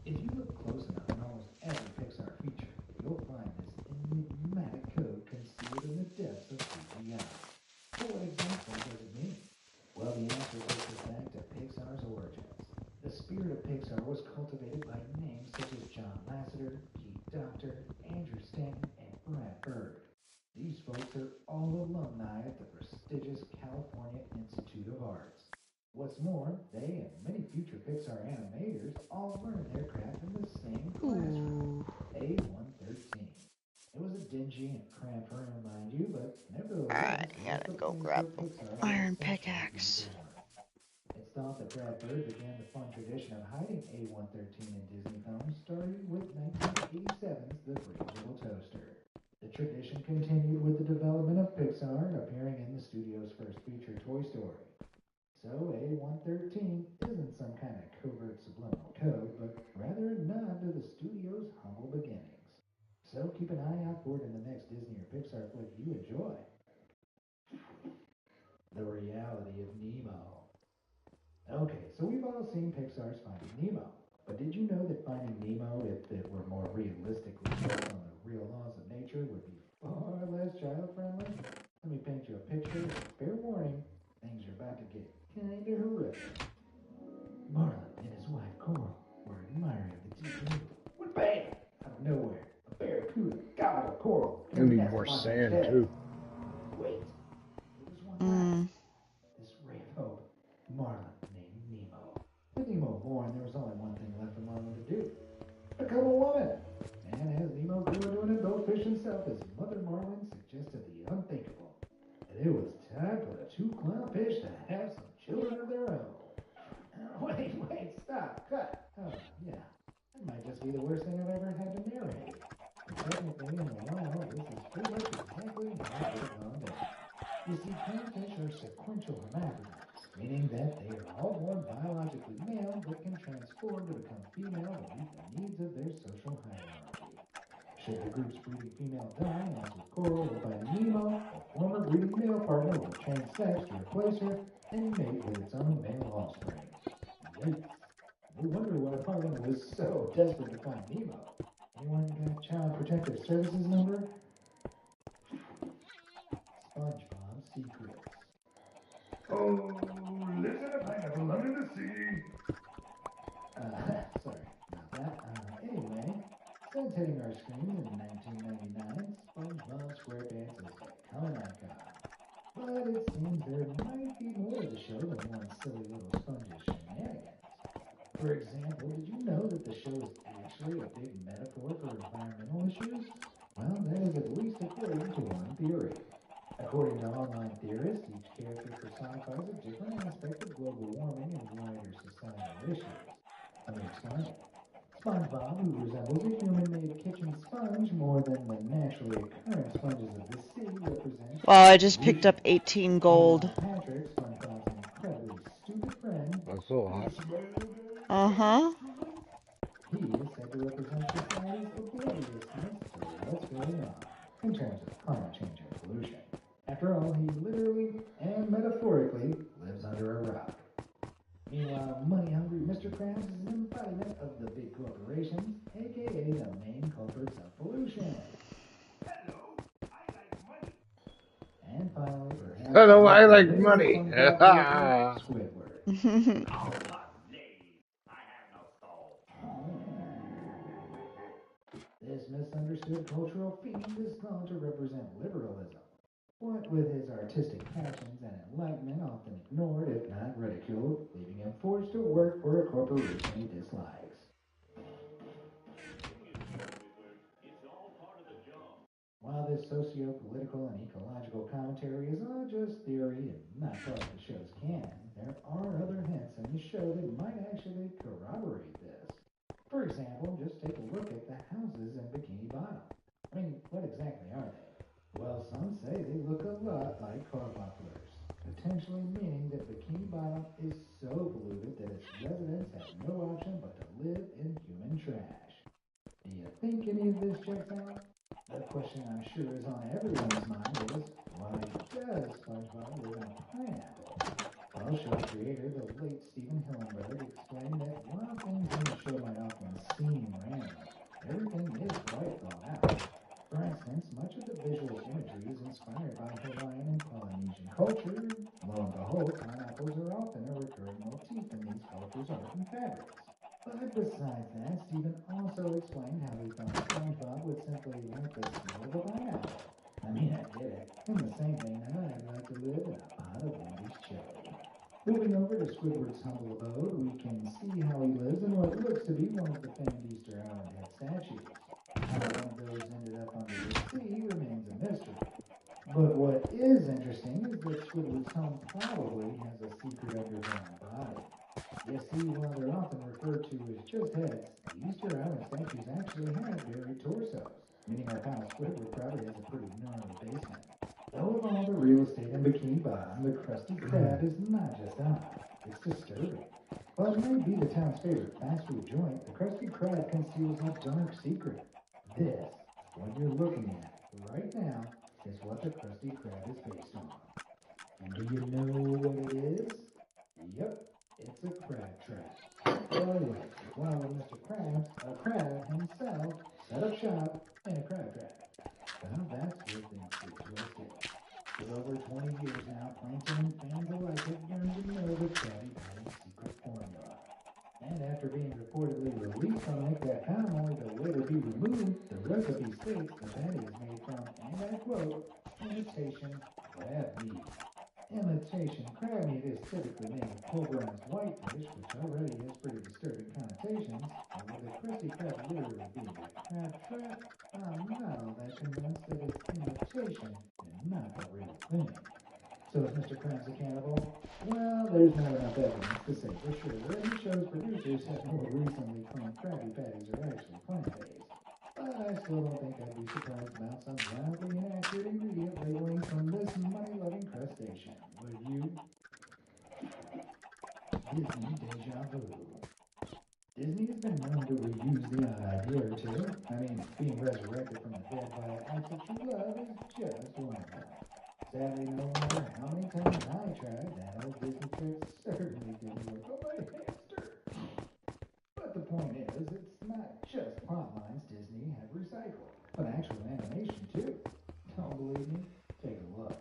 If you look close enough in almost every Pixar feature, you'll find this enigmatic code concealed in the depths of CGI. But what exactly does it mean? Well, the answer takes us back to Pixar's origins. The spirit of Pixar was cultivated by names such as John Lasseter, Pete Docter, Andrew Stanton, and Brad Bird. These folks are all alumni at the prestigious California Institute of Arts. What's more, they and many future Pixar animators all learned their craft in the same classroom, A113. It was a dingy and cramped room, mind you, but nevertheless, Alright, it I was gotta the go place grab where Pixar would iron essentially be pickaxe. born. It's thought that Brad Bird began the fun tradition of hiding A113 in Disney films, starting with 1987's The Great Little Toaster. The tradition continued with the development of Pixar, appearing in the studio's first feature, Toy Story. So A113 isn't some kind of covert subliminal code, but rather a nod to the studio's humble beginnings. So keep an eye out for it in the next Disney or Pixar flick you enjoy. The reality of Nemo. Okay, so we've all seen Pixar's Finding Nemo. But did you know that Finding Nemo, if it were more realistically based on the real laws of nature, would be far less child-friendly? Let me paint you a picture. Fair warning, things are about to get kinda horrific. Marlin and his wife Coral were admiring the deep blue when bam! Out of nowhere, a barracuda gobbled a coral. You need more sand, too. Wait, it was one last. This ray of hope, Marlin named Nemo. With Nemo born, there was only one thing left for Marlin to do. Become a woman! And as Nemo grew into an adult fish himself, his mother Marlin suggested the unthinkable. That it was time for the two clownfish to have some children of their own. Wait, stop, cut. Oh, yeah. That might just be the worst thing I've ever had to narrate. But technically, in the wild, this is pretty much exactly how it would gone down. You see, clownfish are sequential hermaphrodites, meaning that they are all born biologically male but can transform to become female to meet the needs of their social hierarchy. Should the group's breeding female die, as with Coral or Finding Nemo, the former breeding male partner will change sex to replace her and mate with its own male offspring. Yikes. No wonder why Marlin was so desperate to find Nemo. Anyone got Child Protective Services number? SpongeBob Secrets. Oh, lives in a pineapple under the sea. Sorry about that. Anyway, since hitting our screens in 1999, SpongeBob SquarePants has become an icon. But it seems there might be more to the show than one silly little sponge's shenanigans. For example, did you know that the show is actually a big metaphor for environmental issues? Well, that is at according to one theory. According to online theorists, each character personifies a different aspect of global warming and wider societal issues. Let me explain. SpongeBob, who resembles a human-made kitchen sponge more than the naturally occurring sponges of the sea, represents Well, I just picked pollution. up 18 gold. Meanwhile, Patrick, SpongeBob's incredibly stupid friend, That's so hot. Uh-huh. he is said to represent society's obliviousness to what's going on in terms of climate change and pollution. After all, he literally and metaphorically lives under a rock. Meanwhile, money-hungry Mr. Krabs is an embodiment of the big corporations, aka the main culprits of pollution. Hello, I like money. And finally, perhaps Hello, I like the money. SpongeBob character, Squidward. Oh, please. I have no soul. This misunderstood cultural fiend is known to represent liberalism. What with his artistic passions and enlightenment often ignored, if not ridiculed, leaving him forced to work for a corporation he dislikes. It's all part of the job. While this socio-political and ecological commentary is all just theory and not part of the show's canon, there are other hints in the show that might actually corroborate this. For example, just take a look at the houses in Bikini Bottom. I mean, what exactly are they? Well, some say they look a lot like car mufflers, potentially meaning that Bikini Bottom is so polluted that its residents have no option but to live in human trash. Do you think any of this checks out? The question I'm sure is on everyone's mind is, why does SpongeBob live in a pineapple? Well, show creator, the late Stephen Hillenburg, explained that while things in the show might often seem random, everything is quite thought out. For instance, much of the visual imagery is inspired by Hawaiian and Polynesian culture. Lo and behold, pineapples are often a recurring motif in these cultures' art and fabrics. But besides that, Stephen also explained how he thought SpongeBob would simply like the smell of a pineapple. I mean, I get it. In the same vein, I'd like to live in a pot of Wendy's chili. Moving over to Squidward's humble abode, we can see how he lives in what looks to be one of the famed Easter Island head statues. How one of those ended up under the sea remains a mystery. But what is interesting is that Squidward's home probably has a secret underground body. You see, while they're often referred to as just heads, the Easter Island statues actually have buried torsos, meaning our pal Squidward probably has a pretty gnarly basement. Though of all the real estate in Bikini Bottom, the Krusty Krab is not just odd, it's disturbing. While it may be the town's favorite fast food joint, the Krusty Krab conceals a dark secret. This, what you're looking at right now, is what the Krusty Krab is based on. And do you know what it is? Yep, it's a crab trap. Well, anyway, one of Mr. Krabs, a crab himself, set up shop in a crab trap. Well, that's where things get twisted. For over 20 years now, plankton and fans alike have yearned to know the Krabby Patty's secret formula. And after being reportedly released on Nick.com only to later be removed, the recipe states the patty is made from, and I quote, imitation crab meat. Imitation crab meat is typically made with pulverized whitefish, which already has pretty disturbing connotations, and with the Krusty Krab literally being a crab trap, I'm not all that convinced that it's imitation and not the real thing. So is Mr. Krabs a cannibal? Well, there's not enough evidence to say for sure, and the show's producers have more recently claimed Krabby Patties are actually plant-based. But I still don't think I'd be surprised about some wildly inaccurate ingredient labeling from this money-loving crustacean. Would you? Disney deja vu. Disney has been known to reuse the odd idea or two. I mean, being resurrected from the dead via acts of true love is just one of them. Sadly, no matter how many times I tried, that old Disney trick certainly didn't work on my hamster. But the point is, it's not just plot lines Disney have recycled, but actual animation too. Don't believe me? Take a look.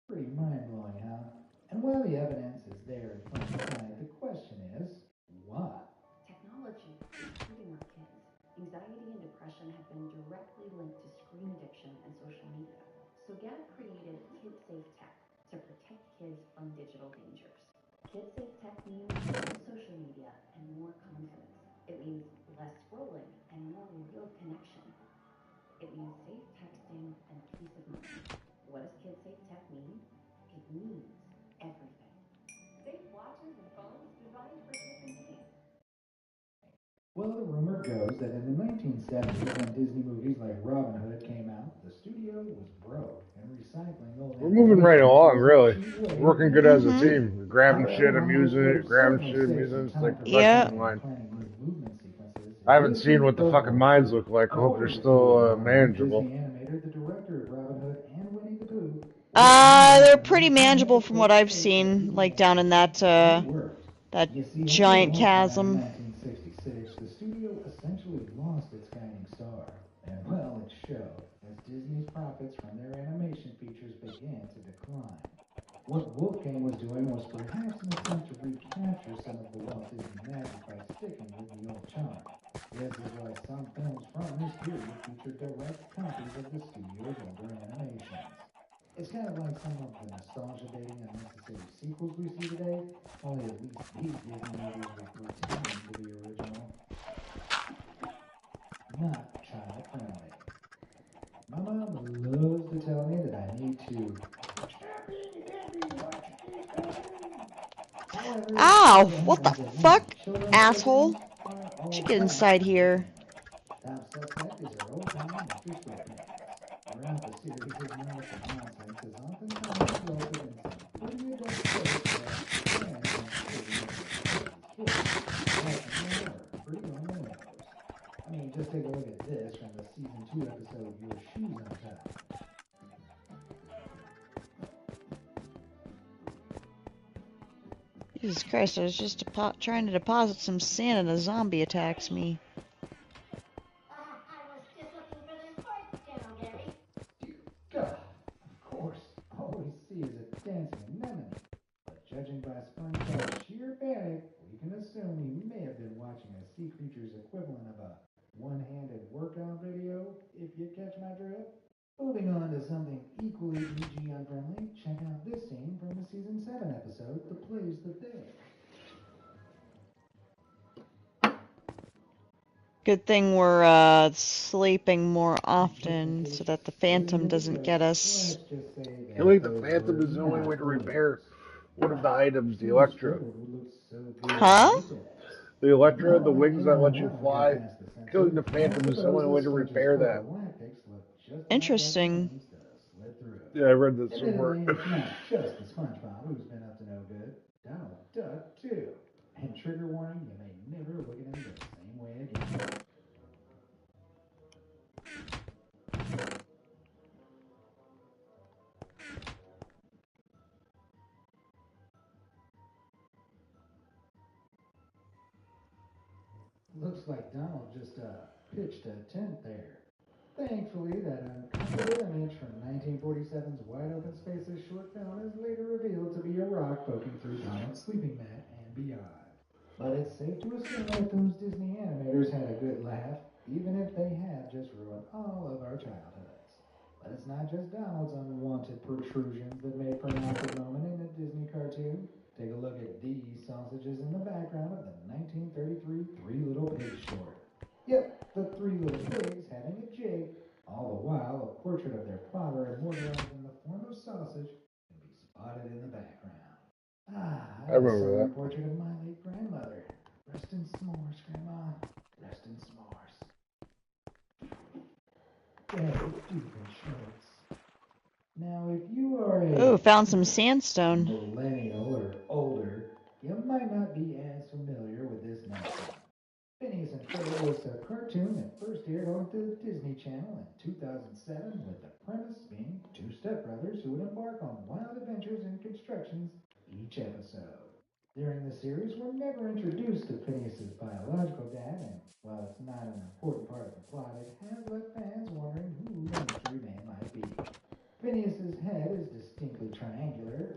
Pretty mind-blowing, huh? And while the evidence is there in front of sight. The question is, why? Technology is hurting our kids. Anxiety and depression have been directly linked to screen addiction and social media. So Gab created kid-safe tech to protect kids from digital dangers. Kid-safe tech means less social media and more confidence. It means less scrolling and more real connection. It means safe texting and peace of mind. What does kid-safe tech mean? It means everything. Safe watches and phones designed for kids and teens. Well, the rumor goes that in the 1970s, when Disney movies like Robin Hood came out, the studio was broke, and recycling old We're moving right along, really. cheap way Working to good make as a money. team. We're grabbing However, shit, while this amusing would it, grabbing certainly shit, save amusing some it. It's time like for perfection editing in and line. planning new movement sequences, it I haven't is seen getting what the above fucking all mines too. look like. I hope they're According to still manageable. Disney animator, the director of Robin Hood and Winnie the Pooh. They're pretty manageable from what I've seen, like down in that that You see, after the giant wall came out in chasm. 1966, the studio essentially lost its guiding star. And well, it showed, as Disney's profits from their animation features began to decline. What Wolfgang was doing was perhaps an attempt to recapture some of the Walt Disney magic by sticking with the old charm. This is why some films from this period feature direct copies of the studio's older animations. It's kind of like some of the nostalgia baiting unnecessary sequels we see today, only at least these Disney movies were pretending to be original, not child friendly. My mom loves to tell me that I need to stop being a deadbeat, watch your kids cartoons. However, it Ow! so What the happens that one of fuck, the children's asshole? cartoons are all Should get about inside the Wolf here. family. Top suspect is our old-time Mr. SquarePants. Throughout the series, his mouth of nonsense has oftentimes resulted in some pretty adult jokes that parents and children of both sexes get. But some of them are pretty on the nose. I mean, just take a look at this from the season 2 episode Your Shoes Untied. Jesus Christ, I was just trying to deposit some sand and a zombie attacks me. I was just looking for this sports channel, Gary. Dear God, of course, all we see is a dancing anemone. But judging by SpongeBob's sheer panic, we can assume he may have been watching a sea creature's equivalent of a one-handed workout video, if you catch my drift. Moving on to something equally PG unfriendly, check out this scene from the season 7 episode, The Plays That They. Good thing we're sleeping more often so that the phantom doesn't get us. Let's just say I that feel like the those Phantom were is the only way not to movies. repair one of the items, the Who Electra. struggled with looks so good Huh? details? The Electra, the Well, wings that let you wanna get fly. past the censor, Killing the I Phantom is the suppose only way this to stretches repair for that. galactics look just about like the Interesting. ones that slid through. Yeah, I read that somewhere. Admittedly, it's not just the SpongeBob who's been up to no good. Donald Duck, too. And trigger warning, you may never look at him the same way again. Looks like Donald just pitched a tent there. Thankfully, that uncomfortable image from 1947's Wide Open Spaces short film is later revealed to be a rock poking through Donald's sleeping mat and beyond. But it's safe to assume that those Disney animators had a good laugh, even if they have just ruined all of our childhoods. But it's not just Donald's unwanted protrusions that made for an awkward moment in a Disney cartoon. Take a look at these sausages in the background of the 1933 Three Little Pigs short. Yep, the Three Little Pigs having a jig. All the while, a portrait of their father immortalized in the form of sausage can be spotted in the background. I The remember signed that. portrait of my late grandmother. Rest in s'mores, Grandma. Rest in s'mores. Gary Dupin Schultz. Now, if you are Ooh, a found some sandstone. millennial or older, you might not be as familiar with this next one. Phineas and Ferb was a cartoon that first aired on the Disney Channel in 2007, with the premise being two stepbrothers who would embark on wild adventures and constructions each episode. During the series, we're never introduced to Phineas's biological dad, and while it's not an important part of the plot, it has left fans wondering who the mystery man might be. Phineas's head is distinctly triangular,